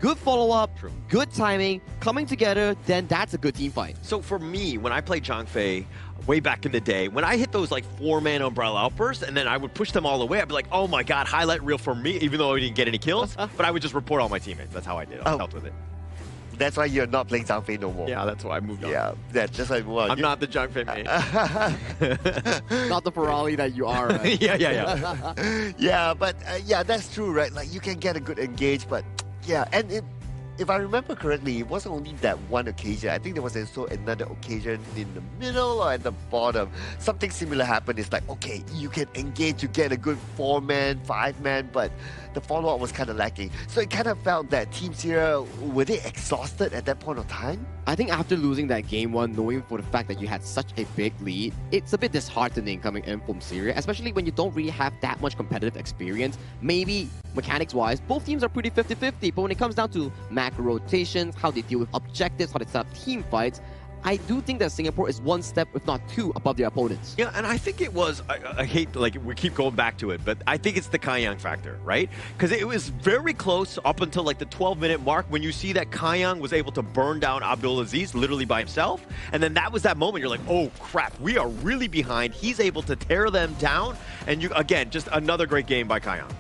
good follow-up, good timing, coming together, then that's a good team fight.
So for me, when I played Zhangfei way back in the day, when I hit those like 4-man umbrella outbursts and then I would push them all the way, I'd be like, oh my god, highlight reel for me, even though I didn't get any kills. But I would just report all my teammates. That's how I did it. I helped with it.
That's why you're not playing Zhangfei no more.
Yeah, that's why I moved on.
Yeah, that's why I moved on.
I'm not the Zhangfei main.
Not the Ferrari that you are, right?
Yeah, but that's true, right? Like you can get a good engage, but yeah, and if I remember correctly, it wasn't only that one occasion. I think there was also another occasion in the middle or at the bottom. Something similar happened. It's like, okay, you can engage, you get a good 4-man, 5-man, but the follow-up was kind of lacking. So it kind of felt that Team Syria, were they exhausted at that point of time?
I think after losing that game 1, knowing for the fact that you had such a big lead, it's a bit disheartening coming in from Syria, especially when you don't really have that much competitive experience. Maybe mechanics-wise, both teams are pretty 50-50, but when it comes down to macro rotations, how they deal with objectives, how they set up team fights, I do think that Singapore is one step, if not 2, above their opponents.
Yeah, and I think it was, I hate, like, we keep going back to it, but I think it's the Kaiyang factor, right? Because it was very close up until, like, the 12-minute mark when you see that Kaiyang was able to burn down Abdulaziz literally by himself. And then that was that moment you're like, oh, crap, we are really behind. He's able to tear them down. And, you again, just another great game by Kaiyang.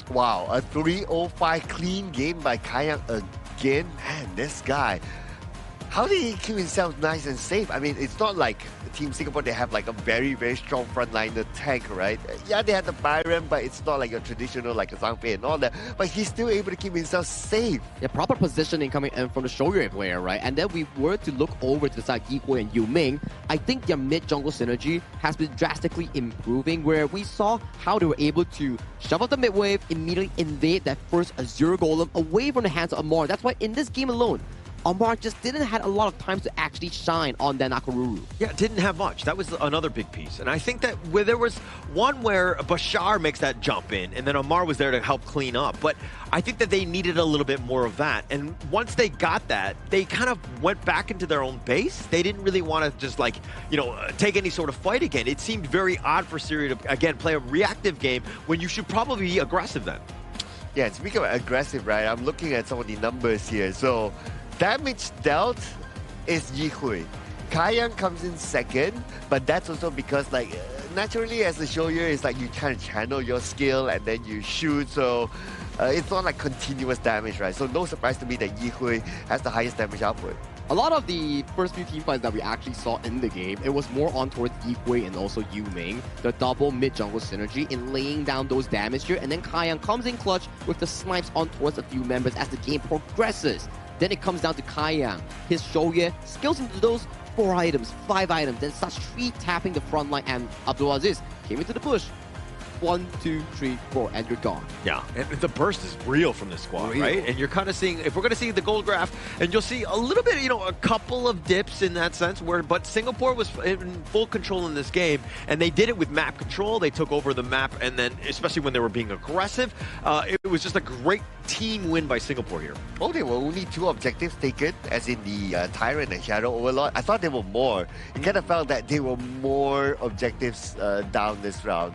Wow, a 305 clean game by Kaiyang again. Man, this guy. How did he keep himself nice and safe? I mean, it's not like Team Singapore, they have like a very, very strong frontliner tank, right? Yeah, they had the Byron, but it's not like your traditional like a Zhangfei and all that. But he's still able to keep himself safe.
Yeah, proper positioning coming in from the Shoryue player, right? And then we were to look over to the side Yihui and Yu Ming. I think their mid-jungle synergy has been drastically improving, where we saw how they were able to shove up the mid-wave, immediately invade that first Azure Golem away from the hands of Amar. That's why in this game alone, Amar just didn't have a lot of time to actually shine on that Nakoruru.
Yeah, didn't have much. That was another big piece. And I think that where there was one where Bashar makes that jump in, and then Amar was there to help clean up. But I think that they needed a little bit more of that. And once they got that, they kind of went back into their own base. They didn't really want to just like, you know, take any sort of fight again. It seemed very odd for Syria to, again, play a reactive game when you should probably be aggressive then.
Yeah, speaking of aggressive, right, I'm looking at some of the numbers here. So damage dealt is Yihui. Kaiyang comes in second, but that's also because like naturally as a Shoryue, it's like you kind of channel your skill and then you shoot, so it's not like continuous damage, right? So no surprise to me that Yihui has the highest damage output.
A lot of the first few team fights that we actually saw in the game, it was more on towards Yihui and also Yu Ming, the double mid-jungle synergy in laying down those damage here, and then Kaiyang comes in clutch with the snipes on towards a few members as the game progresses. Then it comes down to Kaiyang. His Shoryue skills into those 4 items, 5 items, then starts 3 tapping the front line, and Abdulaziz came into the push. 1, 2, 3, 4, and you're gone.
Yeah, and the burst is real from this squad, right? And you're kind of seeing, if we're going to see the gold graph, and you'll see a little bit, you know, a couple of dips in that sense, where, but Singapore was in full control in this game, and they did it with map control. They took over the map, and then, especially when they were being aggressive, it was just a great team win by Singapore here.
Oh, there were only 2 objectives taken, as in the Tyrant and Shadow Overlord. I thought there were more. It kind of felt that there were more objectives down this round.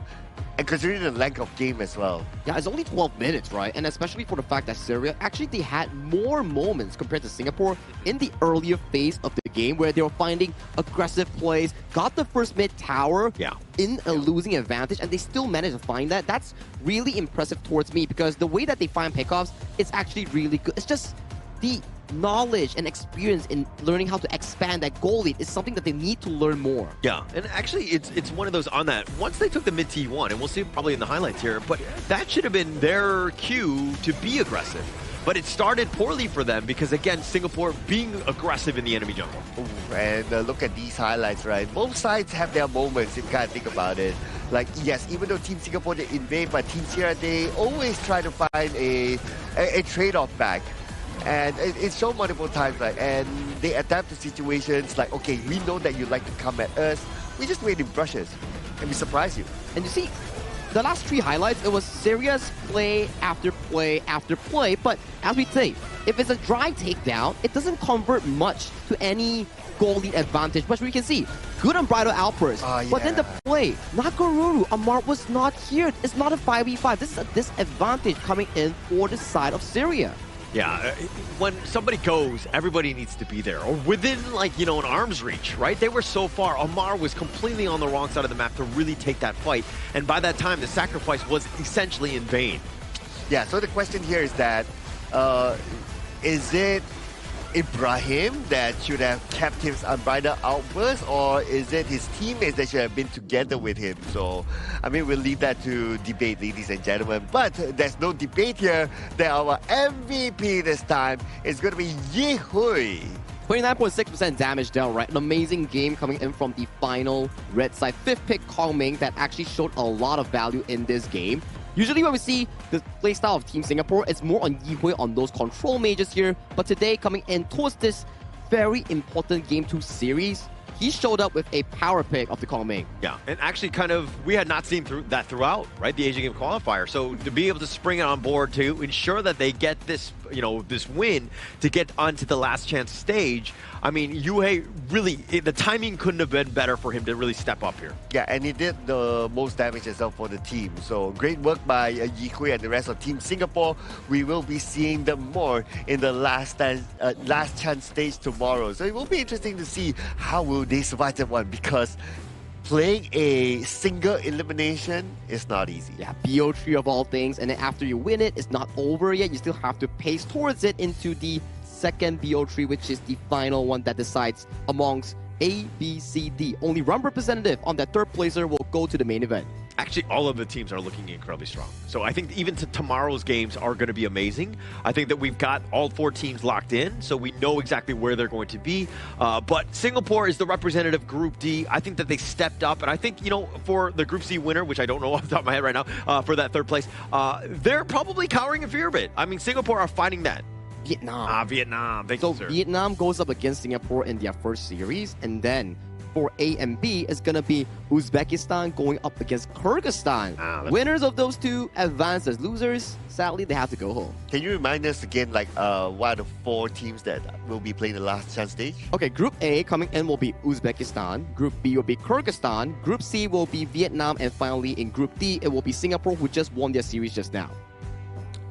And considering the length of game as well.
Yeah, it's only 12 minutes, right? And especially for the fact that Syria, actually they had more moments compared to Singapore in the earlier phase of the game where they were finding aggressive plays, got the first mid tower in a losing advantage, and they still managed to find that. That's really impressive towards me because the way that they find pickoffs is actually really good. It's just the knowledge and experience in learning how to expand that goal lead is something that they need to learn more.
Yeah, and actually it's one of those on that. Once they took the mid T1, and we'll see probably in the highlights here, but that should have been their cue to be aggressive. but it started poorly for them because, again, Singapore being aggressive in the enemy jungle.
Ooh, and look at these highlights, right? Both sides have their moments if you kind of think about it. Like, yes, even though Team Singapore, they invade, but Team Sierra, they always try to find a trade-off back. And it's shown multiple times, right? And they adapt to situations like, okay, we know that you like to come at us. We just wait in brushes and we surprise you.
And you see, the last 3 highlights, it was serious play after play after play. But as we say, if it's a dry takedown, it doesn't convert much to any goal lead advantage. But we can see, good unbridled outburst. But then the play, Nakaruru, Amar was not here. It's not a 5v5. This is a disadvantage coming in for the side of Syria.
Yeah, when somebody goes, everybody needs to be there, or within, like, you know, an arm's reach, right? They were so far. Amar was completely on the wrong side of the map to really take that fight, and by that time, the sacrifice was essentially in vain.
Yeah, so the question here is that, is it Ibrahim that should have kept his unbridled outburst, or is it his teammates that should have been together with him? So, I mean, we'll leave that to debate, ladies and gentlemen. But there's no debate here that our MVP this time is going to be Yi Hui.
29.6% damage dealt, right? An amazing game coming in from the final red side. 5th pick Kong Ming that actually showed a lot of value in this game. Usually when we see the playstyle of Team Singapore, it's more on Yi Hui on those control mages here. But today, coming in towards this very important Game 2 series, he showed up with a power pick of the Kong Ming.
Yeah, and actually kind of, we had not seen that throughout, right? The Asian Game qualifier. So to be able to spring it on board to ensure that they get this, you know, this win to get onto the last chance stage, I mean, Yuhei really, the timing couldn't have been better for him to really step up here.
Yeah, and he did the most damage as well for the team. So great work by Yi Hui and the rest of Team Singapore. We will be seeing them more in the last chance stage tomorrow. So it will be interesting to see how will they survive that one, because playing a single elimination is not easy.
Yeah, BO3 of all things, and then after you win it, it's not over yet. You still have to pace towards it into the second BO3, which is the final one that decides amongst A, B, C, D. Only one representative on that third placer will go to the main event.
Actually, all of the teams are looking incredibly strong. So I think even tomorrow's games are going to be amazing. I think that we've got all 4 teams locked in, so we know exactly where they're going to be. But Singapore is the representative Group D. I think that they stepped up, and I think, you know, for the Group C winner, which I don't know off the top of my head right now, for that third place, they're probably cowering in fear of it. I mean, Singapore are fighting that.
Vietnam.
Vietnam. Thank you, sir.
Vietnam goes up against Singapore in their first series, and then for A and B, it's going to be Uzbekistan going up against Kyrgyzstan. Winners of those 2 advance as losers. Sadly, they have to go home.
Can you remind us again, like, what are the 4 teams that will be playing the last chance stage?
Okay, Group A coming in will be Uzbekistan. Group B will be Kyrgyzstan. Group C will be Vietnam. And finally, in Group D, it will be Singapore, who just won their series just now.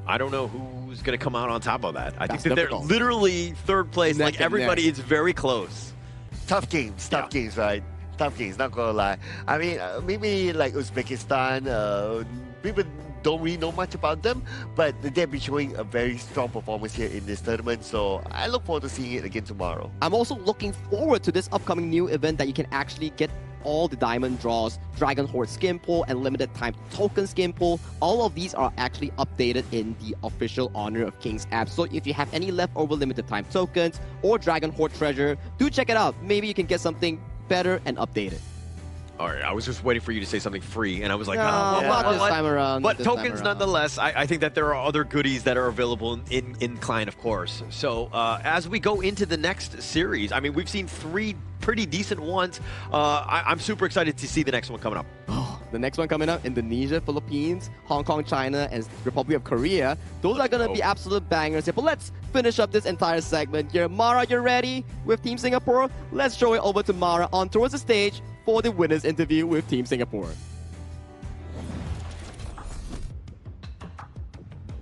I don't know who's going to come out on top of that. I
That's
think that
difficult.
they're literally third place.
Neck
like,
and
everybody
neck.
is very close.
Tough games, right? Tough games, not gonna lie. I mean, maybe like Uzbekistan, people don't really know much about them, but they've been showing a very strong performance here in this tournament, so I look forward to seeing it again tomorrow.
I'm also looking forward to this upcoming new event that you can actually get all the diamond draws, Dragon Horde skin pull, and limited time token skin pull. All of these are actually updated in the official Honor of Kings app. So if you have any leftover limited time tokens or Dragon Horde treasure, do check it out. Maybe you can get something better and updated.
All right, I was just waiting for you to say something free, and I was like,
not this time around.
But
this time
tokens,
around.
nonetheless, I think that there are other goodies that are available in client, of course. So as we go into the next series, I mean, we've seen 3 pretty decent ones. I'm super excited to see the next one coming up.
The next one coming up, Indonesia, Philippines, Hong Kong, China, and Republic of Korea. Those are going to be absolute bangers here. But let's finish up this entire segment here. Mara, you're ready with Team Singapore? Let's throw it over to Mara on towards the stage for the winners interview with Team Singapore.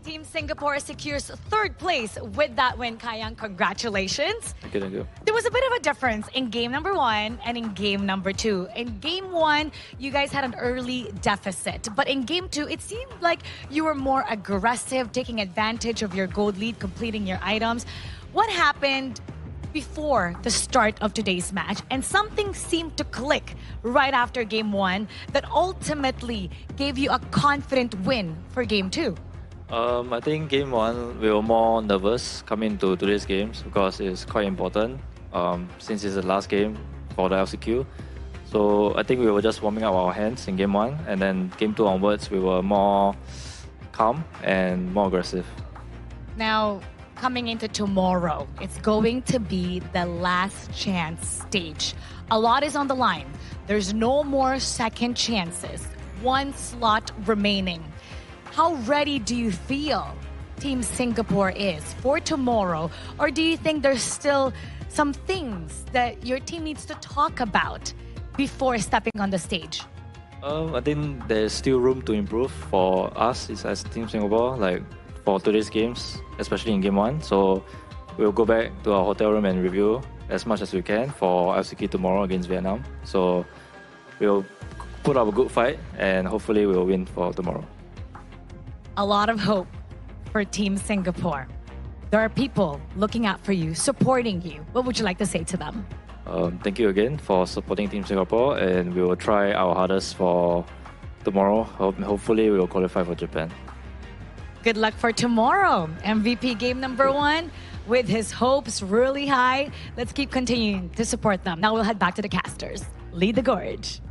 Team Singapore secures 3rd place with that win, Kayang. Congratulations.
Thank you.
There was a bit of a difference in game number 1 and in game number 2. In game 1, you guys had an early deficit. But in game 2, it seemed like you were more aggressive, taking advantage of your gold lead, completing your items. What happened before the start of today's match? And something seemed to click right after game 1 that ultimately gave you a confident win for game 2.
I think game one we were more nervous coming to today's games because it's quite important since it's the last game for the LCQ. So I think we were just warming up our hands in game one, and then game two onwards we were more calm and more aggressive.
Now, coming into tomorrow, it's going to be the last chance stage. A lot is on the line. There's no more second chances. One slot remaining. How ready do you feel Team Singapore is for tomorrow? Or do you think there's still some things that your team needs to talk about before stepping on the stage?
I think there's still room to improve for us as Team Singapore, like for today's games, especially in game one. So we'll go back to our hotel room and review as much as we can for LCK tomorrow against Vietnam. So we'll put up a good fight and hopefully we'll win for tomorrow.
A lot of hope for Team Singapore. There are people looking out for you, supporting you. What would you like to say to them?
Thank you again for supporting Team Singapore, and we will try our hardest for tomorrow. Hopefully we will qualify for Japan.
Good luck for tomorrow. MVP game number one with his hopes really high. Let's keep continuing to support them. Now we'll head back to the casters. Lead the gorge.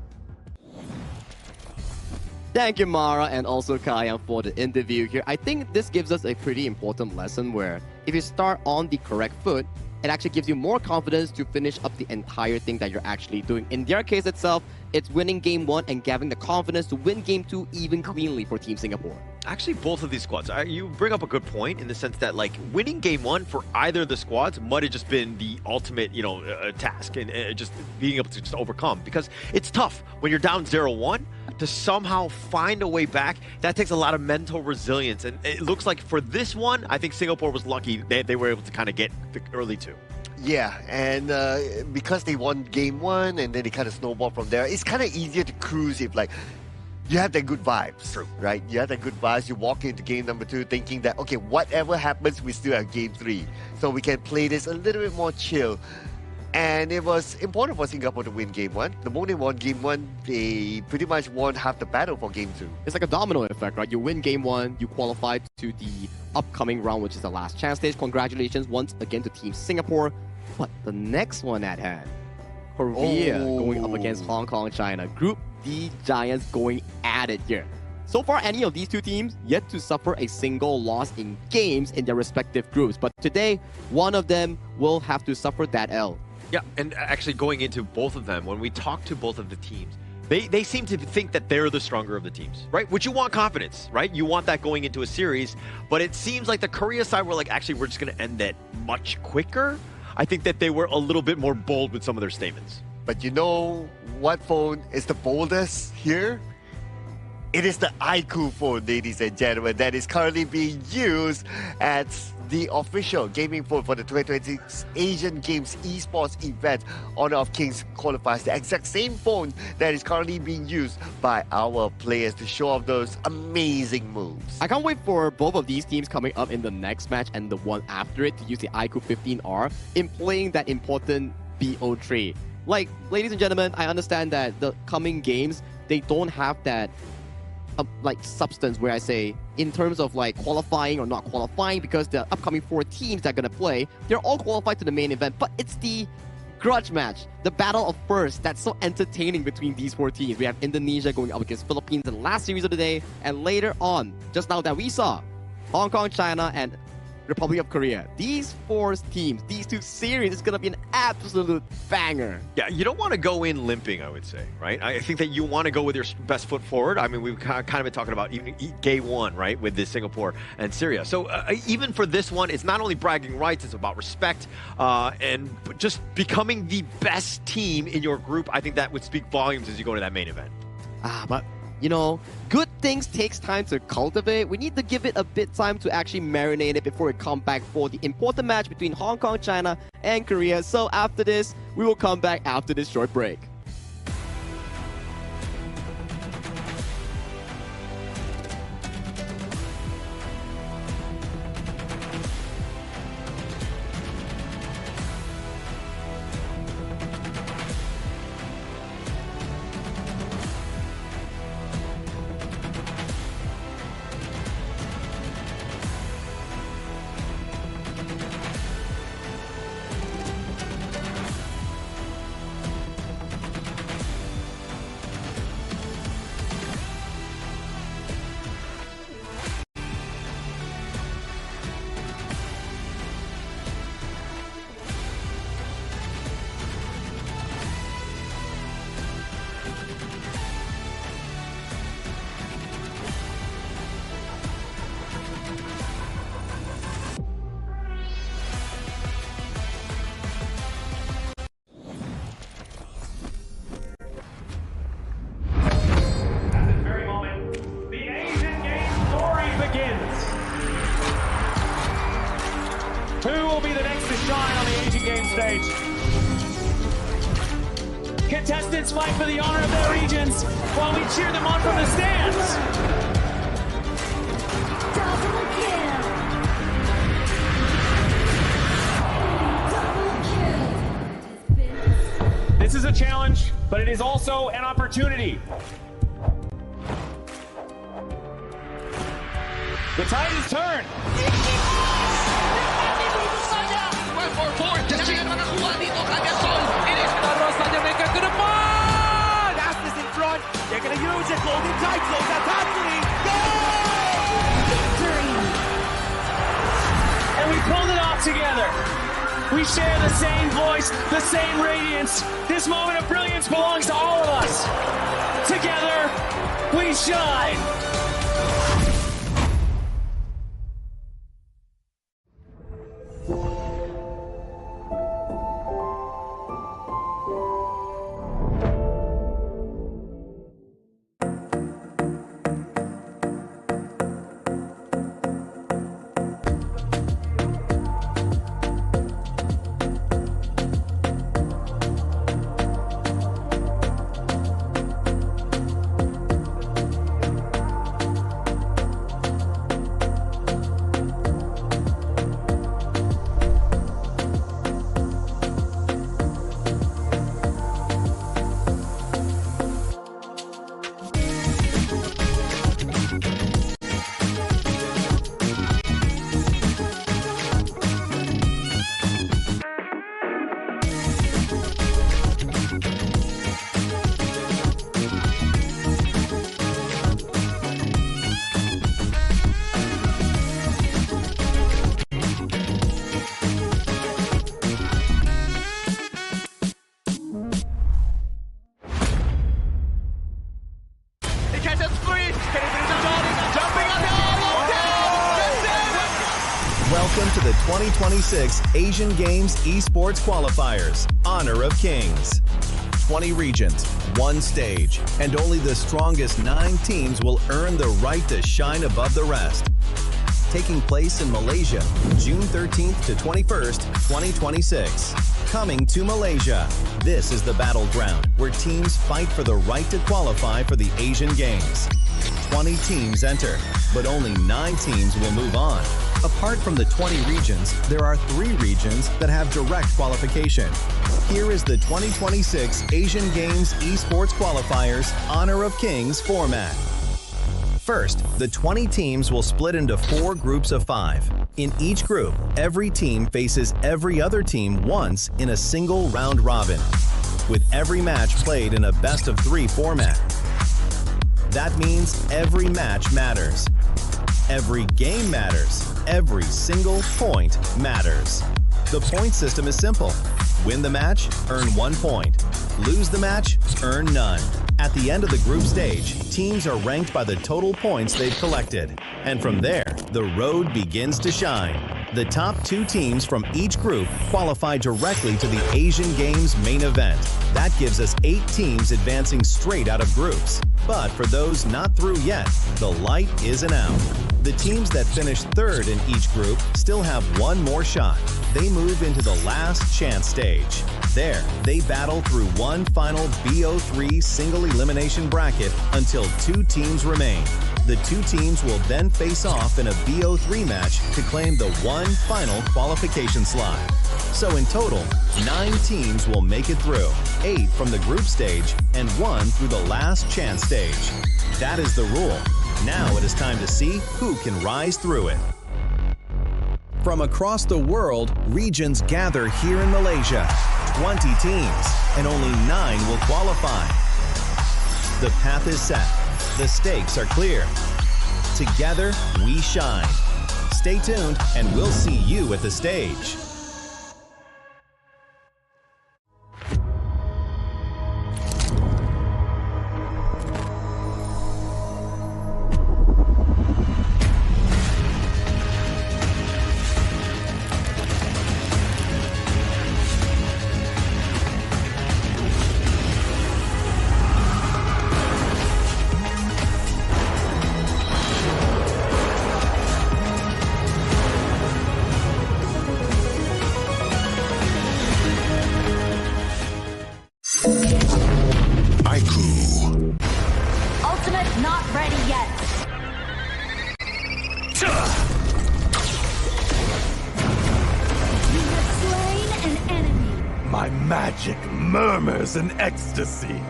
Thank you, Mara, and also Kayang for the interview here. I think this gives us a pretty important lesson where if you start on the correct foot, it actually gives you more confidence to finish up the entire thing that you're actually doing. In their case itself, it's winning game one and having the confidence to win game two even cleanly for Team Singapore.
Actually, both of these squads, you bring up a good point in the sense that, like, winning game one for either of the squads might have just been the ultimate, task and just being able to just overcome, because it's tough when you're down 0-1 to somehow find a way back. That takes a lot of mental resilience, and it looks like for this one, I think Singapore was lucky they were able to kind of get the early two.
Yeah, and because they won game one and then they kind of snowballed from there, it's kind of easier to cruise if, like, you have that good vibes, right? You have that good vibes. You walk into game number two thinking that, okay, whatever happens, we still have game three. So we can play this a little bit more chill. And it was important for Singapore to win game one. The moment they won game one, they pretty much won half the battle for game two.
It's like a domino effect, right? You win game one, you qualify to the upcoming round, which is the last chance stage. Congratulations once again to Team Singapore. But the next one at hand, Korea going up against Hong Kong, China. Group D Giants going at it here. So far, any of these two teams yet to suffer a single loss in games in their respective groups. But today, one of them will have to suffer that L.
Yeah, and actually going into both of them, when we talk to both of the teams, they seem to think that they're the stronger of the teams, right? Which you want confidence, right? You want that going into a series, but it seems like the Korea side were like, actually, we're just going to end that much quicker. I think that they were a little bit more bold with some of their statements.
But you know what phone is the boldest here? It is the iQOO phone, ladies and gentlemen, that is currently being used as the official gaming phone for the 2026 Asian Games esports event. Honor of Kings qualifies the exact same phone that is currently being used by our players to show off those amazing moves.
I can't wait for both of these teams coming up in the next match and the one after it to use the iQOO 15R in playing that important BO trade. Like, ladies and gentlemen, I understand that the coming games, they don't have that substance where I say in terms of like qualifying or not qualifying, because the upcoming 4 teams that are going to play, they're all qualified to the main event, but it's the grudge match, the battle of first, that's so entertaining between these 4 teams. We have Indonesia going up against Philippines in the last series of the day, and later on, just now that we saw, Hong Kong, China, and Republic of Korea. These 4 teams, these 2 series is going to be an absolute banger.
Yeah, you don't want to go in limping, I would say, right? I think that you want to go with your best foot forward. I mean, we've kind of been talking about even game one, right, with this Singapore and Syria. So even for this one, it's not only bragging rights, it's about respect and just becoming the best team in your group. I think that would speak volumes as you go to that main event.
But you know, good things takes time to cultivate. We need to give it a bit time to actually marinate it before we come back for the important match between Hong Kong, China, and Korea. So after this, we will come back after this short break.
Who will be the next to shine on the Asian Games stage? Contestants fight for the honor of their regions while we cheer them on from the stands.
Double kill.
This is a challenge, but it is also an opportunity. The tide has turned.
Aspas in front. They're going to use it. Golden Tide close that top three.
And we pulled it off together. We share the same voice, the same radiance. This moment of brilliance belongs to all of us. Together, we shine.
Welcome to the 2026 Asian Games Esports Qualifiers, Honor of Kings. 20 regions, one stage, and only the strongest 9 teams will earn the right to shine above the rest. Taking place in Malaysia, June 13th to 21st, 2026. Coming to Malaysia, this is the battleground where teams fight for the right to qualify for the Asian Games. 20 teams enter, but only 9 teams will move on. Apart from the 20 regions, there are 3 regions that have direct qualification. Here is the 2026 Asian Games Esports Qualifiers Honor of Kings format. First, the 20 teams will split into 4 groups of 5. In each group, every team faces every other team once in a single round robin, with every match played in a best-of-3 format. That means every match matters. Every game matters. Every single point matters. The point system is simple. Win the match, earn 1 point. Lose the match, earn none. At the end of the group stage, teams are ranked by the total points they've collected. And from there, the road begins to shine. The top 2 teams from each group qualify directly to the Asian Games main event. That gives us 8 teams advancing straight out of groups. But for those not through yet, the light isn't out. The teams that finish 3rd in each group still have 1 more shot. They move into the last chance stage. There, they battle through one final BO3 single elimination bracket until 2 teams remain. The 2 teams will then face off in a BO3 match to claim the one final qualification slot. So in total, 9 teams will make it through, 8 from the group stage and 1 through the last chance stage. That is the rule. Now it is time to see who can rise through it. From across the world, regions gather here in Malaysia. 20 teams, and only 9 will qualify. The path is set. The stakes are clear. Together, we shine. Stay tuned, and we'll see you at the stage.
My magic murmurs in ecstasy.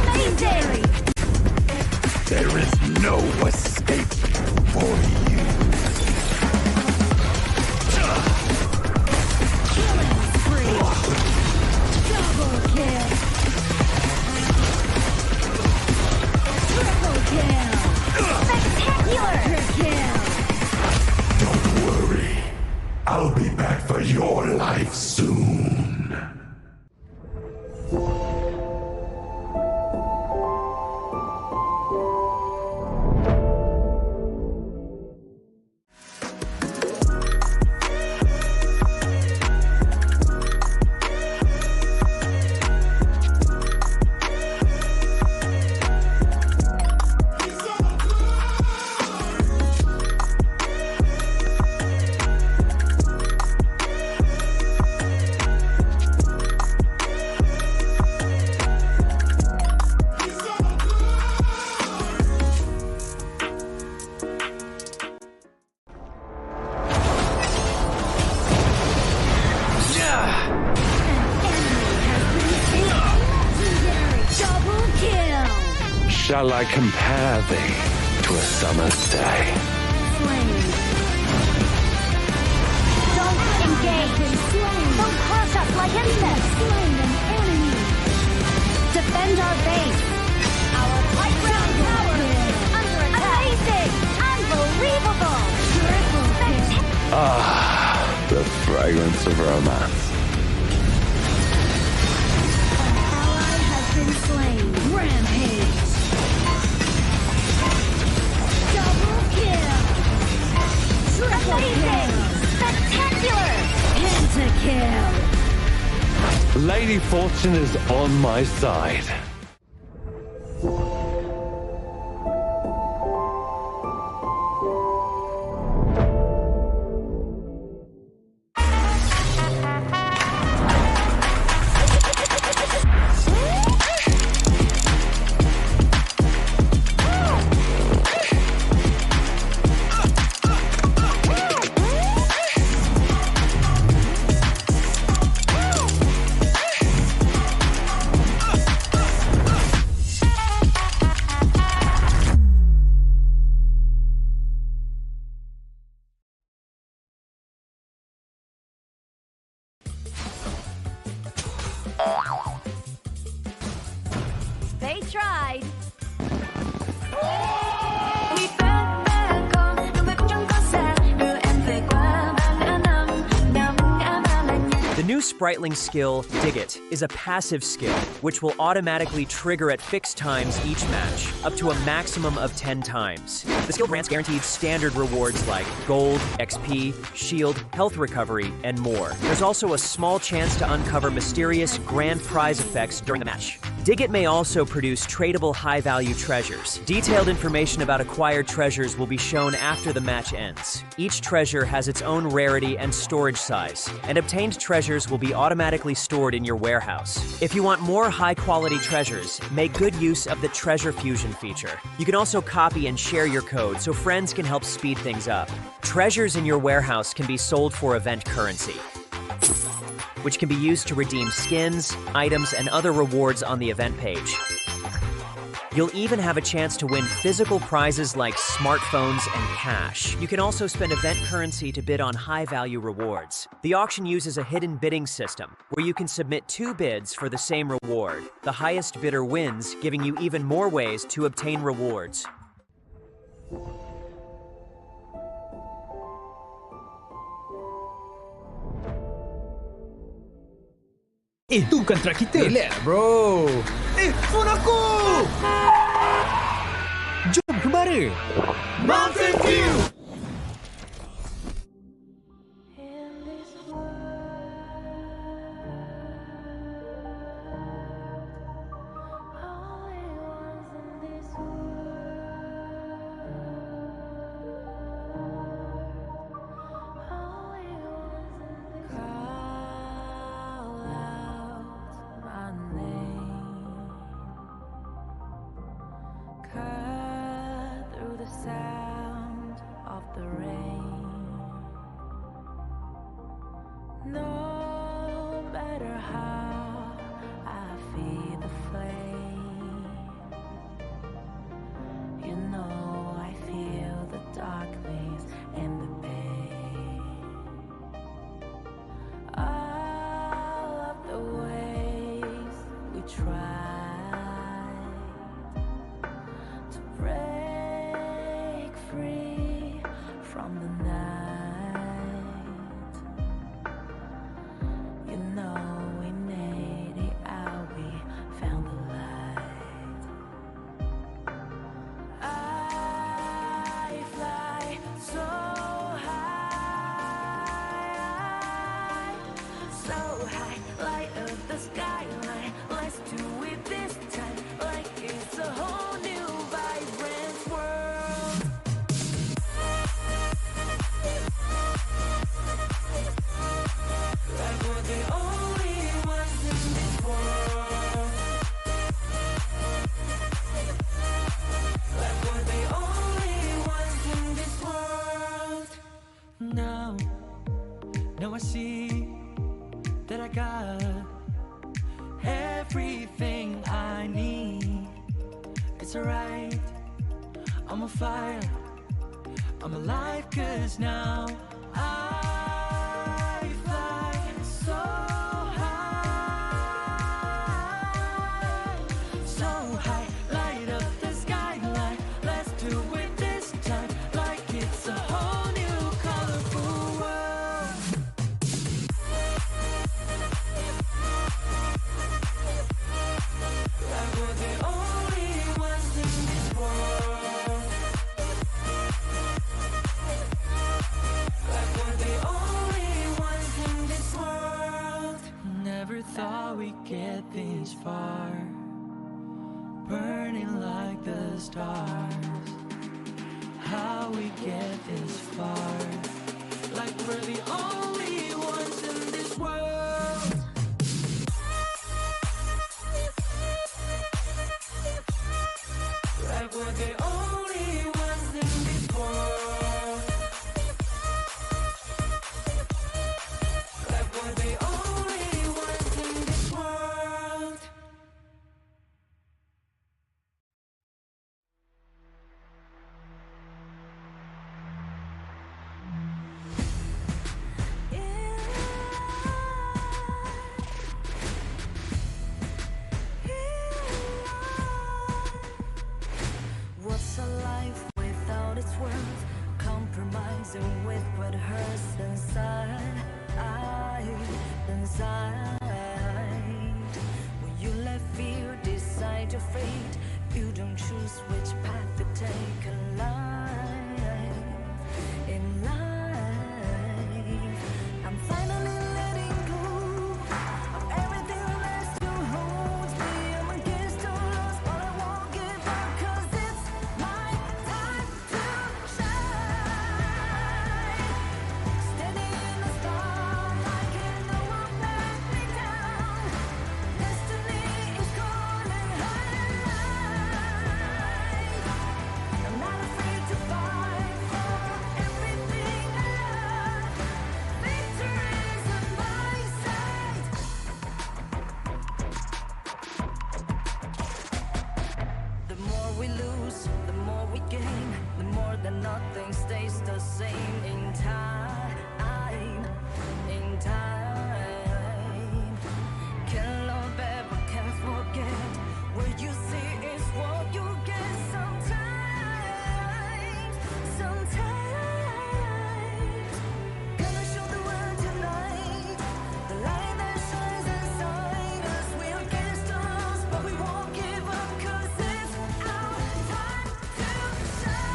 Amazing!
There is no escape for you.
Killing spree! Double kill! Triple kill! Spectacular! Kill!
Don't worry. I'll be back for your life soon.
Double kill!
Shall I compare thee to a summer's day?
Slain. Don't engage! Slain. Don't crush us like insects! Slain an enemy! Defend our base! Our high ground tower is under attack! Amazing! Unbelievable! Triple kill!
Ah, the fragrance of romance.
Ally has been slain! Rampage! Double kill! Triple kill! Spectacular! Pentakill!
Lady Fortune is on my side.
They tried!
The new Spritling skill, Dig It, is a passive skill, which will automatically trigger at fixed times each match, up to a maximum of 10 times. The skill grants guaranteed standard rewards like gold, XP, shield, health recovery, and more. There's also a small chance to uncover mysterious grand prize effects during the match. Dig It may also produce tradable high-value treasures. Detailed information about acquired treasures will be shown after the match ends. Each treasure has its own rarity and storage size, and obtained treasures will be automatically stored in your warehouse. If you want more high-quality treasures, make good use of the Treasure Fusion feature. You can also copy and share your code so friends can help speed things up. Treasures in your warehouse can be sold for event currency, which can be used to redeem skins, items, and other rewards on the event page. You'll even have a chance to win physical prizes like smartphones and cash. You can also spend event currency to bid on high-value rewards. The auction uses a hidden bidding system, where you can submit 2 bids for the same reward. The highest bidder wins, giving you even more ways to obtain rewards.
Itu kontra kita.
Relax, bro.
Phone aku! Jom kembara.
Mountain Dew!
got everything I need. It's alright, I'm on fire, I'm alive, 'cause now I fly so high, so high, light up the skyline. Let's do it this time, like it's a whole new colorful world. Like we're the only ones in this world. Like we're the only ones in this world. Never thought we'd get this far, burning like the stars. How we get this far, like we're the only ones in this world. Like we're the only ones in this world. Like we're the only ones in this world. What's a life without its worth? Compromising with what hurts inside. When you let fear decide your fate, you don't choose which path to take in life. In life, I'm finally letting go of everything that still holds me. I'm against all odds, but I won't give up, 'cause it's my time to shine. Standing in the starlight, and no one let me down. Destiny is calling high. I'm not afraid to fight for everything I love. Victory's on my side. The more we lose, the more we gain. The more that nothing stays the same. In time, in time. Can't love ever, can't forget. What you see is what you get. Sometimes, sometimes. Gonna show the world tonight the light that shines inside us. We're against the odds, but we won't give up, 'cause it's our time to shine.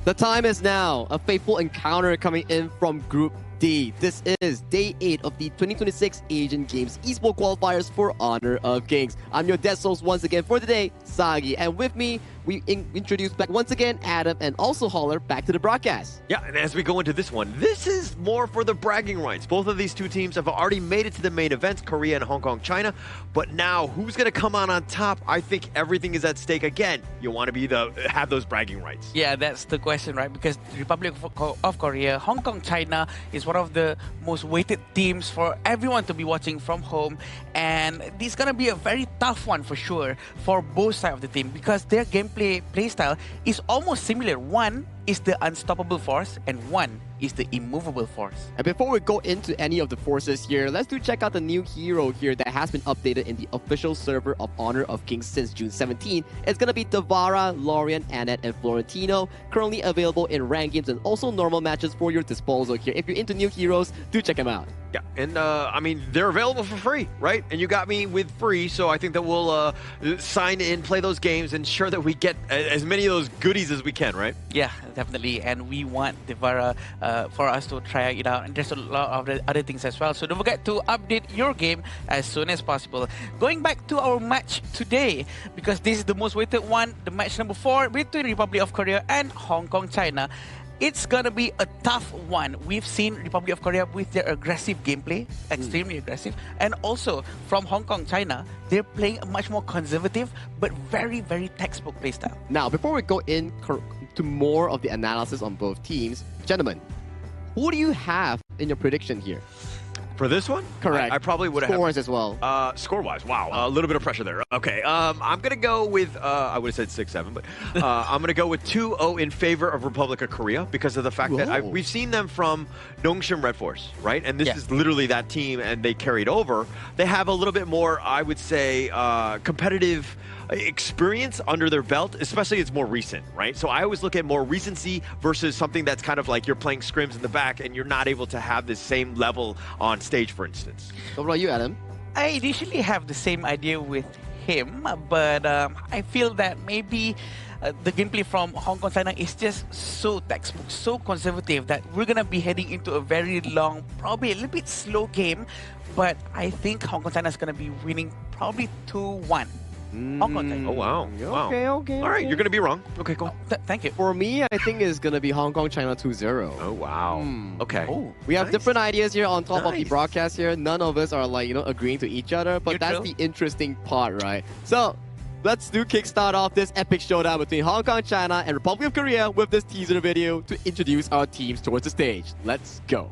The time is now. A fateful encounter coming in from Group D. This is day 8 of the 2026 Asian Games eSport qualifiers for Honor of Kings. I'm your desk host once again for today, Sagi, and with me, we introduce back once again Adam and also Holler back to the broadcast.
Yeah, and as we go into this one, this is more for the bragging rights. Both of these two teams have already made it to the main events, Korea and Hong Kong, China. But now, who's going to come on top? I think everything is at stake again. You want to be have those bragging rights.
Yeah, that's the question, right? Because the Republic of Korea, Hong Kong, China is one of the most weighted teams for everyone to be watching from home. And this is going to be a very tough one for sure for both sides of the team, because their gameplay playstyle is almost similar. One is the unstoppable force and one is the immovable force.
And before we go into any of the forces here, let's check out the new hero here that has been updated in the official server of Honor of Kings since June 17. It's going to be Tavara, Lorian, Annette, and Florentino, currently available in ranked games and also normal matches for your disposal here. If you're into new heroes, do check them out.
Yeah, and I mean, they're available for free, right? And you got me with free, so I think that we'll sign in, play those games, ensure that we get as many of those goodies as we can, right?
Yeah, definitely. And we want Devara for us to try it out. And there's a lot of other things as well. So don't forget to update your game as soon as possible. Going back to our match today, because this is the most weighted one, the match number 4 between Republic of Korea and Hong Kong, China. It's gonna be a tough one. We've seen Republic of Korea with their aggressive gameplay, extremely aggressive, and also from Hong Kong, China, they're playing a much more conservative but very, very textbook playstyle.
Now, before we go in to more of the analysis on both teams. Gentlemen, who do you have in your prediction here?
For this one?
Correct.
I probably would have...
Scores as well.
Score-wise, wow. A little bit of pressure there. Okay, I'm going to go with... I would have said 6-7, but I'm going to go with 2-0 in favor of Republic of Korea because of the fact that we've seen them from Nongshim Red Force, right? And this is literally that team, and they carried over. They have a little bit more, I would say, competitive experience under their belt, especially it's more recent, right? So I always look at more recency versus something that's kind of like you're playing scrims in the back and you're not able to have the same level on stage, for instance.
What about you, Adam?
I initially have the same idea with him, but I feel that maybe the gameplay from Hong Kong China is just so textbook, so conservative that we're gonna be heading into a very long, probably a little bit slow game. But I think Hong Kong China is gonna be winning probably 2-1. Hong Kong China.
Oh, wow.
Okay.
All right, you're going to be wrong. Okay, cool.
Thank you.
For me, I think it's going to be Hong Kong China 2-0.
Oh, wow. Okay.
Oh, we have different ideas here on top of the broadcast here. None of us are like, agreeing to each other, but that's the interesting part, right? So, let's kickstart off this epic showdown between Hong Kong China and Republic of Korea with this teaser video to introduce our teams towards the stage. Let's go.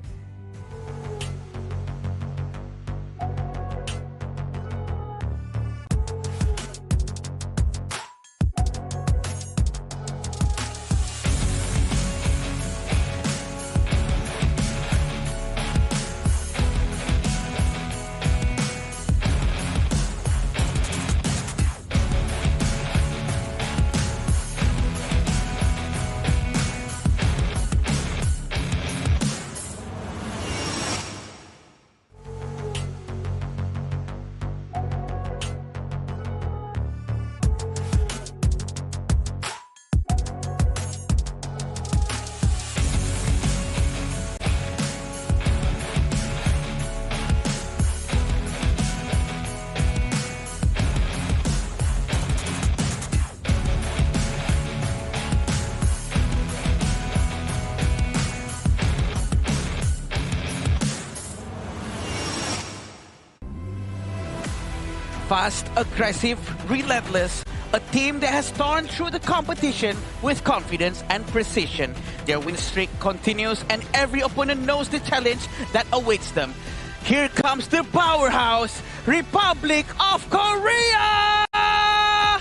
Fast, aggressive, relentless, a team that has torn through the competition with confidence and precision. Their win streak continues and every opponent knows the challenge that awaits them. Here comes the powerhouse, Republic of Korea!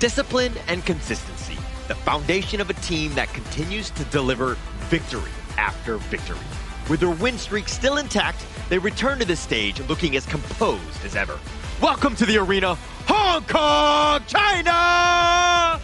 Discipline and consistency, the foundation of a team that continues to deliver victory after victory. With their win streak still intact, they return to the stage looking as composed as ever. Welcome to the arena, Hong Kong, China!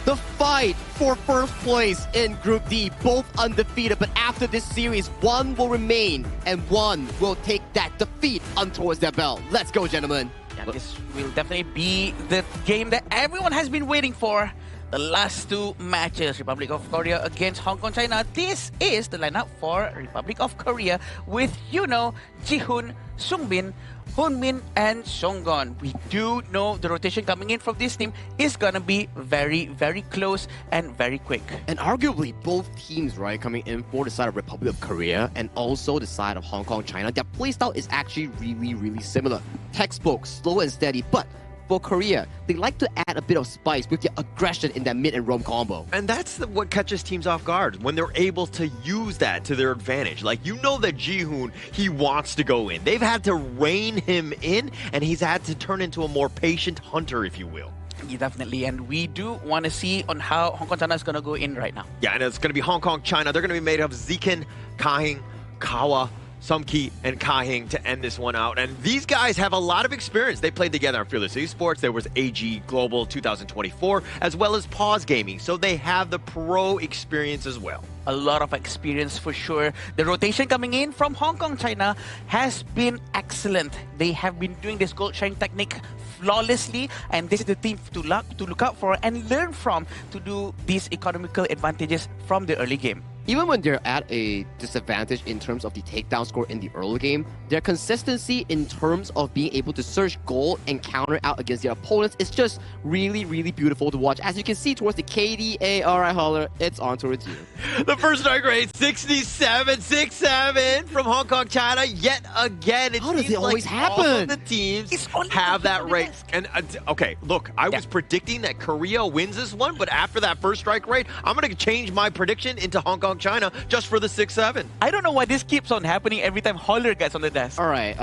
The fight for first place in Group D, both undefeated, but after this series, one will remain and one will take that defeat towards their belt. Let's go, gentlemen.
Yeah, this will definitely be the game that everyone has been waiting for. The last two matches, Republic of Korea against Hong Kong China. This is the lineup for Republic of Korea with Jihoon, Sungbin, Hoonmin, and Songgon. We do know the rotation coming in from this team is gonna be very, very close and very quick.
And arguably, both teams, right, coming in for the side of Republic of Korea and also the side of Hong Kong China, their playstyle is actually really, really similar. Textbook, slow and steady, but for Korea, they like to add a bit of spice with their aggression in that mid and roam combo.
And that's what catches teams off guard, when they're able to use that to their advantage. Like, you know that Jihoon, he wants to go in. They've had to rein him in, and he's had to turn into a more patient hunter, if you will.
Yeah, definitely, and we do want to see on how Hong Kong China is going to go in right now.
Yeah, and it's going to be Hong Kong, China. They're going to be made of Zikin, Kahing, Kawa, Sumki, and Kahing to end this one out. And these guys have a lot of experience. They played together on Fearless Esports. There was AG Global 2024, as well as Pause Gaming. So they have the pro experience as well.
A lot of experience for sure. The rotation coming in from Hong Kong, China has been excellent. They have been doing this gold shine technique flawlessly, and this is the team to look out for and learn from to do these economical advantages from the early game.
Even when they're at a disadvantage in terms of the takedown score in the early game, their consistency in terms of being able to search goal and counter out against their opponents is just really, really beautiful to watch. As you can see towards the KDA, all right, Holler, it's on towards you.
The first strike rate, 67-6-7 from Hong Kong, China. Yet again, it
How does
seems
it always
like
happen?
all of the teams have that rate. And okay, look, I was predicting that Korea wins this one, but after that first strike rate, I'm going to change my prediction into Hong Kong, China, just for the 6-7.
I don't know why this keeps on happening every time Holler gets on the desk.
All right,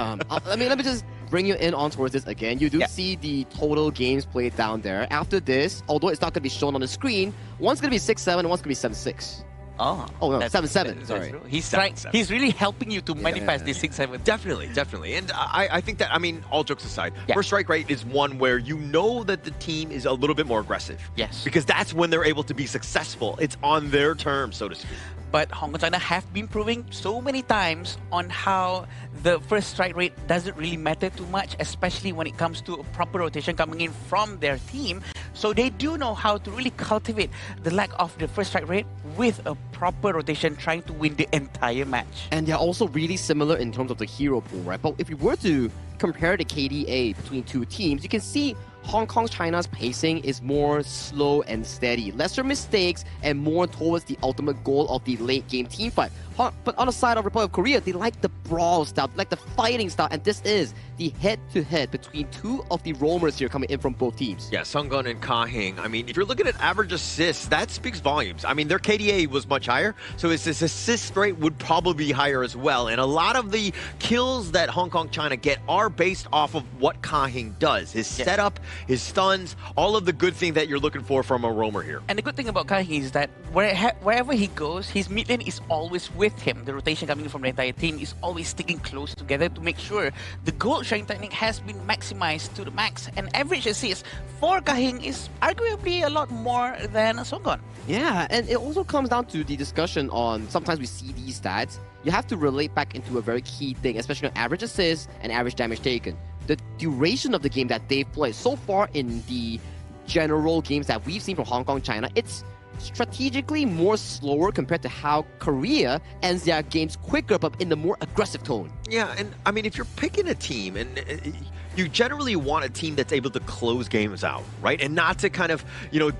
let me just bring you in on towards this again. You do see the total games played down there. After this, although it's not going to be shown on the screen, one's going to be 6-7 and one's going to be 7-6.
Oh
no,
that's
7-7. Sorry.
He's trying. He's really helping you to manifest this 6-7.
Definitely. And I think that, I mean, all jokes aside, first strike rate is one where you know that the team is a little bit more aggressive.
Yes.
Because that's when they're able to be successful. It's on their terms, so to speak.
But Hong Kong China have been proving so many times on how the first strike rate doesn't really matter too much, especially when it comes to a proper rotation coming in from their team. So they do know how to really cultivate the lack of the first strike rate with a proper rotation, trying to win the entire match.
And they're also really similar in terms of the hero pool, right? But if you were to compare the KDA between two teams, you can see Hong Kong China's pacing is more slow and steady. Lesser mistakes and more towards the ultimate goal of the late game team fight. But on the side of Republic of Korea, they like the brawl style, like the fighting style, and this is the head-to-head between two of the roamers here coming in from both teams.
Yeah, Sunggun and Ka Hing. I mean, if you're looking at average assists, that speaks volumes. I mean, their KDA was much higher, so his assist rate would probably be higher as well. And a lot of the kills that Hong Kong China get are based off of what Ka Hing does. His setup, his stuns, all of the good things that you're looking for from a roamer here.
And the good thing about Ka Hing is that wherever he goes, his mid lane is always with him. The rotation coming from the entire team is always sticking close together to make sure the gold sharing technique has been maximized to the max. And average assist for Ka Hing is arguably a lot more than Songgon.
Yeah, and it also comes down to the discussion on sometimes we see these stats. You have to relate back into a very key thing, especially on average assists and average damage taken. The duration of the game that they've played so far in the general games that we've seen from Hong Kong, China, it's strategically more slower compared to how Korea ends their games quicker but in the more aggressive tone.
Yeah, and I mean, if you're picking a team, and you generally want a team that's able to close games out, right? And not to kind of,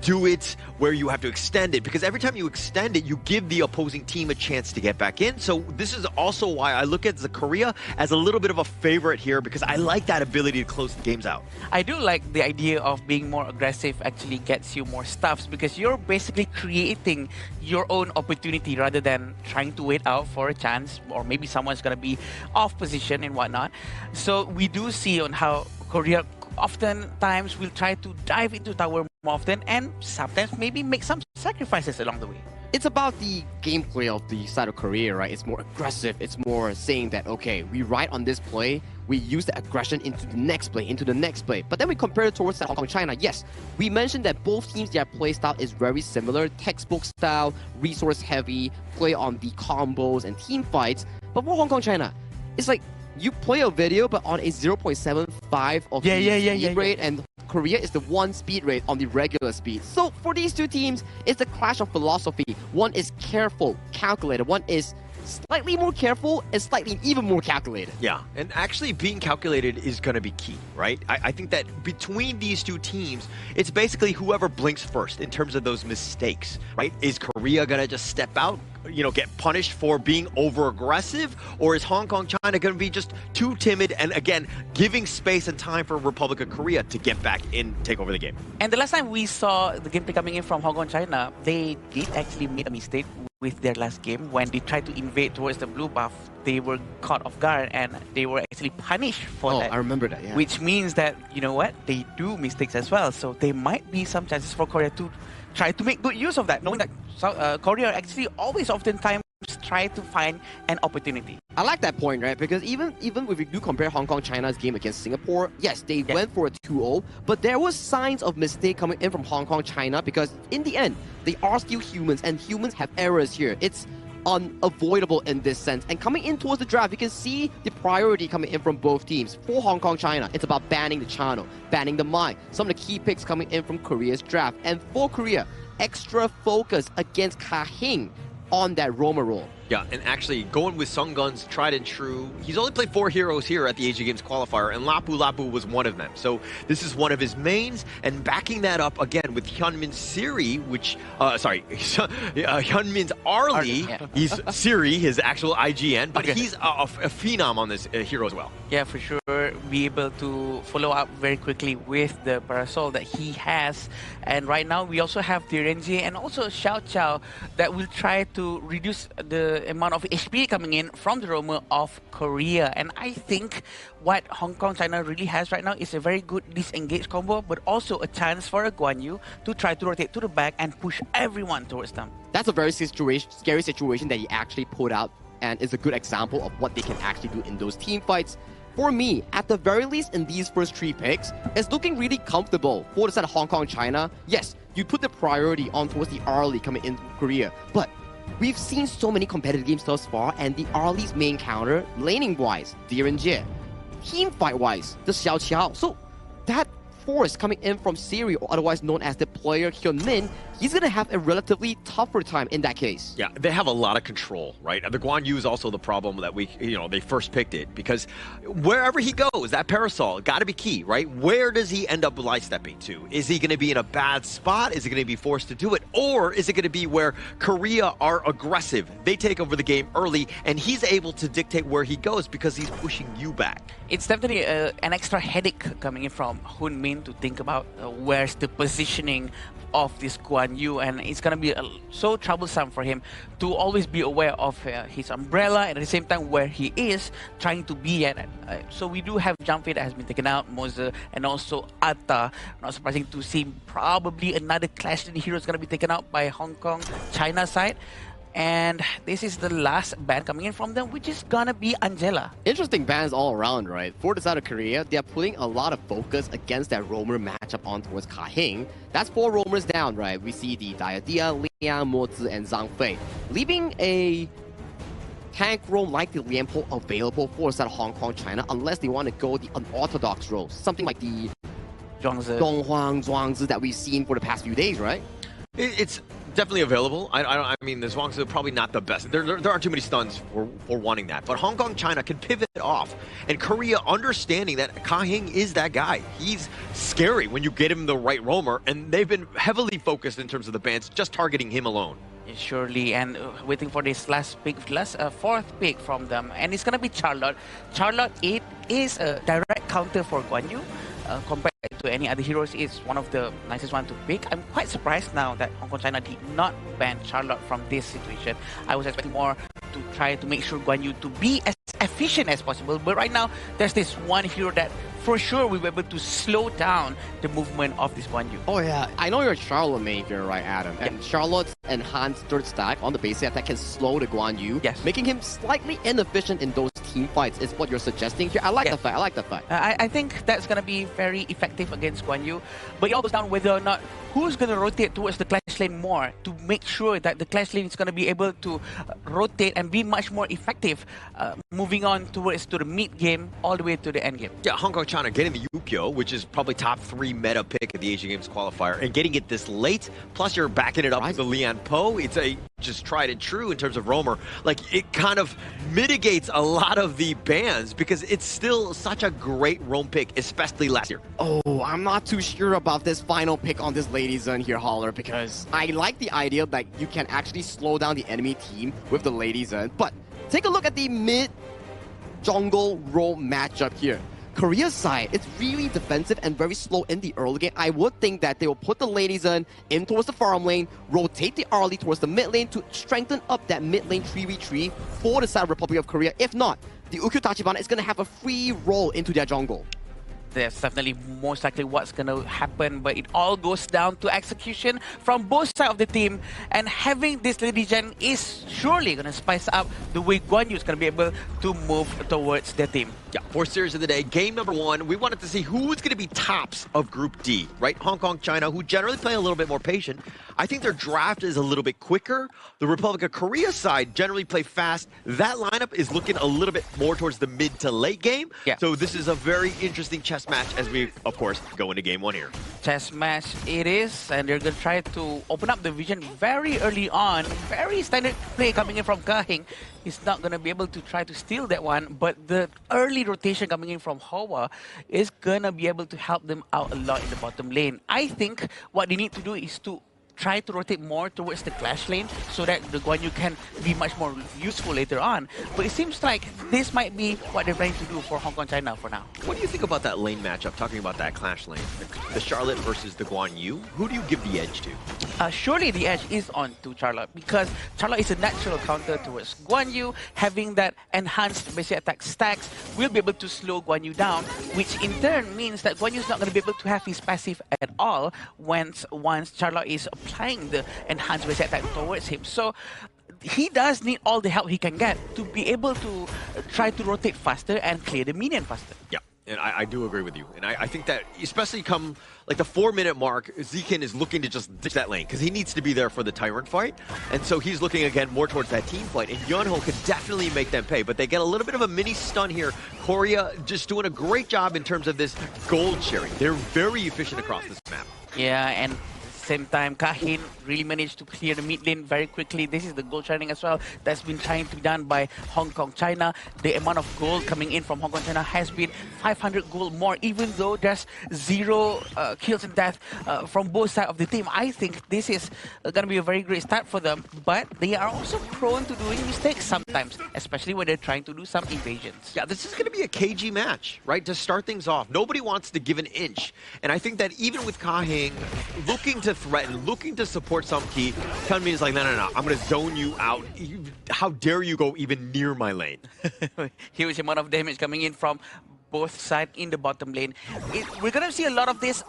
do it where you have to extend it, because every time you extend it, you give the opposing team a chance to get back in. So this is also why I look at the Korea as a little bit of a favorite here, because I like that ability to close the games out.
I do like the idea of being more aggressive actually gets you more stuffs, because you're basically creating your own opportunity rather than trying to wait out for a chance, or maybe someone's going to be off position and whatnot. So we do see on how Korea oftentimes will try to dive into tower more often and sometimes maybe make some sacrifices along the way.
It's about the gameplay of the side of Korea, right? It's more aggressive. It's more saying that, okay, we ride on this play, we use the aggression into the next play, But then we compare it towards Hong Kong, China. Yes, we mentioned that both teams, their play style is very similar. Textbook style, resource heavy, play on the combos and team fights. But for Hong Kong, China, it's like you play a video, but on a 0.75 of the speed rate, and Korea is the 1 speed rate on the regular speed. So for these two teams, it's a clash of philosophy. One is careful, calculated. One is slightly more careful and slightly even more calculated.
Yeah, and actually being calculated is going to be key, right? I think that between these two teams, it's basically whoever blinks first in terms of those mistakes, right? Is Korea going to just step out, get punished for being over-aggressive? Or is Hong Kong, China going to be just too timid and, again, giving space and time for Republic of Korea to get back in, take over the game?
And the last time we saw the gameplay coming in from Hong Kong, China, they did actually make a mistake with their last game when they tried to invade towards the blue buff. They were caught off guard and they were actually punished for that.
I remember that, yeah.
Which means that, they do mistakes as well. So there might be some chances for Korea to try to make good use of that, knowing that Korea actually always oftentimes try to find an opportunity.
I like that point, right? Because even if we do compare Hong Kong, China's game against Singapore, yes, they went for a 2-0, but there was signs of mistake coming in from Hong Kong, China, because in the end, they are still humans, and humans have errors here. It's unavoidable in this sense. And coming in towards the draft, you can see the priority coming in from both teams. For Hong Kong, China, it's about banning the channel, banning the Mai. Some of the key picks coming in from Korea's draft. And for Korea, extra focus against Ka Hing on that roamer role.
Yeah, and actually going with Sung Gun's tried and true. He's only played 4 heroes here at the Asian Games qualifier, and Lapu Lapu was one of them. So this is one of his mains, and backing that up again with Hyunmin's Siri, which, Hyunmin's Arlie.
Yeah.
He's Siri, his actual IGN, but he's a phenom on this hero as well.
Yeah, for sure. Be able to follow up very quickly with the parasol that he has. And right now, we also have the Renji and also Xiao Chao that will try to reduce the amount of HP coming in from the roamer of Korea. And I think what Hong Kong China really has right now is a very good disengage combo, but also a chance for a Guan Yu to try to rotate to the back and push everyone towards them.
That's a very scary situation that he actually put out, and is a good example of what they can actually do in those team fights. For me, at the very least in these first 3 picks, it's looking really comfortable for the side of Hong Kong China. Yes, you put the priority on towards the early coming in Korea, but we've seen so many competitive games thus far, and the Arlie's main counter, laning-wise, Diren Jie, team fight-wise, the Xiao Qiao. So that force coming in from Siri, or otherwise known as the player Hyunmin, he's going to have a relatively tougher time in that case.
Yeah, they have a lot of control, right? The Guan Yu is also the problem that they first picked it, because wherever he goes, that parasol got to be key, right? Where does he end up light stepping to? Is he going to be in a bad spot? Is he going to be forced to do it? Or is it going to be where Korea are aggressive? They take over the game early, and he's able to dictate where he goes because he's pushing you back.
It's definitely an extra headache coming in from Hyunmin to think about where's the positioning of this Guan Yu, and it's going to be so troublesome for him to always be aware of his umbrella and at the same time where he is trying to be at. So we do have Jumpy that has been taken out, Mose, and also Atta. Not surprising to see probably another Clash Lane hero is going to be taken out by Hong Kong China side. And this is the last ban coming in from them, which is gonna be Angela.
Interesting bans all around, right? For the side of Korea, they're putting a lot of focus against that roamer matchup on towards Ka-hing. That's 4 roamers down, right? We see the Diadia, Liang, Mozi, and Zhang Fei, leaving a tank roam like the Lian Po available for the side of Hong Kong China, unless they want to go the unorthodox role, something like the Donghuang Zhuangzi that we've seen for the past few days, right?
It's definitely available. I mean, the Zhuangzi are probably not the best. There aren't too many stuns for wanting that. But Hong Kong China can pivot off. And Korea understanding that Ka-hing is that guy. He's scary when you get him the right roamer. And they've been heavily focused in terms of the bans, just targeting him alone.
Surely, and waiting for this last pick, fourth pick from them. And it's going to be Charlotte. Charlotte, it is a direct counter for Guan Yu. Compared to any other heroes, it's one of the nicest one to pick. I'm quite surprised now that Hong Kong China did not ban Charlotte from this situation. I was expecting more to try to make sure Guan Yu to be as efficient as possible. But right now, there's this one hero that for sure we were able to slow down the movement of this Guan Yu.
Oh yeah, I know you're a Charlotte maker, right, Adam? And Charlotte's enhanced third stack on the basic attack can slow the Guan Yu, making him slightly inefficient in those team fights is what you're suggesting here. I like the fight, I like the fight.
I think that's going to be very effective against Guan Yu, but it all goes down whether or not who's going to rotate towards the Clash Lane more to make sure that the Clash Lane is going to be able to rotate and be much more effective moving on towards to the mid game all the way to the end game.
Yeah, Hong Kong China getting the Yukio, which is probably top 3 meta pick at the Asian Games qualifier, and getting it this late, plus you're backing it up with the Lian Po. It's a just tried and true in terms of roamer. Like, it kind of mitigates a lot of the bans because it's still such a great roam pick, especially last year.
Oh, I'm not too sure about this final pick on this Lady Zun here, Holler, because I like the idea that you can actually slow down the enemy team with the Lady Zun, but take a look at the mid-jungle roam matchup here. Korea's side, it's really defensive and very slow in the early game. I would think that they will put the Lady Zun in towards the farm lane, rotate the early towards the mid lane to strengthen up that mid lane 3v3 for the side of Republic of Korea. If not, the Ukyu Tachibana is going to have a free roll into their jungle.
That's definitely most likely what's going to happen, but it all goes down to execution from both sides of the team, and having this Lady Gen is surely going to spice up the way Guan Yu is going to be able to move towards the team.
Yeah, 4th series of the day. Game number 1, we wanted to see who's going to be tops of Group D, right? Hong Kong, China, who generally play a little bit more patient. I think their draft is a little bit quicker. The Republic of Korea side generally play fast. That lineup is looking a little bit more towards the mid to late game.
Yeah.
So this is a very interesting chess chess match as we, of course, go into game 1 here.
Chess match it is, and they're going to try to open up the vision very early on. Very standard play coming in from Kahing. He's not going to be able to try to steal that one, but the early rotation coming in from Hoa is going to be able to help them out a lot in the bottom lane. I think what they need to do is to try to rotate more towards the clash lane so that the Guan Yu can be much more useful later on. But it seems like this might be what they're planning to do for Hong Kong China for now.
What do you think about that lane matchup, talking about that clash lane? The Charlotte versus the Guan Yu? Who do you give the edge to?
Surely the edge is on to Charlotte because Charlotte is a natural counter towards Guan Yu. Having that enhanced basic attack stacks will be able to slow Guan Yu down, which in turn means that Guan Yu is not going to be able to have his passive at all once Charlotte is applying the enhanced basic attack towards him. So he does need all the help he can get to be able to try to rotate faster and clear the minion faster.
Yeah. And I do agree with you. And I think that, especially come like the 4-minute mark, Zekin is looking to just ditch that lane because he needs to be there for the Tyrant fight. And so he's looking again more towards that team fight. And Yunho could definitely make them pay. But they get a little bit of a mini stun here. Korea just doing a great job in terms of this gold sharing. They're very efficient across this map.
Yeah, and same time, Kahin really managed to clear the mid lane very quickly. This is the gold sharing as well that's been trying to be done by Hong Kong China. The amount of gold coming in from Hong Kong China has been 500 gold more, even though there's 0 kills and death from both sides of the team. I think this is going to be a very great start for them, but they are also prone to doing mistakes sometimes, especially when they're trying to do some evasions.
Yeah, this is going to be a cagey match, right? To start things off, nobody wants to give an inch. And I think that even with Kahing looking to threaten, looking to support Sumki, Hyunmin is like, no, I'm going to zone you out. How dare you go even near my lane?
Huge amount of damage coming in from both sides in the bottom lane. We're going to see a lot of this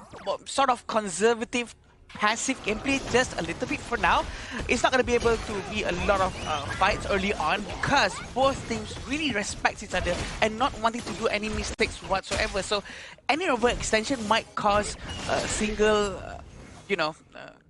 sort of conservative passive gameplay just a little bit for now. It's not going to be able to be a lot of fights early on because both teams really respect each other and not wanting to do any mistakes whatsoever. So any overextension might cause a single,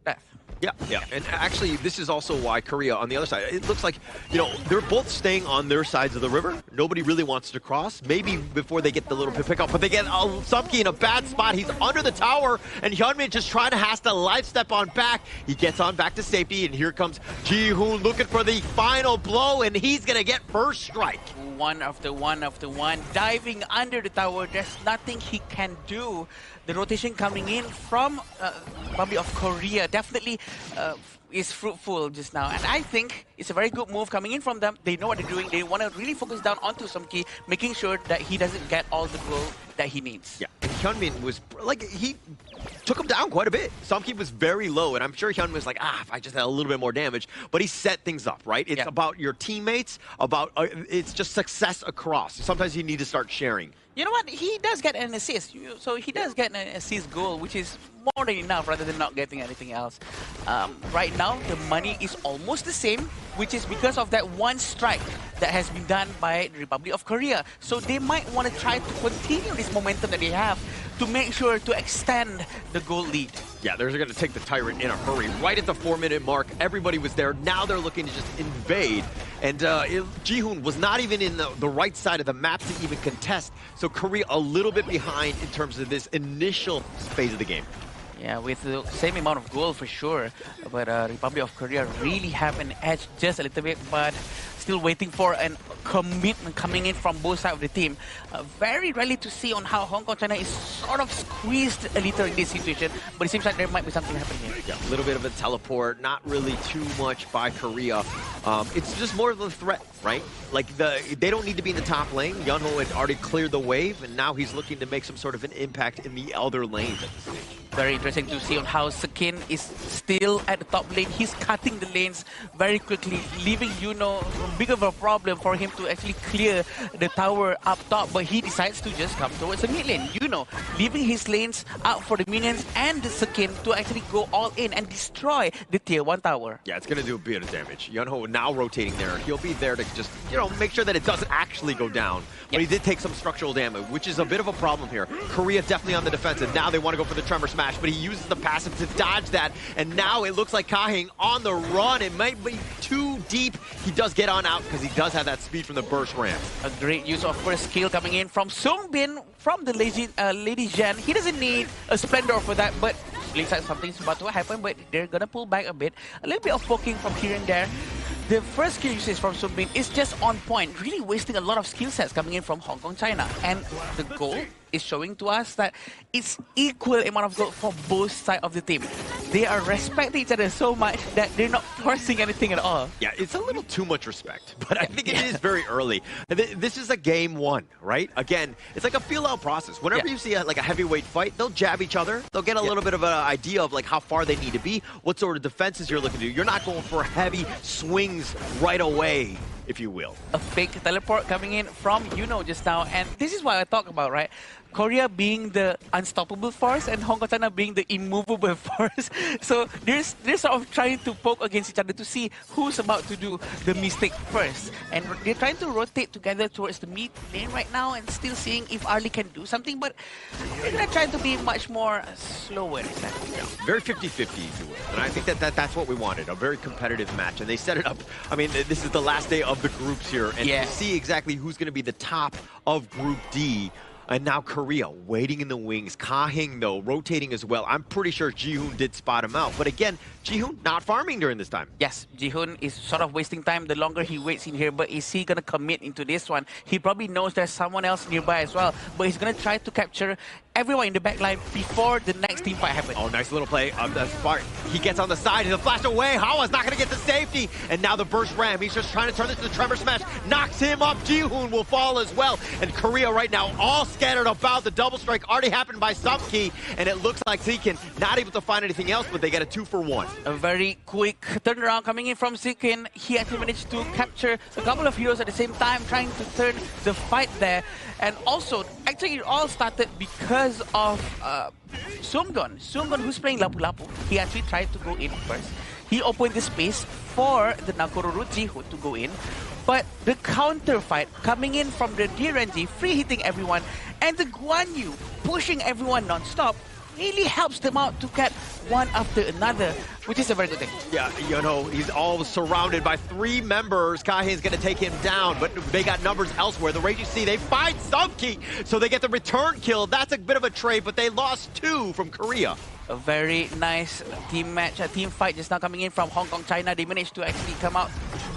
death.
Yeah, and actually, this is also why Korea on the other side, it looks like, they're both staying on their sides of the river. Nobody really wants to cross. Maybe before they get the little pick up, but they get Sumki in a bad spot. He's under the tower, and Hyunmin just trying to has to life step on back. He gets on back to safety, and here comes Ji-hoon looking for the final blow, and he's going to get first strike.
One after one, diving under the tower. There's nothing he can do. The rotation coming in from Republic of Korea definitely is fruitful just now. And I think it's a very good move coming in from them. They know what they're doing. They want to really focus down onto Sumki, making sure that he doesn't get all the gold that he needs.
Yeah, and Hyunmin was, he took him down quite a bit. Sumki was very low, and I'm sure Hyunmin was like, if I just had a little bit more damage. But he set things up, right? It's about your teammates, it's just success across. Sometimes you need to start sharing.
You know what? He does get an assist. So he does get an assist goal, which is more than enough rather than not getting anything else. Right now, the money is almost the same, which is because of that one strike that has been done by the Republic of Korea. So they might want to try to continue this momentum that they have to make sure to extend the goal lead.
Yeah, they're going to take the Tyrant in a hurry. Right at the 4-minute mark, everybody was there. Now they're looking to just invade. And Ji-hoon was not even in the right side of the map to even contest. So Korea a little bit behind in terms of this initial phase of the game.
Yeah, with the same amount of goal for sure. But Republic of Korea really have an edge just a little bit, but still waiting for a commitment coming in from both sides of the team. Very rarely to see on how Hong Kong China is sort of squeezed a little in this situation, but it seems like there might be something happening here.
Yeah, a little bit of a teleport, not really too much by Korea. It's just more of a threat, right? Like they don't need to be in the top lane. Yunho had already cleared the wave, and now he's looking to make some sort of an impact in the other lanes at this stage.
Very interesting to see on how Sekin is still at the top lane. He's cutting the lanes very quickly, leaving big of a problem for him to actually clear the tower up top, but he decides to just come towards the mid lane. Leaving his lanes out for the minions and the Sekin to actually go all in and destroy the tier 1 tower.
Yeah, it's going to do a bit of damage. Yunho now rotating there. He'll be there to just, make sure that it doesn't actually go down. But he did take some structural damage, which is a bit of a problem here. Korea definitely on the defensive. Now they want to go for the Tremor Smash, but he uses the passive to dodge that. And now it looks like Kahing on the run. It might be too deep. He does get on out because he does have that speed from the burst ramp.
A great use of first skill coming in from Sungbin from the Lady Jen. He doesn't need a Splendor for that, but looks like something's about to happen, but they're gonna pull back a bit. A little bit of poking from here and there. The first skill usage from Sungbin is just on point, really wasting a lot of skill sets coming in from Hong Kong, China. And the goal is showing to us that it's equal amount of gold for both sides of the team. They are respecting each other so much that they're not forcing anything at all.
Yeah, it's a little too much respect, but I think it is very early. This is a game one, right? Again, it's like a feel-out process. Whenever you see a heavyweight fight, they'll jab each other. They'll get a little bit of an idea of like how far they need to be, what sort of defenses you're looking to do. You're not going for heavy swings right away, if you will.
A fake teleport coming in from just now, and this is what I talk about, right? Korea being the unstoppable force and Hong Kong, China being the immovable force. So they're sort of trying to poke against each other to see who's about to do the mistake first. And they're trying to rotate together towards the mid lane right now and still seeing if Arlie can do something, but they're going to try to be much more slower.
Yeah, very 50-50, if you will. And I think that's what we wanted, a very competitive match. And they set it up. I mean, this is the last day of the groups here. And to see exactly who's going to be the top of Group D. And now Korea waiting in the wings. Ka-hing, though, rotating as well. I'm pretty sure Ji-hoon did spot him out. But again, Ji-hoon not farming during this time.
Yes, Ji-hoon is sort of wasting time the longer he waits in here. But is he going to commit into this one? He probably knows there's someone else nearby as well. But he's going to try to capture everyone in the back line before the next team fight happens.
Oh, nice little play of the Spark. He gets on the side. He'll flash away. Hawa's not going to get the safety. And now the burst ram. He's just trying to turn this into the Tremor Smash. Knocks him up. Ji-hoon will fall as well. And Korea right now all scattered about. The double strike already happened by Sumki. And it looks like Zikin not able to find anything else, but they get a 2-for-1.
A very quick turnaround coming in from Zikin. He actually managed to capture a couple of heroes at the same time, trying to turn the fight there. And also, actually, it all started because of Sungdon. Sungdon, who's playing Lapu Lapu, he actually tried to go in first. He opened the space for the Nakoruru Ji-hoon to go in. But the counter fight coming in from the DRNG, free hitting everyone, and the Guan Yu pushing everyone non-stop really helps them out to get one after another, which is a very good thing.
Yeah, he's all surrounded by 3 members. Ka-hing's going to take him down, but they got numbers elsewhere. The Raging Sea, they find Sumki, so they get the return kill. That's a bit of a trade, but they lost 2 from Korea.
A very nice team match, a team fight just now coming in from Hong Kong, China. They managed to actually come out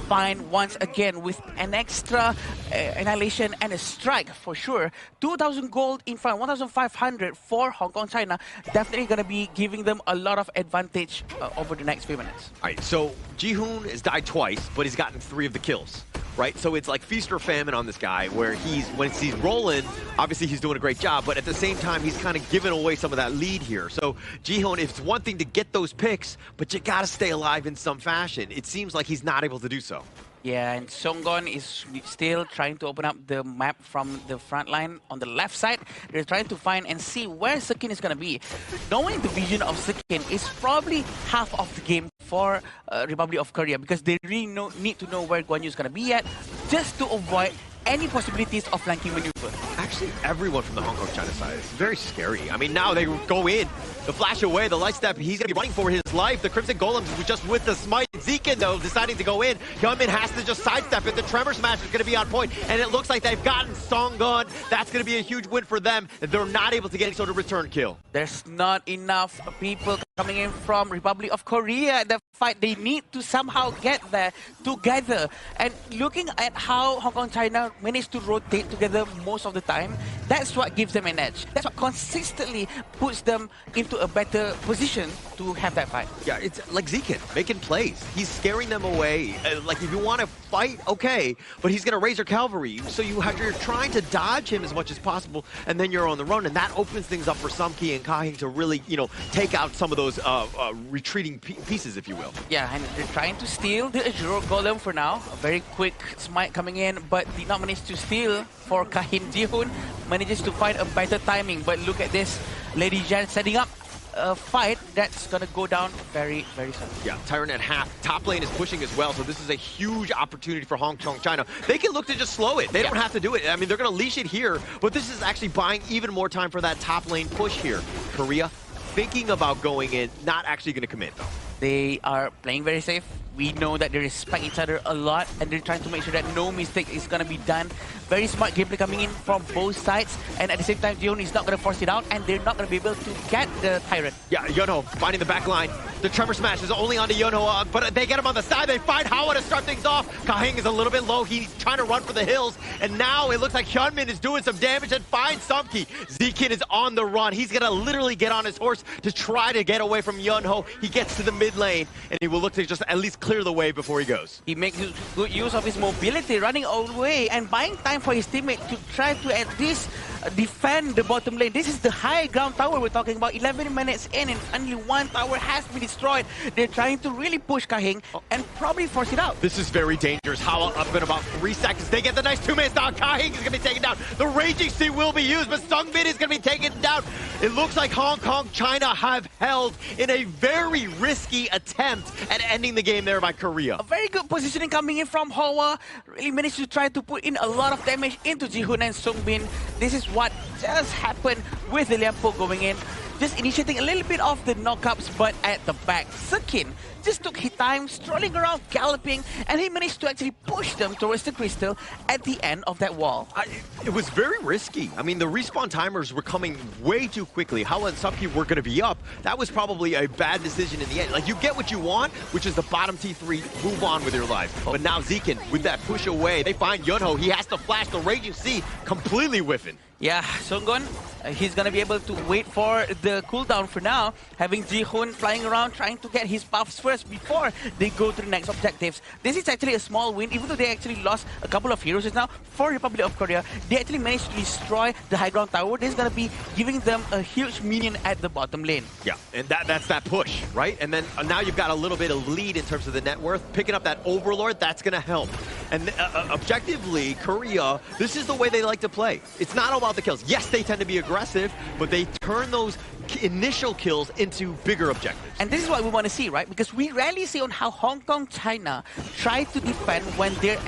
fine once again with an extra annihilation and a strike for sure. 2,000 gold in front, 1,500 for Hong Kong, China. Definitely going to be giving them a lot of advantage over the next few minutes.
All right, so Ji-hoon has died twice, but he's gotten 3 of the kills. Right, so it's like feast or famine on this guy, where when he's rolling, obviously he's doing a great job, but at the same time he's kind of giving away some of that lead here. So Ji-hoon, it's one thing to get those picks, but you gotta stay alive in some fashion. It seems like he's not able to do so.
Yeah, and Songgon is still trying to open up the map from the front line on the left side. They're trying to find and see where Sekin is going to be. Knowing the vision of Sekin is probably half of the game for Republic of Korea, because they really need to know where Guan Yu is going to be at, just to avoid any possibilities of flanking maneuver.
Actually, everyone from the Hong Kong China side is very scary. I mean, now they go in, the flash away, the light step, he's going to be running for his life. The Crimson Golems was just with the smite. Zikin, though, deciding to go in. Hyunmin has to just sidestep it. The Tremor Smash is going to be on point, and it looks like they've gotten Songgon. That's going to be a huge win for them. They're not able to get any sort of return kill.
There's not enough people coming in from Republic of Korea. The fight, they need to somehow get there together. And looking at how Hong Kong China managed to rotate together most of the time, that's what gives them an edge. That's what consistently puts them into a better position to have that fight.
Yeah, it's like Zikin making plays. He's scaring them away. Like, if you want to fight, okay, but he's going to Razor Cavalry, so you're trying to dodge him as much as possible, and then you're on the run, and that opens things up for Sumki and Ka-hing to really, take out some of those retreating pieces, if you will.
Yeah, and they're trying to steal the Azure Golem for now. A very quick smite coming in, but did not manage to steal for Ka-hing. Ji-hoon manages to find a better timing, but look at this. Lady Jen setting up a fight that's going to go down very, very soon.
Yeah, Tyrant at half. Top lane is pushing as well, so this is a huge opportunity for Hong Kong China. They can look to just slow it. They don't have to do it. I mean, they're going to leash it here, but this is actually buying even more time for that top lane push here. Korea thinking about going in, not actually going to commit, though.
They are playing very safe. We know that they respect each other a lot, and they're trying to make sure that no mistake is gonna be done. Very smart gameplay coming in from both sides, and at the same time, Jihoon is not gonna force it out, and they're not gonna be able to get the Tyrant.
Yeah, Yunho finding the back line. The Tremor Smash is only onto Yunho, but they get him on the side. They find Hawa to start things off. Kahing is a little bit low. He's trying to run for the hills, and now it looks like Hyunmin is doing some damage and finds Sumki. Z-Kid is on the run. He's gonna literally get on his horse to try to get away from Yunho. He gets to the mid lane, and he will look to just at least clear the way before he goes.
He makes good use of his mobility, running away and buying time for his teammate to try to at least defend the bottom lane. This is the high ground tower we're talking about. 11 minutes in, and only one tower has been destroyed. They're trying to really push Kahing and probably force it out.
This is very dangerous. Hawa up in about 3 seconds. They get the nice two-man stock. Kahing is going to be taken down. The Raging Sea will be used, but Sungbin is going to be taken down. It looks like Hong Kong, China have held in a very risky attempt at ending the game there by Korea.
A very good positioning coming in from Hawa. Really managed to try to put in a lot of damage into Jihoon and Sungbin. This is what just happened with the Liampo going in. Just initiating a little bit of the knockups, but at the back, Sekin just took his time, strolling around, galloping, and he managed to actually push them towards the crystal at the end of that wall.
It was very risky. I mean, the respawn timers were coming way too quickly. Hawa and Sumki were going to be up. That was probably a bad decision in the end. Like, you get what you want, which is the bottom T3, move on with your life. But now Zekin, with that push away, they find Yunho. He has to flash the Raging Sea, completely whiffing.
Yeah, Sungon, he's gonna be able to wait for the cooldown for now, having Jihoon flying around trying to get his buffs first before they go to the next objectives. This is actually a small win, even though they actually lost a couple of heroes just now for Republic of Korea. They actually managed to destroy the high ground tower. This is gonna be giving them a huge minion at the bottom lane.
Yeah, and that's that push, right? And then now you've got a little bit of lead in terms of the net worth. Picking up that Overlord, that's gonna help. And objectively, Korea, this is the way they like to play. It's not all about the kills. Yes, they tend to be aggressive, but they turn those initial kills into bigger objectives.
And this is what we want to see, right? Because we rarely see on how Hong Kong, China try to defend when they're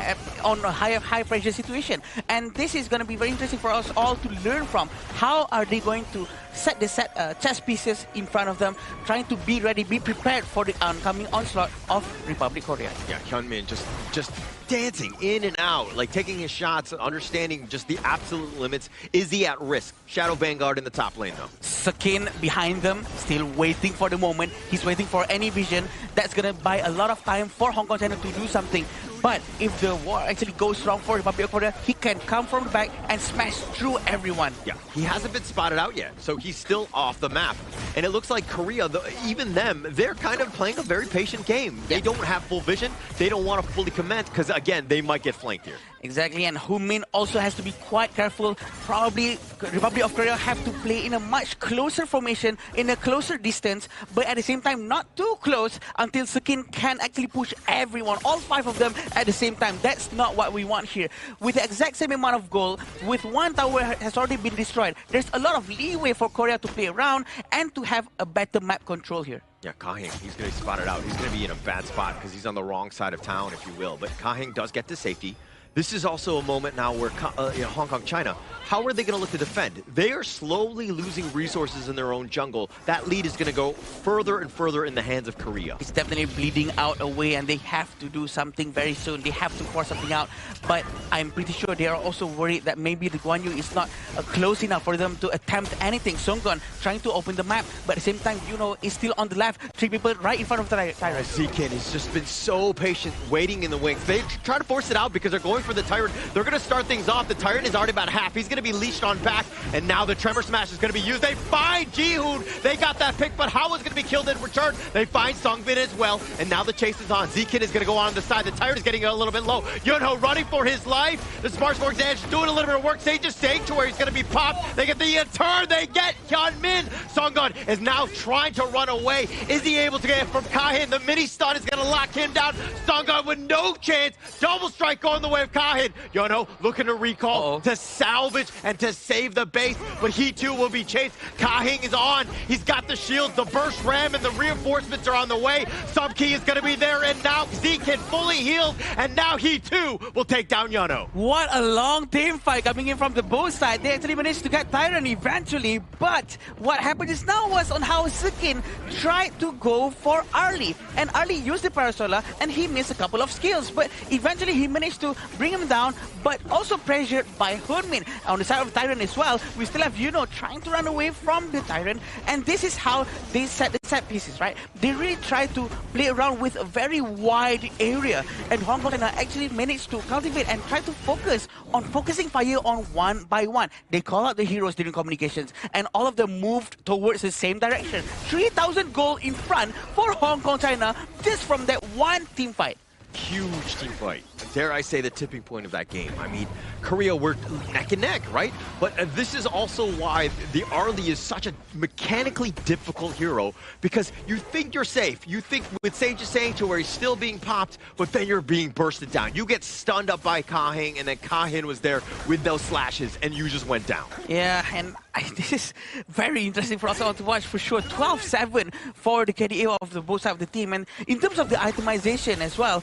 on a high pressure situation. And this is going to be very interesting for us all to learn from. How are they going to set the chess pieces in front of them, trying to be ready, be prepared for the oncoming onslaught of Republic Korea.
Yeah, Hyunmin just dancing in and out, like taking his shots, understanding just the absolute limits. Is he at risk? Shadow Vanguard in the top lane, though.
Sakin behind them, still waiting for the moment. He's waiting for any vision. That's going to buy a lot of time for Hong Kong China to do something. But if the war actually goes wrong for Republic of Korea, he can come from the back and smash through everyone.
Yeah, he hasn't been spotted out yet, so he's still off the map. And it looks like Korea, even them, they're kind of playing a very patient game. Yeah. They don't have full vision. They don't want to fully commit because, again, they might get flanked here.
Exactly, and Hunmin also has to be quite careful. Probably Republic of Korea have to play in a much closer formation, in a closer distance, but at the same time not too close until Sekin can actually push everyone, all 5 of them at the same time. That's not what we want here. With the exact same amount of gold, with one tower has already been destroyed, there's a lot of leeway for Korea to play around and to have a better map control here.
Yeah, Kahing, he's going to be spotted out. He's going to be in a bad spot because he's on the wrong side of town, if you will. But Kahing does get to safety. This is also a moment now where Hong Kong, China, how are they going to look to defend? They are slowly losing resources in their own jungle. That lead is going to go further and further in the hands of Korea.
It's definitely bleeding out away, and they have to do something very soon. They have to force something out. But I'm pretty sure they are also worried that maybe the Guan Yu is not close enough for them to attempt anything. Songgon trying to open the map, but at the same time, you know, is still on the left. 3 people right in front of the Tyrant.
Zekin has just been so patient, waiting in the wings. They try to force it out because they're going for the Tyrant. They're going to start things off. The Tyrant is already about half. He's going to be leashed on back, and now the Tremor Smash is going to be used. They find Jihoon. They got that pick, but Hawa's going to be killed in return. They find Sungbin as well, and now the chase is on. Zekin is going to go on the side. The Tyrant is getting a little bit low. Yunho running for his life. The Sparks for Edge doing a little bit of work. Sage's Sanctuary is going to be popped. They get the turn. They get Hyunmin. Songun is now trying to run away. Is he able to get it from Kahin? The mini stun is going to lock him down. Songun with no chance. Double strike going the way of have Kahin. Yono looking to recall, to salvage, and to save the base, but he too will be chased. Kahin is on. He's got the shields, the burst ram, and the reinforcements are on the way. Subkey is going to be there, and now Zekin fully healed, and now he too will take down Yono.
What a long team fight coming in from the both sides. They actually managed to get Tyrant eventually, but what happened just now was on how Zekin tried to go for Arlie, and Arlie used the Parasola, and he missed a couple of skills, but eventually he managed to bring him down, but also pressured by Hunmin. On the side of Tyrant as well, we still have Yuno trying to run away from the Tyrant, and this is how they set the set pieces, right? They really try to play around with a very wide area, and Hong Kong actually managed to cultivate and try to focus on focusing fire on one by one. They call out the heroes during communications, and all of them moved towards the same direction. 3,000 gold in front for Hong Kong China just from that one team fight.
Huge team fight. Dare I say the tipping point of that game. I mean, Korea were neck and neck, right? But this is also why the Arlie is such a mechanically difficult hero, because you think you're safe. You think with Sage Sanctuary where he's still being popped, but then you're being bursted down. You get stunned up by Kahin, and then Kahin was there with those slashes, and you just went down.
Yeah, and this is very interesting for us all to watch for sure. 12-7 for the KDA of the both sides of the team. And in terms of the itemization as well,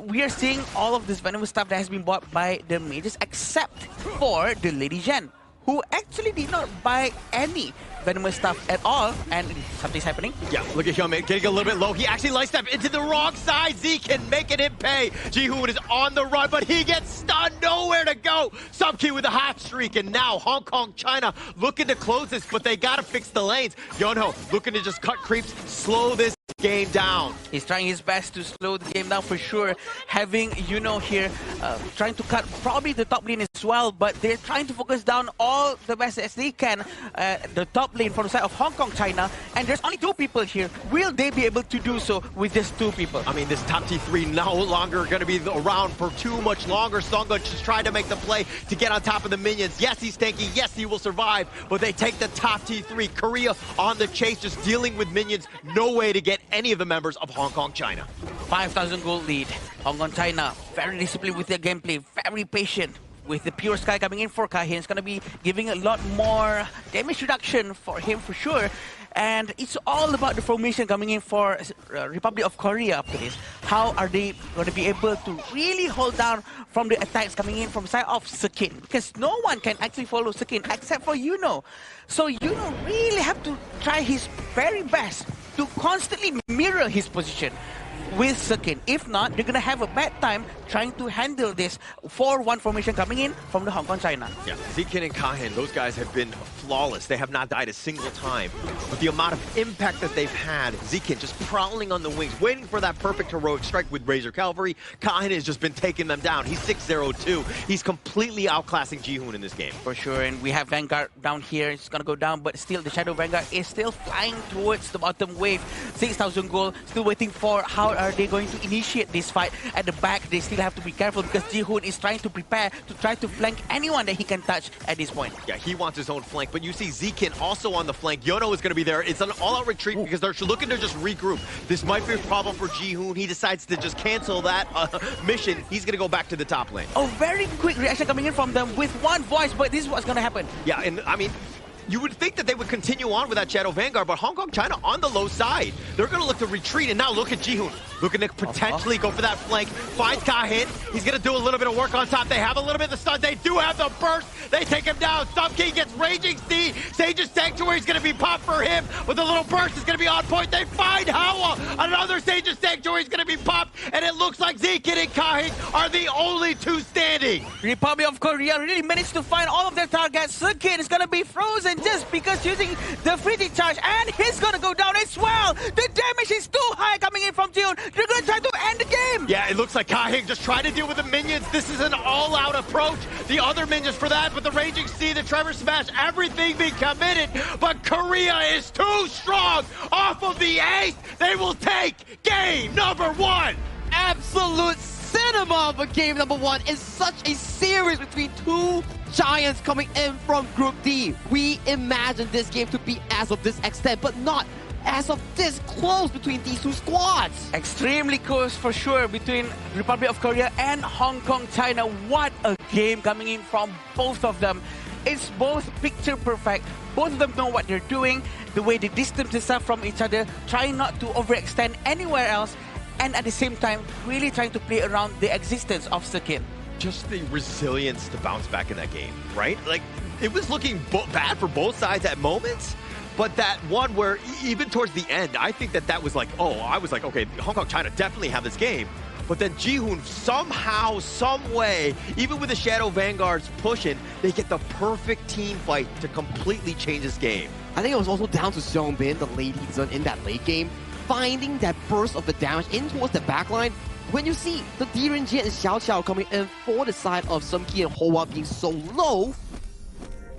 we are seeing all of this venomous stuff that has been bought by the mages except for the Lady Zhen, who actually did not buy any venomous stuff at all, and something's happening.
Yeah, look at him getting a little bit low. He actually light step into the wrong side. Zekin making him pay. Jihoon is on the run, but he gets stunned. Nowhere to go. Subkey with a hot streak, and now Hong Kong, China looking to close this, but they gotta fix the lanes. Yonho looking to just cut creeps, slow this game down.
He's trying his best to slow the game down for sure. Having Yuno here, trying to cut probably the top lane as well, but they're trying to focus down all the best as they can. The top lane from the side of Hong Kong, China, and there's only 2 people here. Will they be able to do so with just 2 people?
I mean, this top T3 no longer going to be around for too much longer. Songa just tried to make the play to get on top of the minions. Yes, he's tanky. Yes, he will survive, but they take the top T3. Korea on the chase, just dealing with minions. No way to get any of the members of Hong Kong, China.
5,000 gold lead. Hong Kong, China, very disciplined with their gameplay, very patient. With the pure sky coming in for Kahin, it's going to be giving a lot more damage reduction for him for sure. And it's all about the formation coming in for Republic of Korea after this. How are they going to be able to really hold down from the attacks coming in from the side of Zekin? Because no one can actually follow Zekin except for Yuno. So Yuno really have to try his very best to constantly mirror his position with Zekin. If not, they're going to have a bad time trying to handle this 4-1 formation coming in from the Hong Kong, China.
Yeah, Zekin and Kahin, those guys have been flawless. They have not died a single time. With the amount of impact that they've had, Zekin just prowling on the wings, waiting for that perfect heroic strike with Razor Cavalry. Kahin has just been taking them down. He's 6-0-2. He's completely outclassing Jihoon in this game.
For sure, and we have Vanguard down here. It's going to go down, but still the Shadow Vanguard is still flying towards the bottom wave. 6,000 gold, still waiting for how are they going to initiate this fight. At the back, they still have to be careful because Jihoon is trying to prepare to try to flank anyone that he can touch at this point.
Yeah, he wants his own flank, but you see Zekin also on the flank. Yono is going to be there. It's an all-out retreat because they're looking to just regroup. This might be a problem for Jihoon. He decides to just cancel that mission. He's going to go back to the top lane.
Oh, very quick reaction coming in from them with one voice, but this is what's going to happen.
Yeah, and I mean, you would think that they would continue on with that Shadow Vanguard, but Hong Kong, China on the low side. They're going to look to retreat, and now look at Jihoon. Looking to potentially go for that flank. Finds Kahin. He's going to do a little bit of work on top. They have a little bit of the stun. They do have the burst. They take him down. Subkey gets Raging Steed. Sage's Sanctuary is going to be popped for him, but the little burst is going to be on point. They find Hawa. Another Sage's Sanctuary is going to be popped, and it looks like Zekin and Kahin are the only 2 standing.
Republic of Korea really managed to find all of their targets. Zekin is going to be frozen just because using the freezing charge, and he's going to go down as well. The damage is too high coming in from Jihoon. They're going to try to end the game.
Yeah, it looks like Kahin just trying to deal with the minions. This is an all-out approach. The other minions for that, but the Raging Steed, the Trevor Smash, everything being committed. But Korea is too strong. Off of the ace, they will take game number 1.
Absolute cinema of a game number 1 is such a series between 2 giants coming in from Group D. We imagined this game to be as of this extent, but not as of this close between these two squads.
Extremely close for sure between Republic of Korea and Hong Kong, China. What a game coming in from both of them. It's both picture perfect. Both of them know what they're doing, the way they distance themselves from each other, trying not to overextend anywhere else, and at the same time, really trying to play around the existence of Sekin.
Just the resilience to bounce back in that game, right? Like, it was looking bad for both sides at moments, but that one where even towards the end, I think that was like, oh, I was like, okay, Hong Kong, China definitely have this game. But then Jihoon, somehow, some way, even with the Shadow Vanguards pushing, they get the perfect team fight to completely change this game.
I think it was also down to Seongbin, the lady in that late game, finding that burst of the damage in towards the backline. When you see the Direnjie and Xiao Xiao coming in for the side of Sumki and Hoa being so low,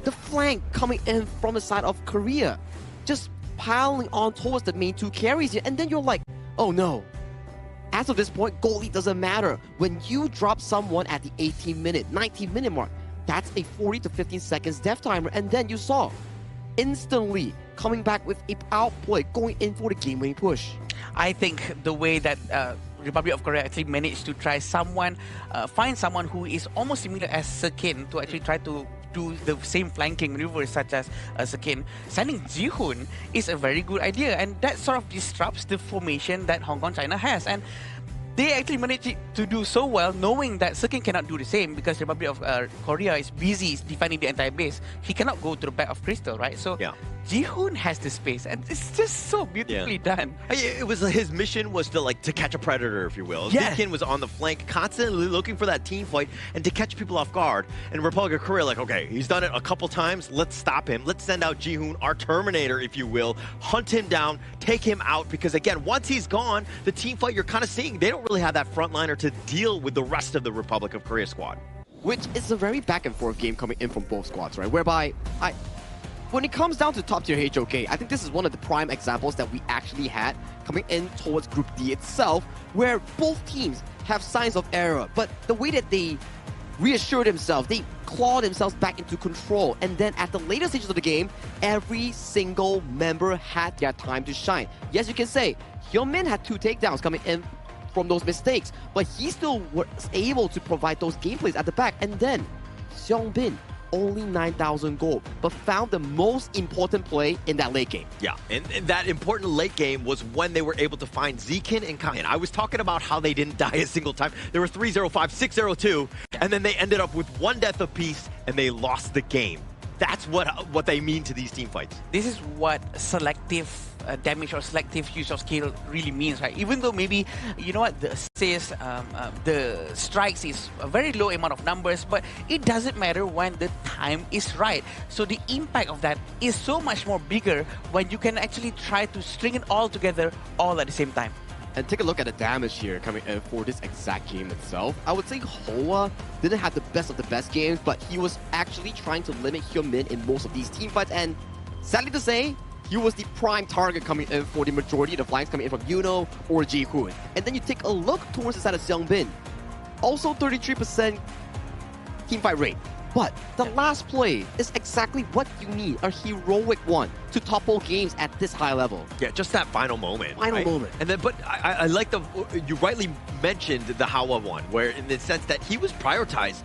the flank coming in from the side of Korea, just piling on towards the main two carries here, and then you're like, oh no. As of this point, goal lead doesn't matter. When you drop someone at the 18-minute, 19-minute mark, that's a 40 to 15 seconds death timer, and then you saw instantly coming back with a outplay, going in for the game-winning push.
I think the way that Republic of Korea actually managed to try someone, find someone who is almost similar as Sekin to actually try to do the same flanking maneuvers such as Sekin. Sending Jihoon is a very good idea, and that sort of disrupts the formation that Hong Kong, China has. And they actually managed to do so well, knowing that Sekin cannot do the same because the Republic of Korea is busy defending the entire base. He cannot go to the back of Crystal, right? So Jihoon has the space, and it's just so beautifully done.
It was his mission was to catch a predator, if you will. Zikin was on the flank, constantly looking for that team fight and to catch people off guard. And Republic of Korea, like, okay, he's done it a couple times. Let's stop him. Let's send out Jihoon, our Terminator, if you will, hunt him down, take him out. Because again, once he's gone, the team fight you're kind of seeing, they don't really have that frontliner to deal with the rest of the Republic of Korea squad.
Which is a very back and forth game coming in from both squads, right? Whereby when it comes down to top tier HOK, I think this is one of the prime examples that we actually had coming in towards Group D itself, where both teams have signs of error, but the way that they reassure themselves, they claw themselves back into control, and then at the later stages of the game, every single member had their time to shine. Yes, you can say, Hyunmin had 2 takedowns coming in from those mistakes, but he still was able to provide those gameplays at the back, and then Seongbin, only 9,000 gold, but found the most important play in that late game.
Yeah, and that important late game was when they were able to find Zikin and Kayan. I was talking about how they didn't die a single time. They were 3-0-5, 6-0-2, and then they ended up with 1 death apiece, and they lost the game. That's what they mean to these team fights.
This is what selective damage or selective use of skill really means, right? Even though maybe, you know what, the assists, the strikes is a very low amount of numbers, but it doesn't matter when the time is right. So the impact of that is so much more bigger when you can actually try to string it all together all at the same time.
And take a look at the damage here coming in for this exact game itself. I would say Hoa didn't have the best of the best games, but he was actually trying to limit Hyunmin in most of these team fights, and sadly to say, he was the prime target coming in for the majority of the flanks coming in from Yuno or Jihoon. And then you take a look towards the side of Seongbin. Also 33% team fight rate. But the last play is exactly what you need, a heroic one, to topple games at this high level.
Yeah, just that final moment.
Final moment.
And then, but I like you rightly mentioned the Hawa one, where in the sense that he was prioritized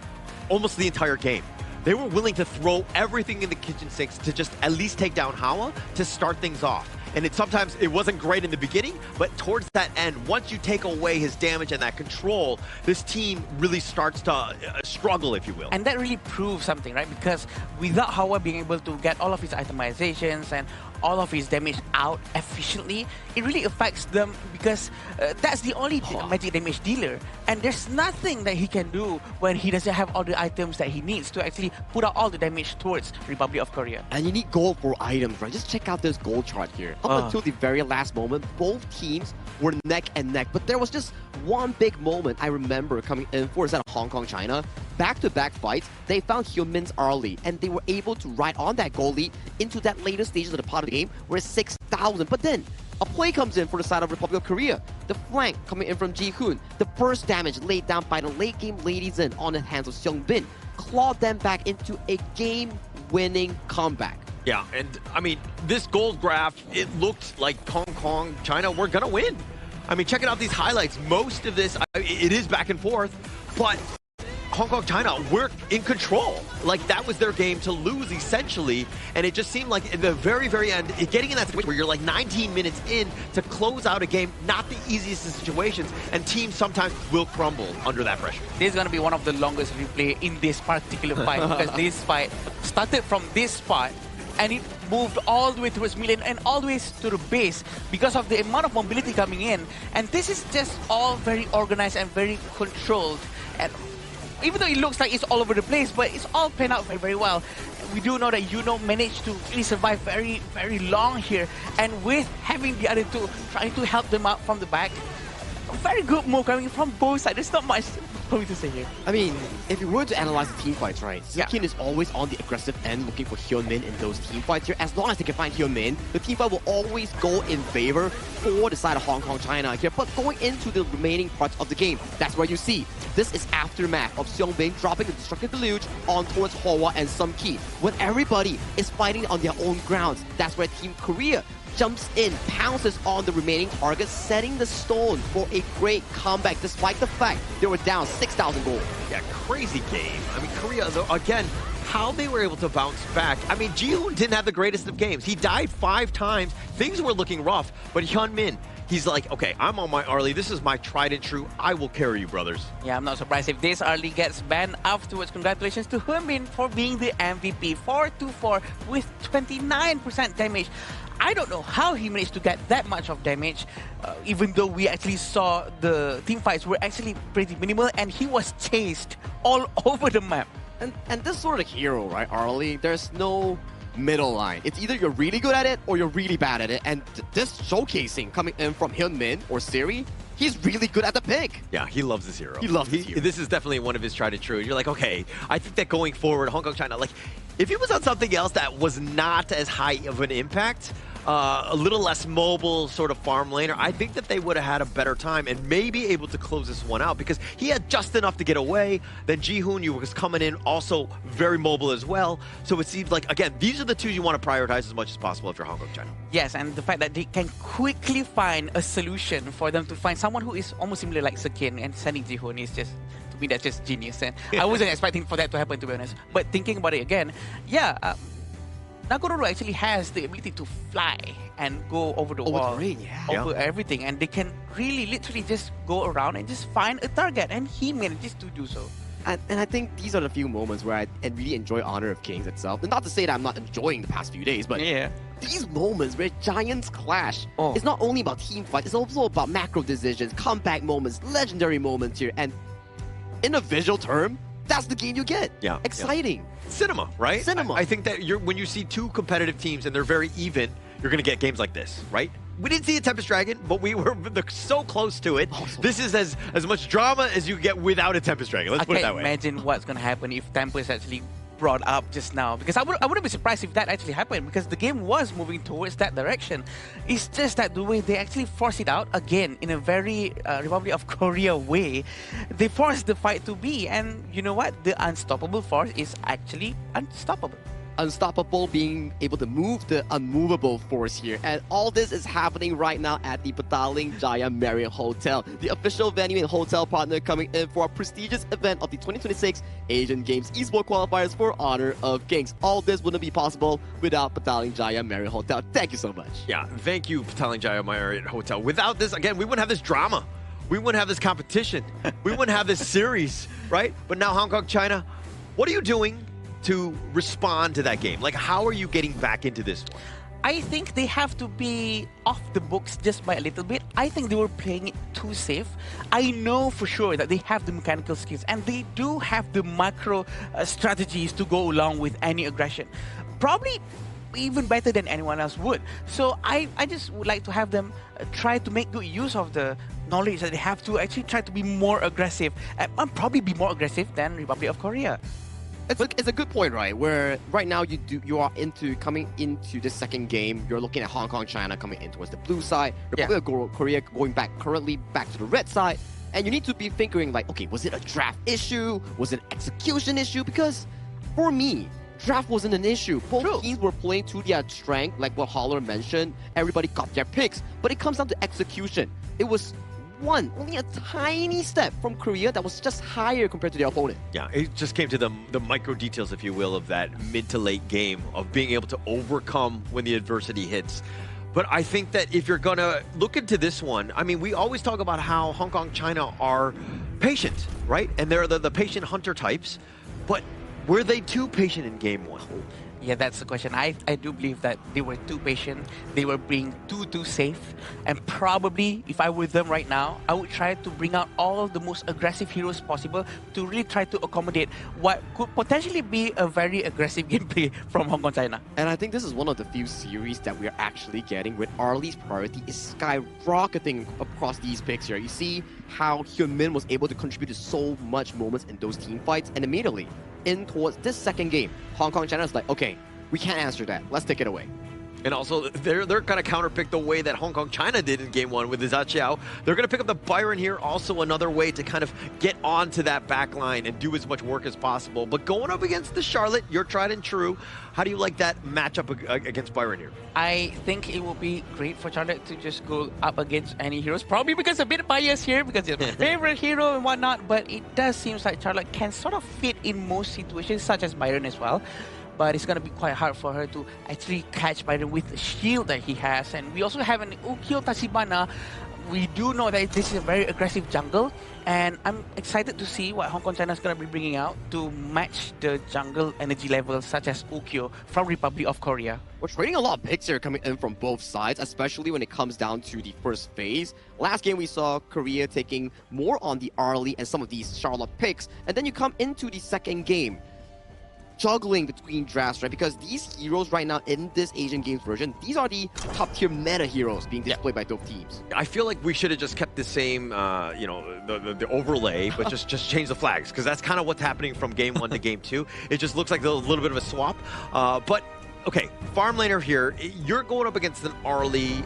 almost the entire game. They were willing to throw everything in the kitchen sinks to just at least take down Hawa to start things off. And sometimes it wasn't great in the beginning, but towards that end, once you take away his damage and that control, this team really starts to struggle, if you will.
And that really proves something, right? Because without Hawa being able to get all of his itemizations and all of his damage out efficiently, it really affects them because that's the only magic damage dealer. And there's nothing that he can do when he doesn't have all the items that he needs to actually put out all the damage towards Republic of Korea.
And you need gold for items, right? Just check out this gold chart here. Up until the very last moment, both teams were neck and neck. But there was just one big moment I remember coming in for is that Hong Kong, China. Back-to-back fights, they found Hyunmin's early, and they were able to ride on that goal lead into that later stages of the part of the game, where it's 6,000. But then, a play comes in for the side of Republic of Korea. The flank coming in from Jihoon. The first damage laid down by the late game ladies in on the hands of Seongbin clawed them back into a game-winning comeback.
Yeah, and I mean, this gold graph, it looked like Hong Kong, China were gonna win. I mean, checking out these highlights, most of this, it is back and forth, but Hong Kong, China were in control. Like, that was their game to lose, essentially. And it just seemed like at the very, very end, getting in that situation where you're like 19 minutes in to close out a game, not the easiest of situations. And teams sometimes will crumble under that pressure.
This is going to be one of the longest replay in this particular fight because this fight started from this spot and it moved all the way towards Milan and all the way to the base because of the amount of mobility coming in. And this is just all very organized and very controlled. And even though it looks like it's all over the place, but it's all played out very, very well. We do know that Yuno managed to really survive very, very long here. And with having the other two trying to help them out from the back, a very good move coming from both sides. There's not much for me to say here.
I mean, if you were to analyze the team fights, right, Sukin is always on the aggressive end looking for Hyunmin in those team fights here. As long as they can find Hyunmin, the team fight will always go in favor for the side of Hong Kong, China here. But going into the remaining parts of the game, that's where you see this is aftermath of Seongbin dropping the Destructive Deluge on towards Hwa and Sum Ki. When everybody is fighting on their own grounds, that's where Team Korea jumps in, pounces on the remaining targets, setting the stone for a great comeback despite the fact they were down 6,000 gold.
Yeah, crazy game. I mean, Korea, though, again, how they were able to bounce back. I mean, Jihoon didn't have the greatest of games. He died 5 times. Things were looking rough, but Hyunmin, he's like, okay, I'm on my Arlie. This is my tried and true. I will carry you, brothers.
Yeah, I'm not surprised if this Arlie gets banned afterwards. Congratulations to Hyunmin for being the MVP. 4-4 with 29% damage. I don't know how he managed to get that much of damage, even though we actually saw the team fights were actually pretty minimal and he was chased all over the map.
And this sort of hero, right, Arlie, there's no middle line. It's either you're really good at it or you're really bad at it. And this showcasing coming in from Hyunmin or Siri, he's really good at the pick.
Yeah, he loves this hero.
He loves this hero.
This is definitely one of his tried and true. You're like, okay, I think that going forward, Hong Kong, China, like, if he was on something else that was not as high of an impact, a little less mobile sort of farm laner, I think that they would have had a better time and maybe able to close this one out because he had just enough to get away. Then Jihoon, you was coming in also very mobile as well. So it seems like, again, these are the two you want to prioritize as much as possible if you're Hong Kong, China.
Yes, and the fact that they can quickly find a solution for them to find someone who is almost similar like Sekin and sending Jihoon is just, to me, that's just genius. And I wasn't expecting for that to happen, to be honest. But thinking about it again, yeah, Nagororo actually has the ability to fly and go over the wall, over everything, and they can really literally just go around and just find a target, and he manages to do so.
And I think these are the few moments where I really enjoy Honor of Kings itself. And not to say that I'm not enjoying the past few days, but these moments where giants clash, it's not only about team fights, it's also about macro decisions, comeback moments, legendary moments here. And in a visual term, that's the game you get.
Yeah.
Exciting.
Cinema, right?
Cinema.
I think that when you see two competitive teams and they're very even, you're going to get games like this, right? We didn't see a Tempest Dragon, but we were so close to it. This is as much drama as you get without a Tempest Dragon. Let's put it that way.
I can't imagine what's going to happen if Tempest actually brought up just now, because I wouldn't be surprised if that actually happened, because the game was moving towards that direction. It's just that the way they actually force it out, again, in a very Republic of Korea way, they force the fight to be, and you know what? The unstoppable force is actually unstoppable.
Unstoppable being able to move the unmovable force here. And all this is happening right now at the Petaling Jaya Marriott Hotel, the official venue and hotel partner coming in for a prestigious event of the 2026 Asian Games Esports Qualifiers for Honor of Kings. All this wouldn't be possible without Petaling Jaya Marriott Hotel. Thank you so much.
Yeah, thank you, Petaling Jaya Marriott Hotel. Without this, again, we wouldn't have this drama. We wouldn't have this competition. We wouldn't have this series, right? But now Hong Kong, China, what are you doing to respond to that game? Like, how are you getting back into this one?
I think they have to be off the books just by a little bit. I think they were playing it too safe. I know for sure that they have the mechanical skills and they do have the macro strategies to go along with any aggression. Probably even better than anyone else would. So I just would like to have them try to make good use of the knowledge that they have to actually try to be more aggressive and probably be more aggressive than Republic of Korea.
It's a good point, right? Where right now you are coming into the second game. You're looking at Hong Kong, China coming in towards the blue side. Republic of Korea going currently back to the red side. And you need to be thinking like, okay, was it a draft issue? Was it an execution issue? Because for me, draft wasn't an issue. Both teams were playing to their strength, like what Holler mentioned. Everybody got their picks, but it comes down to execution. It was only a tiny step from Korea that was just higher compared to their opponent.
Yeah, it just came to the micro details, if you will, of that mid to late game, of being able to overcome when the adversity hits. But I think that if you're going to look into this one, I mean, we always talk about how Hong Kong, China are patient, right? And they're the patient hunter types. But were they too patient in game one?
Yeah, that's the question. I do believe that they were too patient. They were being too safe. And probably, if I were them right now, I would try to bring out all the most aggressive heroes possible to really try to accommodate what could potentially be a very aggressive gameplay from Hong Kong, China.
And I think this is one of the few series that we're actually getting where Arlie's priority is skyrocketing across these picks here. You see how Hyun-min was able to contribute to so much moments in those team fights, and immediately in towards this second game, Hong Kong China is like, okay, we can't answer that. Let's take it away.
And also, they're going to counterpick the way that Hong Kong China did in game one with the Zaqiao. They're going to pick up the Byron here, also another way to kind of get onto that back line and do as much work as possible. But going up against the Charlotte, you're tried and true. How do you like that matchup against Byron here?
I think it will be great for Charlotte to just go up against any heroes. Probably because a bit biased here, because it's my favorite hero and whatnot. But it does seem like Charlotte can sort of fit in most situations, such as Byron as well. But it's going to be quite hard for her to actually catch Byron with the shield that he has. And we also have an Ukyo Tachibana. We do know that this is a very aggressive jungle. And I'm excited to see what Hong Kong China is going to be bringing out to match the jungle energy levels, such as Ukyo from Republic of Korea.
We're trading a lot of picks here coming in from both sides, especially when it comes down to the first phase. Last game we saw Korea taking more on the Arlie and some of these Charlotte picks. And then you come into the second game, juggling between drafts, right? Because these heroes right now in this Asian Games version, these are the top tier meta heroes being displayed by both teams.
I feel like we should have just kept the same, you know, the overlay, but just change the flags, because that's kind of what's happening from game one to game two. It just looks like a little bit of a swap. But okay, farm laner here, you're going up against an Arlie.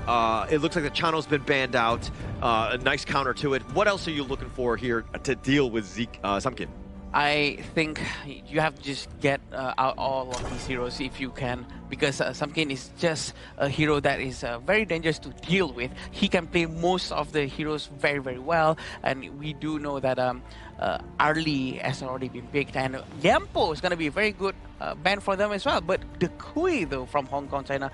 It looks like the Chano's been banned out. A nice counter to it. What else are you looking for here to deal with Samkin?
I think you have to just get out all of these heroes if you can, because Samkin is just a hero that is very dangerous to deal with. He can play most of the heroes very, very well, and we do know that Arlie has already been picked, and Liampo is going to be a very good ban for them as well. But the Kui, though, from Hong Kong, China,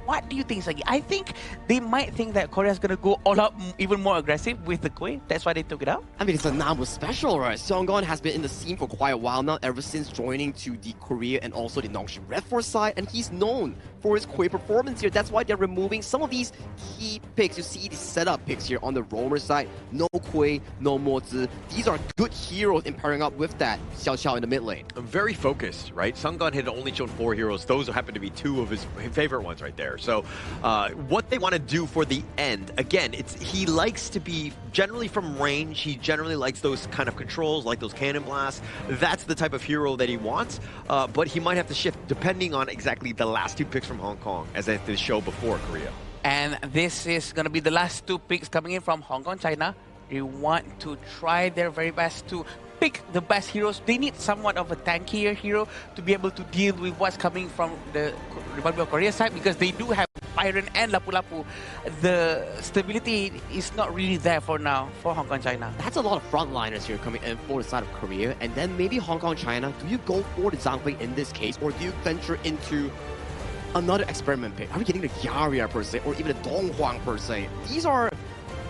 what do you think, Sagi? I think they might think that Korea is going to go all out, even more aggressive with the Kui. That's why they took it out.
I mean, it's a Namu special, right? Seonggon has been in the scene for quite a while now, ever since joining to the Korea and also the Nongshi Red Force side, and he's known for his Kui performance here. That's why they're removing some of these key picks. You see the setup picks here on the Roamer side. No Kui, no Mozi. These are good heroes in pairing up with that Xiao Xiao in the mid lane.
Very focused, right? Seonggon had only shown 4 heroes. Those happen to be 2 of his favorite ones right there. So what they want to do for the end, again, he likes to be generally from range. He generally likes those kind of controls, like those cannon blasts. That's the type of hero that he wants, but he might have to shift depending on exactly the last 2 picks from Hong Kong, as at the show before Korea.
And this is going to be the last 2 picks coming in from Hong Kong, China. They want to try their very best to pick the best heroes. They need somewhat of a tankier hero to be able to deal with what's coming from the Republic of Korea side, because they do have Byron and Lapu Lapu. The stability is not really there for now for Hong Kong, China.
That's a lot of frontliners here coming in for the side of Korea. And then maybe Hong Kong, China, do you go for the Zhang Fei in this case, or do you venture into another experiment pick? Are we getting the Yaria per se, or even the Donghuang per se? These are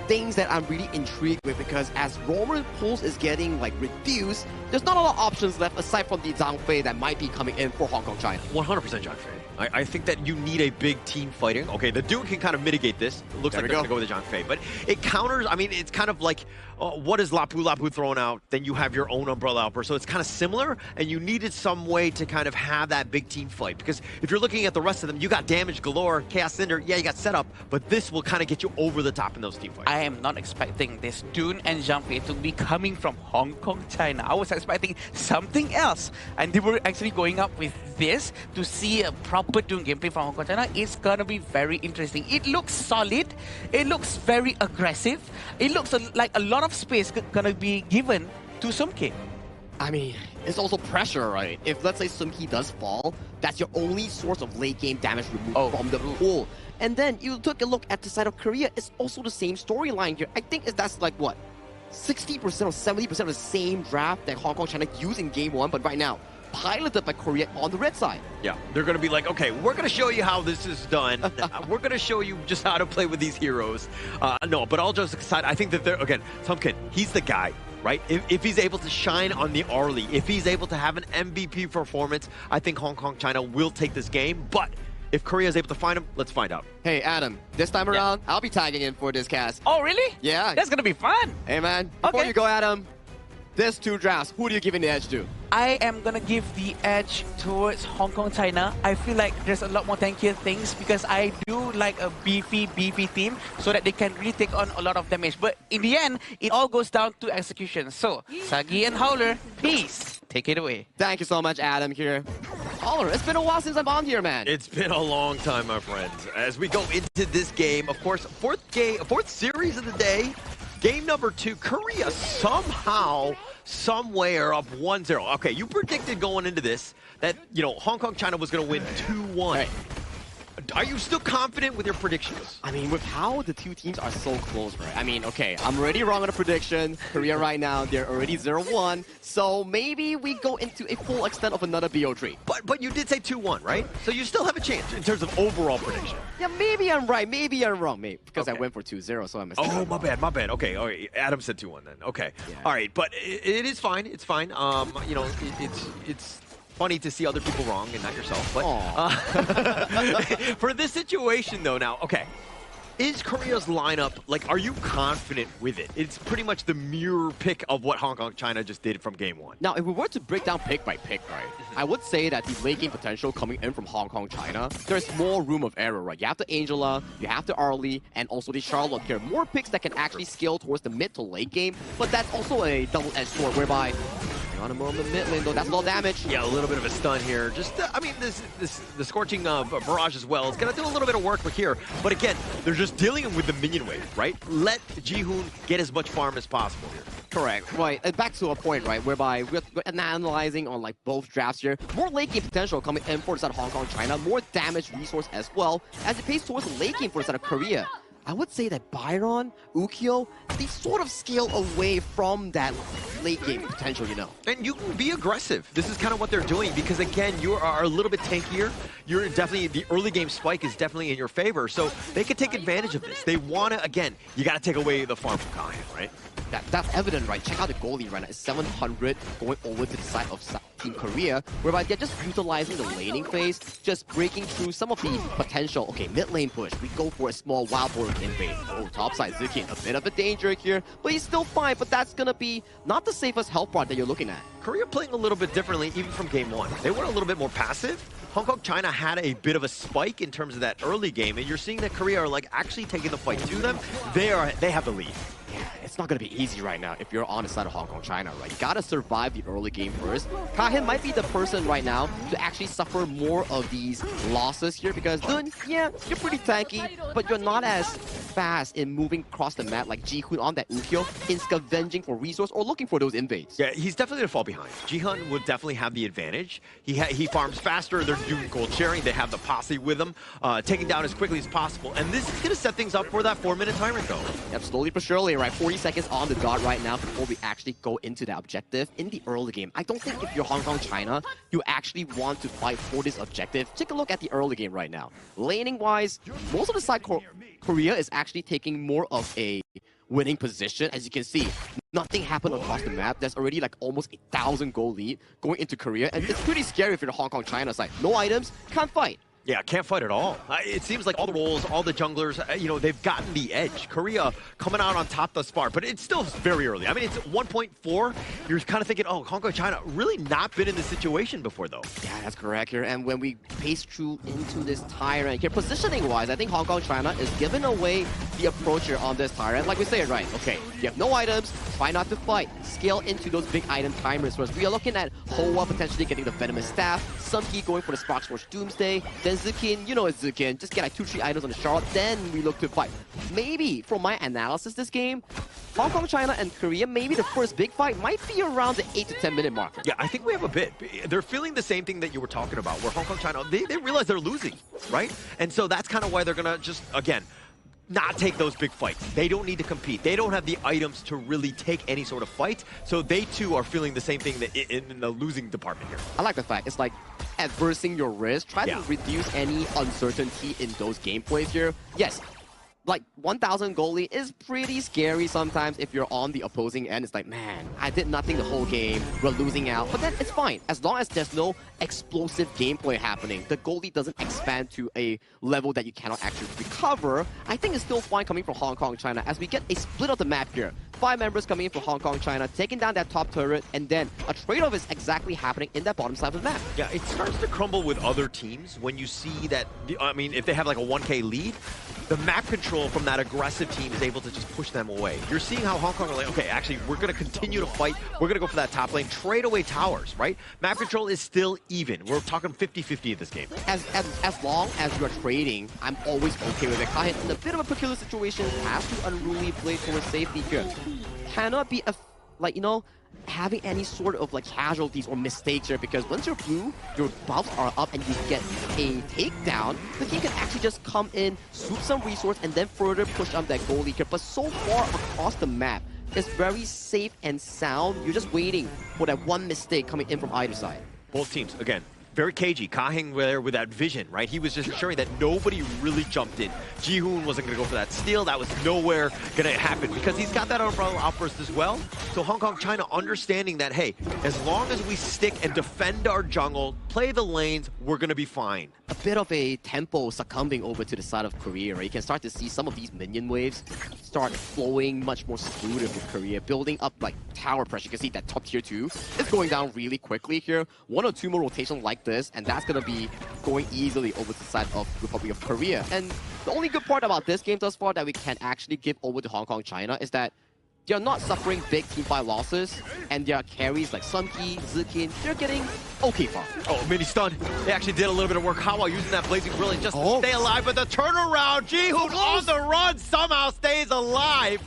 things that I'm really intrigued with, because as Roamer pulls is getting like reduced, there's not a lot of options left aside from the Zhang Fei that might be coming in for Hong Kong, China.
100% Zhang Fei. I think that you need a big team fighting. Okay, the Dune can kind of mitigate this. It looks like they're going to go with the Zhang Fei. But it counters, I mean, it's kind of like, what is Lapu Lapu thrown out? Then you have your own Umbrella Upper. So it's kind of similar, and you needed some way to kind of have that big team fight. Because if you're looking at the rest of them, you got damage galore, Chaos Cinder, yeah, you got setup, but this will kind of get you over the top in those team fights.
I am not expecting this Dune and Zhang Fei to be coming from Hong Kong, China. I was expecting something else. And they were actually going up with this to see a proper Dune gameplay from Hong Kong, China. It's gonna be very interesting. It looks solid. It looks very aggressive. It looks like a lot of space gonna be given to Sumke.
I mean, it's also pressure, right? If, let's say, Sumki does fall, that's your only source of late game damage removed from the pool. And then you took a look at the side of Korea, it's also the same storyline here. I think that's like, what, 60% or 70% of the same draft that Hong Kong China used in game 1, but right now, piloted by Korea on the red side.
Yeah, they're going to be like, okay, we're going to show you how this is done. We're going to show you just how to play with these heroes. No, but all jokes aside, I think that they're, again, Sumkin, he's the guy, right? If he's able to shine on the early, if he's able to have an MVP performance, I think Hong Kong China will take this game. But if Korea is able to find him, let's find out.
Hey, Adam, this time around, I'll be tagging in for this cast.
Oh, really?
Yeah.
That's going to be fun.
Hey, man, before you go, Adam, there's 2 drafts. Who do you give the edge to?
I am gonna give the edge towards Hong Kong China. I feel like there's a lot more tankier things because I do like a beefy team so that they can really take on a lot of damage. But in the end, it all goes down to execution. So, Sagi and Howler, please take it away.
Thank you so much, Adam, here. Howler, it's been a while since I'm on here, man.
It's been a long time, my friends. As we go into this game, of course, fourth series of the day. Game number 2, Korea somehow, somewhere up 1-0. Okay, you predicted going into this that, you know, Hong Kong China was going to win 2-1.
Right.
Are you still confident with your predictions?
I mean, with how the 2 teams are so close, right? I mean, okay, I'm already wrong on the prediction. Korea right now, they're already 0-1. So maybe we go into a full extent of another BO3.
But you did say 2-1, right? So you still have a chance in terms of overall prediction.
Yeah, maybe I'm right, maybe I'm wrong, mate. Because I went for 2-0, so I missed
Oh, my bad. Okay, all right. Adam said 2-1 then. Okay.
Yeah.
All right, but it is fine. It's fine. You know, it's funny to see other people wrong and not yourself. But for this situation, though, now, okay, is Korea's lineup, like, are you confident with it? It's pretty much the mirror pick of what Hong Kong China just did from game 1.
Now, if we were to break down pick by pick, right, I would say that the late game potential coming in from Hong Kong China, there's more room of error, right? You have the Angela, you have the Arlie, and also the Charlotte here. More picks that can actually scale towards the mid to late game, but that's also a double-edged sword whereby on a moment mid lane though, that's a lot of damage.
Yeah, a little bit of a stun here. Just, I mean, the Scorching Barrage as well is going to do a little bit of work for here. But again, they're just dealing with the minion wave, right? Let Jihoon get as much farm as possible here.
Correct, right. And back to a point, right, whereby we're analyzing on like both drafts here. More late game potential coming in for the side of Hong Kong China. More damage resource as well as it pays towards the late game for the side of Korea. I would say that Byron, Ukyo, they sort of scale away from that late game potential, you know.
And you can be aggressive. This is kind of what they're doing because, again, you are a little bit tankier. You're definitely, the early game spike is definitely in your favor. So they can take advantage of this. They want to, again, you got to take away the farm from Kahin, right?
That's evident, right? Check out the goalie right now. It's 700 going over to the side of Team Korea, whereby they're just utilizing the laning phase, just breaking through some of the potential. Okay, mid lane push. We go for a small wild boar invade. Oh, top side Zukin, a bit of a danger here, but he's still fine. But that's gonna be not the safest health bar that you're looking at.
Korea playing a little bit differently, even from game 1. They went a little bit more passive. Hong Kong China had a bit of a spike in terms of that early game, and you're seeing that Korea are like actually taking the fight to them. They have the lead.
Yeah, it's not going to be easy right now if you're on the side of Hong Kong China, right? You got to survive the early game first. Kahin might be the person right now to actually suffer more of these losses here because Dun, yeah, you're pretty tanky, but you're not as fast in moving across the map like Jihoon on that Ukyo in scavenging for resource or looking for those invades.
Yeah, he's definitely going to fall behind. Jihoon would definitely have the advantage. He farms faster. They're doing gold sharing. They have the posse with them, taking down as quickly as possible. And this is going to set things up for that 4-minute timer, though.
Yep, slowly but surely, right? 40 seconds on the dot right now before we actually go into the objective in the early game. I don't think if you're Hong Kong China, you actually want to fight for this objective. Take a look at the early game right now. Laning-wise, most of the side Korea is actually taking more of a winning position. As you can see, nothing happened across the map. There's already like almost 1,000 goal lead going into Korea, and it's pretty scary if you're the Hong Kong China side. No items, can't fight.
Yeah, can't fight at all. It seems like all the roles, all the junglers, you know, they've gotten the edge. Korea coming out on top thus far, but it's still very early. I mean, it's 1.4. You're kind of thinking, oh, Hong Kong, China, really not been in this situation before, though.
Yeah, that's correct here. And when we pace through into this tyrant here, positioning-wise, I think Hong Kong, China is giving away the approach here on this tyrant. Like we say, right, okay, you have no items, try not to fight. Scale into those big item timers first. We are looking at Hoa potentially getting the Venomous Staff, Sumki going for the Spark Scorch Doomsday, then Zukin, you know it's Zukin, just get like 2-3 items on the Charlotte, then we look to fight. Maybe, from my analysis this game, Hong Kong, China, and Korea, maybe the first big fight might be around the 8 to 10 minute mark.
Yeah, I think we have a bit. They're feeling the same thing that you were talking about, where Hong Kong, China, they realize they're losing, right? And so that's kind of why they're going to just, again, not take those big fights. They don't need to compete. They don't have the items to really take any sort of fight. So they too are feeling the same thing that in the losing department here.
I like the fact it's like adversing your risk. Try to reduce any uncertainty in those gameplays here. Yes, like 1,000 goalie is pretty scary sometimes if you're on the opposing end. It's like, man, I did nothing the whole game. We're losing out. But then it's fine. As long as there's no explosive gameplay happening, the goalie doesn't expand to a level that you cannot actually recover, I think it's still fine coming from Hong Kong, China, as we get a split of the map here. 5 members coming in from Hong Kong, China, taking down that top turret, and then a trade-off is exactly happening in that bottom side of the map.
Yeah, it starts to crumble with other teams when you see that, I mean, if they have like a 1K lead, the map control from that aggressive team is able to just push them away. You're seeing how Hong Kong are like, okay, actually, we're going to continue to fight. We're going to go for that top lane, trade away towers, right? Map control is still even. We're talking 50-50 in this game.
As long as you're trading, I'm always okay with it. Kahin, in a bit of a peculiar situation, has to unruly play towards safety here. Cannot be, like, you know, having any sort of like casualties or mistakes here, because once you're blue, your buffs are up and you get a takedown, the game can actually just come in, swoop some resource, and then further push up that goalie here. But so far across the map, it's very safe and sound. You're just waiting for that one mistake coming in from either side.
Both teams, again, very cagey. Kahing there with that vision, right? He was just ensuring that nobody really jumped in. Jihoon wasn't going to go for that steal. That was nowhere going to happen because he's got that umbrella outburst as well. So Hong Kong, China understanding that, hey, as long as we stick and defend our jungle, play the lanes, we're going to be fine.
A bit of a tempo succumbing over to the side of Korea, right? You can start to see some of these minion waves start flowing much more smoothly with Korea, building up like tower pressure. You can see that top tier 2 is going down really quickly here. 1 or 2 more rotations like this, and that's going to be going easily over to the side of Republic of Korea. And the only good part about this game thus far that we can actually give over to Hong Kong, China is that they're not suffering big team fight losses, and their carries like Sumki, Zikin, they're getting okay far.
Oh, mini stun. They actually did a little bit of work. Hawa using that Blazing Brilliant just to stay alive, but the turnaround, Jihoon on the run somehow stays alive.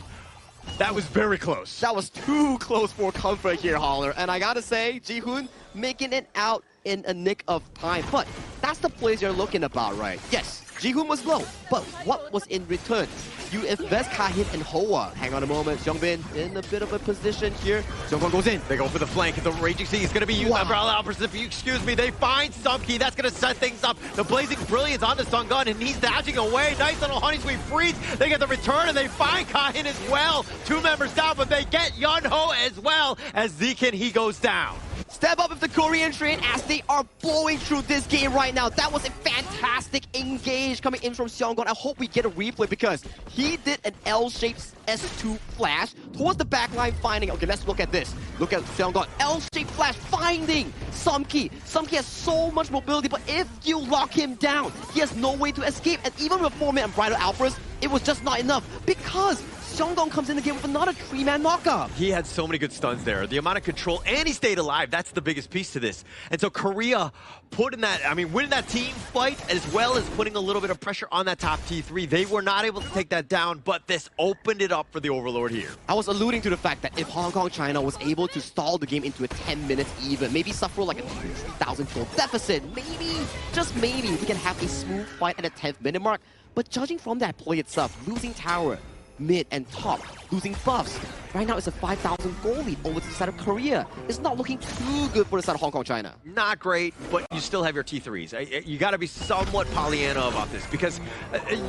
That was very close.
That was too close for comfort here, Holler. And I gotta say, Jihoon making it out in a nick of time. But that's the plays you're looking about, right? Yes, Jihoon was low, but what was in return? You invest Kahin and Hoa. Hang on a moment, Jeongbin in a bit of a position here. Jeongbin goes in.
They go for the flank. The Raging Sea is going to be used. Umbrella Outburst, if you excuse me. They find Sumki. That's going to set things up. The Blazing Brilliance on the Sun Gun, and he's dodging away. Nice little Honey Sweet freeze. They get the return, and they find Kahin as well. 2 members down, but they get Yunho as well. As Zikin, he goes down.
Step up with the Korean train as they are blowing through this game right now. That was a fantastic engage coming in from Seonggon. I hope we get a replay because he did an L-shaped S2 flash towards the backline, finding... Okay, let's look at this. Look at Seonggon. L-shaped flash, finding Sumki. Sumki has so much mobility, but if you lock him down, he has no way to escape. And even with 4-man Bridal Outburst, it was just not enough because Seongdong comes in the game with another 3-man knockup.
He had so many good stuns there. The amount of control, and he stayed alive. That's the biggest piece to this. And so Korea putting that, I mean, winning that team fight as well as putting a little bit of pressure on that top T3. They were not able to take that down, but this opened it up for the Overlord here.
I was alluding to the fact that if Hong Kong, China was able to stall the game into a 10 minutes even, maybe suffer like a 3,000 goal deficit, maybe, just maybe, we can have a smooth fight at the 10th minute mark. But judging from that play itself, losing tower, mid and top, losing buffs. Right now it's a 5,000 goal lead over to the side of Korea. It's not looking too good for the side of Hong Kong, China.
Not great, but you still have your T3s. You got to be somewhat Pollyanna about this because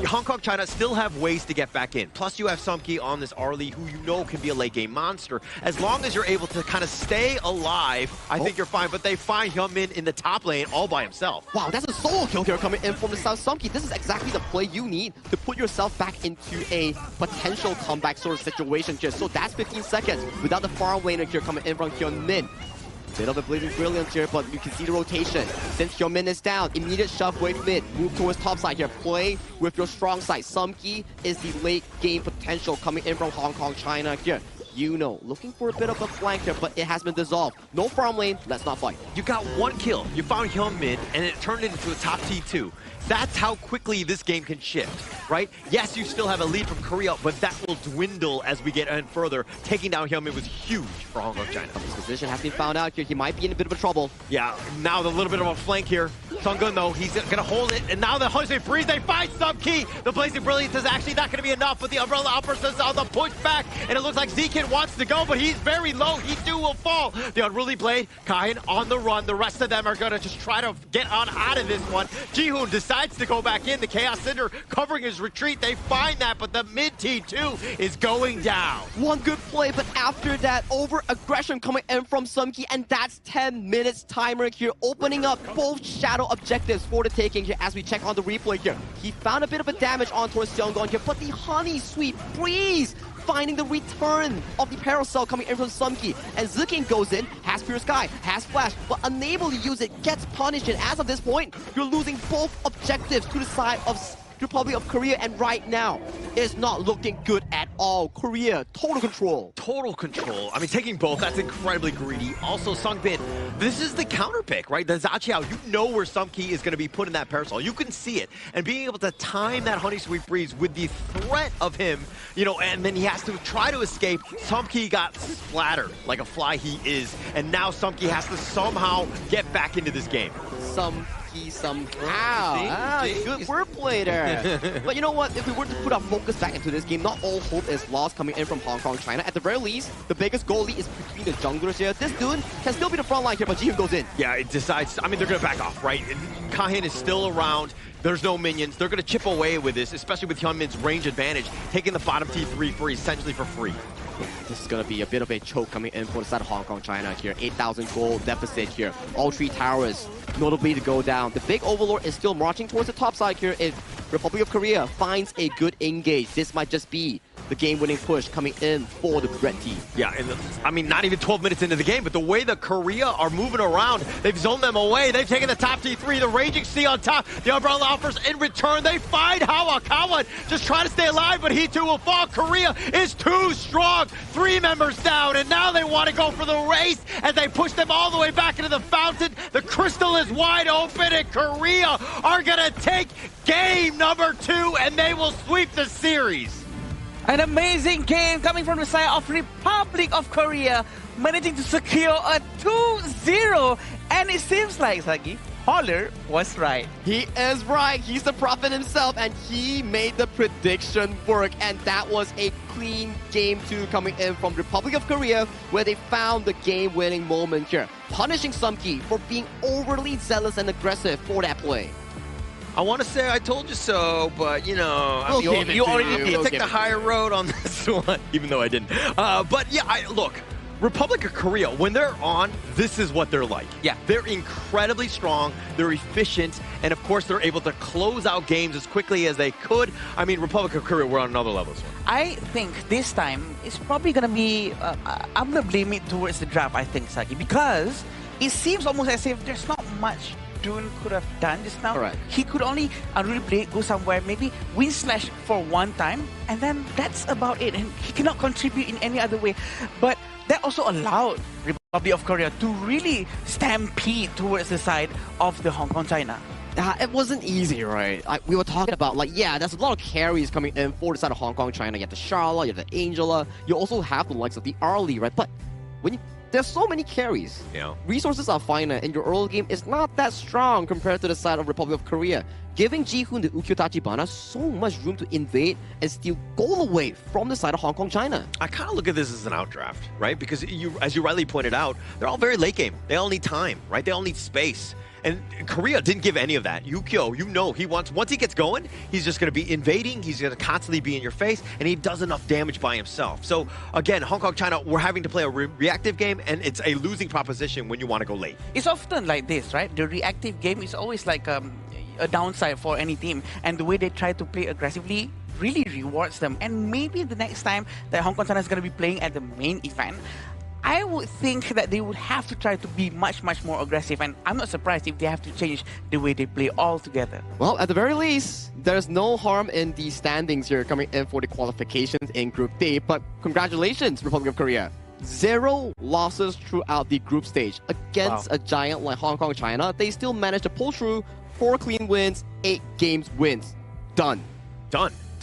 Hong Kong, China still have ways to get back in. Plus you have Sumki on this Arlie who you know can be a late game monster. As long as you're able to kind of stay alive, I think you're fine. But they find Hyunmin in the top lane all by himself.
Wow, that's a solo kill here coming in from the side of Sumki. This is exactly the play you need to put yourself back into a potential comeback sort of situation here. So that's 15 seconds without the farm laner here coming in from Hyunmin. Bit of a Blazing Brilliance here, but you can see the rotation. Since Hyunmin is down, immediate shove wave mid, move towards top side here. Play with your strong side. Sumki is the late game potential coming in from Hong Kong, China here. Yuno looking for a bit of a flank here, but it has been dissolved. No farm lane, let's not fight.
You got one kill. You found Hyun mid, and it turned it into a top T2. That's how quickly this game can shift, right? Yes, you still have a lead from Korea, but that will dwindle as we get in further. Taking down Hyun mid was huge for Hong Kong China.
His position has been found out here. He might be in a bit of a trouble.
Yeah, now the little bit of a flank here. Sunggun, though, he's gonna hold it, and now the Jose Freeze, they find Sub-Key. The Blazing Brilliance is actually not gonna be enough, but the Umbrella Uppers is on the pushback, and it looks like Zekin wants to go, but he's very low. He too will fall. The Unruly Blade, Kahin on the run. The rest of them are gonna just try to get on out of this one. Jihoon decides to go back in. The Chaos Cinder covering his retreat. They find that, but the mid T2 is going down.
One good play, but after that, over-aggression coming in from Sumki, and that's 10 minutes timer here, opening up both shadow objectives for the taking here as we check on the replay here. He found a bit of a damage on towards Seonggon here, but the Honey Sweet Breeze finding the return of the Parasol coming in from Sumki. And Zikin goes in, has Pure Sky, has Flash, but unable to use it, gets punished. And as of this point, you're losing both objectives to the side of Republic of Korea, and right now is not looking good at all. Korea, total control.
Total control. I mean, taking both, that's incredibly greedy. Also, Sungbin, this is the counter pick, right? The Zachiao, you know where Sumki is going to be put in that Parasol. You can see it. And being able to time that Honey Sweet Breeze with the threat of him, you know, and then he has to try to escape. Sumki got splattered like a fly he is. And now Sumki has to somehow get back into this game.
Somehow. Good wordplay there. But you know what? If we were to put our focus back into this game, not all hope is lost coming in from Hong Kong, China. At the very least, the biggest goalie is between the junglers here. This dude can still be the front line here, but Jihoon goes in.
Yeah, it decides. I mean, they're going to back off, right? Kahin is still around. There's no minions. They're going to chip away with this, especially with Hyunmin's range advantage, taking the bottom T3 for essentially for free.
This is going to be a bit of a choke coming in for the side of Hong Kong, China here. 8,000 gold deficit here. All three towers notably to go down. The big Overlord is still marching towards the top side here. If Republic of Korea finds a good engage, this might just be the game-winning push coming in for the red team.
Yeah, and I mean, not even 12 minutes into the game, but the way the Korea are moving around, they've zoned them away. They've taken the top T3, the Raging Sea on top. The Umbrella offers in return. They find Hawa. Kawan just trying to stay alive, but he too will fall. Korea is too strong. 3 members down, and now they want to go for the race as they push them all the way back into the fountain. The crystal is wide open, and Korea are going to take game number 2, and they will sweep the series.
An amazing game coming from the side of Republic of Korea, managing to secure a 2-0. And it seems like, Sagi, Holler was right.
He is right. He's the prophet himself, and he made the prediction work. And that was a clean game 2 coming in from Republic of Korea, where they found the game-winning moment here, punishing Sumki for being overly zealous and aggressive for that play.
I want to say I told you so, but you know,
you already
did. Take the higher road on this one, even though I didn't. But yeah, look, Republic of Korea, when they're on, this is what they're like.
Yeah.
They're incredibly strong, they're efficient, and of course they're able to close out games as quickly as they could. I mean, Republic of Korea were on another level this one.
I think this time it's probably going to be, I'm going to blame it towards the draft, I think, Sagi, because it seems almost as if there's not much Dune could have done just now.
Correct.
He could only unruly blade go somewhere, maybe win slash for one time, and then that's about it. And he cannot contribute in any other way. But that also allowed Republic of Korea to really stampede towards the side of the Hong Kong China.
It wasn't easy, right? We were talking about, like, yeah, there's a lot of carries coming in for the side of Hong Kong China. You have the Charla, you have the Angela, you also have the likes of the Arlie, right? But when you there's so many carries.
Yeah.
Resources are finite, and your early game is not that strong compared to the side of Republic of Korea, giving Jihoon the Ukkyo Tachibana so much room to invade and steal goal away from the side of Hong Kong China.
I kind of look at this as an outdraft, right? Because as you rightly pointed out, they're all very late game. They all need time, right? They all need space. And Korea didn't give any of that. Ukkyo, you know, once he gets going, he's just going to be invading. He's going to constantly be in your face, and he does enough damage by himself. So again, Hong Kong, China, we're having to play a reactive game, and it's a losing proposition when you want to go late.
It's often like this, right? The reactive game is always like a downside for any team, and the way they try to play aggressively really rewards them. And maybe the next time that Hong Kong China is going to be playing at the main event, I would think that they would have to try to be much more aggressive, and I'm not surprised if they have to change the way they play altogether.
Well, at the very least, there's no harm in the standings here coming in for the qualifications in Group D, but congratulations, Republic of Korea. 0 losses throughout the group stage. Against a giant like Hong Kong, China, they still managed to pull through 4 clean wins, 8 games wins. Done.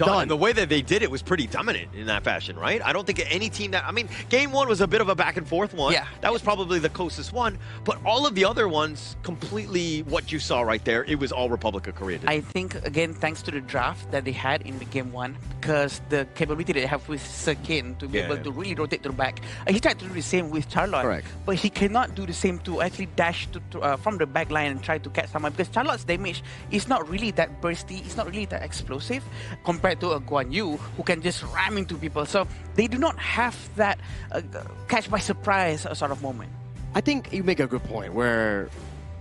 And the way that they did it was pretty dominant in that fashion, right? I don't think any team that... I mean, game 1 was a bit of a back and forth one.
Yeah.
That was probably the closest one. But all of the other ones, completely what you saw right there, it was all Republic of Korea.
I think, again, thanks to the draft that they had in the game 1, because the capability that they have with Sir Kane to be able to really rotate to the back. He tried to do the same with Charlotte.
Correct.
But he cannot do the same to actually dash from the back line and try to catch someone, because Charlotte's damage is not really that bursty, it's not really that explosive compared to a Guan Yu who can just ram into people. So they do not have that catch by surprise sort of moment.
I think you make a good point where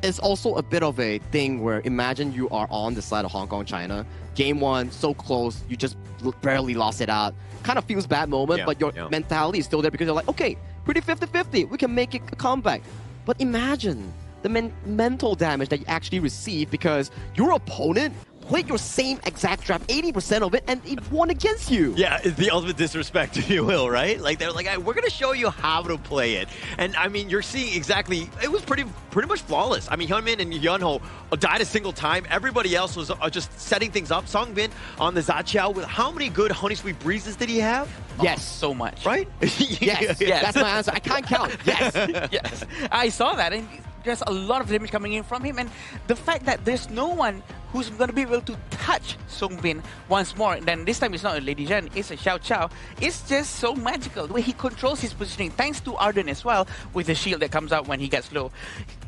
it's also a bit of a thing where imagine you are on the side of Hong Kong, China. Game 1, so close, you just barely lost it out. Kind of feels bad moment, but your mentality is still there because you're like, okay, pretty 50-50, we can make it a comeback. But imagine the mental damage that you actually receive because your opponent played your same exact draft, 80% of it, and it won against you.
Yeah, it's the ultimate disrespect, if you will, right? Like, they're like, we're going to show you how to play it. And, I mean, you're seeing exactly, it was pretty much flawless. I mean, Hyunmin and Yeonho died a single time. Everybody else was just setting things up. Songbin on the Zaqiao, with how many good honey sweet breezes did he have?
Yes.
So much.
Right?
Yes. That's my answer. I can't count. Yes.
Yes. I saw that, and there's a lot of damage coming in from him, and the fact that there's no one who's going to be able to touch Songbin once more, and then this time it's not a Lady Zhen, it's a Xiao Chao. It's just so magical. The way he controls his positioning, thanks to Arden as well, with the shield that comes out when he gets low,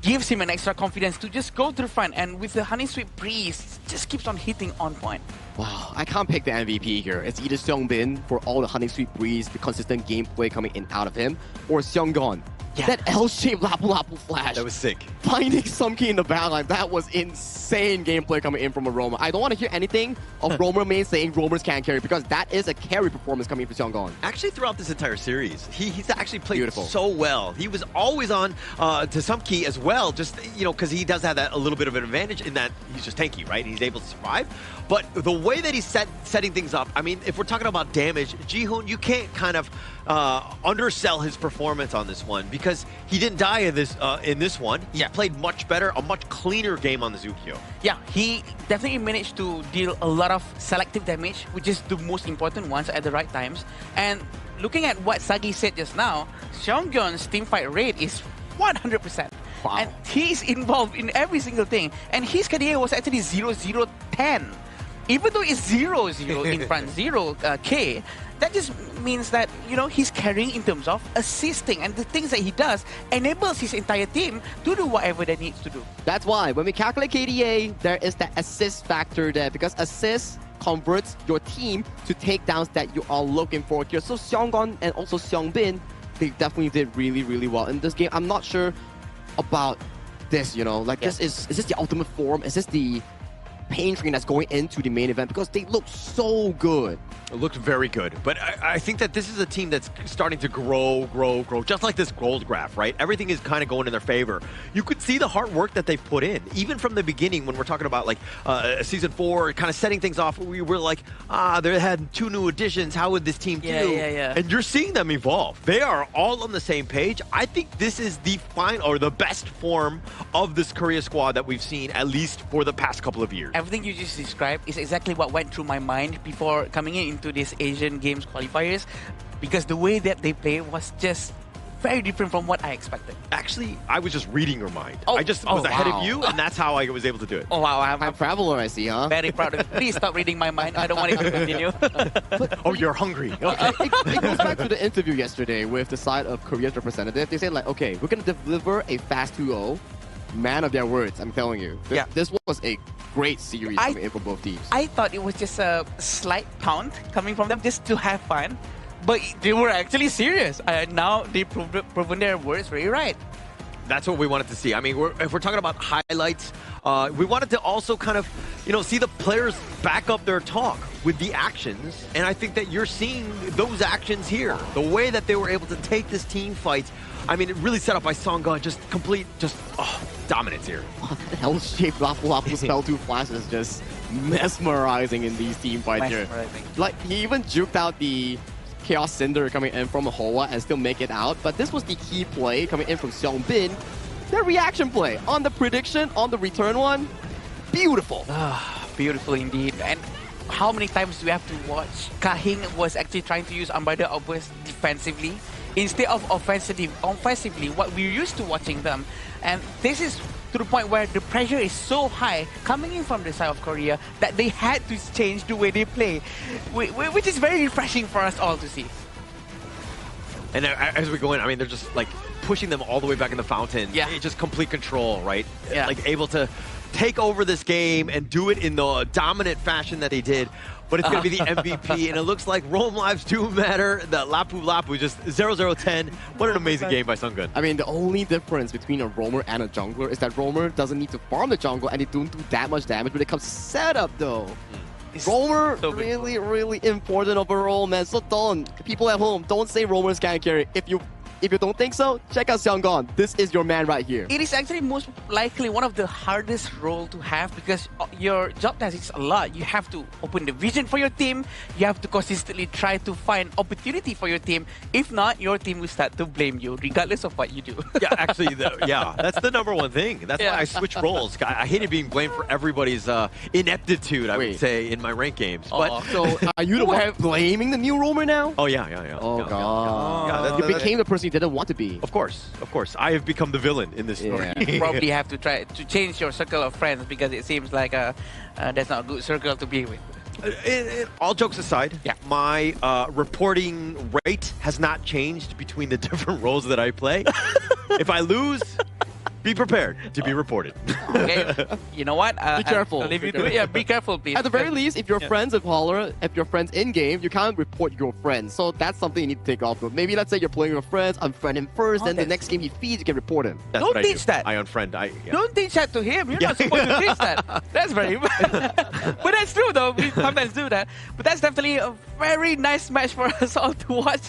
gives him an extra confidence to just go to the front, and with the honey sweet breeze, just keeps on hitting on point.
Wow, I can't pick the MVP here. It's either Seongbin for all the honey sweet breeze, the consistent gameplay coming in out of him, or Seonggon. Yeah. That L-shaped Lapu-Lapu flash.
That was sick.
Finding Sumki in the backline, that was insane gameplay coming in from a Roamer. I don't want to hear anything of Roamer main saying Roamers can't carry, because that is a carry performance coming from Seonggon.
Actually, throughout this entire series, he's actually played so well. He was always on to Sumki as well, just, you know, because he does have that a little bit of an advantage in that he's just tanky, right? He's able to survive. But the way that he's setting things up, I mean, if we're talking about damage, Jihoon, you can't kind of undersell his performance on this one, because he didn't die in this one. He played much better, a much cleaner game on the Zukyo.
Yeah, he definitely managed to deal a lot of selective damage, which is the most important ones at the right times. And looking at what Sagi said just now, Seonggyon's teamfight rate is 100%. Wow. And he's involved in every single thing. And his KDA was actually 0-0-10. Even though it's 0-0 in front, 0K, that just means that, you know, he's carrying in terms of assisting, and the things that he does enables his entire team to do whatever they needs to do.
That's why when we calculate KDA, there is that assist factor there, because assist converts your team to takedowns that you are looking for here. So Seonggon and also Seongbin, they definitely did really, really well in this game. I'm not sure about this, you know, like this is this the ultimate form? Is this the pain train that's going into the main event? Because they look so good.
It looked very good, but I think that this is a team that's starting to grow, just like this gold graph, right? Everything is kind of going in their favor. You could see the hard work that they've put in, even from the beginning when we're talking about like Season 4, kind of setting things off. We were like, they had 2 new additions. How would this team do?
Yeah.
And you're seeing them evolve. They are all on the same page. I think this is the final or the best form of this Korea squad that we've seen, at least for the past couple of years.
Everything you just described is exactly what went through my mind before coming into this Asian Games qualifiers, because the way that they play was just very different from what I expected.
Actually, I was just reading your mind. I just was ahead of you, and that's how I was able to do it.
Oh, wow.
I'm traveler, I see, huh?
Very proud of you. Please stop reading my mind. I don't want it to continue.
Oh, you're hungry. Okay.
It goes back to the interview yesterday with the side of Korea's representative. They said, like, okay, we're going to deliver a fast 2-0. Man of their words, I'm telling you. This was a great series coming in for both teams.
I thought it was just a slight taunt coming from them just to have fun, but they were actually serious. Now they've proven their words very right.
That's what we wanted to see. I mean, if we're talking about highlights, we wanted to also kind of, see the players back up their talk with the actions. And I think that you're seeing those actions here. The way that they were able to take this team fight. I mean, it really set up by Songun, just complete, dominance here.
Hell-shaped Lapu Lapu spell 2 flash is just mesmerizing in these team fights here. Like, he even juked out the Chaos Cinder coming in from Hoa and still make it out. But this was the key play coming in from Seong Bin. Their reaction play on the prediction, on the return one. Beautiful.
Beautiful indeed. And how many times do we have to watch? Kahing was actually trying to use Unbridled Outburst defensively instead of offensively, what we're used to watching them. And this is to the point where the pressure is so high coming in from the side of Korea that they had to change the way they play, which is very refreshing for us all to see.
And as we go in, I mean, they're just like pushing them all the way back in the fountain.
Yeah.
Just complete control, right?
Yeah.
Like able to take over this game and do it in the dominant fashion that they did. But it's going to be the MVP, and it looks like Roam lives do matter. The Lapu Lapu just 0-0-10. What an amazing game by Songun.
I mean, the only difference between a roamer and a jungler is that roamer doesn't need to farm the jungle, and they don't do that much damage when it comes to setup, though. Roamer, so really, really important overall, man. So people at home, don't say roamers can't carry. If you don't think so, check out Seonggon. This is your man right here.
It is actually most likely one of the hardest role to have because your job task is a lot. You have to open the vision for your team. You have to consistently try to find opportunity for your team. If not, your team will start to blame you regardless of what you do.
Yeah, actually, that's the number one thing. That's why I switched roles. I hated being blamed for everybody's ineptitude, I would say, in my rank games. But
so are you the one blaming the new roamer now?
Oh, yeah.
Oh, God.
Yeah,
you became the person you didn't want to be.
Of course. I have become the villain in this story.
You probably have to try to change your circle of friends because it seems like that's not a good circle to be with.
All jokes aside, my reporting rate has not changed between the different roles that I play. If I lose, be prepared to be reported.
Okay, you know what?
Be careful.
I'll leave you to it. Yeah, be careful, please.
At the very least, if you're friends with Holler, if you're friends in-game, you can't report your friends. So that's something you need to take off of. Maybe let's say you're playing with friends, unfriend him first, then the next game he feeds, you can report him.
That's
Don't
what
teach that.
I unfriend.
Don't teach that to him. You're not supposed to teach that. That's very But that's true, though. We sometimes do that. But that's definitely a very nice match for us all to watch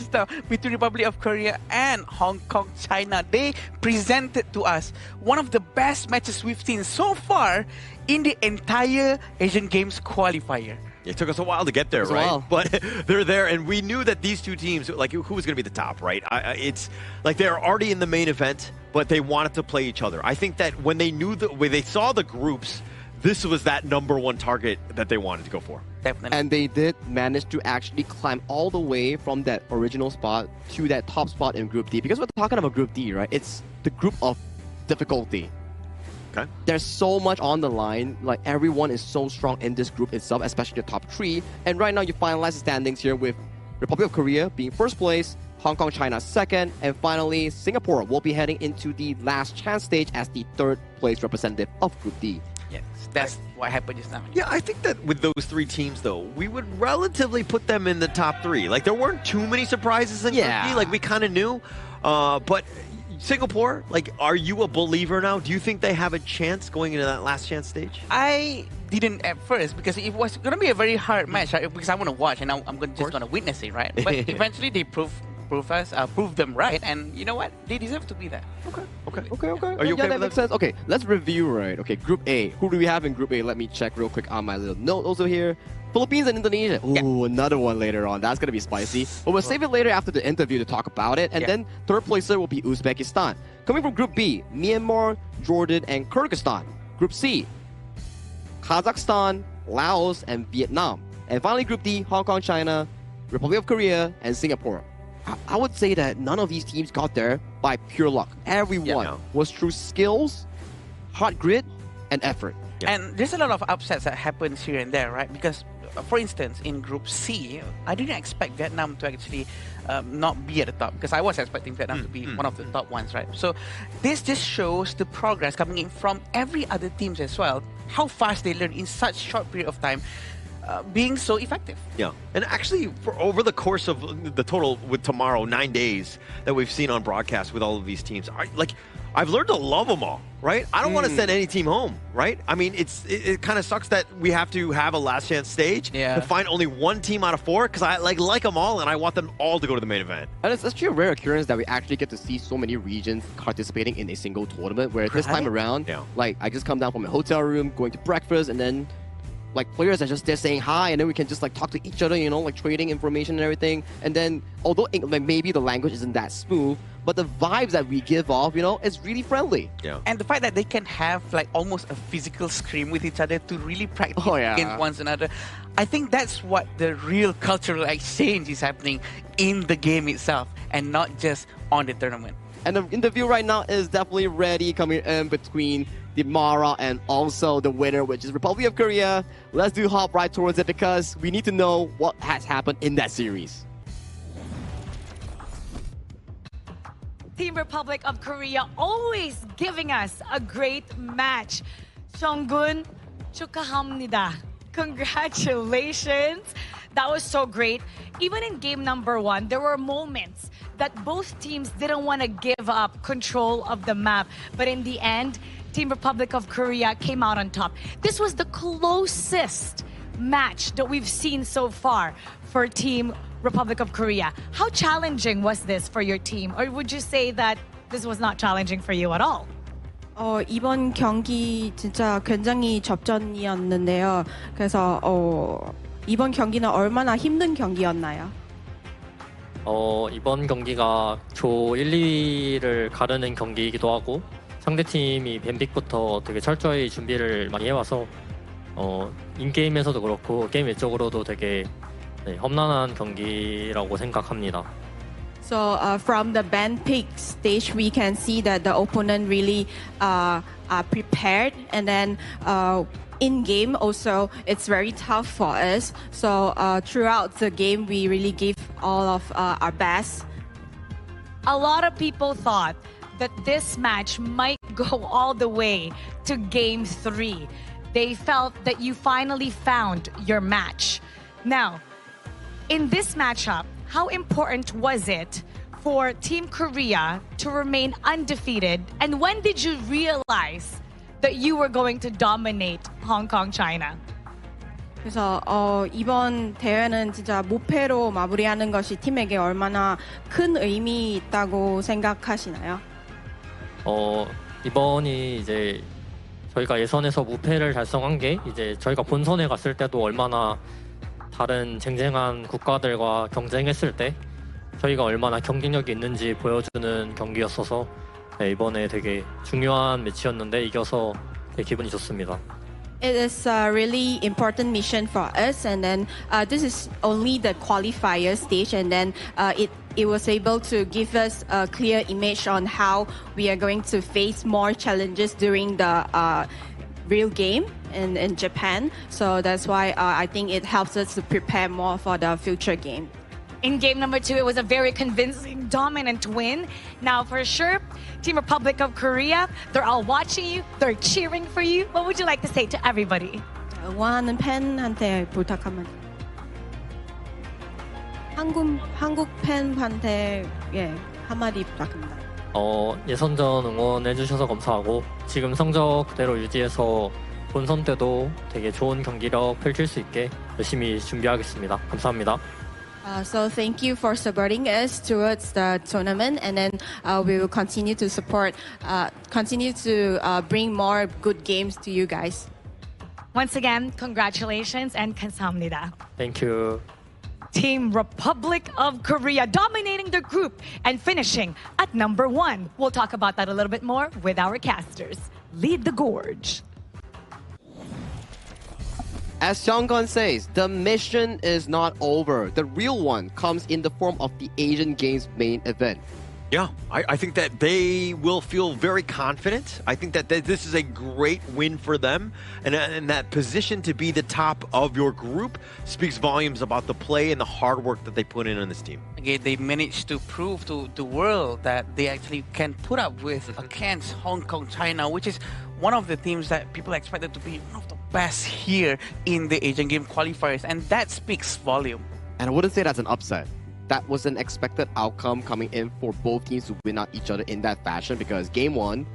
between Republic of Korea and Hong Kong, China. They presented to us one of the best matches we've seen so far in the entire Asian Games qualifier.
It took us a while to get there, right? But they're there, and we knew that these two teams, like, who was going to be the top, right? It's like they're already in the main event, but they wanted to play each other. I think that when they saw the groups, this was that #1 target that they wanted to go for.
Definitely.
And they did manage to actually climb all the way from that original spot to that top spot in Group D. Because we're talking about Group D, right? It's the group of difficulty.
Okay.
There's so much on the line. Like, everyone is so strong in this group itself, especially the top 3. And right now, you finalize the standings here with Republic of Korea being first place, Hong Kong, China second, and finally, Singapore will be heading into the last chance stage as the 3rd place representative of Group D.
Yes, that's what happened just now.
Yeah, I think that with those 3 teams, though, we would relatively put them in the top 3. Like, there weren't too many surprises in Group D. Like, we kind of knew. But Singapore, like, are you a believer now? Do you think they have a chance going into that last chance stage?
I didn't at first because it was going to be a very hard match, right? Because I want to watch and I'm just going to witness it, right? But eventually they proved them right, and you know what? They deserve to be there.
Okay.
Are you okay? That makes sense. Okay, let's review, right? Okay, Group A. Who do we have in Group A? Let me check real quick on my little note also here. Philippines and Indonesia. Ooh, another one later on. That's going to be spicy. But we'll save it later after the interview to talk about it. And then 3rd placer will be Uzbekistan. Coming from Group B, Myanmar, Jordan, and Kyrgyzstan. Group C, Kazakhstan, Laos, and Vietnam. And finally, Group D, Hong Kong, China, Republic of Korea, and Singapore. I would say that none of these teams got there by pure luck. Everyone was through skills, hard grit, and effort.
And there's a lot of upsets that happens here and there, right? Because, for instance, in Group C, I didn't expect Vietnam to actually not be at the top because I was expecting Vietnam to be one of the top ones, right? So this just shows the progress coming in from every other teams as well, how fast they learn in such short period of time. being so effective.
Yeah, and actually, for over the course of the total with tomorrow 9 days that we've seen on broadcast with all of these teams, I've learned to love them all. Right? I don't want to send any team home. Right? I mean, it kind of sucks that we have to have a last chance stage to find only one team out of 4 because I like them all and I want them all to go to the main event.
And it's actually a rare occurrence that we actually get to see so many regions participating in a single tournament. Where this time around, like I just come down from a hotel room, going to breakfast, and then like players are just there saying hi, and then we can just like talk to each other, you know, like trading information and everything. And then although like maybe the language isn't that smooth, but the vibes that we give off, you know, is really friendly.
Yeah.
And the fact that they can have like almost a physical scrim with each other to really practice against one another, I think that's what the real cultural exchange is happening in the game itself and not just on the tournament.
And the interview right now is definitely ready, coming in between the Mara and also the winner, which is Republic of Korea. Let's hop right towards it because we need to know what has happened in that series.
Team Republic of Korea always giving us a great match. Seonggun, 축하합니다. Congratulations. That was so great. Even in game number 1, there were moments that both teams didn't want to give up control of the map. But in the end, Team Republic of Korea came out on top. This was the closest match that we've seen so far for Team Republic of Korea. How challenging was this for your team? Or would you say that this was not challenging for you at all?
이번 경기 진짜 굉장히 접전이었는데요. 그래서 이번 경기는 얼마나 힘든 경기였나요?
이번 경기가 조 1, 2위를 가르는 경기이기도 하고 상대팀이 뱀픽부터 되게 철저히 준비를 많이 해와서 인게임에서도 그렇고 게임 외적으로도 되게 험난한 경기라고 생각합니다.
So from the band pick stage, we can see that the opponent really are prepared, and then in game also it's very tough for us. So throughout the game, we really gave all of our best.
A lot of people thought that this match might go all the way to game 3. They felt that you finally found your match. Now, in this matchup, how important was it for Team Korea to remain undefeated? And when did you realize that you were going to dominate Hong Kong, China?
그래서 이번 대회는 진짜 무패로 마무리하는 것이 팀에게 얼마나 큰 의미 있다고 생각하시나요?
이번이 이제 저희가 예선에서 무패를 달성한 게 이제 저희가 본선에 갔을 때도 얼마나 다른 쟁쟁한 국가들과 경쟁했을 때 저희가 얼마나 경쟁력이 있는지 보여주는 경기였어서 이번에 되게 중요한 매치였는데 이겨서 되게 기분이 좋습니다.
It is a really important mission for us, and then this is only the qualifier stage, and then it was able to give us a clear image on how we are going to face more challenges during the real game in Japan. So that's why I think it helps us to prepare more for the future game.
In game number 2, it was a very convincing, dominant win. Now, for sure, Team Republic of Korea, they're all watching you, they're cheering for you. What would you like to say to everybody?
응원하는 팬한테 부탁합니다. 한국 팬한테 한마디 부탁합니다.
예선전 응원해주셔서 감사하고 지금 성적 그대로 유지해서 본선 때도 되게 좋은 경기력 펼칠 수 있게 열심히 준비하겠습니다. 감사합니다.
So thank you for supporting us towards the tournament, and then we will continue to support, continue to bring more good games to you guys.
Once again, congratulations and 감사합니다.
Thank you.
Team Republic of Korea dominating their group and finishing at number 1. We'll talk about that a little bit more with our casters. Lead the gorge.
As Seonggun says, the mission is not over. The real one comes in the form of the Asian Games main event.
Yeah, I think that they will feel very confident. I think that this is a great win for them. And that position to be the top of your group speaks volumes about the play and the hard work that they put in on this team.
Again, they managed to prove to the world that they actually can put up with against Hong Kong, China, which is one of the teams that people expected to be one of the best here in the Asian Game qualifiers, and that speaks volume.
And I wouldn't say that's an upset. That was an expected outcome coming in for both teams to win out each other in that fashion, because game one,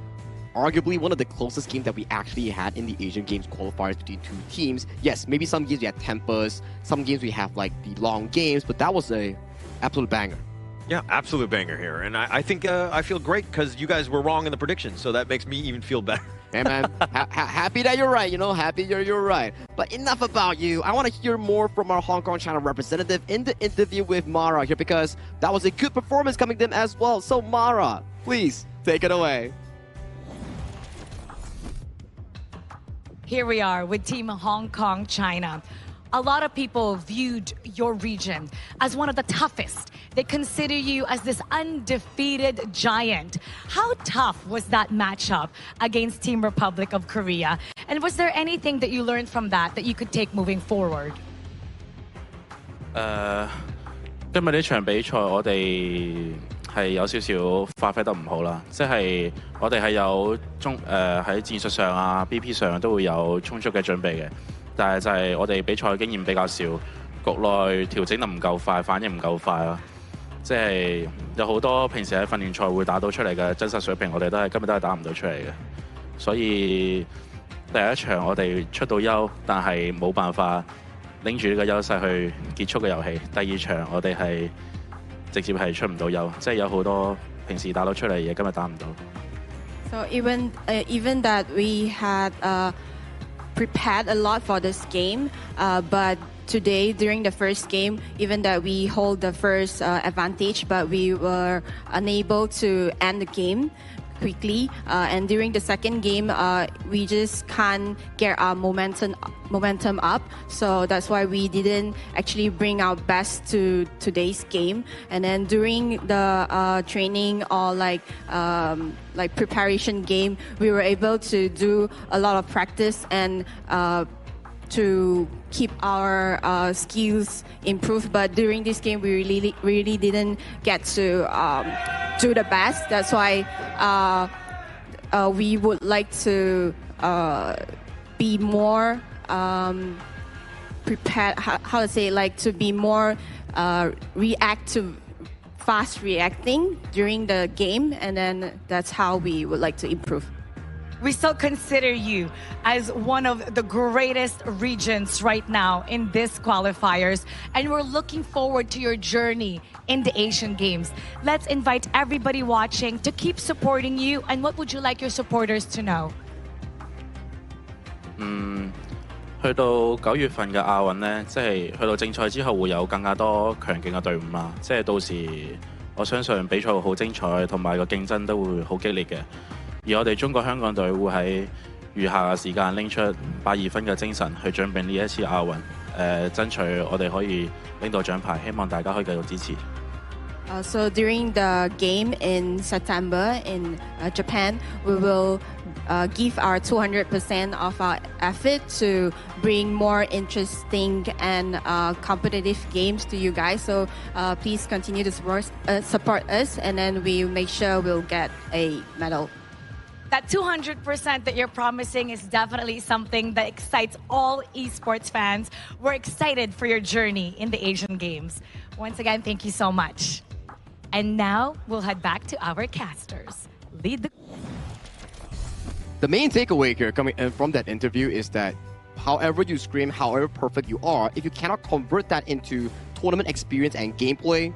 arguably one of the closest games that we actually had in the Asian Games qualifiers between two teams. Yes, maybe some games we had tempers, some games we have like the long games, but that was a absolute banger.
Yeah, absolute banger here. And I think I feel great because you guys were wrong in the predictions, so that makes me even feel better.
Hey man, happy that you're right, you know, happy you're right. But enough about you. I want to hear more from our Hong Kong China representative in the interview with Mara here, because that was a good performance coming them as well. So Mara, please take it away.
Here we are with Team Hong Kong China. A lot of people viewed your region as one of the toughest. They consider you as this undefeated giant. How tough was that matchup against Team Republic of Korea? And was there anything that you learned from that you could take moving forward?
今日呢場比賽我哋係有少少發揮得唔好啦，即係我哋係有喺戰術上啊、BP 上都會有充足嘅準備嘅。但係就係我哋比賽經驗比較少，局內調整得唔夠快，反應唔夠快咯。即係有好多平時喺訓練賽會打到出嚟嘅真實水平，我哋今日都係打唔到出嚟嘅。所以第一場我哋出到優，但係冇辦法拎住呢個優勢去結束個遊戲。第二場我哋係直接係出唔到優，即係有好多平時打到出嚟嘅嘢，今日打唔到。
So even that we had prepared a lot for this game, but today during the first game, even that we hold the first advantage, but we were unable to end the game quickly, and during the second game we just can't get our momentum up, so that's why we didn't actually bring our best to today's game. And then during the training or like preparation game, we were able to do a lot of practice and to keep our skills improved, but during this game we really didn't get to do the best. That's why we would like to be more prepared, how to say, like to be more fast reacting during the game, and then that's how we would like to improve.
We still consider you as one of the greatest regions right now in this qualifiers, and we're looking forward to your journey in the Asian Games. Let's invite everybody watching to keep supporting you, and what would you like your supporters to know?
去到9月份嘅亞運呢，即係去到正賽之後會有更加多強勁嘅隊伍啦。即係到時我相信比賽會好精彩，同埋個競爭都會好激烈嘅。而我哋中國香港隊會喺餘下嘅時間拎出82分嘅精神去準備呢一次亞運，爭取我哋可以拎到獎牌。希望大家可以繼續支持。
So during the game in September in Japan, we will give our 200% of our effort to bring more interesting and competitive games to you guys. So please continue to support us, and then we make sure we'll get a medal.
That 200% that you're promising is definitely something that excites all esports fans. We're excited for your journey in the Asian Games. Once again, thank you so much. And now we'll head back to our casters.
The main takeaway here coming in from that interview is that however you scrim, however perfect you are, if you cannot convert that into tournament experience and gameplay,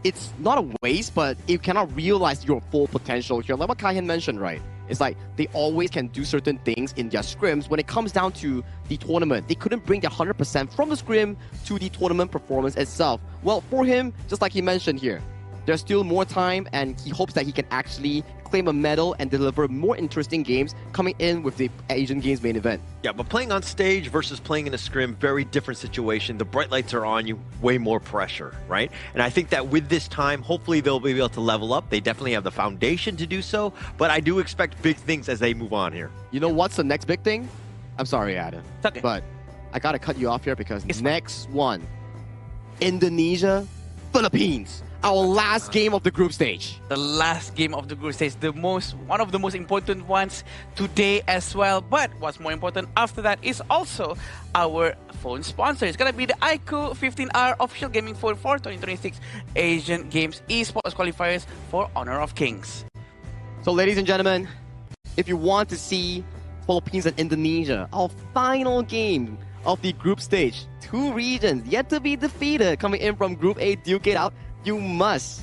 it's not a waste, but you cannot realize your full potential here. Like what Kaihan mentioned, right? It's like they always can do certain things in their scrims. When it comes down to the tournament, they couldn't bring their 100% from the scrim to the tournament performance itself. Well, for him, just like he mentioned here, there's still more time, and he hopes that he can actually claim a medal and deliver more interesting games coming in with the Asian Games main event.
Yeah, but playing on stage versus playing in a scrim, very different situation. The bright lights are on you, way more pressure, right? And I think that with this time, hopefully they'll be able to level up. They definitely have the foundation to do so, but I do expect big things as they move on here.
You know what's the next big thing? I'm sorry, Adam,
okay,
but I gotta cut you off here because next one, Indonesia, Philippines. our last game of the group stage.
The last game of the group stage, one of the most important ones today as well. But what's more important after that is also our phone sponsor. It's gonna be the iQOO 15-hour official gaming phone for 2026 Asian Games eSports qualifiers for Honor of Kings.
So ladies and gentlemen, if you want to see Philippines and Indonesia, our final game of the group stage, 2 regions yet to be defeated coming in from Group A, duke it out, you must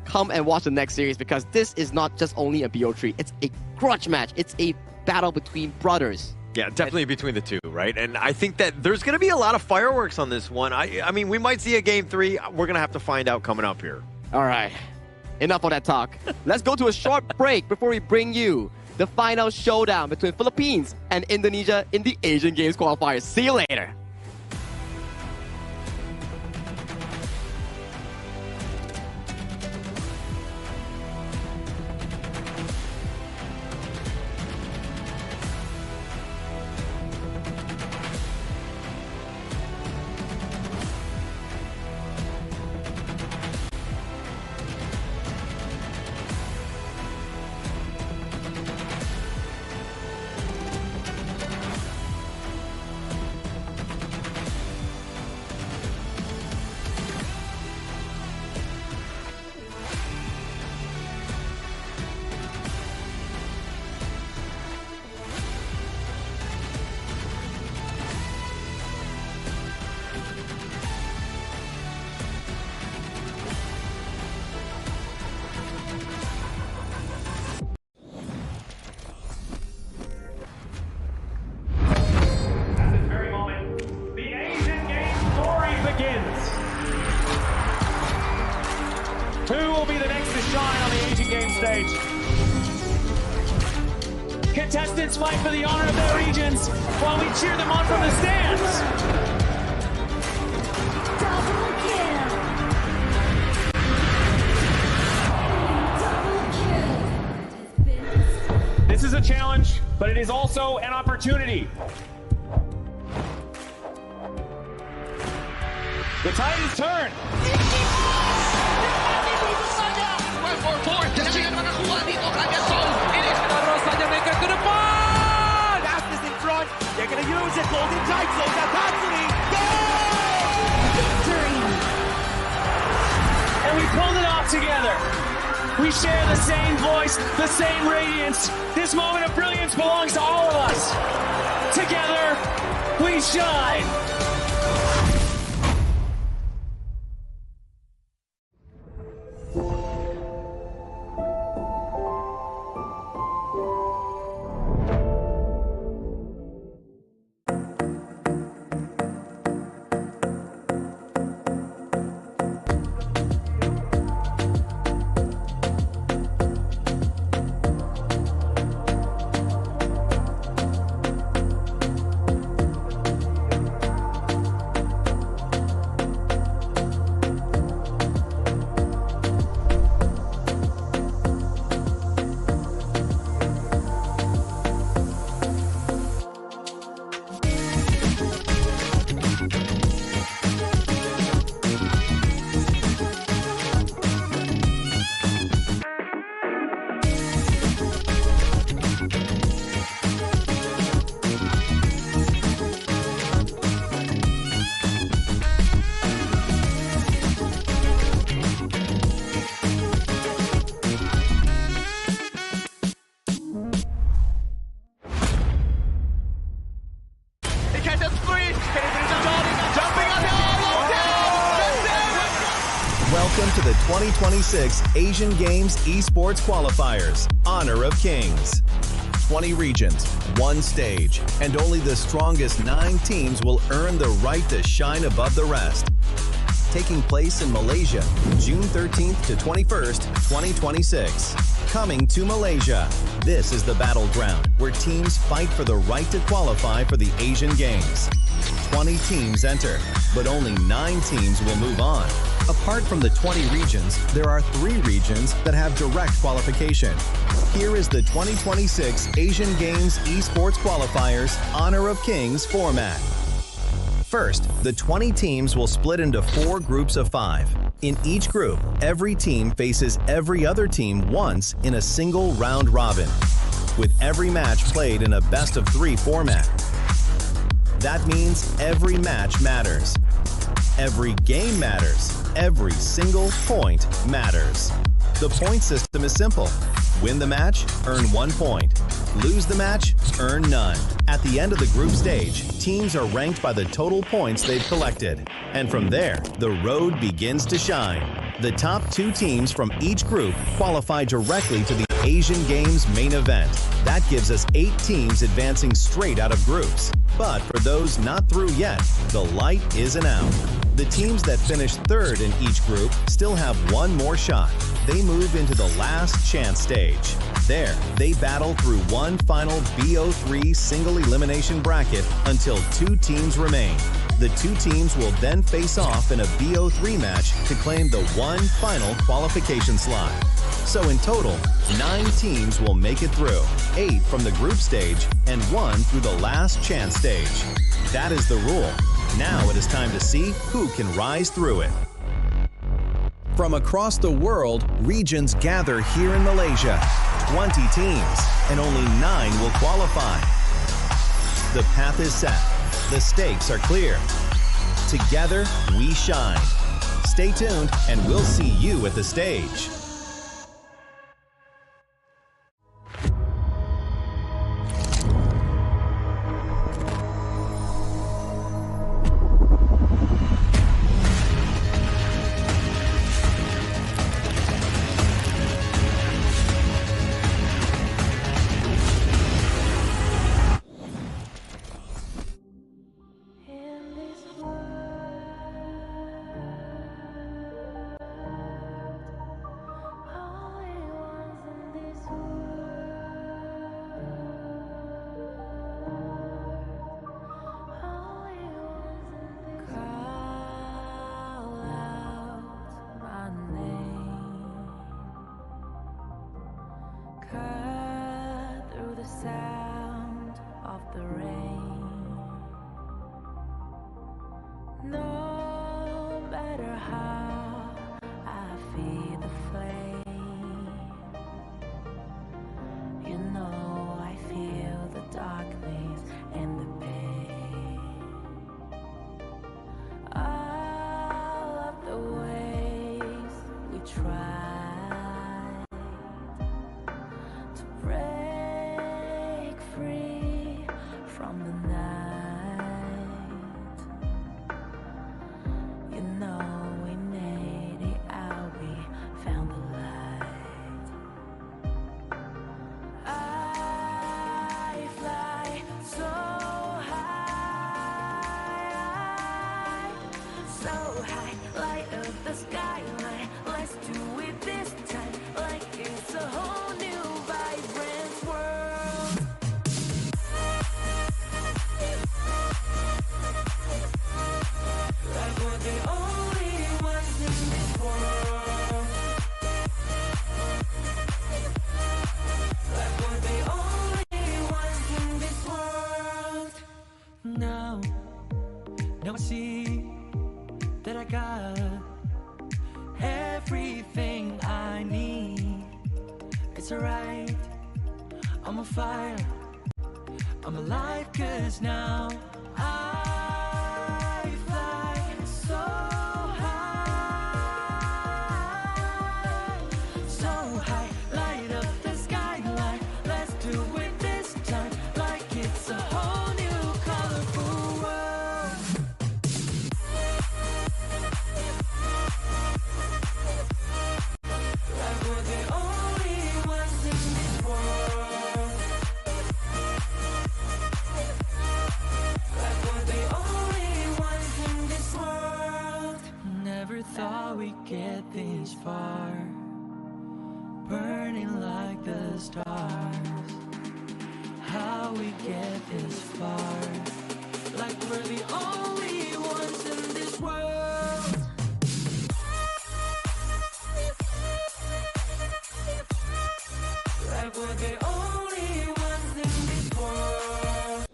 come and watch the next series, because this is not just only a BO3, it's a grudge match, it's a battle between brothers.
Yeah, definitely between the two, right? And I think that there's going to be a lot of fireworks on this one. I mean, we might see a Game 3. We're going to have to find out coming up here.
All right, enough of that talk. Let's go to a short break before we bring you the final showdown between Philippines and Indonesia in the Asian Games qualifiers. See you later.
Who will be the next to shine on the Asian Games stage? Contestants fight for the honor of their regions while we cheer them on from the stands. This is a challenge, but it is also an opportunity. The tide is turned.
Aspas in front. They're going to use it. Golden tight close out. Tatsumi.
Victory!
And we pulled it off together. We share the same voice, the same radiance. This moment of brilliance belongs to all of us. Together, we shine.
Welcome to the 2026 Asian Games eSports qualifiers, Honor of Kings. 20 regions, 1 stage, and only the strongest 9 teams will earn the right to shine above the rest. Taking place in Malaysia, June 13th to 21st, 2026. Coming to Malaysia, this is the battleground where teams fight for the right to qualify for the Asian Games. 20 teams enter, but only 9 teams will move on. Apart from the 20 regions, there are 3 regions that have direct qualification. Here is the 2026 Asian Games eSports qualifiers Honor of Kings format. First, the 20 teams will split into 4 groups of 5. In each group, every team faces every other team once in a single round robin, with every match played in a best-of-3 format. That means every match matters. Every game matters. Every single point matters. The point system is simple. Win the match, earn 1 point. Lose the match, earn none. At the end of the group stage, teams are ranked by the total points they've collected. And from there, the road begins to shine. The top 2 teams from each group qualify directly to the Asian Games main event. That gives us 8 teams advancing straight out of groups. But for those not through yet, the light isn't out. The teams that finish 3rd in each group still have 1 more shot. They move into the last chance stage. There, they battle through one final BO3 single elimination bracket until 2 teams remain. The 2 teams will then face off in a BO3 match to claim the one final qualification slot. So in total, 9 teams will make it through, 8 from the group stage and 1 through the last chance stage. That is the rule. Now it is time to see who can rise through it. From across the world, regions gather here in Malaysia. 20 teams, and only 9 will qualify. The path is set. The stakes are clear. Together, we shine. Stay tuned, and we'll see you at the stage.
Now I see that I got everything I need. It's alright, I'm on fire, I'm alive, 'cause now I fly so high, so high, light up the skyline. Let's do it this time, like it's a whole new colorful world. Like we're the only ones in this world. Like we're the only ones in this world. Never thought we'd get this far, burning like the stars. How we get this far, like we're the only ones in this world. Like we're the only ones in this world.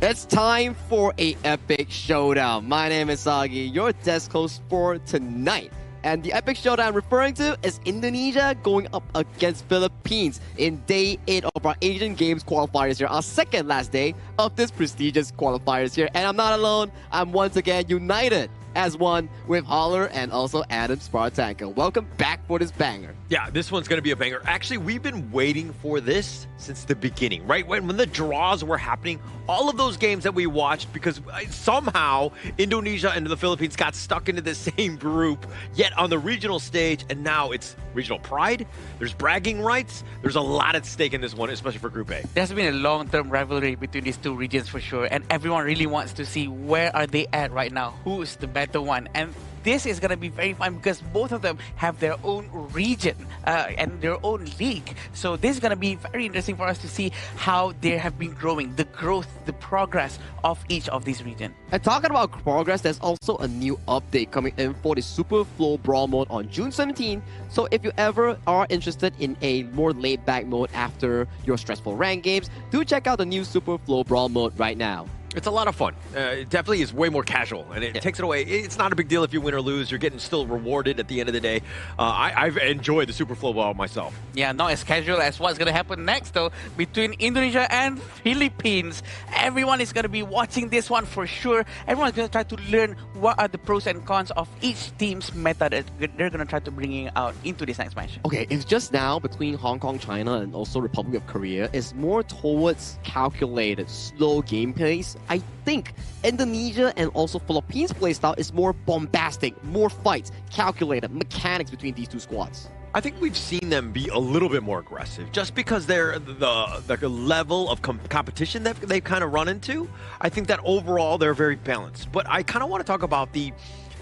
It's time for a epic showdown. My name is Sagi, your desk host for tonight. And the epic showdown I'm referring to is Indonesia going up against Philippines in day 8 of our Asian Games qualifiers here, our second last day of this prestigious qualifiers here. And I'm not alone, I'm once again united as one with Holler and also Adam Spartanko. Welcome back for this banger.
Yeah, this one's going to be a banger. Actually, we've been waiting for this since the beginning, right? When the draws were happening, all of those games that we watched, because somehow Indonesia and the Philippines got stuck into the same group, yet on the regional stage, and now it's regional pride. There's bragging rights. There's a lot at stake in this one, especially for Group A.
There's been a long-term rivalry between these two regions for sure, and everyone really wants to see where are they at right now, who is the better one. And this is going to be very fun because both of them have their own region and their own league. So this is going to be very interesting for us to see how they have been growing, the growth, the progress of each of these regions.
And talking about progress, there's also a new update coming in for the Super Flow Brawl mode on June 17. So if you ever are interested in a more laid-back mode after your stressful rank games, do check out the new Super Flow Brawl mode right now.
It's a lot of fun. It definitely is way more casual, and it takes it away. It's not a big deal if you win or lose. You're getting still rewarded at the end of the day. I've enjoyed the Super Flow Ball myself.
Yeah, not as casual as what's going to happen next, though, between Indonesia and Philippines. Everyone is going to be watching this one for sure. Everyone's going to try to learn what are the pros and cons of each team's meta that they're going to try to bring out into this next match.
Okay, it's just now between Hong Kong, China, and also Republic of Korea is more towards calculated, slow gameplays. I think Indonesia and also Philippines playstyle is more bombastic, more fights, calculated, mechanics between these two squads.
I think we've seen them be a little bit more aggressive just because they're the level of competition that they've kind of run into. I think that overall they're very balanced. But I kind of want to talk about the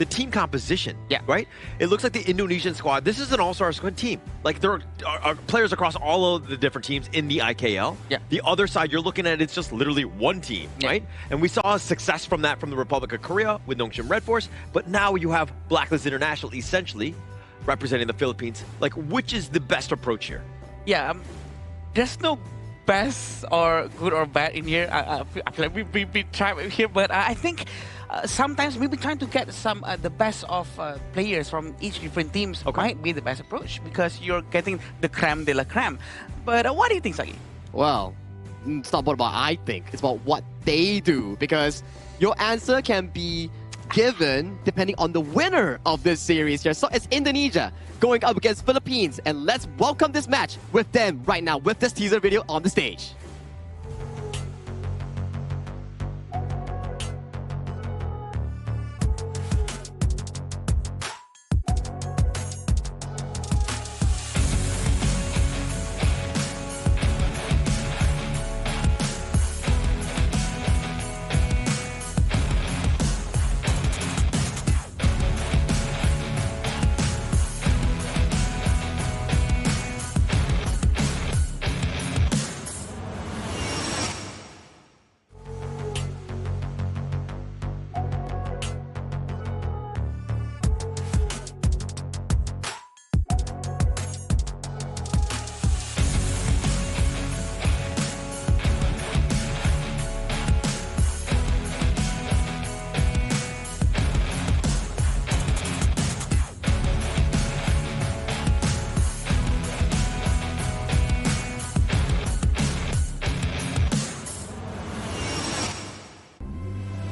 team composition, right? It looks like the Indonesian squad, this is an all-star squad team. Like, there are players across all of the different teams in the IKL. The other side, you're looking at, it's just literally one team, right? And we saw success from that from the Republic of Korea with Nongshim Red Force, but now you have Blacklist International essentially representing the Philippines. Like, which is the best approach here?
Yeah, there's no best or good or bad in here. I feel like we try here, but I think sometimes maybe trying to get some the best of players from each different teams might be the best approach because you're getting the creme de la creme. But what do you think, Sagi?
Well, it's not about I think, it's about what they do, because your answer can be given depending on the winner of this series here. So it's Indonesia going up against Philippines, and let's welcome this match with them right now with this teaser video on the stage.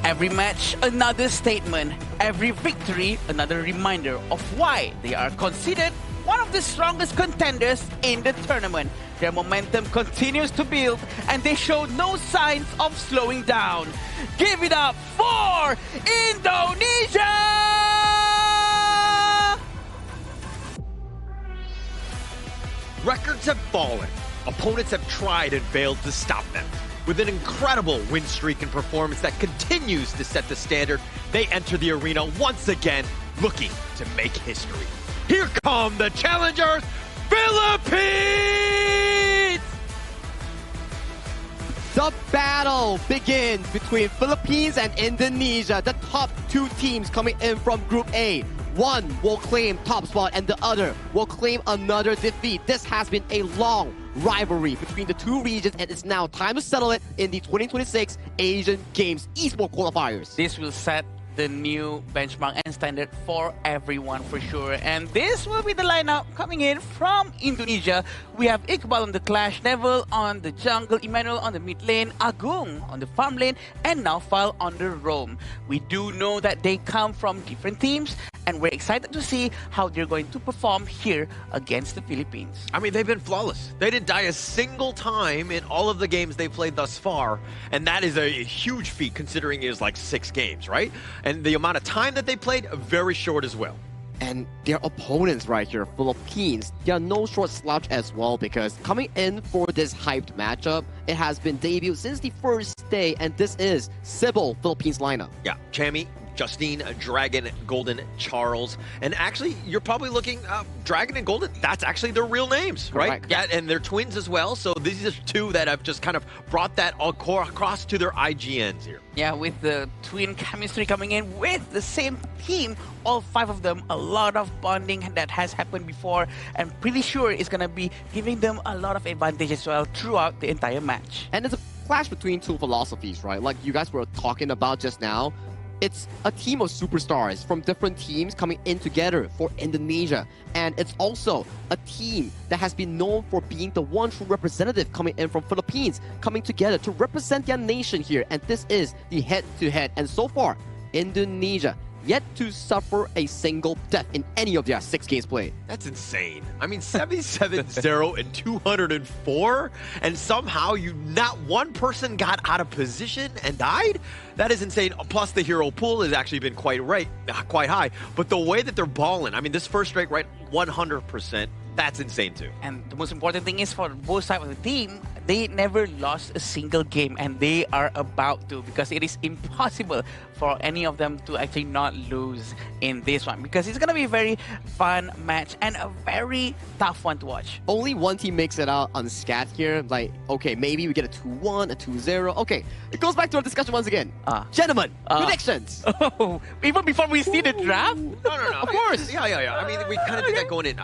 Every match, another statement. Every victory, another reminder of why they are considered one of the strongest contenders in the tournament. Their momentum continues to build, and they show no signs of slowing down. Give it up for Indonesia!
Records have fallen. Opponents have tried and failed to stop them. With an incredible win streak and performance that continues to set the standard, they enter the arena once again looking to make history. Here come the challengers, Philippines!
The battle begins between Philippines and Indonesia, the top two teams coming in from Group A. One will claim top spot and the other will claim another defeat. This has been a long rivalry between the two regions, and it's now time to settle it in the 2026 Asian Games eSports qualifiers.
This will set the new benchmark and standard for everyone for sure. And this will be the lineup coming in from Indonesia. We have Iqbal on the Clash, Neville on the jungle, Emmanuel on the mid lane, Agung on the farm lane, and Naufal on the roam. We do know that they come from different teams, and we're excited to see how they're going to perform here against the Philippines.
I mean, they've been flawless. They didn't die a single time in all of the games they've played thus far, and that is a huge feat considering it is like 6 games, right? And the amount of time that they played, very short as well.
And their opponents right here, Philippines, they are no short slouch as well, because coming in for this hyped matchup, it has been debuted since the first day, and this is Sybil, Philippines lineup.
Yeah, Chammy, Justine, Dragon, Golden, Charles. And actually, you're probably looking, Dragon and Golden, that's actually their real names, right?
Correct.
Yeah, and they're twins as well. So these are 2 that have just kind of brought that all across to their IGNs here.
Yeah, with the twin chemistry coming in with the same team, all 5 of them, a lot of bonding that has happened before, and pretty sure it's going to be giving them a lot of advantage as well throughout the entire match.
And it's a clash between 2 philosophies, right? Like you guys were talking about just now. It's a team of superstars from different teams coming in together for Indonesia. And it's also a team that has been known for being the one true representative coming in from Philippines, coming together to represent their nation here. And this is the head-to-head. And so far, Indonesia yet to suffer a single death in any of their 6 games played.
That's insane. I mean, 77-0 and 204, and somehow not one person got out of position and died? That is insane. Plus, the hero pool has actually been quite high. But the way that they're balling, I mean, this first strike, right, 100%. That's insane too.
And the most important thing is for both sides of the team, they never lost a single game, and they are about to, because it is impossible for any of them to actually not lose in this one, because it's going to be a very fun match and a very tough one to watch.
Only one team makes it out unscathed here. Like, okay, maybe we get a 2-1, a 2-0. Okay, it goes back to our discussion once again. Gentlemen, predictions.
Oh, even before we see the draft?
No.
Of course.
Yeah. I mean, we kind of did that going in.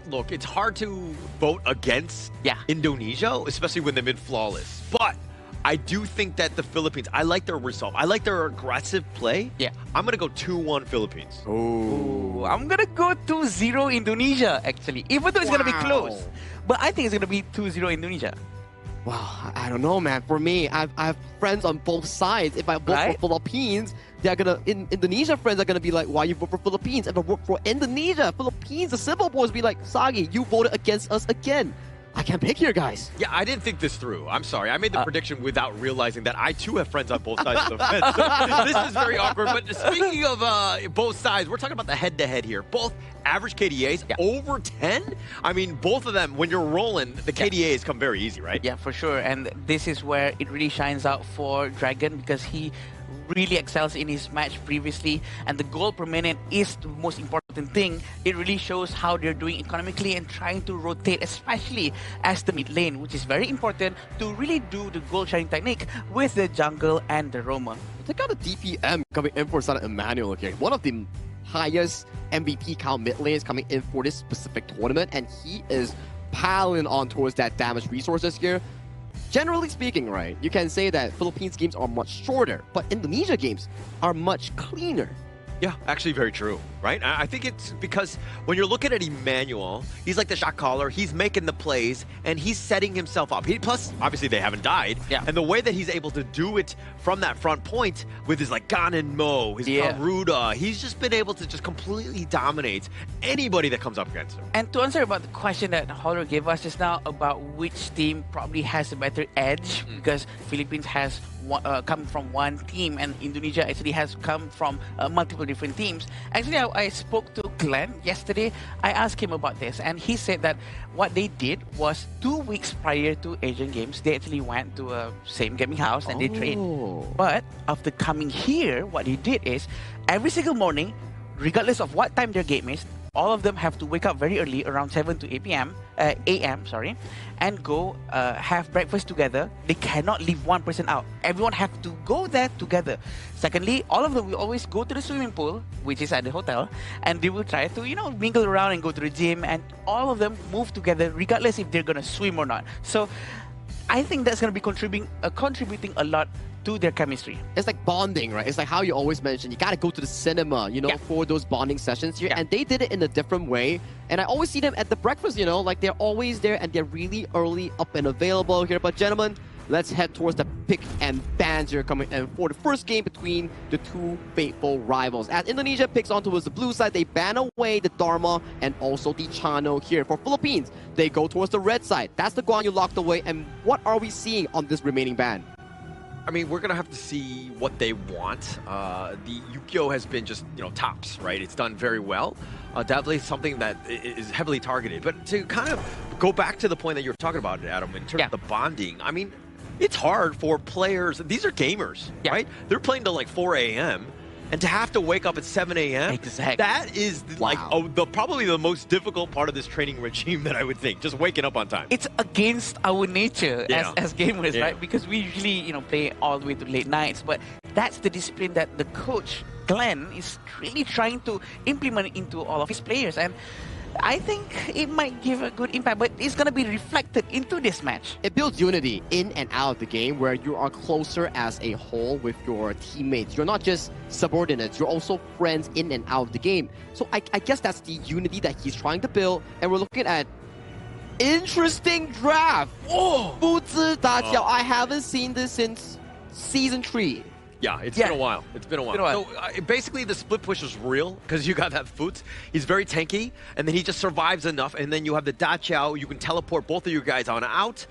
Look, it's hard to vote against Indonesia, especially when they've been flawless. But I do think that the Philippines, I like their resolve. I like their aggressive play.
Yeah.
I'm going to go 2-1 Philippines.
Oh, I'm going to go 2-0 Indonesia, actually. Even though it's going to be close. But I think it's going to be 2-0 Indonesia.
Wow, I don't know, man. For me, I have friends on both sides. If I vote for Philippines, they're gonna Indonesia friends are gonna be like, why you vote for Philippines? If I vote for Indonesia, Philippines, the Sybil boys be like, Sagi, you voted against us again. I can't pick here, guys.
Yeah, I didn't think this through. I'm sorry. I made the prediction without realizing that I too have friends on both sides of the fence. This is very awkward. But speaking of both sides, we're talking about the head-to-head here. Both average KDAs over 10. I mean, both of them, when you're rolling, the KDAs come very easy, right?
Yeah, for sure. And this is where it really shines out for Dragon, because he really excels in his match previously, and the goal per minute is the most important thing. It really shows how they're doing economically and trying to rotate, especially as the mid lane, which is very important to really do the goal sharing technique with the jungle and the roamer.
Take out the DPM coming in for Son Emmanuel here. One of the highest MVP count mid lanes coming in for this specific tournament, and he is piling on towards that damage resources here. Generally speaking, right, you can say that Philippines games are much shorter, but Indonesia games are much cleaner.
Yeah, actually very true, right? I think it's because when you're looking at Emmanuel, he's like the shot caller, he's making the plays, and he's setting himself up. Plus, obviously they haven't died, and the way that he's able to do it from that front point with his like Ganon Mo, his Garuda, he's just been able to just completely dominate anybody that comes up against him.
And to answer about the question that Honor gave us just now about which team probably has a better edge, because Philippines has come from one team and Indonesia actually has come from multiple different teams. Actually, I spoke to Glenn yesterday. I asked him about this, and he said that what they did was 2 weeks prior to Asian Games, they actually went to a same gaming house and they trained. But after coming here, what they did is every single morning, regardless of what time their game is, all of them have to wake up very early, around 7 to 8 p.m. a.m. And go have breakfast together. They cannot leave one person out. Everyone have to go there together. Secondly, all of them will always go to the swimming pool, which is at the hotel, and they will try to, mingle around and go to the gym, and all of them move together regardless if they're going to swim or not. So I think that's going to be contributing a lot to their chemistry.
It's like bonding, right? It's like how you always mention, you gotta go to the cinema, you know, for those bonding sessions here. And they did it in a different way. And I always see them at the breakfast, you know, like they're always there and they're really early up and available here. But gentlemen, let's head towards the pick and bans here coming in for the first game between the two faithful rivals. As Indonesia picks on towards the blue side, they ban away the Dharma and also the Chano here. For Philippines, they go towards the red side. That's the Guan Yu locked away. And what are we seeing on this remaining ban?
I mean, we're gonna have to see what they want. The Yukio has been just, you know, tops, right? It's done very well. Definitely something that is heavily targeted. But to kind of go back to the point that you were talking about, Adam, in terms of the bonding, I mean, it's hard for players. These are gamers, right? They're playing till like 4 a.m. And to have to wake up at 7 a.m., that is like probably the most difficult part of this training regime that I would think, just waking up on time.
It's against our nature as gamers, right? Because we usually, you know, play all the way to late nights, but that's the discipline that the coach, Glenn, is really trying to implement into all of his players. And I think it might give a good impact, but it's going to be reflected into this match.
It builds unity in and out of the game where you are closer as a whole with your teammates. You're not just subordinates, you're also friends in and out of the game. So I guess that's the unity that he's trying to build. And we're looking at interesting draft. Oh, Fuzi Da Jiao. I haven't seen this since Season 3.
Yeah, it's been a while. It's been a while. So basically, the split push is real because you got that Fuzi. He's very tanky, and then he just survives enough. And then you have the Da Jiao. You can teleport both of you guys on out.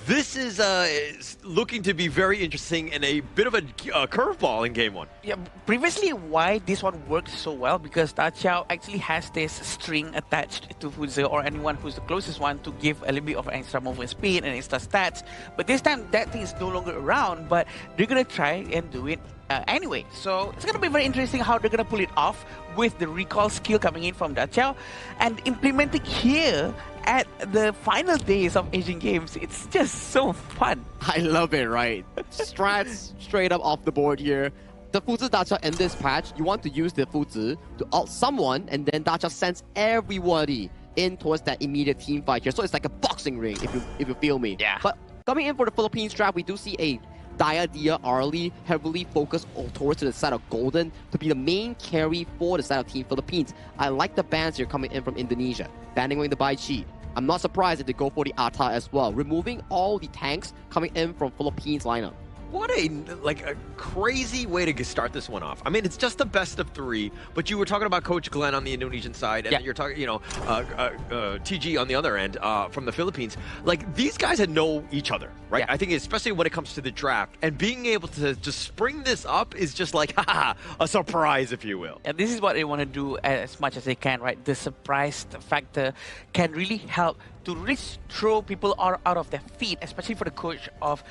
This is looking to be very interesting and a bit of a curveball in game one.
Yeah, previously, why this one worked so well because Da Jiao actually has this string attached to Fuzi or anyone who's the closest one to give a little bit of extra movement speed and extra stats. But this time, that thing is no longer around. But they're gonna try and do it anyway. So it's going to be very interesting how they're going to pull it off with the recall skill coming in from Da Jiao and implementing here at the final days of Asian Games. It's just so fun.
I love it, right? Strats straight up off the board here. The Fuzi Da Jiao in this patch, you want to use the Fuzi to ult someone and then Da Jiao sends everybody in towards that immediate team fight here. So it's like a boxing ring, if you feel me.
Yeah.
But coming in for the Philippines draft, we do see a Dia Arlie heavily focused towards to the side of Golden to be the main carry for the side of Team Philippines. I like the bans here coming in from Indonesia. Banning away the Bai Chi. I'm not surprised if they go for the Atta as well. Removing all the tanks coming in from Philippines lineup.
What a crazy way to start this one off. I mean, it's just the best of three, but you were talking about Coach Glenn on the Indonesian side, and then you're talking, you know, TG on the other end from the Philippines. Like, these guys had know each other, right? I think especially when it comes to the draft, and being able to just spring this up is just like, a surprise, if you will.
And this is what they want to do as much as they can, right? The surprise factor can really help to really throw people out of their feet, especially for the coach of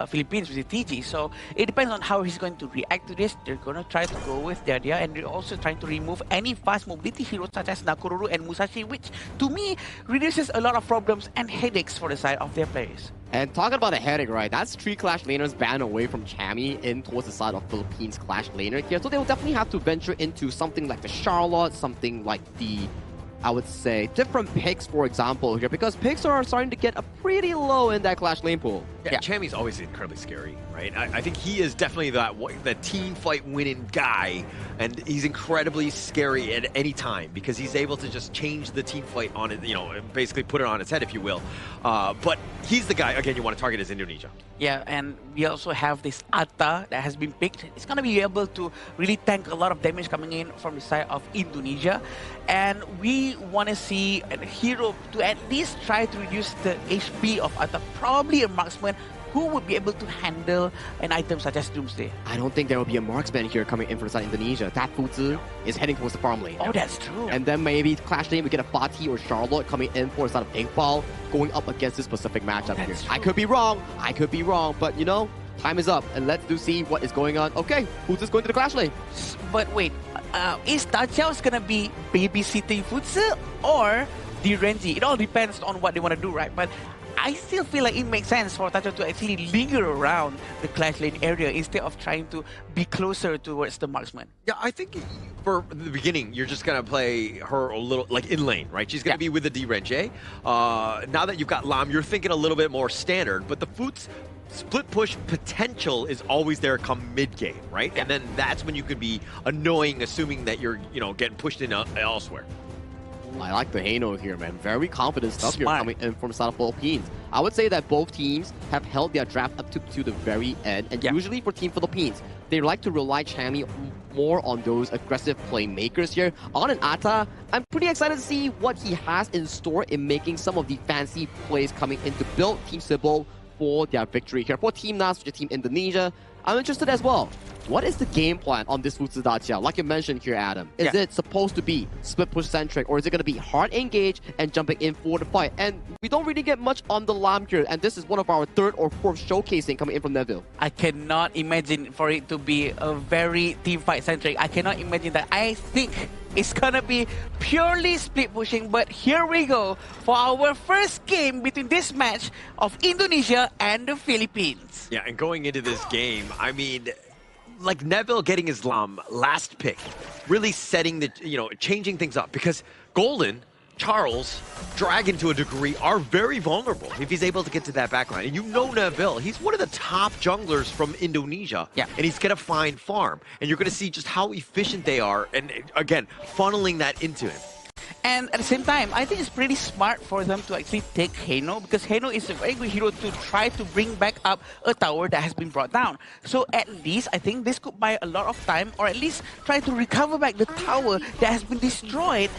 Philippines, which is TG. So it depends on how he's going to react to this. They're going to try to go with the idea, and they're also trying to remove any fast mobility heroes such as Nakoruru and Musashi, which to me reduces a lot of problems and headaches for the side of their players.
And talking about a headache, right? That's 3 Clash laners banned away from Chami in towards the side of Philippines Clash laner here. So they will definitely have to venture into something like the Charlotte, something like the, I would say, different picks, for example, here, because picks are starting to get a pretty low in that Clash lane pool.
Yeah, Chami's always incredibly scary, right? I think he is definitely that team fight winning guy, and he's incredibly scary at any time because he's able to just change the team fight on it, you know, basically put it on its head, if you will. But he's the guy, again, you want to target is Indonesia.
Yeah, and we also have this Atta that has been picked. It's going to be able to really tank a lot of damage coming in from the side of Indonesia. And we want to see a hero to at least try to reduce the HP of Atta, probably a marksman who would be able to handle an item such as Doomsday.
I don't think there will be a marksman here coming in from the side of Indonesia. That Fuzi is heading towards the farm lane.
Oh, that's true.
And then maybe Clash lane, we get a Fatih or Charlotte coming in for the side of Inkbal, going up against this specific matchup here.
True.
I could be wrong, but you know, time is up, and let's see what is going on. Okay, who's just going to the Clash lane?
But wait, is Da Jiao gonna be babysitting Fuzi or the Renji? It all depends on what they want to do, right? But I still feel like it makes sense for Da Jiao to actually linger around the Clash lane area instead of trying to be closer towards the marksman.
Yeah, I think for the beginning, you're just going to play her a little, like, in lane, right? She's going to be with the D-Renje. Now that you've got Lam, you're thinking a little bit more standard, but the Fuzi split push potential is always there come mid-game, right? And then that's when you could be annoying, assuming that you're, getting pushed in elsewhere.
I like the Hano here, man. Very confident stuff here coming in from South Philippines. I would say that both teams have held their draft up to the very end. And usually for Team Philippines, they like to rely Chammy more on those aggressive playmakers here. On an Atta, I'm pretty excited to see what he has in store in making some of the fancy plays coming in to build Team Cebu for their victory here. For Team NAS, for Team Indonesia, I'm interested as well. What is the game plan on this Futsu Dacia? Like you mentioned here, Adam. Is it supposed to be split push centric, or is it going to be hard engage and jumping in for the fight? And we don't really get much on the Lam here, and this is one of our third or fourth showcasing coming in from Neville.
I cannot imagine for it to be a very team fight centric. I cannot imagine that. I think it's gonna be purely split pushing, but here we go for our first game between this match of Indonesia and the Philippines.
Yeah, and going into this game, I mean, like Neville getting his last pick, really setting the, changing things up, because Golden, Charles, Dragon to a degree are very vulnerable if he's able to get to that backline. And Neville, he's one of the top junglers from Indonesia.
Yeah.
And he's going to find farm. And you're going to see just how efficient they are. And again, funneling that into him.
And at the same time, I think it's pretty smart for them to actually take Hano, because Hano is a very good hero to try to bring back up a tower that has been brought down. So at least, I think this could buy a lot of time, or at least try to recover back the tower that has been destroyed,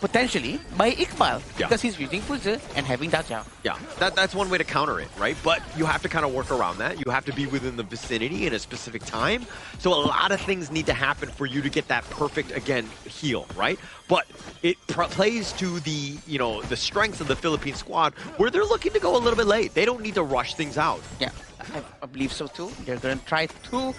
potentially by Iqbal, because he's using Futsu and having Dacia.
Yeah, that's one way to counter it, right? But you have to kind of work around that. You have to be within the vicinity at a specific time. So a lot of things need to happen for you to get that perfect, again, heal, right? But it plays to the, the strengths of the Philippine squad, where they're looking to go a little bit late. They don't need to rush things out.
Yeah, I believe so too. They're going to try to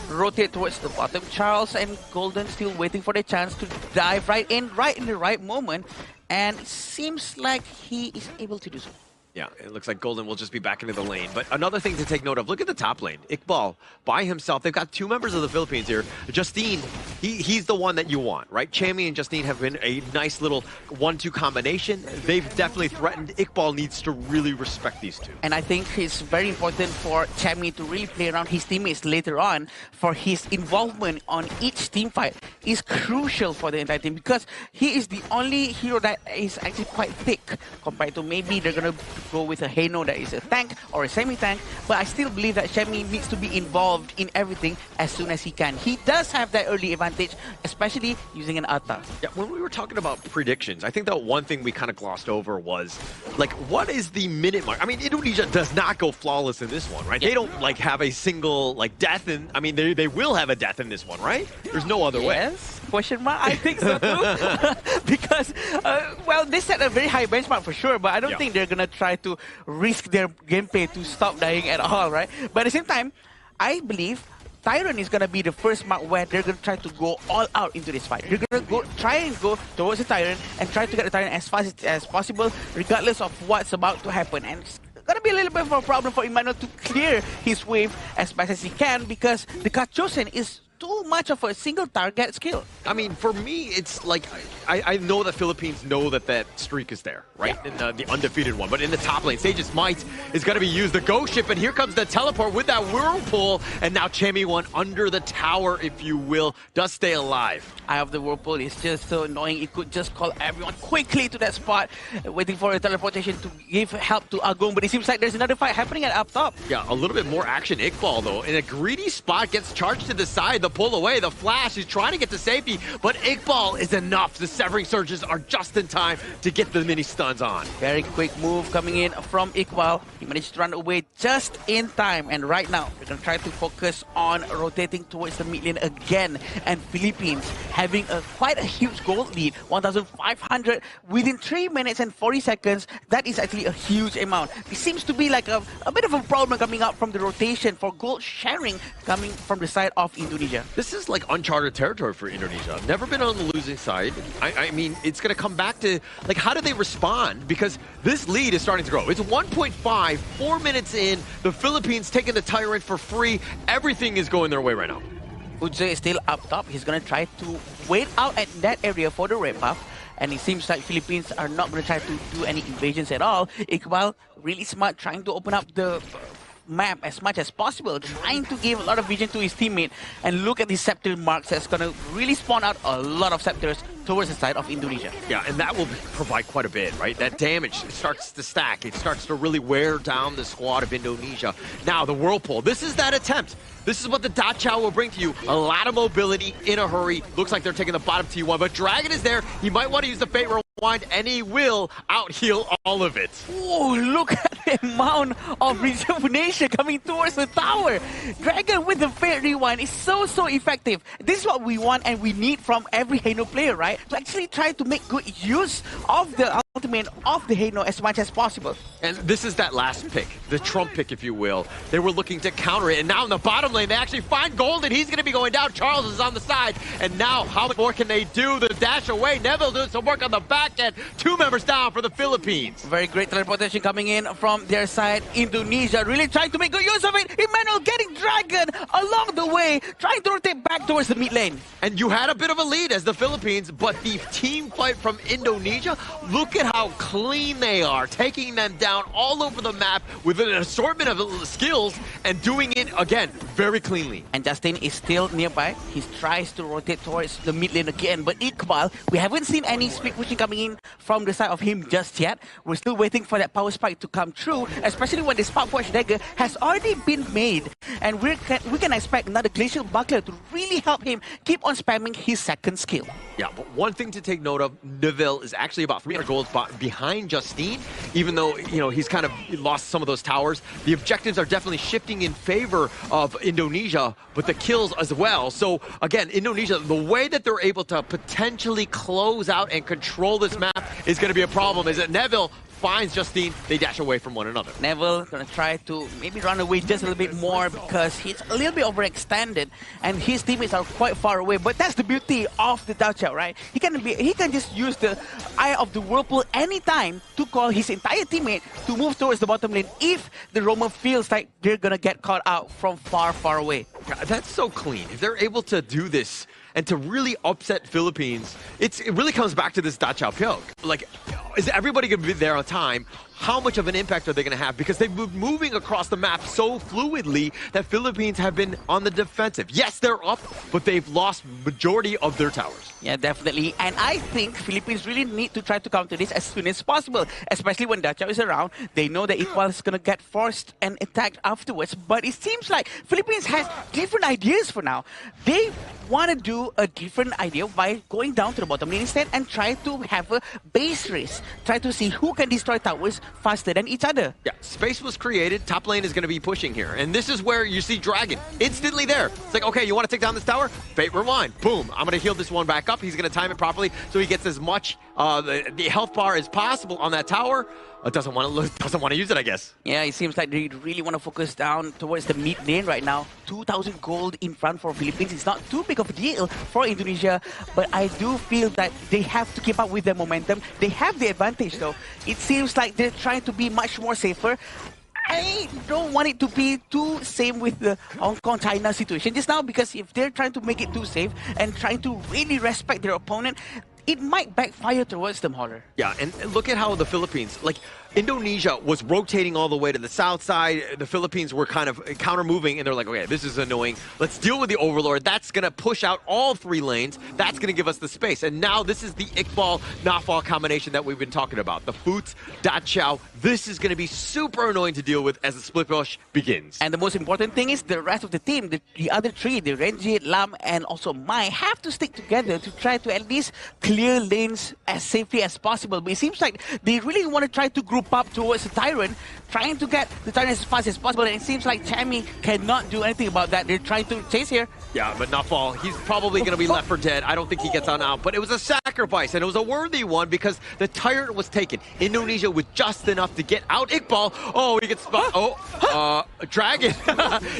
rotate towards the bottom. Charles and Golden still waiting for the chance to dive right in the right moment. And it seems like he is able to do so.
Yeah, it looks like Golden will just be back into the lane. But another thing to take note of, look at the top lane. Iqbal, by himself, they've got two members of the Philippines here. Justine, he's the one that you want, right? Chammy and Justine have been a nice little 1-2 combination. They've definitely threatened. Iqbal needs to really respect these two.
And I think it's very important for Chammy to really play around his teammates later on, for his involvement on each team fight is crucial for the entire team, because he is the only hero that is actually quite thick compared to maybe they're going to go with a Hano that is a tank or a semi-tank, but I still believe that Chammy needs to be involved in everything as soon as he can. He does have that early advantage, especially using an Atta.
Yeah, when we were talking about predictions, I think that one thing we kind of glossed over was, like, what is the minute mark? I mean, Indonesia does not go flawless in this one, right? They don't, like, have a single, like, death in... I mean, they will have a death in this one, right? There's no other way.
Yes? Question mark? I think so too. Because, well, they set a very high benchmark for sure, but I don't think they're going to try to risk their gameplay to stop dying at all, right? But at the same time, I believe Tyrant is going to be the first map where they're going to try to go all out into this fight. They're going to try and go towards the Tyrant and try to get the Tyrant as fast as possible, regardless of what's about to happen. And it's going to be a little bit of a problem for Emmanuel to clear his wave as fast as he can, because the Kachosen is too much of a single target skill.
I mean, for me, it's like, I know the Philippines know that streak is there, right? In the undefeated one. But in the top lane, Sage's Might is going to be used. The Ghost Ship, and here comes the teleport with that Whirlpool. And now Chammy one under the tower, if you will, does stay alive.
Eye of the Whirlpool is just so annoying. It could just call everyone quickly to that spot, waiting for a teleportation to give help to Agong. But it seems like there's another fight happening at up top.
Yeah, a little bit more action. Iqbal, though, in a greedy spot, gets charged to the side. The pull away, the flash, he's trying to get to safety, but Iqbal is enough. The Severing Surges are just in time to get the mini stuns on.
Very quick move coming in from Iqbal. He managed to run away just in time, and right now we're going to try to focus on rotating towards the mid lane again, and Philippines having quite a huge gold lead, 1,500 within 3 minutes and 40 seconds. That is actually a huge amount. It seems to be like a bit of a problem coming up from the rotation for gold sharing coming from the side of Indonesia.
This is like uncharted territory for Indonesia. Never been on the losing side. I mean, it's going to come back to, like, how do they respond? Because this lead is starting to grow. It's 1.5, 4 minutes in. The Philippines taking the Tyrant for free. Everything is going their way right now.
Udze is still up top. He's going to try to wait out at that area for the red buff. And it seems like Philippines are not going to try to do any invasions at all. Iqbal, really smart, trying to open up the map as much as possible, trying to give a lot of vision to his teammate. And look at these scepter marks. That's going to really spawn out a lot of scepters towards the side of Indonesia.
Yeah, and that will provide quite a bit, right? That damage starts to stack. It starts to really wear down the squad of Indonesia. Now, the Whirlpool. This is that attempt. This is what the Da Chow will bring to you. A lot of mobility in a hurry. Looks like they're taking the bottom T1, but Dragon is there. He might want to use the Fate Rewind, and he will out-heal all of it.
Oh, look at the amount of rejuvenation coming towards the tower. Dragon with the Fate Rewind is so effective. This is what we want and we need from every Hano player, right? To actually try to make good use of the ultimate of the Hano as much as possible.
And this is that last pick, the Trump pick, if you will. They were looking to counter it, and now in the bottom lane, they actually find Golden. He's going to be going down. Charles is on the side, and now how much more can they do? The dash away. Neville doing some work on the back end. 2 members down for the Philippines.
Very great teleportation coming in from their side. Indonesia really trying to make good use of it. Emmanuel getting Dragon along the way, trying to rotate back towards the mid lane.
And you had a bit of a lead as the Philippines, but the team fight from Indonesia, look at how clean they are, taking them down all over the map with an assortment of skills and doing it, again, very cleanly.
And Justin is still nearby. He tries to rotate towards the mid lane again, but Iqbal, we haven't seen any speed pushing coming in from the side of him just yet. We're still waiting for that power spike to come true, especially when the Spark Forge dagger has already been made. And we can expect another Glacial Buckler to really help him keep on spamming his second skill.
Yeah, but one thing to take note of, Neville is actually about 300 gold behind Justine, even though, you know, he's kind of lost some of those towers. The objectives are definitely shifting in favor of Indonesia, but the kills as well. So, again, Indonesia, the way that they're able to potentially close out and control this map is going to be a problem, is that Neville finds Justine, they dash away from one another.
Neville gonna try to maybe run away just a little bit more because he's a little bit overextended and his teammates are quite far away. But that's the beauty of the Da Chow, right? He can just use the Eye of the Whirlpool anytime to call his entire teammate to move towards the bottom lane if the Roamer feels like they're gonna get caught out from far away.
Yeah, that's so clean. If they're able to do this and to really upset Philippines, it really comes back to this Da Chow Pyog. Like, is everybody going to be there on time? How much of an impact are they going to have? Because they've been moving across the map so fluidly that Philippines have been on the defensive. Yes, they're up, but they've lost majority of their towers.
Yeah, definitely. And I think Philippines really need to try to counter this as soon as possible, especially when Da Chow is around. They know that Iqbal is going to get forced and attacked afterwards. But it seems like Philippines has different ideas for now. They want to do a different idea by going down to the bottom lane instead and try to have a base race. Try to see who can destroy towers faster than each other.
Yeah, space was created. Top lane is going to be pushing here. And this is where you see Dragon instantly there. It's like, okay, you want to take down this tower? Fate Rewind. Boom. I'm going to heal this one back up. He's going to time it properly so he gets as much the health bar as possible on that tower. Doesn't want to use it, I guess.
Yeah, it seems like they really want to focus down towards the mid lane right now. 2,000 gold in front for Philippines. It's not too big of a deal for Indonesia, but I do feel that they have to keep up with their momentum. They have the advantage, though. It seems like they're trying to be much more safer. I don't want it to be too same with the Hong Kong-China situation just now, because if they're trying to make it too safe and trying to really respect their opponent, it might backfire towards them, Holler.
Yeah, and look at how the Philippines, like, Indonesia was rotating all the way to the south side. The Philippines were kind of counter-moving, and they're like, okay, this is annoying. Let's deal with the Overlord. That's going to push out all 3 lanes. That's going to give us the space. And now this is the Iqbal Nafal combination that we've been talking about. The Foots, Da Chow. This is going to be super annoying to deal with as the split push begins.
And the most important thing is the rest of the team, the other 3, the Renjit, Lam, and also Mai, have to stick together to try to at least clear lanes as safely as possible. But it seems like they really want to try to group up towards the Tyrant, trying to get the Tyrant as fast as possible, and it seems like Chammy cannot do anything about that. They're trying to chase here.
Yeah, but Nafal, he's probably going to be left for dead. I don't think he gets on out, but it was a sacrifice, and it was a worthy one because the Tyrant was taken. Indonesia with just enough to get out Iqbal. Oh, he gets spot. Dragon.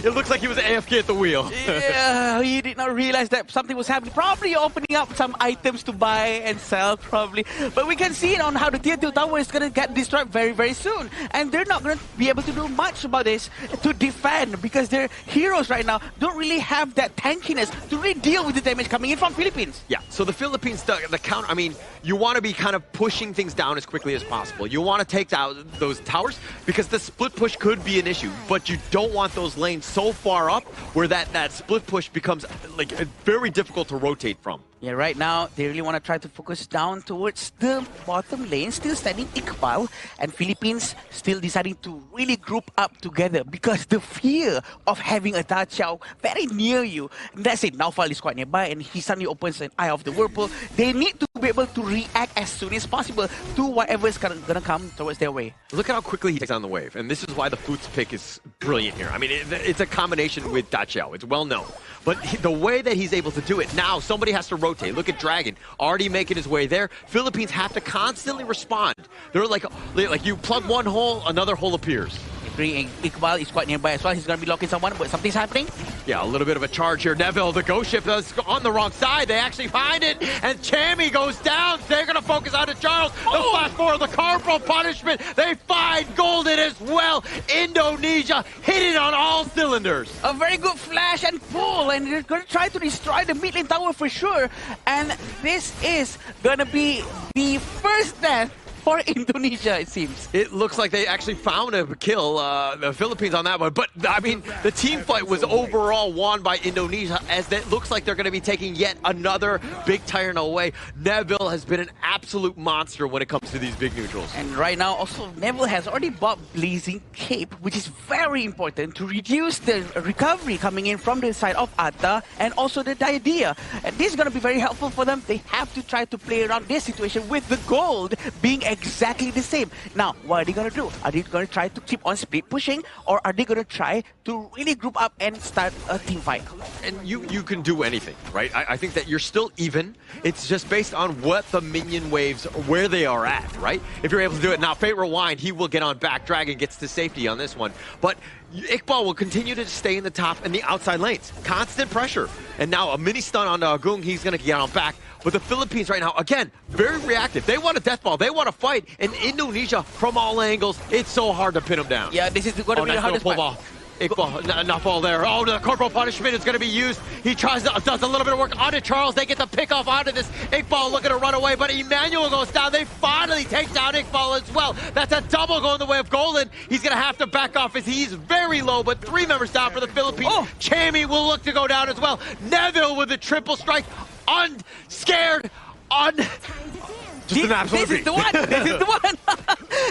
It looks like he was AFK at the wheel.
Yeah, he did not realize that something was happening. Probably opening up some items to buy and sell, probably. But we can see it on how the tier 2 tower is going to get destroyed very, very soon. And they're not going to be able to do much about this to defend because their heroes right now don't really have that tankiness to really deal with the damage coming in from Philippines.
Yeah, so the Philippines, the count, I mean, you want to be kind of pushing things down as quickly as possible. You want to take out those towers because the split push could be an issue, but you don't want those lanes so far up where that split push becomes like very difficult to rotate from.
Yeah, right now, they really want to try to focus down towards the bottom lane, still standing Iqbal, and Philippines still deciding to really group up together because the fear of having a Da Qiao very near you. Let's say Naufal is quite nearby and he suddenly opens an Eye of the Whirlpool. They need to be able to react as soon as possible to whatever is going to come towards their way.
Look at how quickly he takes on the wave, and this is why the Foots pick is brilliant here. I mean, it's a combination with Da Qiao. It's well known. But the way that he's able to do it, now somebody has to rotate. Look at Dragon, already making his way there. Philippines have to constantly respond. They're like you plug one hole, another hole appears.
Iqbal is quite nearby as well. He's going to be locking someone, but something's happening.
Yeah, a little bit of a charge here. Neville, the ghost ship, is on the wrong side. They actually find it, and Chammy goes down. They're going to focus on Charles. The flash forward, the corporal punishment. They find Golden as well. Indonesia hitting on all cylinders.
A very good flash and pull, and they're going to try to destroy the mid lane tower for sure. And this is going to be the first death for Indonesia, it seems.
It looks like they actually found a kill, the Philippines on that one. But, I mean, the team fight was overall won by Indonesia, as it looks like they're going to be taking yet another big Tyrant away. Neville has been an absolute monster when it comes to these big neutrals.
And right now, also, Neville has already bought Blazing Cape, which is very important to reduce the recovery coming in from the side of Atta and also the Diadea. And this is going to be very helpful for them. They have to try to play around this situation with the gold being exactly the same. Now, what are they going to do? Are they going to try to keep on split pushing, or are they going to try to really group up and start a team fight?
And you can do anything, right? I think that you're still even. It's just based on what the minion waves, where they are at, right? If you're able to do it. Now, Fate Rewind, he will get on back. Dragon gets to safety on this one. But Iqbal will continue to stay in the top and the outside lanes. Constant pressure. And now a mini stun on Agung. He's going to get on back. But the Philippines right now, again, very reactive. They want a death ball. They want to fight. And Indonesia, from all angles, it's so hard to pin them down.
Yeah, this is going to be the hardest part.
Iqbal, not fall there. Oh, the corporal punishment is going to be used. He does a little bit of work onto Charles. They get the pick off onto this. Iqbal looking to run away, but Emmanuel goes down. They finally take down Iqbal as well. That's a double going the way of Golden. He's going to have to back off as he's very low, but 3 members down for the Philippines. Chammy will look to go down as well. Neville with a triple strike. Unscared. Just an absolute
This is the one. This is the one.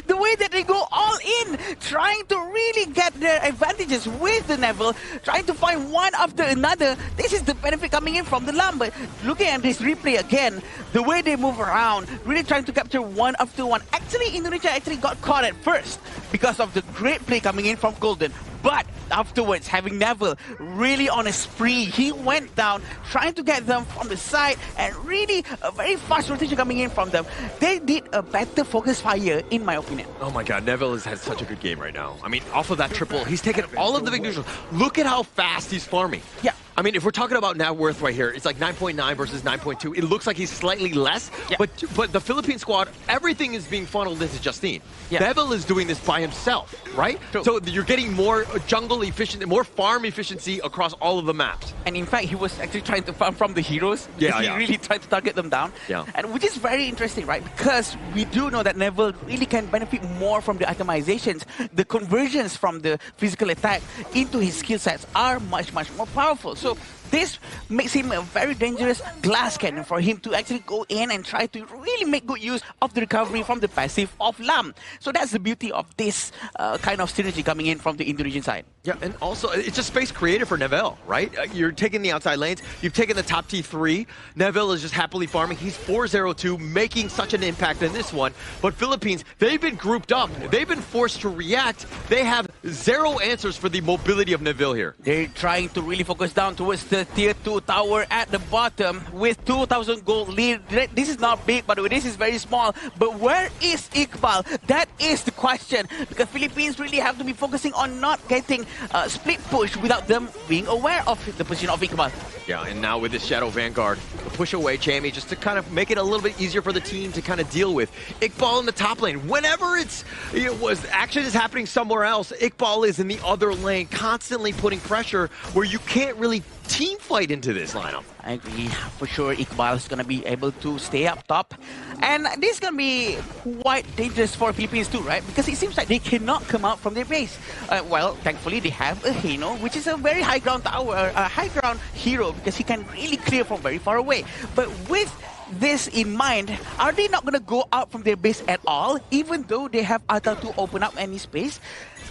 The way that they go all in, trying to really get their advantages with the Neville, trying to find one after another. This is the benefit coming in from the Lamb. But looking at this replay again, the way they move around, really trying to capture one after one. Actually, Indonesia actually got caught at first because of the great play coming in from Golden. But afterwards, having Neville really on a spree, he went down, trying to get them from the side, and really a very fast rotation coming in from them. They did a better focus fire, in my opinion.
Oh my god, Neville has had such a good game right now. I mean, off of that triple, he's taken all of the big neutrals. Look at how fast he's farming.
Yeah.
I mean, if we're talking about net worth right here, it's like 9.9 versus 9.2. It looks like he's slightly less, but the Philippine squad, everything is being funneled into Justine. Neville is doing this by himself, right?
True.
So you're getting more jungle efficiency, more farm efficiency across all of the maps.
And in fact, he was actually trying to farm from the heroes. He really tried to target them down. And which is very interesting, right? Because we do know that Neville really can benefit more from the itemizations. The conversions from the physical attack into his skill sets are much, much more powerful. So this makes him a very dangerous glass cannon for him to actually go in and try to really make good use of the recovery from the passive of Lam. So that's the beauty of this kind of synergy coming in from the Indonesian side.
Yeah, and also, it's just space created for Neville, right? You're taking the outside lanes, you've taken the top T3, Neville is just happily farming. He's 4-0-2, making such an impact in this one. But Philippines, they've been grouped up. They've been forced to react. They have zero answers for the mobility of Neville here.
They're trying to really focus down towards the tier 2 tower at the bottom with 2,000 gold lead. This is not big, by the way, this is very small. But where is Iqbal? That is the question, because Philippines really have to be focusing on not getting split push without them being aware of the position of Iqbal.
Yeah, and now with this Shadow Vanguard, the push away Chammy just to kind of make it a little bit easier for the team to kind of deal with. Iqbal in the top lane. Whenever action is happening somewhere else, Iqbal is in the other lane, constantly putting pressure where you can't really team fight into this lineup.
I agree. For sure, Iqbal is going to be able to stay up top. And this is going to be quite dangerous for Philippines too, right? Because it seems like they cannot come out from their base. Well, thankfully, they have a Hino, which is a very high ground tower, a high ground hero, because he can really clear from very far away. But with this in mind, are they not going to go out from their base at all, even though they have Ata to open up any space?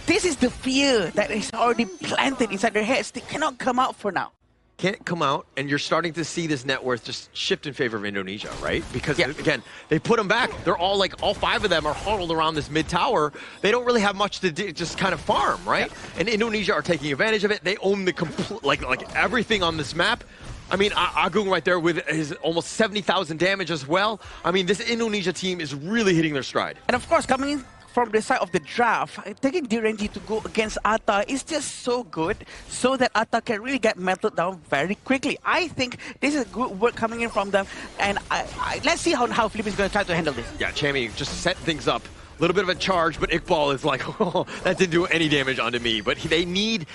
This is the fear that is already planted inside their heads. They cannot come out for now.
Can't come out, and you're starting to see this net worth just shift in favor of Indonesia, right? Because, again, they put them back. They're all five of them are huddled around this mid tower. They don't really have much to do, just kind of farm, right? And Indonesia are taking advantage of it. They own the complete, like everything on this map. I mean, Agung right there with his almost 70,000 damage as well. I mean, this Indonesia team is really hitting their stride.
And of course, coming in from the side of the draft, taking Direnji to go against Ata is just so good, so that Ata can really get melted down very quickly. I think this is good work coming in from them, and let's see how Philippines is going to try to handle this.
Yeah, Chammy just set things up. A little bit of a charge, but Iqbal is like, oh, that didn't do any damage onto me. But they need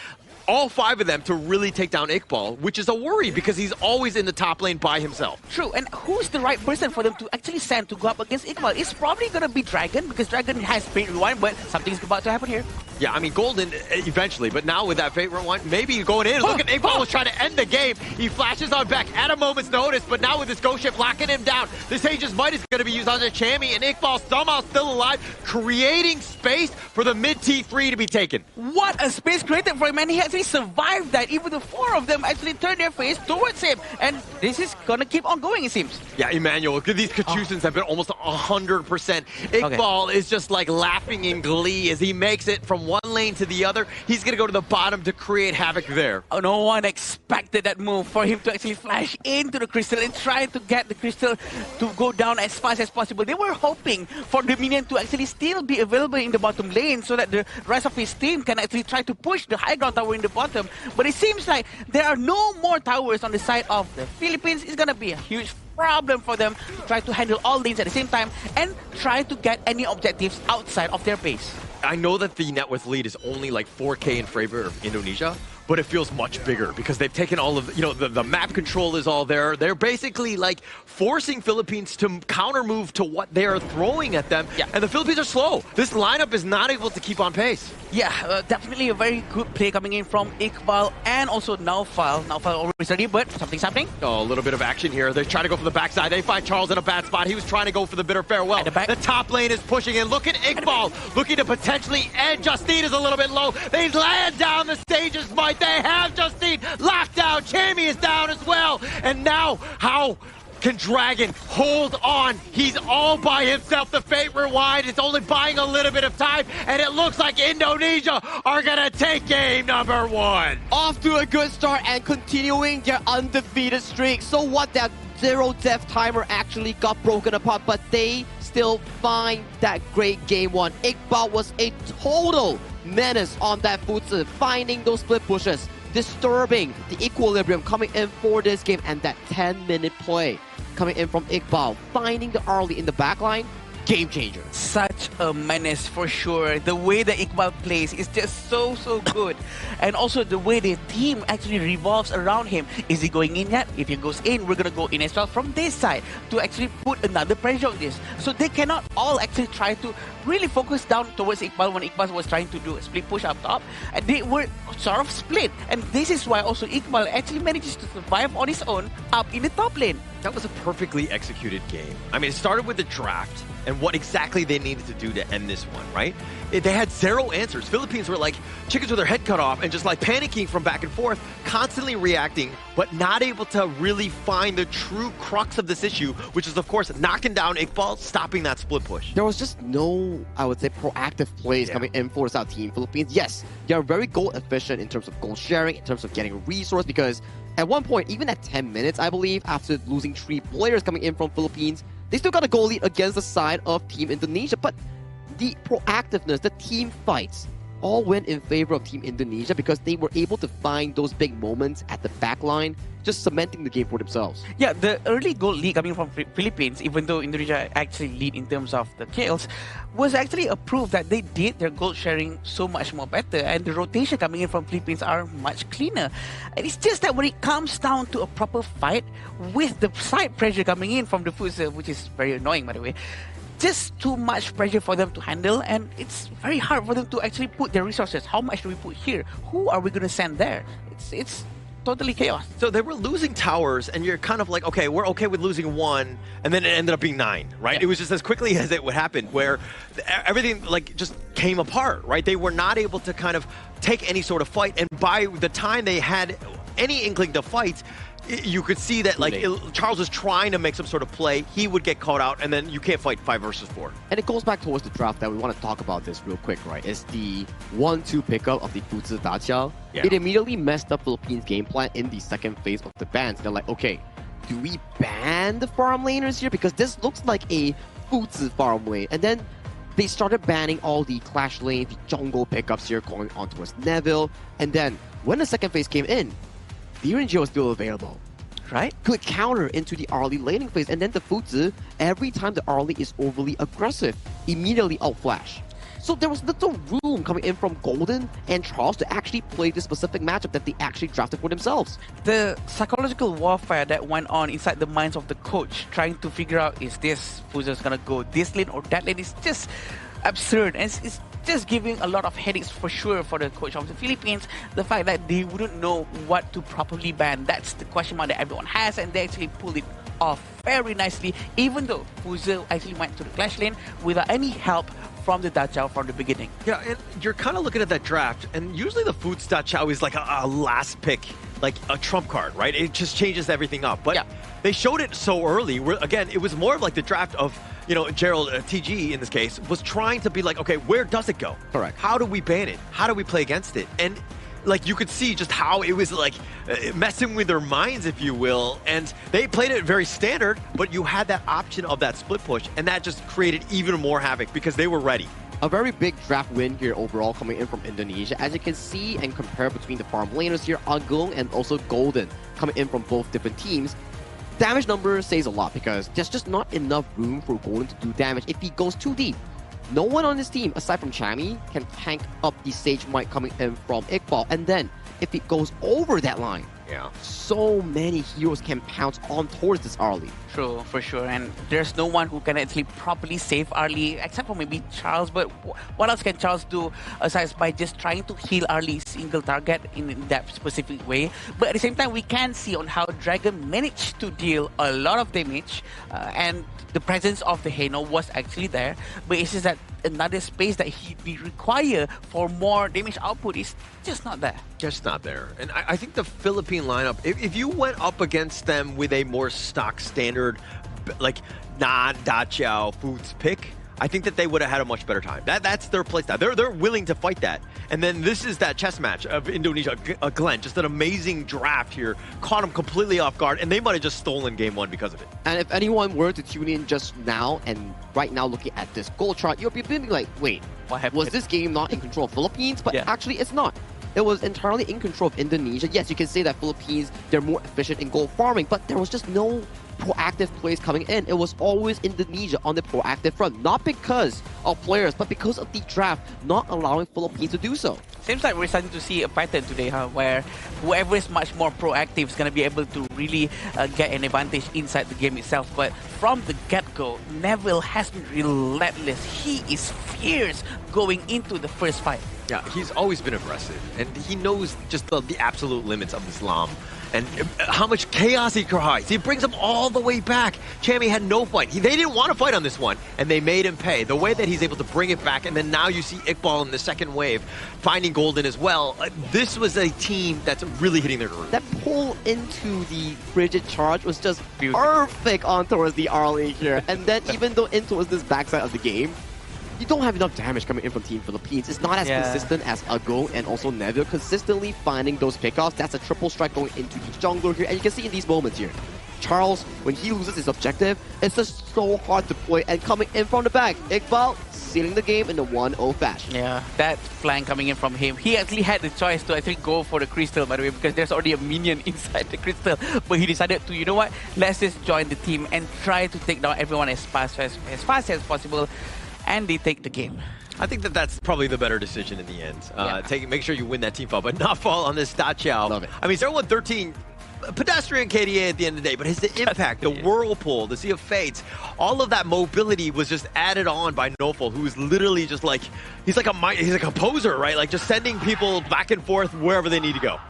all five of them to really take down Iqbal, which is a worry because he's always in the top lane by himself.
True, and who's the right person for them to actually send to go up against Iqbal? It's probably going to be Dragon, because Dragon has Fate Rewind, but something's about to happen here.
Yeah, I mean, Golden eventually, but now with that Fate Rewind, maybe going in. Look at Iqbal was trying to end the game. He flashes on back at a moment's notice, but now with this Ghost Shift locking him down, this Aegis Might is going to be used on the Chammy, and Iqbal somehow still alive, creating space for the mid T3 to be taken.
What a space created for him, and he actually survived that. Even the four of them actually turned their face towards him, and this is going to keep on going, it seems.
Yeah, Emmanuel, these Kachusans have been almost 100%. Iqbal is just like laughing in glee as he makes it from one lane to the other. He's going to go to the bottom to create havoc there.
Oh, no one expected that move, for him to actually flash into the crystal and try to get the crystal to go down as fast as possible. They were hoping for the minion to actually still be available in the bottom lane so that the rest of his team can actually try to push the high ground tower in the bottom. But it seems like there are no more towers on the side of the Philippines. It's going to be a huge problem for them to try to handle all lanes at the same time and try to get any objectives outside of their base.
I know that the net worth lead is only like 4K in favor of Indonesia, but it feels much bigger because they've taken all of, the map control is all there. They're basically like forcing Philippines to counter move to what they are throwing at them. Yeah. And the Philippines are slow. This lineup is not able to keep on pace.
Yeah, definitely a very good play coming in from Iqbal and also Naufal. Naufal already ready, but something's happening.
Oh, a little bit of action here. They try to go for the backside. They find Charles in a bad spot. He was trying to go for the bitter farewell. The top lane is pushing in. Look at Iqbal looking to potentially end. Justine is a little bit low. They land down the stage's might. They have Justine locked down. Chammy is down as well. And now, how can Dragon hold on? He's all by himself. The Fate Rewind is only buying a little bit of time, and it looks like Indonesia are gonna take game number one.
Off to a good start and continuing their undefeated streak. So what, that zero death timer actually got broken apart, but they still find that great game one. Iqbal was a total menace on that Futsu, finding those split pushes, disturbing the equilibrium coming in for this game, and that 10-minute play coming in from Iqbal, finding the early in the backline. Game changer.
Such a menace for sure. The way that Iqbal plays is just so good. And also the way the team actually revolves around him. Is he going in yet? If he goes in, we're going to go in as well from this side to actually put another pressure on this. So they cannot all actually try to really focus down towards Iqbal when Iqbal was trying to do a split push up top. And they were sort of split. And this is why also Iqbal actually manages to survive on his own up in the top lane.
That was a perfectly executed game. I mean, it started with the draft and what exactly they needed to do to end this one, right? They had zero answers. Philippines were like chickens with their head cut off and just like panicking from back and forth, constantly reacting, but not able to really find the true crux of this issue, which is, of course, knocking down Iqbal, stopping that split push.
There was just no, I would say, proactive plays coming in for this team. Philippines, yes, they are very goal efficient in terms of goal sharing, in terms of getting resource, because at one point, even at 10 minutes, I believe, after losing 3 players coming in from Philippines, they still got a goal lead against the side of Team Indonesia. But the proactiveness, the team fights, all went in favor of Team Indonesia because they were able to find those big moments at the back line, just cementing the game for themselves.
Yeah, the early goal lead coming from Philippines, even though Indonesia actually lead in terms of the kills, was actually a proof that they did their goal sharing so much more better, and the rotation coming in from Philippines are much cleaner. And it's just that when it comes down to a proper fight, with the side pressure coming in from the Futsal, which is very annoying by the way, just too much pressure for them to handle, and it's very hard for them to actually put their resources. How much do we put here? Who are we going to send there? It's totally chaos.
So they were losing towers, and you're kind of like, okay, we're okay with losing 1, and then it ended up being 9, right?
Yeah.
It was just as quickly as it would happen, where everything like just came apart, right? They were not able to kind of take any sort of fight, and by the time they had any inkling to fight, you could see that like Charles was trying to make some sort of play. He would get caught out, and then you can't fight 5 versus 4.
And it goes back towards the draft that we want to talk about this real quick, right? It's the 1-2 pickup of the Futsal Daqiao.
Yeah.
It immediately messed up Philippines' game plan in the second phase of the bans. They're like, okay, do we ban the farm laners here? Because this looks like a Futsal farm lane. And then they started banning all the clash lane, the jungle pickups here going on towards Neville. And then when the second phase came in, Birinji was still available, right? Could counter into the early laning phase, and then the Futsal, every time the early is overly aggressive, immediately outflash. So there was little room coming in from Golden and Charles to actually play this specific matchup that they actually drafted for themselves.
The psychological warfare that went on inside the minds of the coach, trying to figure out, is this Futsal gonna go this lane or that lane, is just absurd, and it's just giving a lot of headaches for sure for the coach of the Philippines. The fact that they wouldn't know what to properly ban, that's the question mark that everyone has, and they actually pulled it off very nicely, even though Futsal actually went to the clash lane without any help from the Daqiao from the beginning.
Yeah, and you're kind of looking at that draft, and usually the Futsal Daqiao is like a last pick, like a trump card, right? It just changes everything up. But they showed it so early, where again, it was more of like the draft of, you know, Gerald, TG in this case, was trying to be like, okay, where does it go?
Correct.
How do we ban it? How do we play against it? And like you could see just how it was like messing with their minds, if you will. And they played it very standard, but you had that option of that split push, and that just created even more havoc because they were ready.
A very big draft win here overall coming in from Indonesia. As you can see and compare between the farm laners here, Agung and also Golden coming in from both different teams. Damage number says a lot because there's just not enough room for Golden to do damage if he goes too deep. No one on this team, aside from Chami, can tank up the Sage Might coming in from Iqbal. And then, if it goes over that line, so many heroes can pounce on towards this early.
True, for sure. And there's no one who can actually properly save early, except for maybe Charles. But what else can Charles do aside by just trying to heal early single target in that specific way? But at the same time, we can see on how Dragon managed to deal a lot of damage, and the presence of the Heno was actually there. But it's just that another space that he'd require for more damage output is just not there.
Just not there. And I think the Philippine lineup, if you went up against them with a more stock standard, like non-Daqiao Foods pick, I think that they would have had a much better time. That's their playstyle. They're willing to fight that. And then this is that chess match of Indonesia. Glenn, just an amazing draft here. Caught them completely off guard, and they might have just stolen game 1 because of it.
And if anyone were to tune in just now and right now looking at this goal chart, you'll be thinking like, wait,
what happened?
Was this game not in control of Philippines? But actually it's not. It was entirely in control of Indonesia. Yes, you can say that Philippines, they're more efficient in goal farming, but there was just no proactive plays coming in. It was always Indonesia on the proactive front, not because of players, but because of the draft not allowing Philippines to do so.
Seems like we're starting to see a pattern today, where whoever is much more proactive is going to be able to really get an advantage inside the game itself. But from the get-go, Neville has been relentless. He is fierce going into the first fight.
Yeah, he's always been aggressive, and he knows just the absolute limits of Islam and how much chaos he creates. He brings them all the way back. Chammy had no fight. They didn't want to fight on this one, and they made him pay. The way that he's able to bring it back, and then now you see Iqbal in the second wave finding Golden as well. This was a team that's really hitting their groove.
That pull into the frigid charge was just perfect on towards the Arlie here. And then even though in towards this backside of the game, you don't have enough damage coming in from Team Philippines. It's not as consistent as Ago and also Neville consistently finding those pickoffs. That's a triple strike going into the jungler here. And you can see in these moments here, Charles, when he loses his objective, it's just so hard to play. And coming in from the back, Iqbal sealing the game in the 1-0 fashion.
Yeah, that flank coming in from him. He actually had the choice to, I think, go for the crystal, by the way, because there's already a minion inside the crystal. But he decided to, you know what, let's just join the team and try to take down everyone as fast as possible. And they take the game.
I think that's probably the better decision in the end. Make sure you win that team fight, but not fall on this Da Chao.
Love it.
I mean, 0-13, pedestrian KDA at the end of the day, but his impact, the whirlpool, the Sea of Fates, all of that mobility was just added on by Noful, who is literally just like, he's like a poser, right? Like just sending people back and forth wherever they need to go.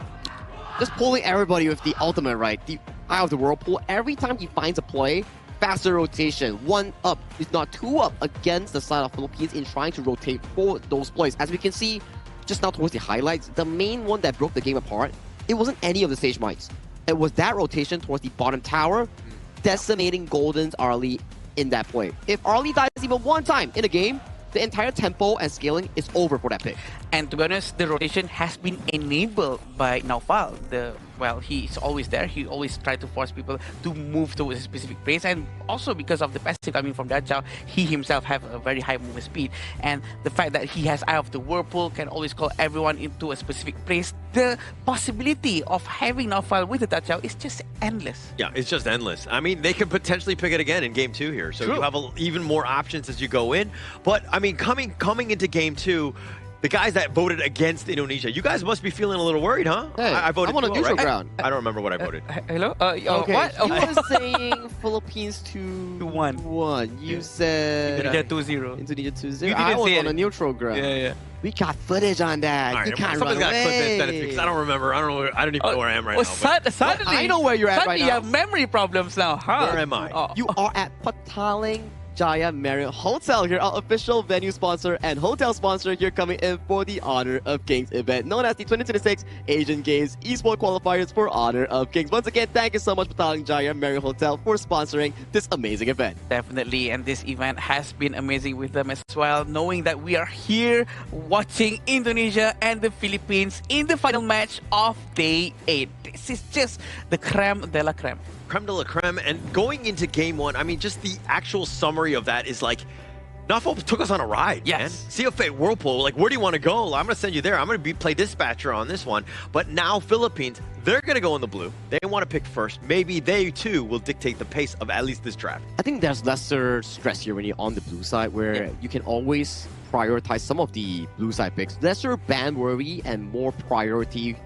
Just pulling everybody with the ultimate, right? The Eye of the Whirlpool. Every time he finds a play, faster rotation, 1 up, if not 2 up against the side of Philippines in trying to rotate for those plays. As we can see just now towards the highlights, the main one that broke the game apart, it wasn't any of the stage mites. It was that rotation towards the bottom tower, decimating Golden's Arlie in that play. If Arlie dies even one time in a game, the entire tempo and scaling is over for that pick.
And to be honest, the rotation has been enabled by Naufal. Well, he's always there. He always tries to force people to move towards a specific place. And also because of the passive coming from Da Chao, he himself have a very high movement speed. And the fact that he has Eye of the Whirlpool, can always call everyone into a specific place. The possibility of having Naufal with the Da Chao is just endless.
Yeah, it's just endless. I mean, they could potentially pick it again in Game 2 here. So you have even more options as you go in. But, I mean, coming into Game 2, the guys that voted against Indonesia, you guys must be feeling a little worried, huh?
Hey,
I voted
I'm on a neutral ground.
I don't remember what I voted.
Hello?
Okay,
What?
you were saying Philippines 2-1. You said
Indonesia 2-0.
Indonesia 2-0.
You
I
didn't
was
say
on
it.
a neutral ground.
Yeah.
We got footage on that.
All right,
you can't run
someone's got to clip it and send it to me
away.
because I don't remember. I don't even know where I am right now.
Suddenly,
I know where you're at right now.
You have memory problems now, huh?
Where am I?
You are at Pataling Jaya Marriott Hotel here, our official venue sponsor and hotel sponsor here, coming in for the Honor of Kings event, known as the 2026 Asian Games Esports Qualifiers for Honor of Kings. Once again, thank you so much, Pataling Jaya Marriott Hotel, for sponsoring this amazing event.
Definitely, and this event has been amazing with them as well, knowing that we are here watching Indonesia and the Philippines in the final match of Day 8. This is just the creme de la creme.
Creme de la creme. And going into Game 1, I mean, just the actual summary of that is like, Nafo took us on a ride, man. Sea of Fate Whirlpool, like, where do you want to go? I'm going to send you there. I'm going to play dispatcher on this one. But now Philippines, they're going to go in the blue. They want to pick first. Maybe they, too, will dictate the pace of at least this draft.
I think there's lesser stress here when you're on the blue side, where you can always prioritize some of the blue side picks. Lesser ban worry and more priority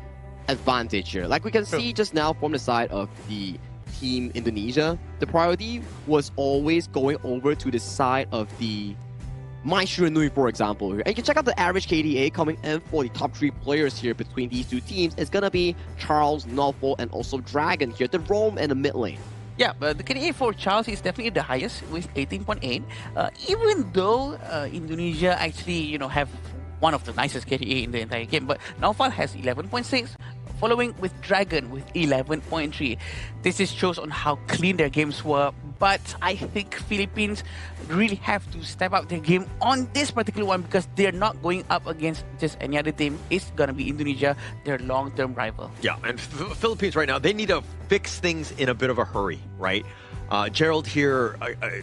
advantage here. Like we can see just now from the side of the Team Indonesia, the priority was always going over to the side of the Maestro Nui, for example. And you can check out the average KDA coming in for the top 3 players here between these two teams. It's gonna be Charles, Nofo, and also Dragon here, the roam in the mid lane.
Yeah, but the KDA for Charles is definitely the highest with 18.8. Even though Indonesia actually, have one of the nicest KDA in the entire game, but Naufal has 11.6. Following with Dragon with 11.3. This just shows on how clean their games were, but I think Philippines really have to step up their game on this particular one because they're not going up against just any other team. It's gonna be Indonesia, their long-term rival.
Yeah, and Philippines right now, they need to fix things in a bit of a hurry, right? Gerald here,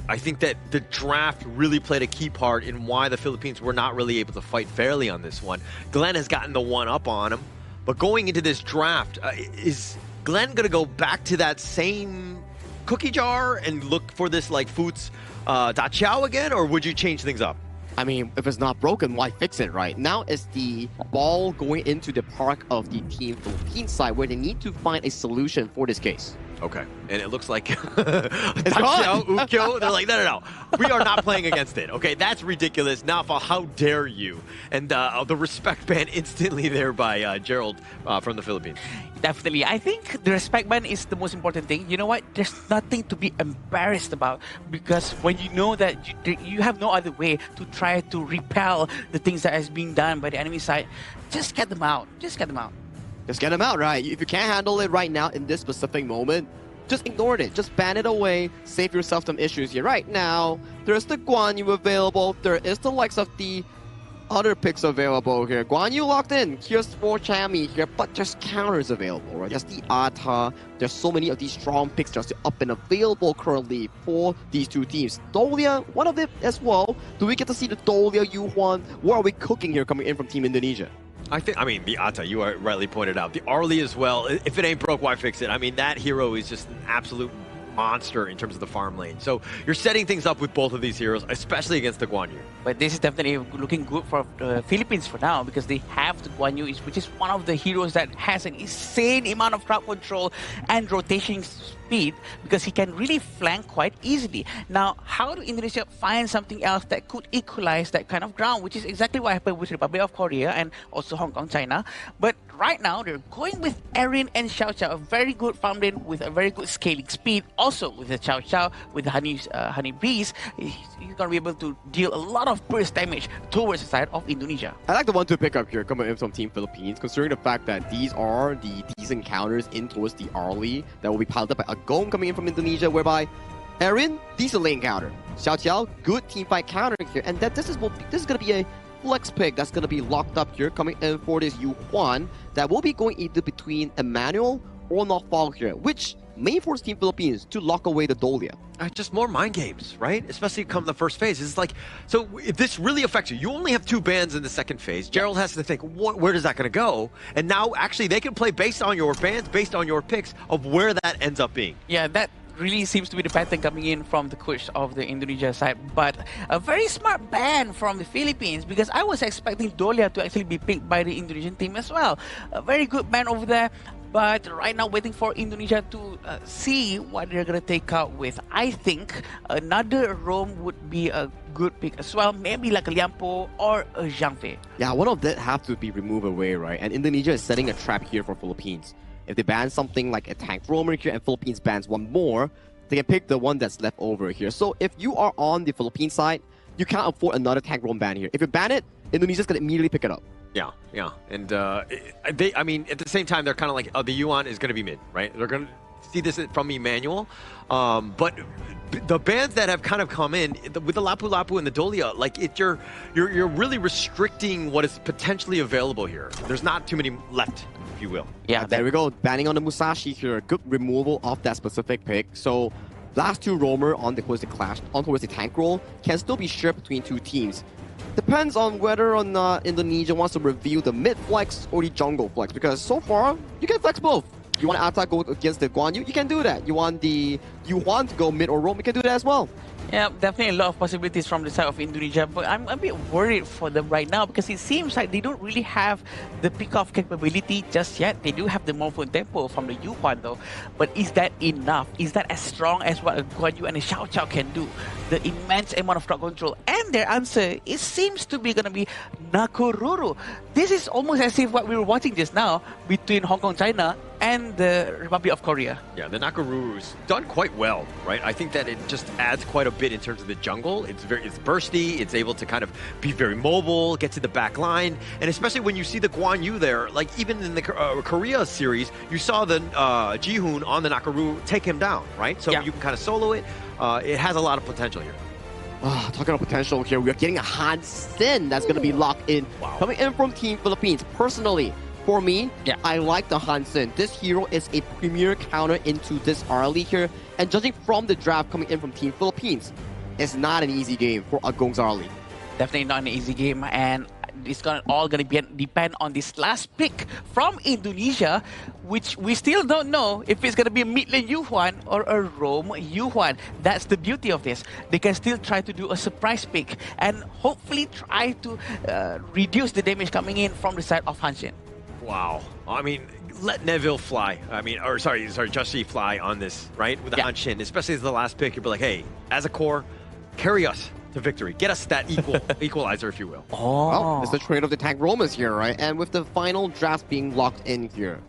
I think that the draft really played a key part in why the Philippines were not really able to fight fairly on this one. Glenn has gotten the one up on him. But going into this draft, is Glenn going to go back to that same cookie jar and look for this like Foots Da Chao again, or would you change things up?
I mean, if it's not broken, why fix it, right? Now it's the ball going into the park of the Team Philippines side where they need to find a solution for this case.
Okay, and it looks like Taxiao, Ukyo, they're like, no, we are not playing against it. Okay, that's ridiculous. Nafa, how dare you? And the respect ban instantly there by Gerald from the Philippines.
Definitely. I think the respect ban is the most important thing. You know what? There's nothing to be embarrassed about, because when you know that you have no other way to try to repel the things that is being done by the enemy side, just get them out. Just get them out.
Just get them out, right? If you can't handle it right now in this specific moment, just ignore it. Just ban it away. Save yourself some issues here. Right now, there's the Guan Yu available. There is the likes of the other picks available here. Guan Yu locked in. Here's for Chami here, but there's counters available, right? There's the Ata. There's so many of these strong picks just up and available currently for these two teams. Dolia, one of it as well. Do we get to see the Dolia Yuhuan? What are we cooking here coming in from Team Indonesia?
I mean, the Ata, you rightly pointed out. The Arlie as well. If it ain't broke, why fix it? I mean, that hero is just an absolute monster in terms of the farm lane. So you're setting things up with both of these heroes, especially against the Guan Yu.
But this is definitely looking good for the Philippines for now, because they have the Guan Yu, which is one of the heroes that has an insane amount of crowd control and rotation speed, because he can really flank quite easily. Now, how do Indonesia find something else that could equalize that kind of ground, which is exactly what happened with Republic of Korea and also Hong Kong, China. But right now, they're going with Erin and Xiao Xiao, a very good farm lane with a very good scaling speed. Also, with the Xiao Xiao, with the Honey Bees, he's going to be able to deal a lot of burst damage towards the side of Indonesia.
I like the one to pick up here coming in from Team Philippines, considering the fact that these are the decent counters in towards the Arlie that will be piloted by Agong coming in from Indonesia, whereby Erin, decent lane counter. Xiao Xiao, good team fight counter here. And that this is going to be a flex pick that's going to be locked up here coming in for this Yu Huan that will be going either between Emmanuel or Nofal here, which may force Team Philippines to lock away the Dolia.
Just more mind games, right? Especially come the first phase. It's like, so if this really affects you, you only have 2 bans in the second phase. Gerald has to think, where is that going to go? And now, actually, they can play based on your bans, based on your picks of where that ends up being.
Yeah, that really seems to be the pattern coming in from the coach of the Indonesia side. But a very smart ban from the Philippines, because I was expecting Dolia to actually be picked by the Indonesian team as well. A very good ban over there. But right now, waiting for Indonesia to see what they're going to take out with. I think another Rome would be a good pick as well. Maybe like a Liampo or a Zhang Fei.
Yeah, one of that have to be removed away, right? And Indonesia is setting a trap here for Philippines. If they ban something like a tank roamer here and Philippines bans one more, they can pick the one that's left over here. So if you are on the Philippine side, you can't afford another tank roam ban here. If you ban it, Indonesia's going to immediately pick it up.
Yeah. And I mean, at the same time, they're kind of like, the Yuan is going to be mid, right? They're going to see this from Emmanuel. But the bans that have kind of come in with the Lapu Lapu and the Dolia, like you're really restricting what is potentially available here. There's not too many left, if you will.
Yeah, there we go. Banning on the Musashi here. Good removal of that specific pick. So last 2 roamer on the clash, on towards the tank roll can still be shared between 2 teams. Depends on whether or not Indonesia wants to reveal the mid flex or the jungle flex, because so far you can flex both. You want Ata go against the Guan Yu, you can do that. You want the Yuhuan to go mid or roam, you can do that as well.
Yeah, definitely a lot of possibilities from the side of Indonesia, but I'm a bit worried for them right now, because it seems like they don't really have the pick-off capability just yet. They do have the movement tempo from the Yuhuan though, but is that enough? Is that as strong as what a Guan Yu and a Xiao Xiao can do? The immense amount of crowd control, and their answer, it seems to be going to be Nakoruru. This is almost as if what we were watching just now between Hong Kong, China and the Republic of Korea.
Yeah, the Nakaruru's done quite well, right? I think that it just adds quite a bit in terms of the jungle. It's bursty. It's able to kind of be very mobile, get to the back line, and especially when you see the Guan Yu there, like even in the Korea series, you saw the Jihoon on the Nakaruru take him down, right? So you can kind of solo it. It has a lot of potential here.
Talking about potential here, we are getting a Hansen that's going to be locked in. Wow. Coming in from Team Philippines. Personally, for me, I like the Hansen. This hero is a premier counter into this Arlie here. And judging from the draft coming in from Team Philippines, it's not an easy game for Agong's Arlie.
Definitely not an easy game, and it's all going to depend on this last pick from Indonesia, which we still don't know if it's going to be a mid lane Yuhuan or a roam Yuhuan. That's the beauty of this. They can still try to do a surprise pick and hopefully try to reduce the damage coming in from the side of Hanshin.
Wow. I mean, let Neville fly. I mean, or sorry, Justy fly on this, right? With the Han Shin, especially as the last pick, you'd be like, hey, as a core, carry us to victory. Get us that equalizer, if you will.
Well, it's the trade of the tag Romans here, right? And with the final draft being locked in here,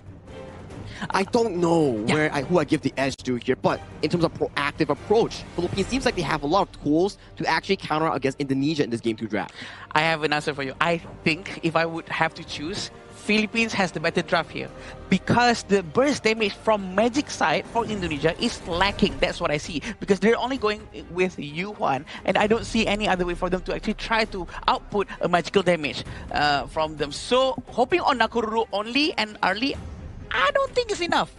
I don't know who I give the edge to here, but in terms of proactive approach, Philippines seems like they have a lot of tools to actually counter against Indonesia in this Game 2 draft.
I have an answer for you. I think if I would have to choose, Philippines has the better draft here because the burst damage from Magic side for Indonesia is lacking. That's what I see because they're only going with Yuan, and I don't see any other way for them to actually try to output a magical damage from them. So hoping on Nakoruru only and early, I don't think it's enough.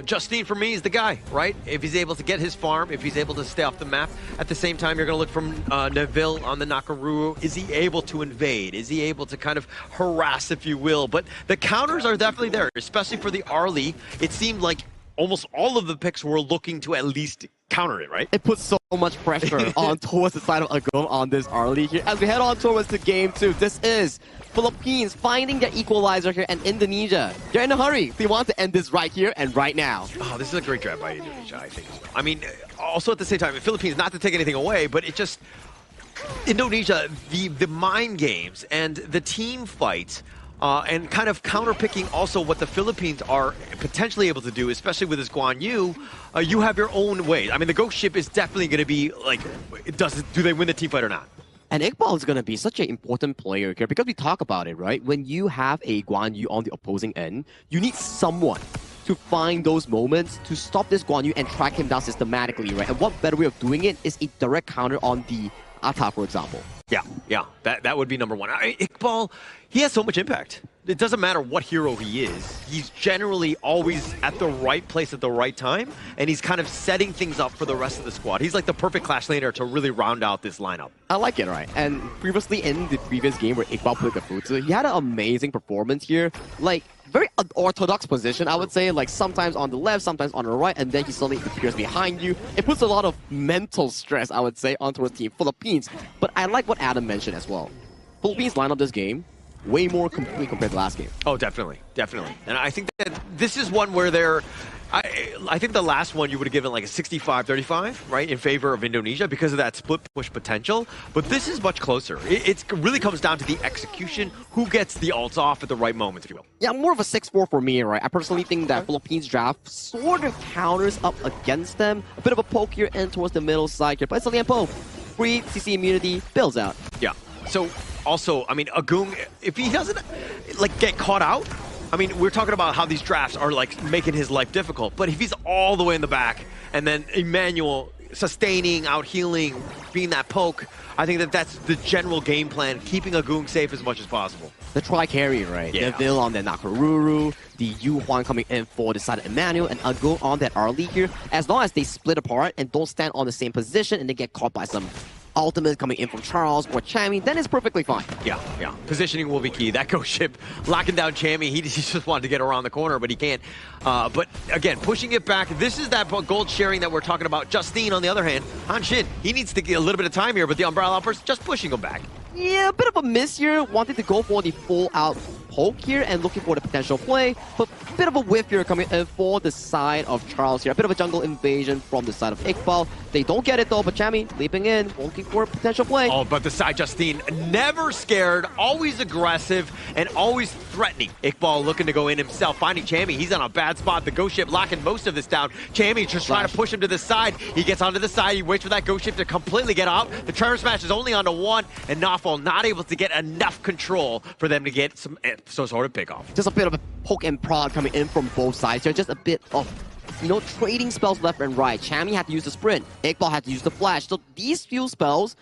Justine, for me, is the guy, right? If he's able to get his farm, if he's able to stay off the map, at the same time, you're going to look from Neville on the Nakoruru. Is he able to invade? Is he able to kind of harass, if you will? But the counters are definitely there, especially for the Arlie. It seemed like almost all of the picks were looking to at least counter it, right?
It puts so much pressure on towards the side of Agum on this Arlie here. As we head on towards the Game 2, this is Philippines finding their equalizer here, and Indonesia, they're in a hurry. They want to end this right here and right now.
Oh, this is a great draft by Indonesia, I think, as well. I mean, also at the same time, the Philippines, not to take anything away, but it just... Indonesia, the mind games and the team fights and kind of counter-picking also what the Philippines are potentially able to do, especially with this Guan Yu, you have your own way. I mean, the ghost ship is definitely going to be like, do they win the team fight or not?
And Iqbal is going to be such an important player here because we talk about it, right? When you have a Guan Yu on the opposing end, you need someone to find those moments to stop this Guan Yu and track him down systematically, right? And what better way of doing it is a direct counter on the Ata, for example.
Yeah, that would be number one. Iqbal, he has so much impact. It doesn't matter what hero he is. He's generally always at the right place at the right time, and he's kind of setting things up for the rest of the squad. He's like the perfect Clash laner to really round out this lineup.
I like it, right? And previously in the previous game where Iqbal played Gafutsu, he had an amazing performance here. Like, very unorthodox position, I would say, like sometimes on the left, sometimes on the right, and then he suddenly appears behind you. It puts a lot of mental stress, I would say, onto his team, Philippines. But I like what Adam mentioned as well. Philippines line up this game way more complete compared to last game.
Oh, definitely. And I think that this is one where they're... I think the last one you would have given like a 65-35, right, in favor of Indonesia because of that split push potential. But this is much closer. It really comes down to the execution, who gets the ults off at the right moment, if you will.
Yeah, more of a 6-4 for me, right? I personally think that Philippines draft sort of counters up against them. A bit of a poke here in towards the middle side here. But it's a Lian free CC immunity, builds out.
Yeah. So, also, I mean, Agung, if he doesn't, like, get caught out, I mean, we're talking about how these drafts are, like, making his life difficult. But if he's all the way in the back, and then Emmanuel sustaining, out-healing, being that poke, I think that that's the general game plan, keeping Agung safe as much as possible.
The tri-carry, right?
Yeah.
Neville on that Nakoruru, the Yu Huan coming in for the side of Emmanuel, and Agung on that Arlie here. As long as they split apart and don't stand on the same position and they get caught by some ultimate coming in from Charles or Chammy, then it's perfectly fine.
Yeah. Positioning will be key. That ghost ship locking down Chammy, he just wanted to get around the corner, but he can't. But again, pushing it back, this is that gold sharing that we're talking about. Justine, on the other hand, Han Shin, he needs to get a little bit of time here, but the Umbrella Outburst just pushing him back.
Yeah, a bit of a miss here. Wanted to go for the full-out poke here and looking for the potential play, but a bit of a whiff here coming in for the side of Charles here. A bit of a jungle invasion from the side of Iqbal. They don't get it though, but Chammy leaping in, looking for a potential play.
Oh, but the side Justine, never scared, always aggressive, and always threatening. Iqbal looking to go in himself, finding Chammy. He's on a bad spot. The ghost ship locking most of this down. Chammy just trying to push him to the side. He gets onto the side. He waits for that ghost ship to completely get out. The Tremor Smash is only onto one, and Nafal not able to get enough control for them to get some sort of pick off.
Just a bit of a poke and prod coming in from both sides here. Just a bit of, trading spells left and right. Chammy had to use the sprint. Iqbal had to use the flash. So these few spells,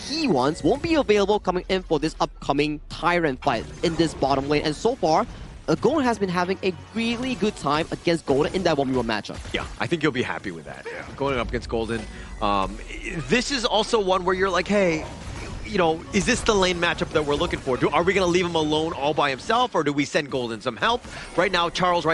key ones, won't be available coming in for this upcoming Tyrant fight in this bottom lane. And so far, Golden has been having a really good time against Golden in that 1v1 matchup.
Yeah, I think you'll be happy with that. Yeah. Going up against Golden. This is also one where you're like, hey, is this the lane matchup that we're looking for? Are we going to leave him alone all by himself, or do we send Golden some help? Right now, Charles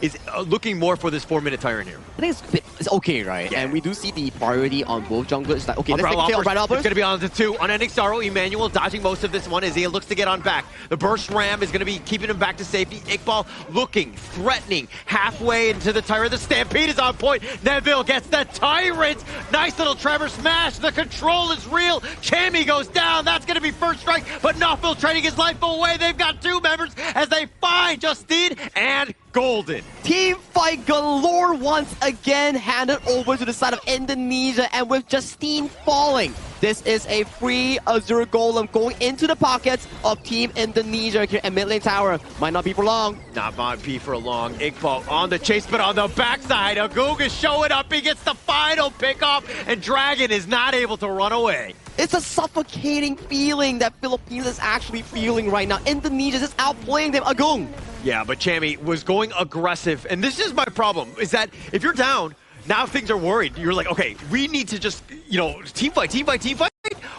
is looking more for this 4-minute Tyrant here.
I think it's it's okay, right?
Yeah.
And we do see the priority on both junglers. It's like, okay,
Umbrella
let's take
Loppers,
Umbrella
it's going to be on the 2. Unending Sorrow, Emmanuel dodging most of this one as he looks to get on back. The Burst Ram is going to be keeping him back to safety. Iqbal looking, threatening, halfway into the Tyrant. The Stampede is on point. Neville gets the Tyrant. Nice little Trevor smash. The control is real. Chammy goes down. That's going to be first strike, but Knoxville trading his life away. They've got 2 members as they find Justine and Golden.
Team fight galore once again handed over to the side of Indonesia, and with Justine falling, this is a free Azure Golem going into the pockets of Team Indonesia here at mid lane tower. Might not be for long.
Not might be for long. Iqbal on the chase, but on the backside, Agung is showing up. He gets the final pick off, and Dragon is not able to run away.
It's a suffocating feeling that Philippines is actually feeling right now. Indonesia is outplaying them. Agung.
Yeah, but Chammy was going aggressive, and this is my problem, is that if you're down, now things are worried. You're like, okay, we need to just, team fight,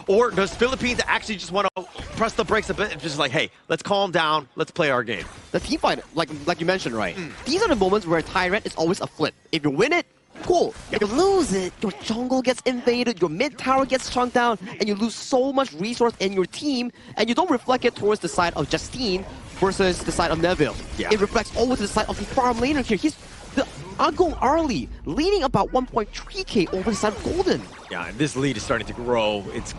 or does Philippines actually just want to press the brakes a bit and just like, hey, let's calm down, let's play our game?
The team fight, like you mentioned, right? These are the moments where Tyrant is always a flip. If you win it, cool. If you lose it, your jungle gets invaded, your mid tower gets shrunk down, and you lose so much resource in your team, and you don't reflect it towards the side of Justine versus the side of Neville.
Yeah.
It reflects over to the side of the farm laner here. He's the Agung early, leading about 1.3k over the side of Golden.
Yeah, and this lead is starting to grow. It's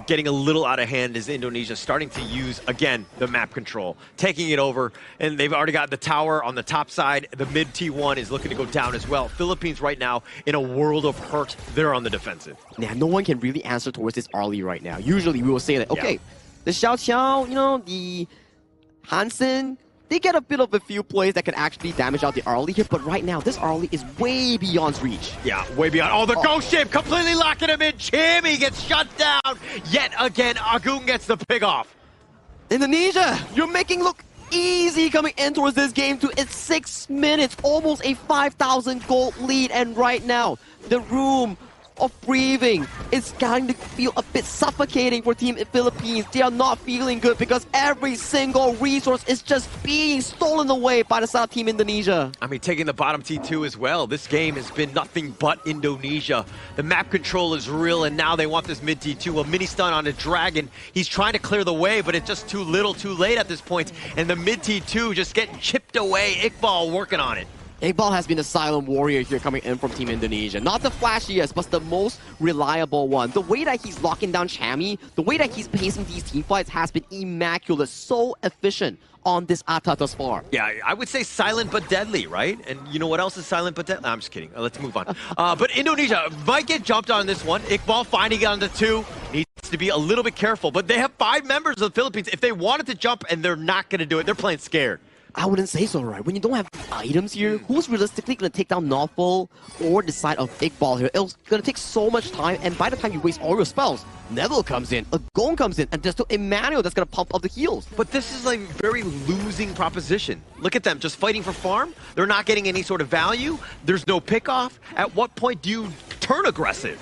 getting a little out of hand as Indonesia starting to use, again, the map control, taking it over, and they've already got the tower on the top side. The mid T1 is looking to go down as well. Philippines right now, in a world of hurt, they're on the defensive.
Yeah, no one can really answer towards this early right now. Usually we will say that, okay, the Xiao Qiao, the Hansen, they get a bit of a few plays that can actually damage out the early here, but right now, this early is way beyond reach.
Yeah, way beyond. Oh, the ghost ship completely locking him in. Chammy gets shut down. Yet again, Agung gets the pick off.
Indonesia, you're making look easy coming in towards this game too. It's 6 minutes, almost a 5,000 gold lead, and right now, the room of breathing is starting to feel a bit suffocating for Team Philippines. They are not feeling good because every single resource is just being stolen away by the side of Team Indonesia.
I mean, taking the bottom T2 as well. This game has been nothing but Indonesia. The map control is real, and now they want this mid T2. A mini stun on a Dragon. He's trying to clear the way, but it's just too little, too late at this point. And the mid T2 just getting chipped away. Iqbal working on it.
Iqbal has been a silent warrior here coming in from Team Indonesia. Not the flashiest, but the most reliable one. The way that he's locking down Chammy, the way that he's pacing these team fights has been immaculate. So efficient on this Ata thus far.
Yeah, I would say silent but deadly, right? And you know what else is silent but deadly? I'm just kidding. Let's move on. But Indonesia might get jumped on this one. Iqbal finding it on the 2. Needs to be a little bit careful. But they have 5 members of the Philippines. If they wanted to jump and they're not going to do it, they're playing scared.
I wouldn't say so, right? When you don't have items here, who's realistically going to take down Nawful or the side of Iqbal here? It's going to take so much time, and by the time you waste all your spells, Neville comes in, Agung comes in, and there's still Emmanuel that's going to pump up the heals.
But this is a very losing proposition. Look at them, just fighting for farm. They're not getting any sort of value. There's no pickoff. At what point do you turn aggressive?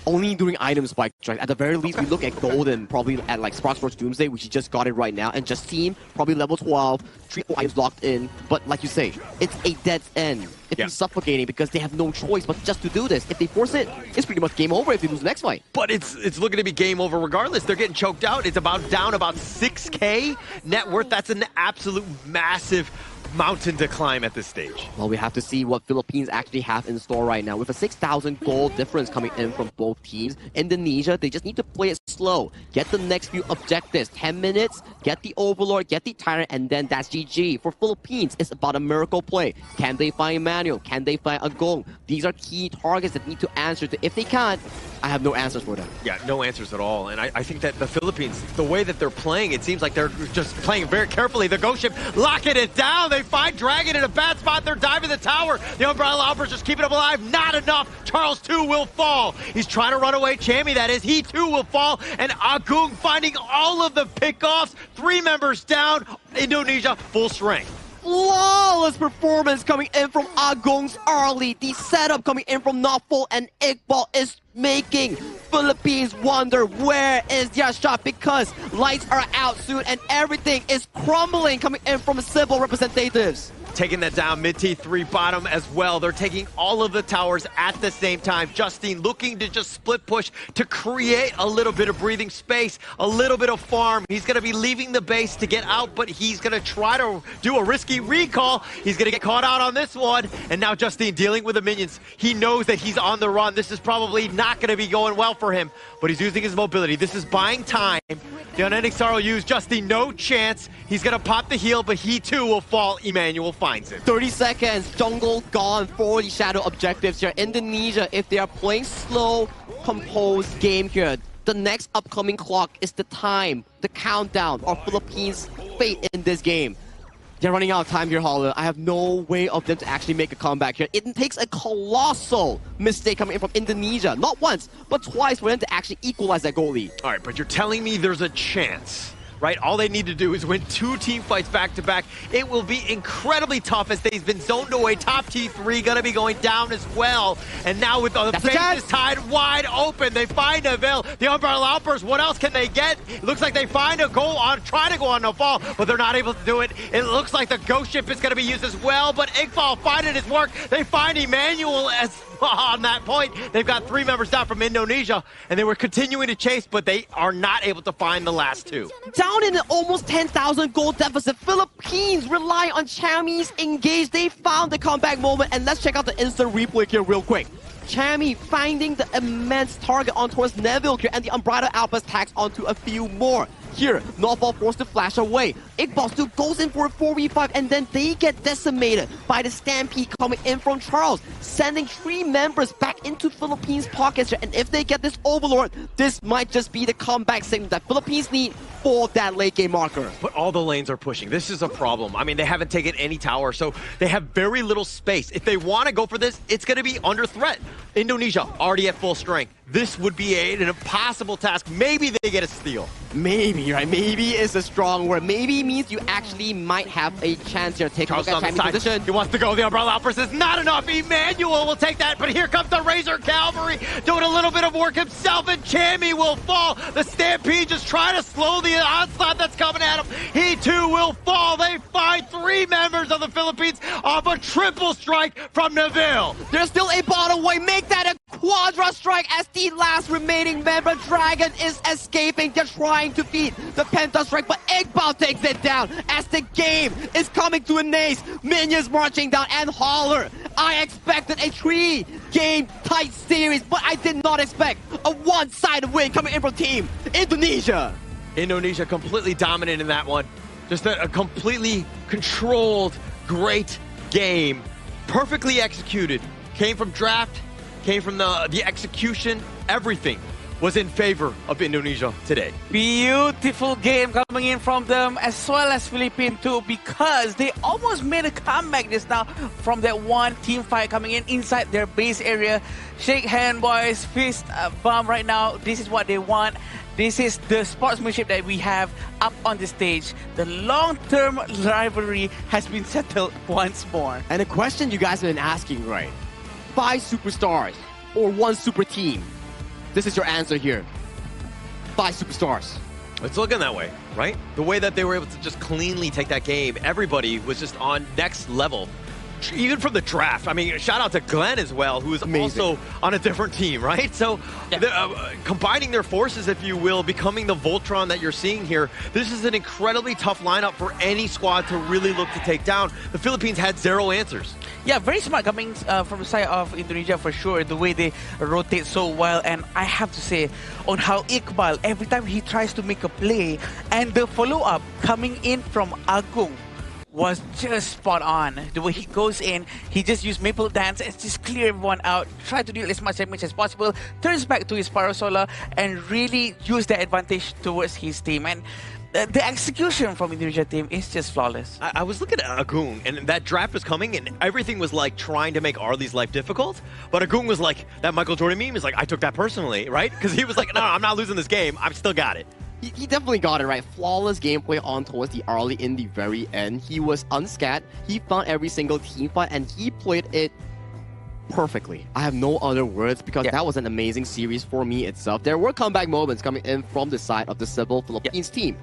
Only during item spike strike. At the very least, we look at Golden, probably at like Sproutforce Doomsday, which he just got it right now, and Justine, probably level 12, 3 items locked in. But like you say, it's a dead end. It's suffocating because they have no choice but just to do this. If they force it, it's pretty much game over if they lose the next fight.
But it's looking to be game over regardless. They're getting choked out. It's down about 6k net worth. That's an absolute massive mountain to climb at this stage.
Well, we have to see what Philippines actually have in store right now. With a 6,000 gold difference coming in from both teams, Indonesia, they just need to play it slow. Get the next few objectives. 10 minutes, get the Overlord, get the Tyrant, and then that's GG. For Philippines, it's about a miracle play. Can they find Emmanuel? Can they find Agung? These are key targets that need to answer to. If they can't, I have no answers for them.
Yeah, no answers at all. And I think that the Philippines, the way that they're playing, it seems like they're just playing very carefully. The Ghost Ship locking it down. They find Dragon in a bad spot. They're diving the tower. The Umbrella Loppers just keeping him alive. Not enough. Charles too will fall. He's trying to run away. Chammy, that is. He too will fall. And Agung finding all of the pickoffs. 3 members down. Indonesia full strength.
Flawless performance coming in from Agung's early. The setup coming in from Nawful and Iqbal is making Philippines wonder where is their shot, because lights are out soon and everything is crumbling coming in from civil representatives.
taking that down. Mid T3 bottom as well. They're taking all of the towers at the same time. Justine looking to just split push to create a little bit of breathing space, a little bit of farm. He's going to be leaving the base to get out, but he's going to try to do a risky recall. He's going to get caught out on this one. And now Justine dealing with the minions. He knows that he's on the run. This is probably not going to be going well for him, but he's using his mobility. This is buying time. The unending star will use Justine, no chance. He's going to pop the heal, but he too will fall. Emmanuel finds it.
30 seconds, jungle gone for the shadow objectives here. Indonesia, if they are playing slow, composed game here, the next upcoming clock is the time, the countdown of Philippines' fate in this game. They're running out of time here, Holler. I have no way of them to actually make a comeback here. It takes a colossal mistake coming in from Indonesia. Not once, but twice for them to actually equalize that goal lead.
All right, but you're telling me there's a chance, right? All they need to do is win 2 team fights back-to-back. It will be incredibly tough as they've been zoned away. Top T3 gonna be going down as well. And now with the bases tied wide open, they find a Vil. The Umbrella Outburst, what else can they get? It looks like they find a goal on, try to go on no fall, but they're not able to do it. It looks like the Ghost Ship is gonna be used as well, but Iqbal finding his work. They find Emmanuel as on that point. They've got 3 members down from Indonesia, and they were continuing to chase, but they are not able to find the last 2.
Down in an almost 10,000 goal deficit, Philippines rely on Chami's engage. They found the comeback moment, and let's check out the instant replay here real quick. Chami finding the immense target on towards Neville here, and the Umbrella Outburst tags onto a few more. Here, Northfall forced to flash away. Iqbal still goes in for a 4v5, and then they get decimated by the Stampede coming in from Charles, sending 3 members back into Philippines' pockets here. And if they get this Overlord, this might just be the comeback signal that Philippines need for that late game marker.
But all the lanes are pushing. This is a problem. I mean, they haven't taken any tower, so they have very little space. If they want to go for this, it's going to be under threat. Indonesia already at full strength. This would be an impossible task. Maybe they get a steal.
Maybe, right? Maybe is a strong word. Maybe means you actually might have a chance here. Take a look at Chami's position.
He wants to go. The Umbrella Outburst is not enough. Emmanuel will take that, but here comes the Razor Cavalry doing a little bit of work himself, and Chami will fall. The Stampede just trying to slow the onslaught that's coming at him. He too will fall. They find 3 members of the Philippines off a triple strike from Neville.
There's still a bottom way. Make that a quadra strike as the last remaining member. Dragon is escaping. They're trying to beat the Penta strike, but Iqbal takes it down as the game is coming to an ace. Minions marching down, and Holler. I expected a 3-game tight series, but I did not expect a one-sided win coming in from Team Indonesia.
Indonesia completely dominant in that one. Just a completely controlled, great game. Perfectly executed. Came from draft, came from the execution, everything was in favor of Indonesia today.
Beautiful game coming in from them, as well as Philippines too, because they almost made a comeback just now from that one team fight coming in inside their base area. Shake hand, boys, fist bump right now. This is what they want. This is the sportsmanship that we have up on the stage. The long-term rivalry has been settled once more.
And a question you guys have been asking, right? 5 superstars or 1 super team? This is your answer here. 5 superstars.
It's looking that way, right? The way that they were able to just cleanly take that game, everybody was just on next level. Even from the draft. I mean, shout out to Glenn as well, who is also on a different team, right? So combining their forces, if you will, becoming the Voltron that you're seeing here, this is an incredibly tough lineup for any squad to really look to take down. The Philippines had 0 answers.
Yeah, very smart coming from the side of Indonesia for sure, the way they rotate so well. And I have to say, on how Iqbal, every time he tries to make a play, and the follow-up coming in from Agung was just spot on. The way he goes in, he just used Maple Dance and just clear everyone out, try to deal as much damage as possible, turns back to his Parasola, and really use that advantage towards his team. And the execution from Indonesia team is just flawless.
I was looking at Agung, and that draft was coming, and everything was like trying to make Arlie's life difficult. But Agung was like, that Michael Jordan meme is like, I took that personally, right? Because he was like, no, I'm not losing this game. I've still got it.
He definitely got it right. Flawless gameplay on towards the Arlie in the very end. He was unscat. He found every single team fight, and he played it perfectly. I have no other words because that was an amazing series for me itself. There were comeback moments coming in from the side of the Civil Philippines team.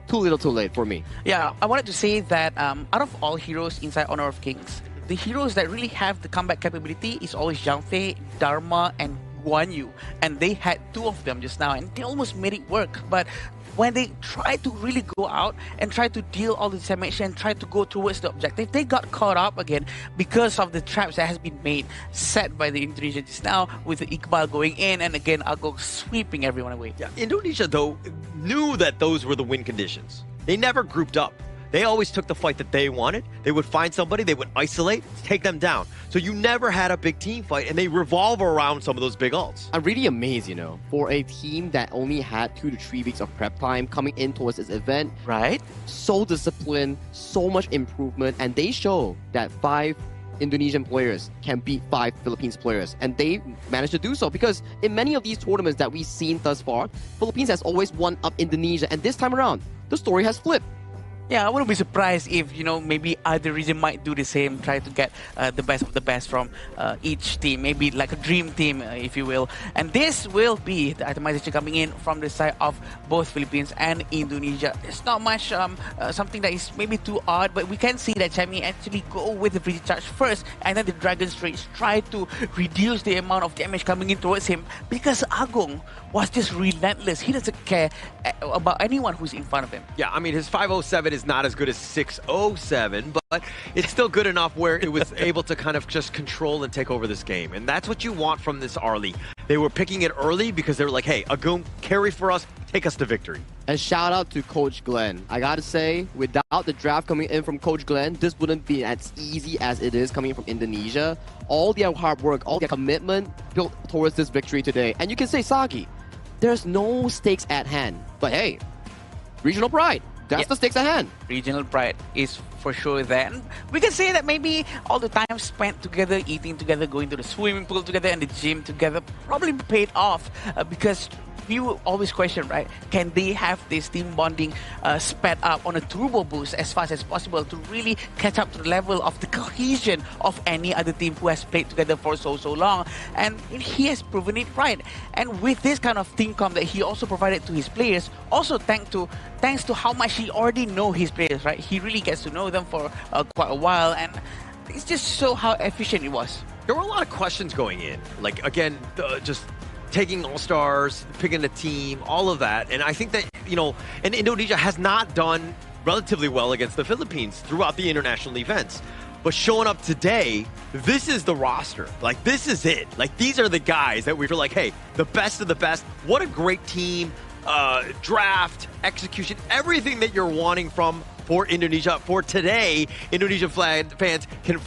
too little too late for me.
Yeah, I wanted to say that out of all heroes inside Honor of Kings, the heroes that really have the comeback capability is always Zhang Fei, Dharma, and Guan Yu. And they had two of them just now, and they almost made it work. But when they tried to really go out and try to deal all the damage and try to go towards the objective, they got caught up again because of the traps that has been made, set by the Indonesians just now, with the Iqbal going in and again Agong sweeping everyone away.
Yeah, Indonesia, though, knew that those were the win conditions. They never grouped up. They always took the fight that they wanted. They would find somebody, they would isolate, take them down. So you never had a big team fight, and they revolve around some of those big ults.
I'm really amazed, for a team that only had 2 to 3 weeks of prep time coming in towards this event.
Right?
So disciplined, so much improvement, and they show that 5 Indonesian players can beat 5 Philippines players, and they managed to do so because in many of these tournaments that we've seen thus far, Philippines has always won up Indonesia, and this time around, the story has flipped.
Yeah, I wouldn't be surprised if, maybe either region might do the same, try to get the best of the best from each team, maybe like a dream team, if you will. And this will be the itemization coming in from the side of both Philippines and Indonesia. It's not much something that is maybe too odd, but we can see that Chami actually go with the Pretty Charge first, and then the Dragon Rage try to reduce the amount of damage coming in towards him because Agong was just relentless. He doesn't care about anyone who's in front of him.
Yeah, I mean, his 507 is not as good as 607, but it's still good enough where it was able to kind of just control and take over this game. And that's what you want from this Arlie. They were picking it early because they were like, hey, Agum, carry for us, take us to victory.
And shout out to Coach Glenn. I gotta say, without the draft coming in from Coach Glenn, this wouldn't be as easy as it is coming in from Indonesia. All their hard work, all their commitment built towards this victory today. And you can say, Sagi, there's no stakes at hand. But hey, regional pride. That's the stakes at hand.
Regional pride is for sure there. And we can say that maybe all the time spent together, eating together, going to the swimming pool together and the gym together probably paid off because we will always question, right? Can they have this team bonding sped up on a turbo boost as fast as possible to really catch up to the level of the cohesion of any other team who has played together for so long? And he has proven it right. And with this kind of team comp that he also provided to his players, also thanks to how much he already know his players, right? He really gets to know them for quite a while, and it's just so how efficient it was.
There were a lot of questions going in. Like, again, just taking all-stars, picking a team, all of that. And I think that, and Indonesia has not done relatively well against the Philippines throughout the international events. But showing up today, this is the roster. Like, this is it. Like, these are the guys that we feel like, hey, the best of the best. What a great team. Draft, execution, everything that you're wanting for Indonesia. For today, Indonesian fans can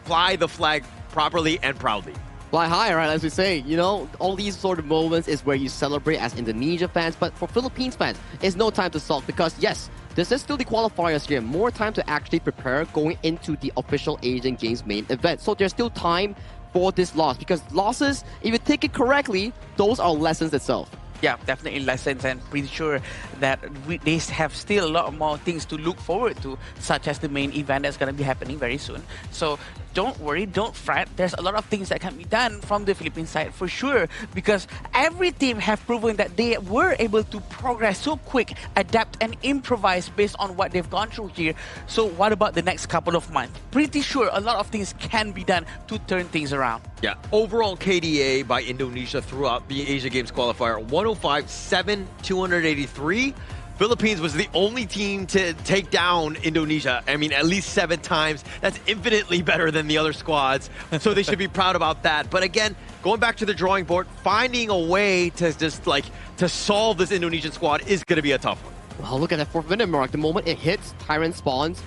fly the flag properly and proudly.
Fly high, right? As we say, all these sort of moments is where you celebrate as Indonesia fans, but for Philippines fans, it's no time to sulk because yes, this is still the qualifiers here. More time to actually prepare going into the official Asian Games main event. So there's still time for this loss because losses, if you take it correctly, those are lessons itself.
Yeah, definitely lessons, and pretty sure that they have still a lot more things to look forward to, such as the main event that's going to be happening very soon. So don't worry, don't fret. There's a lot of things that can be done from the Philippine side for sure, because every team have proven that they were able to progress so quick, adapt and improvise based on what they've gone through here. So what about the next couple of months? Pretty sure a lot of things can be done to turn things around.
Yeah, overall KDA by Indonesia throughout the Asia Games qualifier, 105-7-283. Philippines was the only team to take down Indonesia. I mean, at least 7 times. That's infinitely better than the other squads. So they should be proud about that. But again, going back to the drawing board, finding a way to just to solve this Indonesian squad is going to be a tough one.
Well, look at that 4th minute mark. The moment it hits, Tyrant spawns.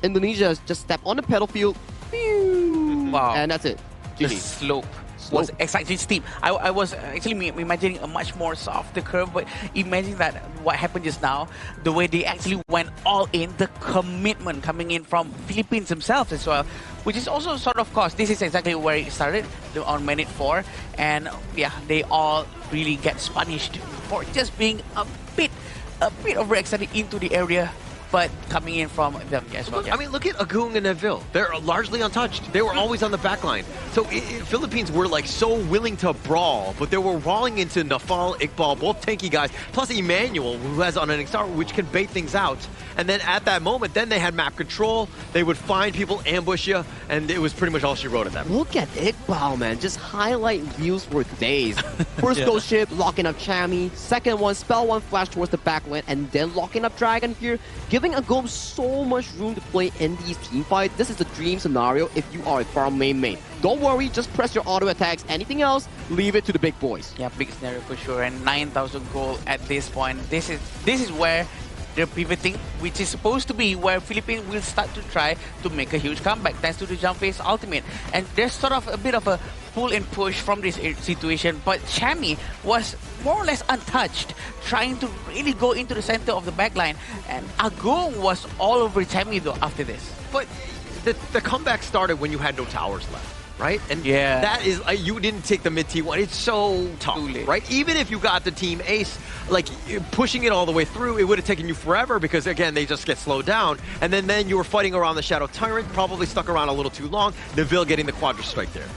Indonesia just step on the battlefield.
Wow.
And that's it.
The slope was exactly steep. I was actually imagining a much more softer curve, but imagine that what happened just now, the way they actually went all in, the commitment coming in from Philippines themselves as well, which is also sort of course, this is exactly where it started on minute 4, and yeah, they all really get punished for just being a bit overextended into the area but coming in from them as well.
I mean, look at Agung and Neville. They're largely untouched. They were always on the back line. So Philippines were like so willing to brawl, but they were brawling into Nafal, Iqbal, both tanky guys, plus Emmanuel, who has on an star, which can bait things out. And then at that moment, then they had map control. They would find people, ambush you, and it was pretty much all she wrote at that point.
Look at Iqbal, man. Just highlight reels for days. First ghost ship, locking up Chami. Second one, spell one flash towards the back lane, and then locking up Dragon here, giving Agum so much room to play in these team fights. This is the dream scenario if you are a farm main. Don't worry, just press your auto attacks. Anything else, leave it to the big boys.
Yeah, big scenario for sure. And 9,000 gold at this point. This is where they're pivoting, which is supposed to be where Philippines will start to try to make a huge comeback thanks to the jump phase ultimate. And there's sort of a bit of a pull and push from this situation, but Chami was more or less untouched, trying to really go into the center of the backline. And Agung was all over Chami though after this.
But the comeback started when you had no towers left. Right? And
yeah,
that is, you didn't take the mid T1. It's so tough, right? Even if you got the team ace, like pushing it all the way through, it would have taken you forever because, again, they just get slowed down. And then you were fighting around the Shadow Tyrant, probably stuck around a little too long. Neville getting the Quadra Strike there.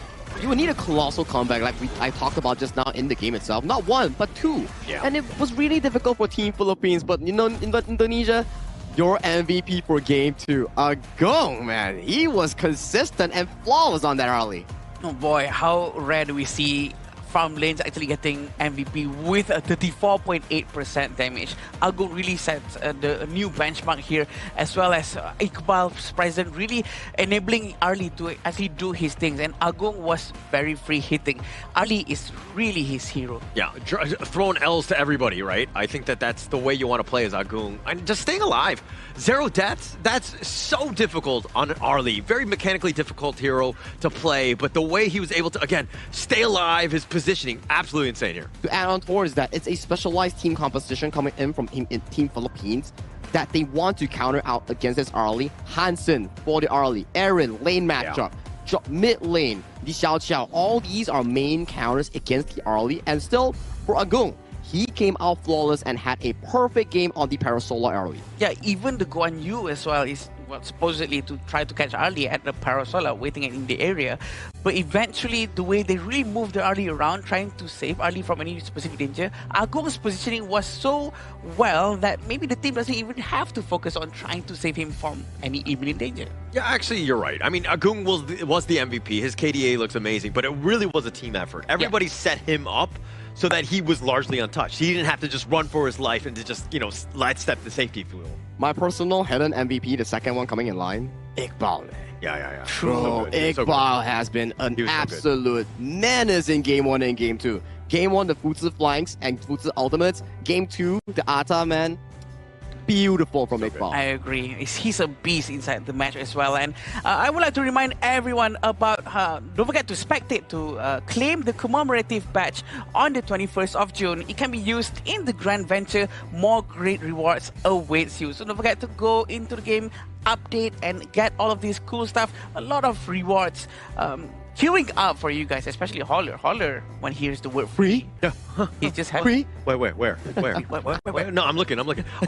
You would need a colossal comeback like I talked about just now in the game itself. Not one, but two.
Yeah.
And it was really difficult for Team Philippines, but you know, in Indonesia, your MVP for Game 2, Agong, man. He was consistent and flawless on that early.
Oh boy, how rare do we see farm lanes actually getting MVP with a 34.8% damage. Agong really sets the new benchmark here, as well as Iqbal's presence really enabling Arlie to actually do his things. And Agong was very free hitting. Arlie is really his hero.
Yeah, throwing L's to everybody, right? I think that's the way you want to play as Agong. And just staying alive. 0 deaths, that's so difficult on Arlie. Very mechanically difficult hero to play, but the way he was able to, again, stay alive, his positioning, absolutely insane here.
To add on towards that, it's a specialized team composition coming in from Team Philippines that they want to counter out against this Arlie. Hansen for the Arlie, Aaron, lane matchup, mid lane, the Xiao Xiao. All these are main counters against the Arlie, and still for Agong, he came out flawless and had a perfect game on the Parasolar Arlie.
Yeah, even the Guan Yu as well is supposedly to try to catch Arlie at the Parasolar, waiting in the area. But eventually, the way they really moved the Arlie around, trying to save Arlie from any specific danger, Agong's positioning was so well that maybe the team doesn't even have to focus on trying to save him from any imminent danger.
Yeah, actually, you're right. I mean, Agung was the MVP. His KDA looks amazing, but it really was a team effort. Everybody set him up so that he was largely untouched. He didn't have to just run for his life and to just, you know, sidestep the safety, if you will.
My personal hidden MVP, the second one coming in line, Iqbal.
Yeah.
Bro, Iqbal has been an absolute menace in Game 1 and Game 2. Game 1, the Futsu flanks and Futsu ultimates. Game 2, the Ata, man. Beautiful from Iqbal.
I agree. He's a beast inside the match as well. And I would like to remind everyone about, don't forget to spectate to claim the commemorative badge on the 21st of June. It can be used in the Grand Venture. More great rewards awaits you. So don't forget to go into the game, update, and get all of these cool stuff. A lot of rewards queuing up for you guys, especially Holler. Holler, when he hears the word free, he just has
free.
Wait. Where? No, I'm looking.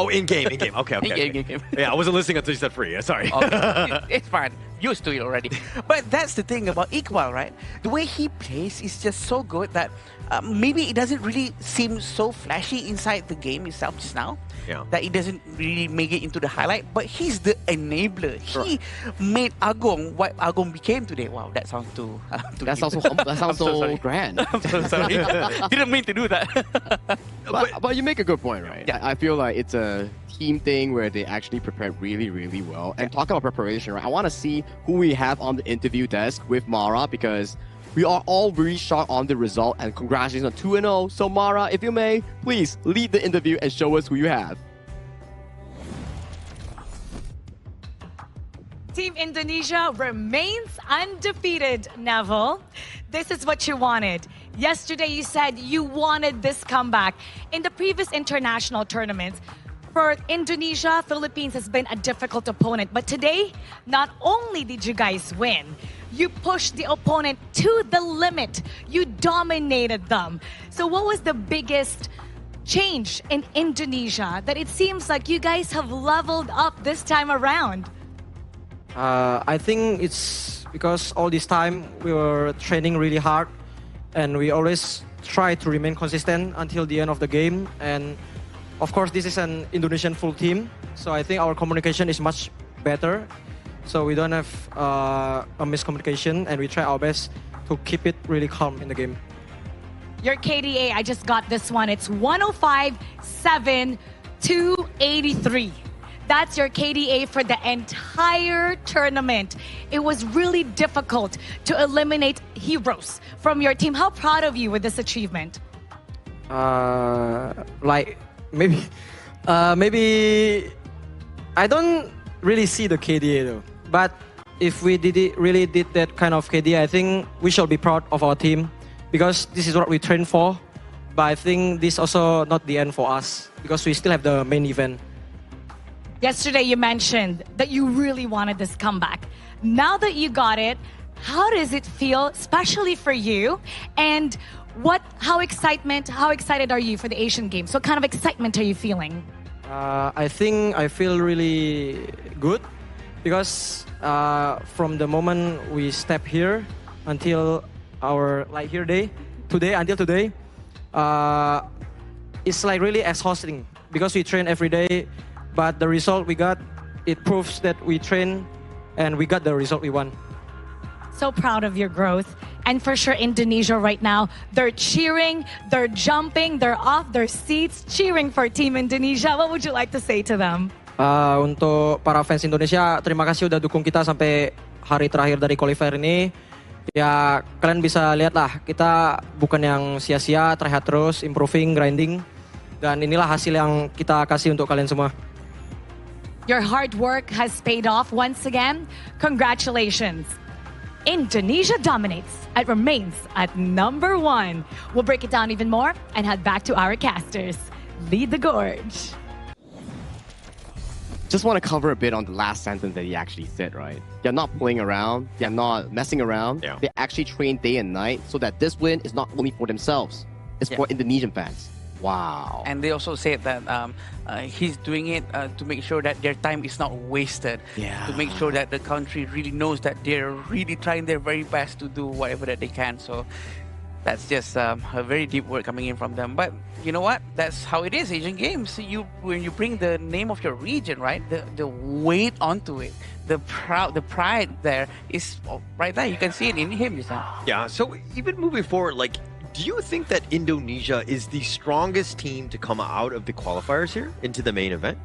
Oh, in game. Okay.
In game.
Yeah, I wasn't listening until you said free. Sorry.
Okay. It's fine. Used to it already. But that's the thing about Iqbal, right? The way he plays is just so good that maybe it doesn't really seem so flashy inside the game itself just now.
Yeah.
That it doesn't really make it into the highlight, but he's the enabler. He made Agong what Agong became today. Wow, that sounds too.
That sounds so grand.
I'm so sorry. Didn't mean to do that.
but you make a good point, right?
Yeah.
I feel like it's a team thing where they actually prepared really, really well. And talk about preparation, right? I want to see who we have on the interview desk with Mara, because we are all very shocked on the result, and congratulations on 2-0. So Mara, if you may, please lead the interview and show us who you have.
Team Indonesia remains undefeated, Neville. This is what you wanted. Yesterday you said you wanted this comeback. In the previous international tournaments, for Indonesia, Philippines has been a difficult opponent. But today, not only did you guys win, you pushed the opponent to the limit. You dominated them. So what was the biggest changed in Indonesia that it seems like you guys have leveled up this time around?
I think it's because all this time we were training really hard and we always try to remain consistent until the end of the game. And of course, this is an Indonesian full team, so I think our communication is much better. So we don't have a miscommunication and we try our best to keep it really calm in the game.
Your KDA, I just got this one. It's 105-7-283. That's your KDA for the entire tournament. It was really difficult to eliminate heroes from your team. How proud of you with this achievement?
Like maybe I don't really see the KDA though. But if we really did that kind of KDA, I think we should be proud of our team because this is what we trained for. But I think this also not the end for us because we still have the main event.
Yesterday you mentioned that you really wanted this comeback. Now that you got it, how does it feel, especially for you? And how excited are you for the Asian Games? What kind of excitement are you feeling?
I think I feel really good because from the moment we step here until our until today, it's like really exhausting because we train every day. But the result we got, it proves that we train and we got the result we want.
So proud of your growth. And for sure, Indonesia right now, they're cheering, they're jumping, they're off their seats, cheering for Team Indonesia. What would you like to say to them?
Untuk para fans Indonesia, terima kasih udah dukung kita sampai hari terakhir dari qualifier ini. Ya, kalian bisa lihat lah, kita bukan yang sia-sia, try hard terus, improving, grinding. Dan inilah hasil yang kita kasih untuk kalian semua.
Your hard work has paid off once again. Congratulations. Indonesia dominates. It remains at #1. We'll break it down even more and head back to our casters. Lead the gorge.
Just want to cover a bit on the last sentence that he actually said, right? They're not playing around. They're not messing around.
Yeah.
They actually train day and night so that this win is not only for themselves. It's for Indonesian fans. Wow.
And they also said that he's doing it to make sure that their time is not wasted.
Yeah.
To make sure that the country really knows that they're really trying their very best to do whatever that they can. So that's just a very deep word coming in from them. But you know what? That's how it is, Asian Games. When you bring the name of your region, right? The weight onto it, the pride there is right there. You can see it in him just now.
Yeah, so even moving forward, like, do you think that Indonesia is the strongest team to come out of the qualifiers here into the main event?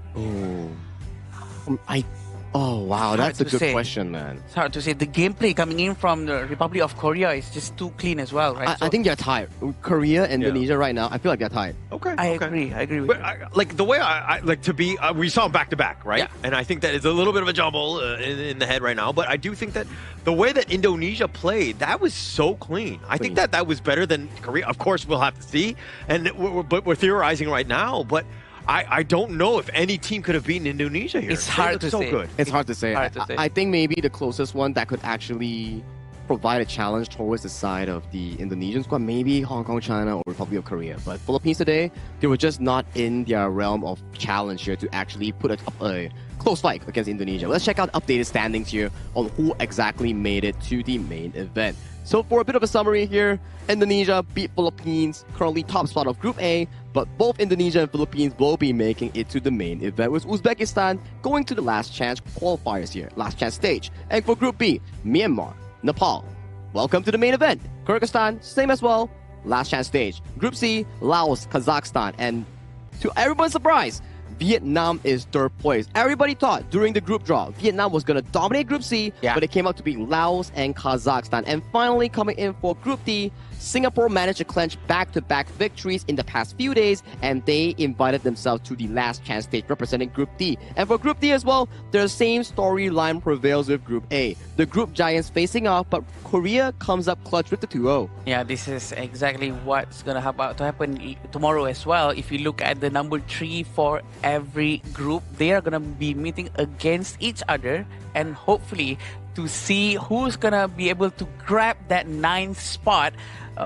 Oh, wow, that's a good
say.
question, man.
It's hard to say. The gameplay coming in from the Republic of Korea is just too clean as well, right?
I think they're tired. Korea, Indonesia right now, I feel like they're tired.
Okay.
I agree with
but
you.
like the way I like to be, we saw them back to back, right?
Yeah.
And I think that it's a little bit of a jumble in the head right now. But I do think that the way that Indonesia played, that was so clean. I think that was better than Korea. Of course, we'll have to see. And we're theorizing right now, but I don't know if any team could have beaten Indonesia here.
It's hard to
so
say.
good.
It's hard to say.
Hard to say.
I think maybe the closest one that could actually provide a challenge towards the side of the Indonesian squad, maybe Hong Kong, China, or Republic of Korea. But Philippines today, they were just not in their realm of challenge here to actually put a close fight against Indonesia. Let's check out updated standings here on who exactly made it to the main event. So for a bit of a summary here, Indonesia beat Philippines, currently top spot of Group A, but both Indonesia and Philippines will be making it to the main event, with Uzbekistan going to the last chance qualifiers here, last chance stage. And for Group B, Myanmar, Nepal, welcome to the main event. Kyrgyzstan, same as well, last chance stage. Group C, Laos, Kazakhstan, and to everyone's surprise, Vietnam is third place. Everybody thought during the group draw, Vietnam was going to dominate Group C, but it came out to be Laos and Kazakhstan. And finally, coming in for Group D, Singapore managed to clinch back-to-back victories in the past few days, and they invited themselves to the last chance stage representing Group D. And for Group D as well, the same storyline prevails with Group A. The group giants facing off, but Korea comes up clutch with the 2-0.
Yeah, this is exactly what's going to happen tomorrow as well. If you look at the number 3 for every group, they are going to be meeting against each other, and hopefully to see who's going to be able to grab that 9th spot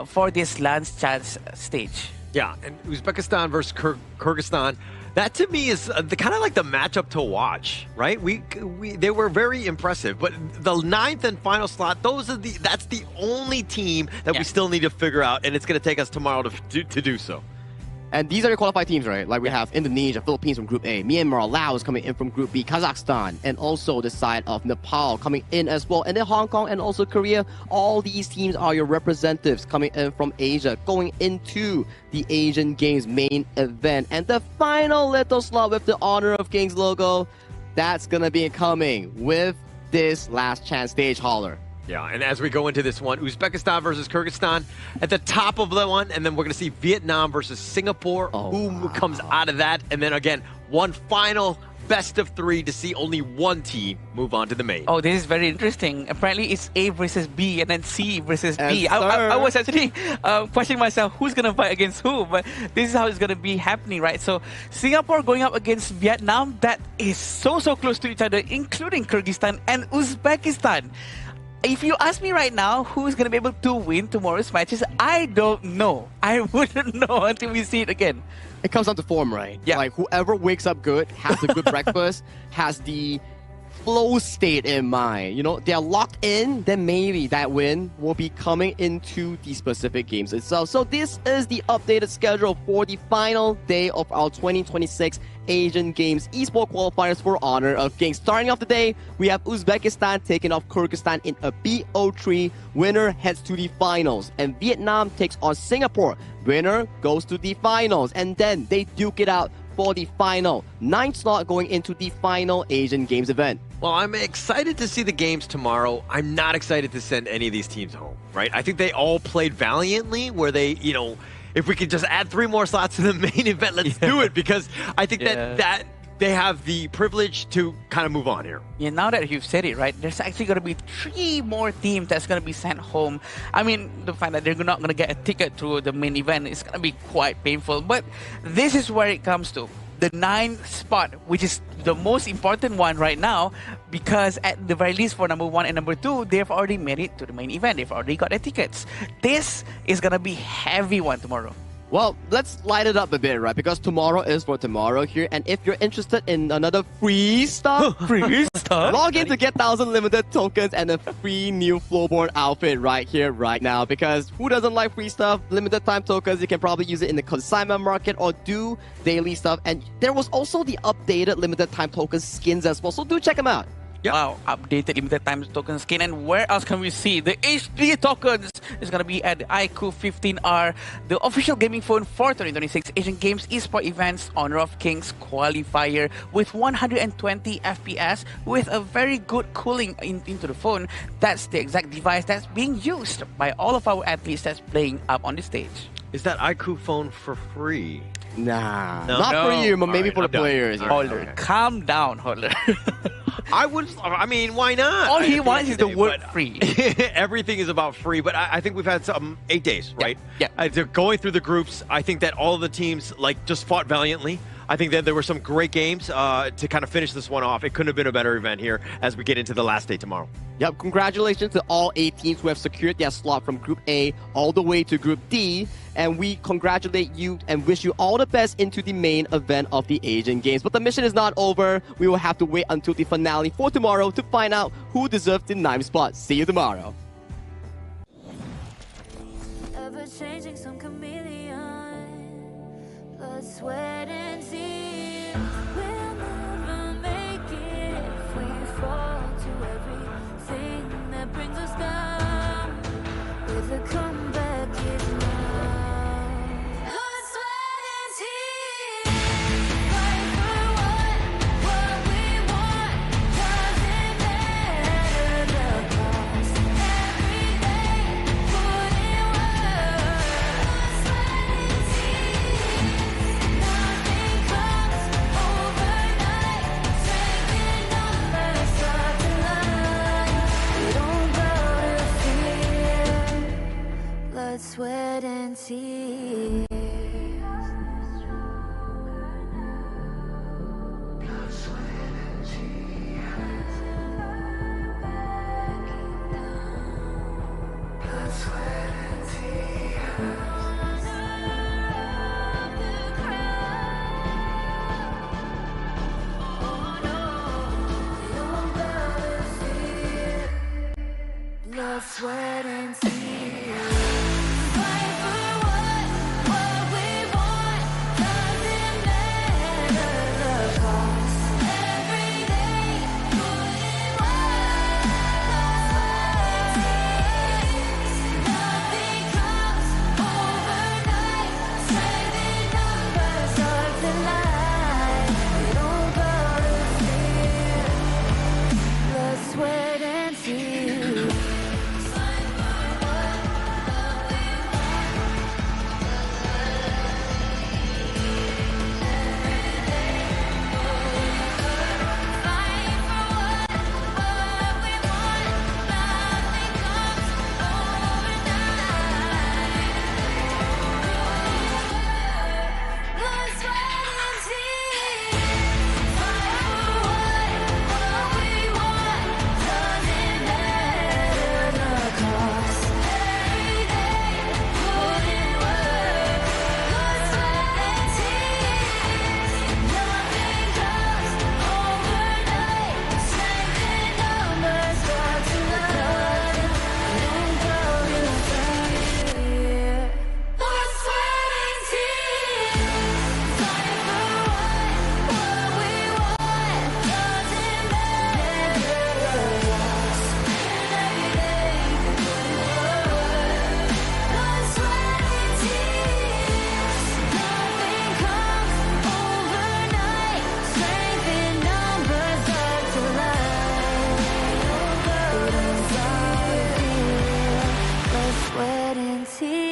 for this last chance stage.
Yeah, and Uzbekistan versus Kyrgyzstan. That to me is the kind of like the matchup to watch, right? They were very impressive, but the 9th and final slot, that's the only team that we still need to figure out, and it's going to take us tomorrow to do so.
And these are your qualified teams, right? Like we have Indonesia, Philippines from Group A, Myanmar, Laos coming in from Group B, Kazakhstan, and also the side of Nepal coming in as well. And then Hong Kong and also Korea. All these teams are your representatives coming in from Asia, going into the Asian Games main event. And the final little slot with the Honor of Kings logo, that's going to be coming with this last chance stage hauler.
Yeah, and as we go into this one, Uzbekistan versus Kyrgyzstan at the top of the one, and then we're going to see Vietnam versus Singapore. Who comes out of that? And then again, one final best of 3 to see only one team move on to the main.
Oh, this is very interesting. Apparently, it's A versus B and then C versus B.
Yes,
I was actually questioning myself who's going to fight against who, but this is how it's going to be happening, right? So, Singapore going up against Vietnam, that is so close to each other, including Kyrgyzstan and Uzbekistan. If you ask me right now who's going to be able to win tomorrow's matches, I don't know. I wouldn't know until we see it again.
It comes down to form, right?
Yeah.
Like whoever wakes up good, has a good breakfast, has the flow state in mind. You know, they're locked in, then maybe that win will be coming into the specific games itself. So this is the updated schedule for the final day of our 2026 Asian Games esports qualifiers for Honor of Kings. Starting off the day, we have Uzbekistan taking off Kyrgyzstan in a BO3. Winner heads to the finals. And Vietnam takes on Singapore. Winner goes to the finals. And then they duke it out for the final 9th slot going into the final Asian Games event.
Well, I'm excited to see the games tomorrow. I'm not excited to send any of these teams home, right? I think they all played valiantly where they, if we could just add 3 more slots to the main event, let's do it, because I think that they have the privilege to kind of move on here.
Yeah, now that you've said it, right, there's actually going to be 3 more teams that's going to be sent home. I mean, the fact that they're not going to get a ticket to the main event is going to be quite painful. But this is where it comes to. The 9th spot, which is the most important one right now, because at the very least for number 1 and number 2, they've already made it to the main event. They've already got their tickets. This is going to be heavy one tomorrow.
Well, let's light it up a bit, right? Because tomorrow is for tomorrow here. And if you're interested in another free stuff, log in to get 1,000 limited tokens and a free new floorboard outfit right here, right now. Because who doesn't like free stuff? Limited time tokens, you can probably use it in the consignment market or do daily stuff. And there was also the updated limited time token skins as well. So do check them out.
Yep.
Wow, updated limited time token skin. And where else can we see the HD tokens? Is going to be at the iQOO 15R, the official gaming phone for 2026 Asian Games esports events Honor of Kings qualifier with 120 FPS with a very good cooling into the phone. That's the exact device that's being used by all of our athletes that's playing up on the stage.
Is that iQOO phone for free?
Nah, not for you, but maybe for the players.
Holder, calm down, Holder.
I mean, why not?
All he wants is the word free.
Everything is about free, but I think we've had 8 days, right?
Yeah.
They're going through the groups. I think that all of the teams just fought valiantly. I think that there were some great games to kind of finish this one off. It couldn't have been a better event here as we get into the last day tomorrow.
Yep, congratulations to all 8 teams who have secured their slot from Group A all the way to Group D. And we congratulate you and wish you all the best into the main event of the Asian Games. But the mission is not over. We will have to wait until the finale for tomorrow to find out who deserves the 9th spot. See you tomorrow.
Ever changing, some chameleon. Blood, sweat, and tears. We'll never make it if we fall to everything that brings us down. With a comeback is now. Blood, sweat, and tears. Fight for what we want. Doesn't matter the cost. Every day, put in work. Blood, sweat, and tears. Nothing comes overnight. sweat and tears. Fight for what we want. Doesn't matter the cost. Every day, put in work. Nothing comes overnight. Strength in numbers of the line. We don't gotta fear blood, sweat, and tears. Sweat and tears.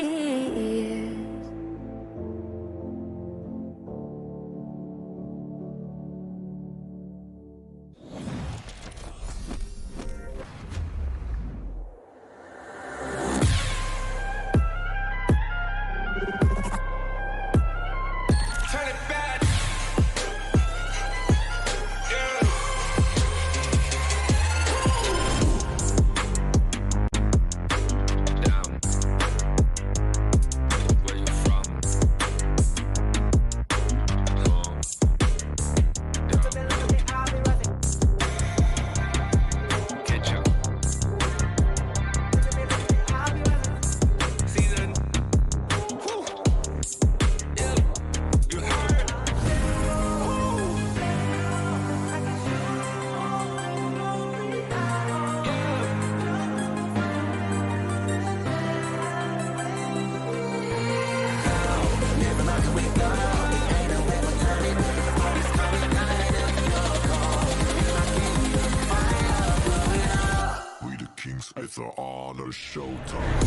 Turn it back.
We the Kings, it's an honor showtime.